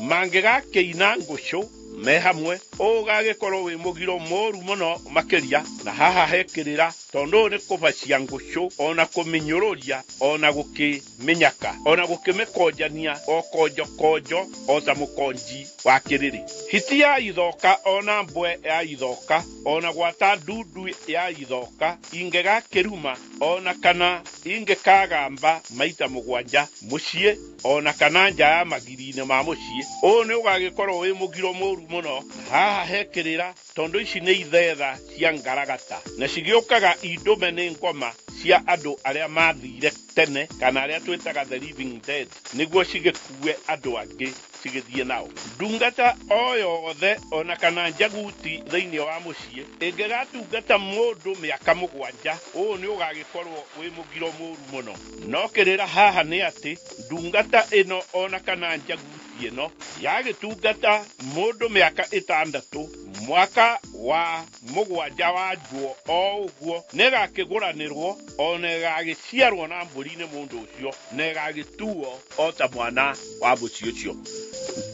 mangĩgakĩina ngũcũ me hamwe, ũũ ũgagĩkorwo wĩ mũgiro mũru mũno makĩria. Na haha he kĩrĩra tondũ ũũ nĩ kũbacia ngũcũ ona kũmĩnyũrũria ona gũkĩmĩnyaka ona gũkĩmĩkonjania o konjo konjo o ta mũkonji wa kĩrĩrĩ. Hiti ya ithoka ona mbwe ya ithoka ona gwata ndundu ya ithoka ingĩgakĩruma ona kana ingĩkagamba maita mũgwanja mũciĩ ona kana nja ya magiri-inĩ ma mũciĩ, ũũ nĩ ũgagĩkorwo wĩ mũgiro mũru mũno. Haha he kĩrĩra tondũ ici nĩ ithetha cia ngaragata na cigĩũkaga indũme nĩ ngoma cia andũ arĩa mathire tene kana arĩa twĩtaga the living dead, nĩguo cigĩkue andũ angĩ cigĩthiĩ nao. Ndungata o yothe ona kana njaguti thĩinĩ wa mũciĩ ĩngĩgatungata mũndũ mĩaka mũgwanja, ũũ nĩ ũgagĩkorwo wĩ mũgiro mũru mũno. No kĩrĩra haha nĩ atĩ ndungata ĩno ona kana njaguti ĩno yagĩtungata mũndũ mĩaka ĩtandatũ, mwaka wa mũgwanja wa njuo o ũguo nĩ ĩgakĩgũranĩrwo ona ĩgagĩciarwo na mbũri nĩ mũndũ ũcio na ĩgagĩtuo o ta mwana wa mũciĩ ũcio.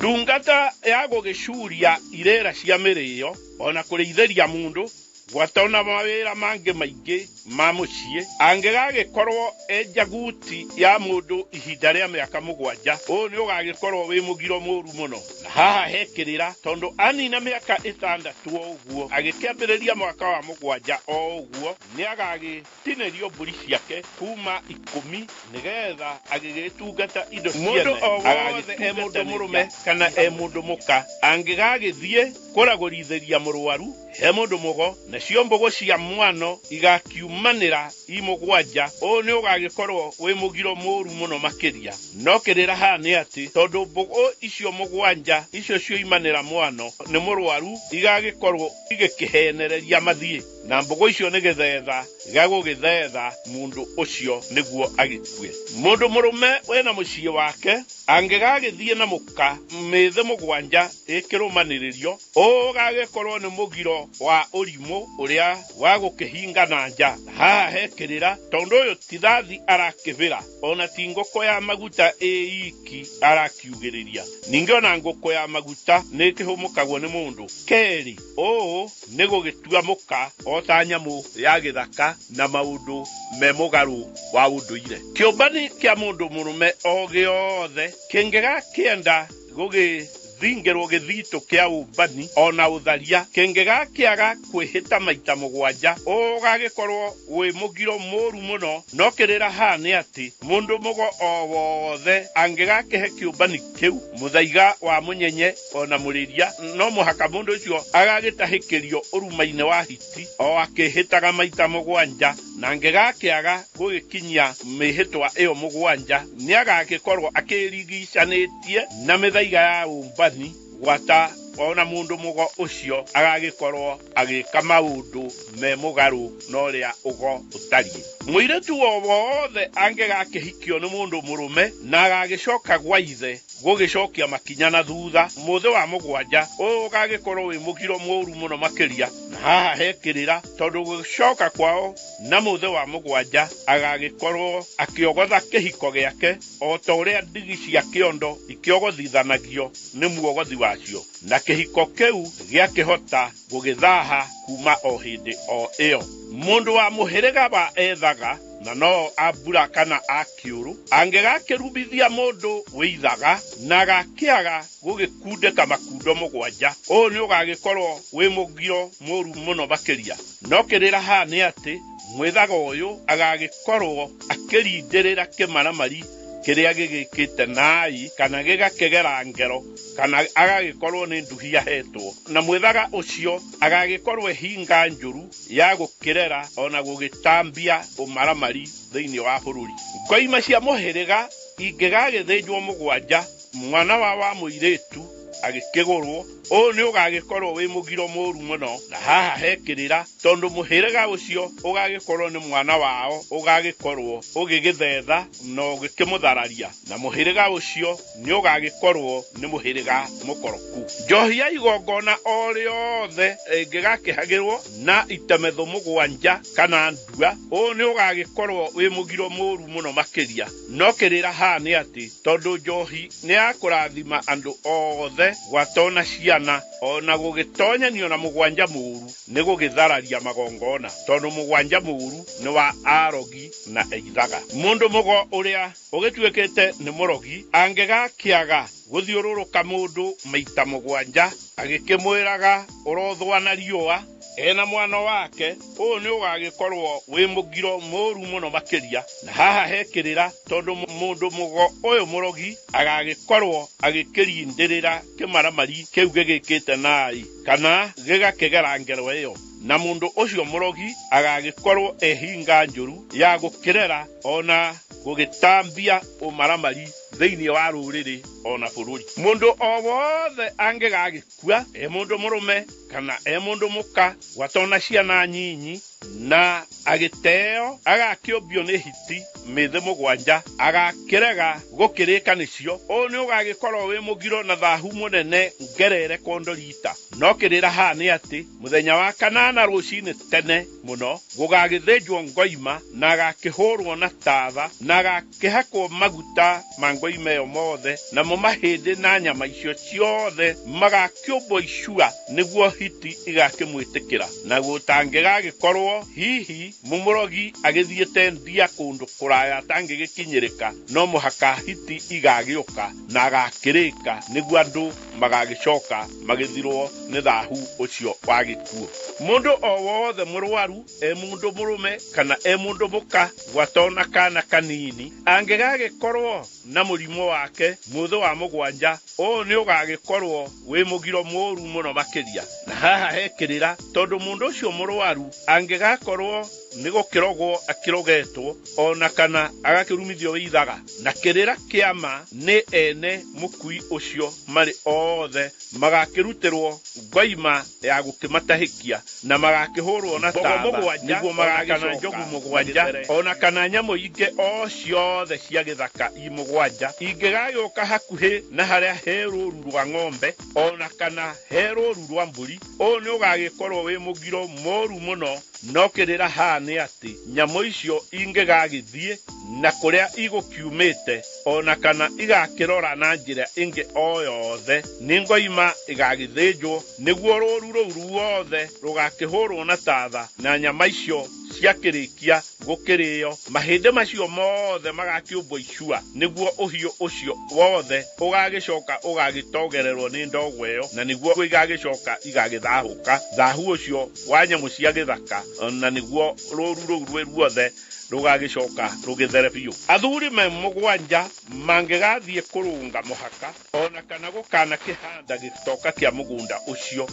Tungata ya gũgĩcuria irera cia mĩrĩo ona kũrĩithĩria mũndũ gwatona mawĩra mangĩ maingĩ ma mũciĩ angĩgagĩkorwo enjaguti ya mũndũ ihinda rĩa mĩaka 7 ũũ nĩ ũgagĩkorwo wĩ mũgiro mũru mũno. Na haha hekĩrĩra tondũ anina mĩaka 6 ũguo agĩkĩambĩrĩria mwaka wa 7 o ũguo nĩ agagĩtinĩrio mbũri ciake kuma 10 nĩgetha agĩgĩtungata indo ciene. Mũndũ o wothe e mũndũ mũrũme kana e mũndũ mũka angĩgagĩthiĩ kũragũrithĩria mũrwaru he mũndũ mũgo nacio mbũgũ cia mwano igakiumanĩra i 7 ũũ nĩ ũgagĩkorwo wĩ mũgiro mũru mũno makĩria. No kĩrĩra haha nĩ atĩ tondũ mbũgũ icio 7 icio cioimanĩra mwano nĩ mũrwaru igagĩkorwo igĩkĩhenereria mathiĩ na mbũgũ icio nĩ gĩthetha gagũgĩthetha mũndũ ũcio nĩguo agĩkue. Mũndũ mũrũme wena mũciĩ wake angĩgagĩthiĩ na mũka mĩthĩ 7 ĩkĩrũmanĩrĩrio ũgagĩkorwo nĩ mũgiro wa ũrimũ ũrĩa wa gũkĩhinga na nja. Haha hekĩrĩra tondũ ũyũ tithathi arakĩbĩra ona ti ngũkũ ya maguta ĩiki arakiugĩrĩria. Ningĩ ona ngũkũ ya maguta nĩ ĩkĩhũmũkagwo nĩ mũndũ. Kerĩ ũũ nĩ gũgĩtua mũka o ta nyamũ ya gĩthaka na maũndũ me mũgarũ wa ũndũire. Kĩũmbani kĩa mũndũ mũrũme o gĩothe kĩngĩgakĩenda gũgĩthingĩrwo gĩthitũ kĩa ũmbani ona ũtharia kĩngĩgakĩaga kwĩhĩta maita 7 ũgagĩkorwo wĩ mũgiro mũru mũno. No kĩrĩra haha nĩ atĩ mũndũ mũgo o wothe angĩgakĩhe kĩũmbani kĩu mũthaiga wa mũnyenye ona mũrĩria no mũhaka mũndũ ũcio agagĩtahĩkĩrio ũruma-inĩ wa hiti o akĩhĩtaga maita 7 na angĩgakĩaga gũgĩkinyia mĩhĩtwa ĩyo 7 nĩ agagĩkorwo akĩrigicanĩtie na mĩthaiga ya ũmbani gwata ona mũndũ mũgo ũcio agagĩkorwo agĩka maũndũ me mũgarũ na ũrĩa ũgo ũtariĩ. Mũirĩtu o wothe angĩgakĩhikio nĩ mũndũ mũrũme na agagĩcoka gwa ithe gũgĩcokia makinya na thutha mũthĩ wa 7 ũgagĩkorwo wĩ mũgiro mũru mũno makĩria. Na haha hekĩrĩra tondũ gũcoka kwao na mũthĩ wa 7 agagĩkorwo akĩogotha kĩhiko gĩake o ta ũrĩa ndigi cia kĩondo ikĩogothithanagio nĩ muogothi wacio na kĩhiko kĩu gĩakĩhota gũgĩthaha kuma o hĩndĩ o ĩyo. Mũndũ wa mũhĩrĩga wa ethaga na no ambura kana akĩũrũ angĩgakĩrubithia mũndũ wĩithaga na agakĩaga gũgĩkundĩka makundo 7 ũũ nĩ ũgagĩkorwo wĩ mũgiro mũru mũno makĩria. No kĩrĩra haha nĩ atĩ mwĩthaga ũyũ agagĩkorwo akĩrindĩrĩra kĩmaramari kĩrĩa gĩgĩkĩte nai kana gĩgakĩgera ngero kana agagĩkorwo nĩ nduhia hetwo na mwĩthaga ũcio agagĩkorwo hinga njũru ya gũkĩrera ona gũgĩtambia ũmaramari thĩinĩ wa bũrũri. Ngoima cia mũhĩrĩga ingĩgagĩthĩnjwo 7 mwana wa mũirĩtu agĩkĩgũrwo ũũ nĩ ũgagĩkorwo wĩ mũgiro mũru mũno. Na haha hekĩrĩra tondũ mũhĩrĩga ũcio ũgagĩkorwo nĩ mwana wao ũgagĩkorwo ũgĩgĩthetha na ũgĩkĩmũthararia na mũhĩrĩga ũcio nĩ ũgagĩkorwo nĩ mũhĩrĩga mũkoroku. Njohi ya igongona o rĩothe ĩngĩgakĩhagĩrwo na itemetho 7 kana ndua ũũ nĩ ũgagĩkorwo wĩ mũgiro mũru mũno makĩria. No kĩrĩra haha nĩ atĩ tondũ njohi nĩ ya kũrathima andũ othe gwatona ciana ona gũgĩtonyanio na 7 mũru nĩ gũgĩthararia magongona tondũ 7 mũru nĩ wa arogi na eithaga. Mũndũ mũgo ũrĩa ũgĩtuĩkĩte nĩ mũrogi angĩgakĩaga gũthiũrũrũka mũndũ maita 7 agĩkĩmwĩraga ũrothwa na riũa ena mwana wake ũũ nĩ ũgagĩkorwo wĩ mũgiro mũru mũno makĩria. Na haha hekĩrĩra tondũ mũndũ mũgo ũyũ mũrogi agagĩkorwo agĩkĩrindĩrĩra kĩmaramari kĩu gĩgĩkĩte nai kana gĩgakĩgera ngero ĩyo na mũndũ ũcio mũrogi agagĩkorwo ehinga njũru ya gũkĩrera ona gũgĩtambia ũmaramari thĩinĩ wa rũrĩrĩ ona bũrũri. Mũndũ o wothe angĩgagĩkua e mũndũ mũrũme kana e mũndũ mũka gwatona ciana nyinyi na agiteo agakĩũmbio nĩ hiti mĩthĩ mũgwanja agakĩrega gũkĩrĩkanĩcio nĩ ũgagĩkorwo wĩ mũgiro na thahu mũnene ngerere kondorita no kĩrĩra haha nĩ atĩ mũthenya wa kanana rũcinĩ tene mũno gũgagĩthĩnjwo ngoima na agakĩhũrwo na tatha na agakĩhakwo maguta ma ngoima ĩyo mothe namo mahĩndĩ na nyama icio ciothe magakĩũmbwo icua nĩguo hiti igakĩmwĩtĩkĩra na gũtangĩgagĩkorwo hihi mũmũrogi agĩthiĩte ndia kũndũ kũraya atangĩgĩkinyĩrĩka no mũhaka hiti igagĩũka na agakĩrĩka nĩguo andũ magagĩcoka magĩthirwo nĩ thahu ũcio wa gĩkuũ. Mũndũ o wothe mũrwaru mũndũ mũrũme kana mũndũ mũka gwatona kana kanini angĩgagĩkorwo na mũrimũ wake mũthĩ wa mũgwanja nĩ ũgagĩkorwo wĩ mũgiro mũru mũno makĩria na haha hekĩrĩra tondũ mũndũ ũcio mũrwaru angĩgakorwo nĩ gũkĩrogwo akĩrogetwo ona kana agakĩrumithio wĩithaga na kĩrĩra kĩama nĩ ene mũkui ũcio marĩ othe magakĩrutĩrwo ngoima ya gũkĩmatahĩkia na magakĩhũrwo na tatha nĩguo magagĩcoka njogu mũgwanja ona kana nyamũ ingĩ o ciothe cia gĩthaka i mũgwanja ingĩgagĩũka hakuhĩ na harĩa he rũru rwa ng'ombe ona kana he rũru rwa mbũri nĩ ũgagĩkorwo wĩ mũgiro mũru mũno no kĩrĩra haha nĩ atĩ nyamũ icio ingĩgagĩthiĩ na kũrĩa igũkiumĩte ona kana igakĩrora na njĩra ĩngĩ o yothe nĩ ngoima igagĩthĩnjwo nĩguo rũru rũu ruothe rũgakĩhũrwo na tatha na nyama icio ciakĩrĩkia gũkĩrĩo mahĩndĩ macio mothe magakĩũmbwo icua nĩguo ũhiũ ũcio wothe ũgagĩcoka ũgagĩtogererwo nĩ ndogo ĩyo na nĩguo igagĩcoka igagĩthahũka thahu ũcio wa nyamũ cia gĩthaka na nĩguo rũru rũu ruothe rũgagĩcoka rũgĩthere biũ. Athuri me mũgwanja mangĩgathiĩ kũrũnga mũhaka ona kana gũkana kĩhanda gĩtoka kĩa mũgũnda ũcio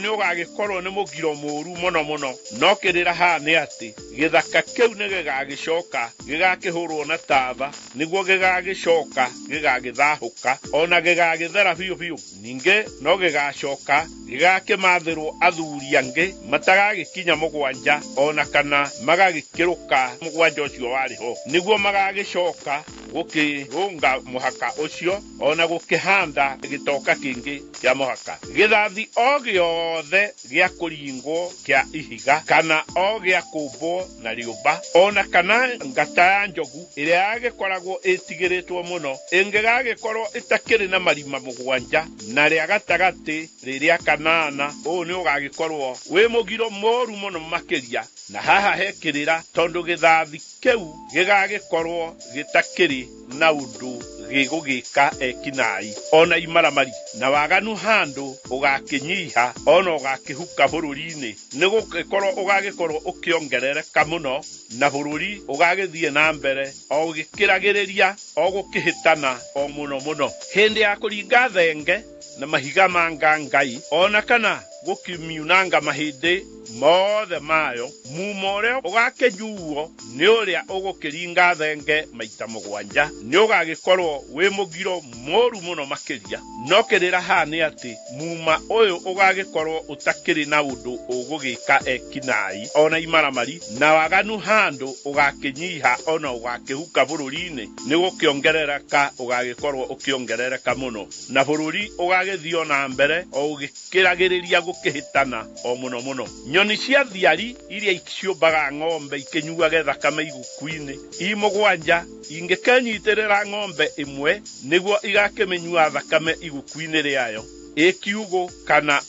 nĩ ũgagĩkorwo nĩ mũgiro mũru mũno mũno no kĩrĩra haha nĩ atĩ gĩthaka kĩu nĩ gĩgagĩcoka gĩgakĩhũrwo na tatha nĩguo gĩgagĩcoka gĩgagĩthahũka ona gĩgagĩthera biũ biũ ningĩ no gĩgacoka gĩgakĩmathĩrwo athuri angĩ matagagĩkinya mũgwanja ona kana magagĩkĩrũka mũgwanja ũcio warĩ ho nĩguo magagĩcoka gũkĩrũnga mũhaka ũcio ona gũkĩhanda gĩtoka kĩngĩ kĩa mũhaka. Gĩthathi o gĩothe gĩa kũringwo kĩa ihiga kana o gĩa kũmbwo na rĩũmba ona kana ngata ya njogu ĩrĩa yagĩkoragwo ĩtigĩrĩtwo mũno ĩngĩgagĩkorwo ĩtakĩrĩ na marima mũgwanja na rĩa gatagatĩ rĩrĩa kanana nĩ ũgagĩkorwo wĩ mũgiro mũru mũno makĩria na haha hekĩrĩra tondũ gĩthathi kĩu gĩgagĩkorwo gĩtakĩrĩ na ũndũ gĩgũgĩka ekinaĩ ona imaramari na waganu handũ ũgakĩnyiha ona ũgakĩhuka bũrũri-inĩ nĩgũgĩkorwo ũgagĩkorwo ũkĩongerereka mũno na bũrũri ũgagĩthiĩ na mbere o gĩkĩragĩrĩria o gũkĩhĩtana o mũno mũno hĩndĩ ya kũringa thenge na mahiga ma ngangai ona kana gũkĩmiunanga mahĩndĩ mothe mayo mumo ũrĩa ũgakĩnyuo nĩ ũrĩa ũgũkĩringa thenge maita mũgwanja nĩ ũgagĩkorwo wĩ mũgiro mũru mũno makĩria no kĩrĩra haha nĩ atĩ muma ũyũ ũgagĩkorwo ũtakĩrĩ na ũndũ ũgũgĩka ekinaĩ ona imaramari na waganu handũ ũgakĩnyiha ona ũgakĩhuka bũrũri-inĩ nĩ gũkĩongerereka ũgagĩkorwo ũkĩongerereka mũno na bũrũri ũgagĩthiĩ na mbere o ũgĩkĩragĩrĩria gũkĩhĩtana o mũno mũno. Nyoni cia thiari iria ciũmbaga ng'ombe ikĩnyuage thakame iguku-inĩ i mũgwanja ingĩkenyitĩrĩra ng'ombe ĩmwe nĩguo igakĩmĩnyua thakame iguku-inĩ rĩayo ĩkiugo kana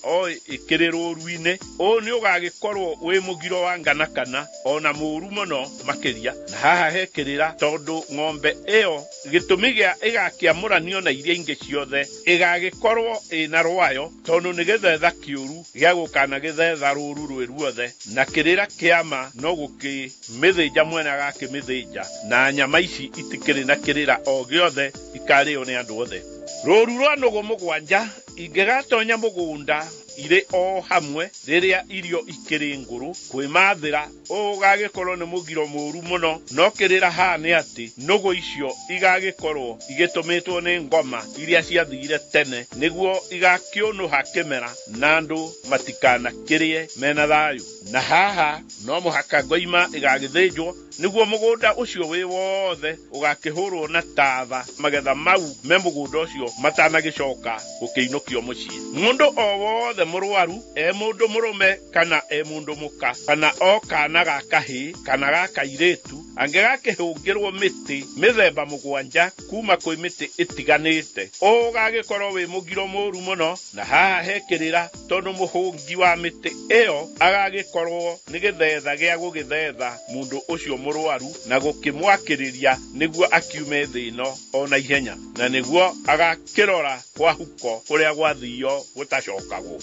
ĩkĩrĩ rũru-inĩ nĩ ũgagĩkorwo wĩ mũgiro wa ngana kana ona mũru mũno makĩria na haha hekĩrĩra tondũ ng'ombe ĩyo gĩtũmi gĩa ĩgakĩamũranio na iria ingĩ ciothe ĩgagĩkorwo ĩna rwayo tondũ nĩ gĩthetha kĩũru gĩa gũkana gĩthetha rũru rwĩ ruothe na kĩrĩra kĩama no gũkĩmĩthĩnja mwene agakĩmĩthĩnja na nyama ici itikĩrĩ na kĩrĩra o gĩothe ikarĩo nĩ andũ othe. Rũru rwa nũgũ mũgwanja ingĩgatonya mũgũnda ire o hamwe riria irio ikiri nguru kwimathira ugagikorwo ni mugiro muru muno no kirira ha ni ati nugu icio igagikorwo igitumitwo ni ngoma iria ciathire tene niguo igakiunuha kimera na andu matikana kirie mena thayu na haha no muhaka ngoima igagithinjwo niguo mugunda ucio wi wothe ugakihurwo na tatha magetha mau me mugunda ucio matanagicoka gukiinukio mucii mundu o wothe murwaru mundu murume kana mundu muka kana o kana gakahi kana gakairitu angegakihungirwo miti mithemba mugwanja kuma kwi miti itiganite ugagikorwo wi mugiro muru muno na haha hekirira tondu muhungi wa miti iyo agagikorwo ni githetha gia gugithetha mundu ucio murwaru na gukimwakiriria niguo akiume thino ona ihenya na niguo agakirora kwa huko kuria gwathio gutacokagwo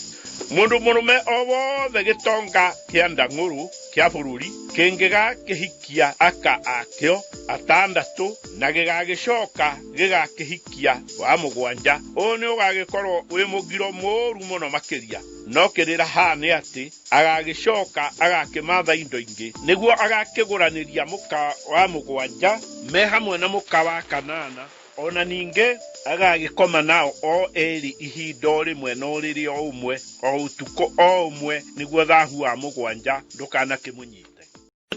mundu murume o wothe gitonga kia ndang'uru kia bururi kingiga kihikia aka akio atandatu na gigagicoka gigakihikia wa mugwanja oni ugagikorwo wi mugiro muru muno makiria no kirira ha ni ati agagicoka agakimatha indo ingi niguo agakiguraniria muka wa mugwanja me hamwe na muka wa kanana ona ninge agagikoma nao o eri ihindo rimwe no ririo umwe o utuko o umwe niguo thahu wa mugwanja ndukana kimunyite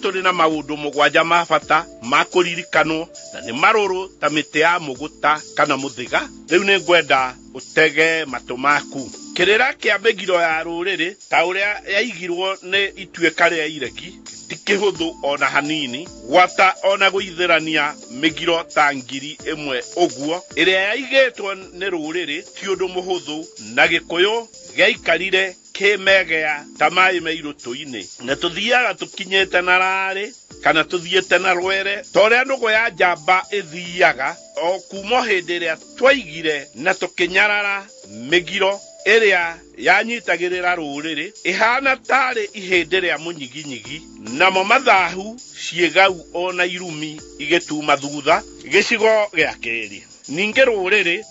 turi na maundu mugwanja ma bata makuririkanwo na ni maruru ta miti ya muguta kana muthiga riu ni ngwenda utege matu maku kirira kia begiro ya ruriri ta uria yaigirwo ni ituika ria ireki tikihuthu ona hanini wata ona guithirania migiro ta ngiri imwe uguo iria yaigitwo ni ruriri ti undu muhuthu na gikuyu gaikarire kimegea tamai meirutu-ini na tuthiaga tukinyete na rari kana tuthiete na rwere toria ndugu ya njamba ithiaga o kuma hindi iria twaigire na tukinyarara migiro iria yanyitagirira ruriri ihana tari ihindi ria munyiginyigi namo mathahu ciegau ona irumi igetuma thutha gicigo gia keri ninge ruriri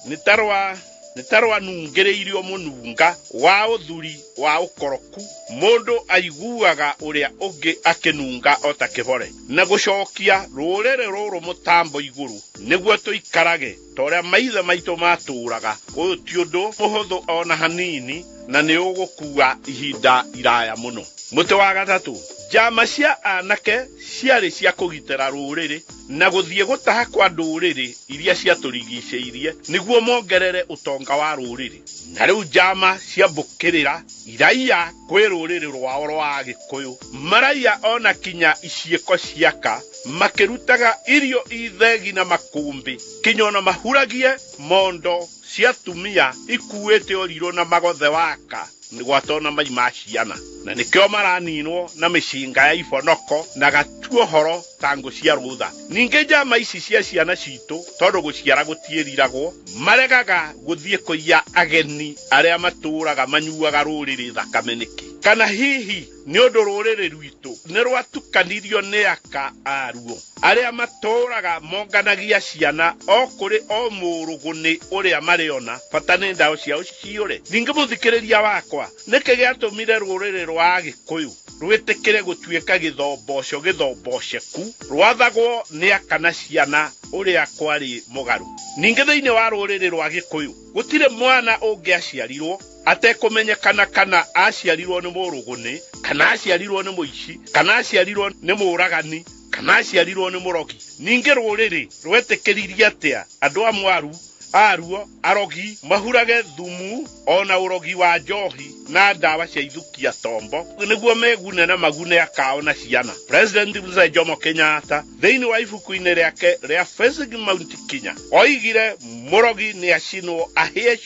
nitarwa nungiriirio mununga wa uthuri wa ukoroku mundu aiguaga uria ungi akinunga otakibore na gucokia rurere ruru mutambo iguru niguo tuikarage toria maithe maitu maturaga uyu ti undu muhuthu ona hanini na ni ugukua ihinda iraya muno muti wa gatatu jama cia anake ciari cia kugitira ruriri na guthie gutaha kwa nduriri iria cia turigiceirie niguo mongerere utonga wa ruriri na riu jama cia mbukirira iraia kwi ruriri rwao rwa gikuyu maraia ona kinya icieko ciaka makirutaga irio ithegi na makumbi kinyona mahuragie mondo cia tumia ikuete oriro na magothe waka nigwatona mai maciana na nikio maraninwo na mishinga ya ifonoko na gatuo horo tango cia rutha ninge jama ici cia ciana citu tondu guciara gutieriragwo maregaga guthie kuia ageni aria maturaga manyuaga ruriri thakameniki kana hihi ni undu ruriri rwitu ni rwatukanirio ni aka aruo aria maturaga monganagia ciana okuri o muruguni uria mariona fatane ndao ciao ciore ninge muthikiriria wakwa nike giatumire ruriri rwa gikuyu rwitikire gutuika githomboceku rwathagwo ni akana ciana uria kwari mugaru ninge thiini wa ruriri rwa gikuyu gutire mwana ungiaciarirwo atekumenyekana kana aciarirwo ni muruguni kana aciarirwo ni muici kana aciarirwo ni muragani kana aciarirwo ni murogi ninge ruriri rwetikiririe atia andu amwaru aruo arogi mahurage thumu ona urogi wa njohi na ndawa cia ithukia tombo niguo megune na magune akao na ciana President Mzee Jomo Kenyatta thiini wa ibuku-ini riake ria Facing Mount Kenya oigire murogi ni acinwo ahie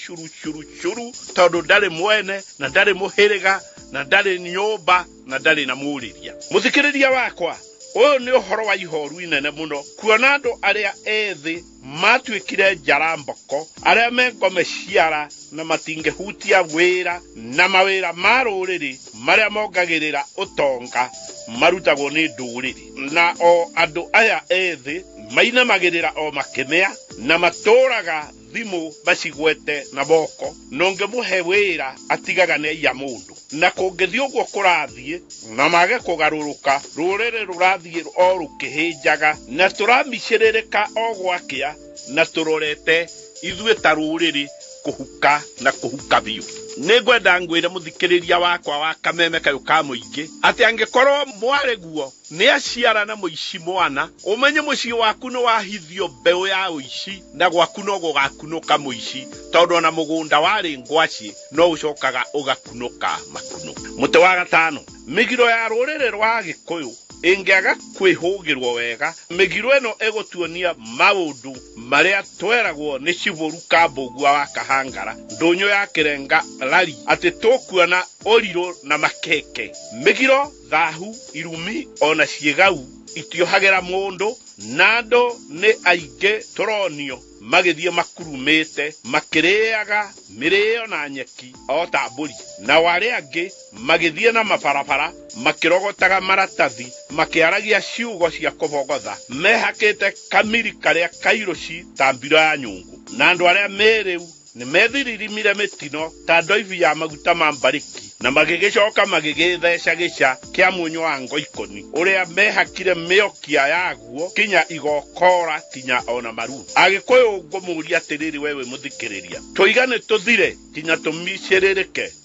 curu tondu ndari mwene na ndari muhiriga na ndari nyumba na ndari na muriria muthikiriria wakwa uyu ni uhoro wa ihoru inene muno kuona andu aria ethi matuikire njaramboko aria mengome ciara na matingehutia wira na mawira ma ruriri maria mongagirira utonga marutagwo ni nduriri na o andu aya ethi mainamagirira o makimea na maturaga thimu bacigwete na boko nonge muhe wira atigaga ne ya mundu na kungithio guo kurathie na mage kugaruruka rurere rurathie o rukihinjaga na turamicirereka o gwakia na turorete ithuĩ ta rũrĩrĩ kuhuka na kuhuka biũ. Nĩngwenda ngwĩre mũthikĩrĩria wakwa wa kameme kayũ ka mũingĩ atĩ angĩkorwo mwarĩ guo nĩ aciara na mũici mwana, ũmenye mũciĩ waku nĩ wahithio mbeũ ya ũici na gwaku no gũgakunũka mũici, tondũ ona mũgũnda warĩ ngwacĩ no ũcokaga ũgakunũka makunũ. Mũtĩ wa gatano, mĩgiro ya rũrĩrĩ rwa Gĩkũyũ ĩngĩaga kwĩhũgĩrwo wega, mĩgiro ĩno ĩgũtuonia maũndũ marĩa tweragwo nĩ Cibũru Kambũgua wa Kahangara, ndũnyũ ya Kĩrenga Rari, atĩ tũkuona ũrirũ na makeke. Mĩgiro, thahu, irumi ona ciĩgau itiohagĩra mũndũ, na andũ nĩ aingĩ tũronio magĩthiĩ makurumĩte makĩrĩaga mĩrĩo na nyeki o ta mbũri, na arĩa angĩ magĩthiĩ na mabarabara makĩrogotaga maratathi makĩaragia ciugo cia kũbogotha mehakĩte kamiri karĩa kairũci ta mbiro ya nyũngũ, na andũ arĩa mĩrĩu nĩ methiririmire mĩtino ta ndoibi ya maguta ma mbarĩki na magĩgĩcoka magĩgĩtheca gĩca kĩa mũnyũ wa ngoikoni ũrĩa mehakire mĩokia yaguo kinya igokora kinya ona maru. Agĩkũyũ ngũmũria atĩrĩrĩ wewe mũthikĩrĩria, tũigane tũthire kinya tũmicĩrĩrĩke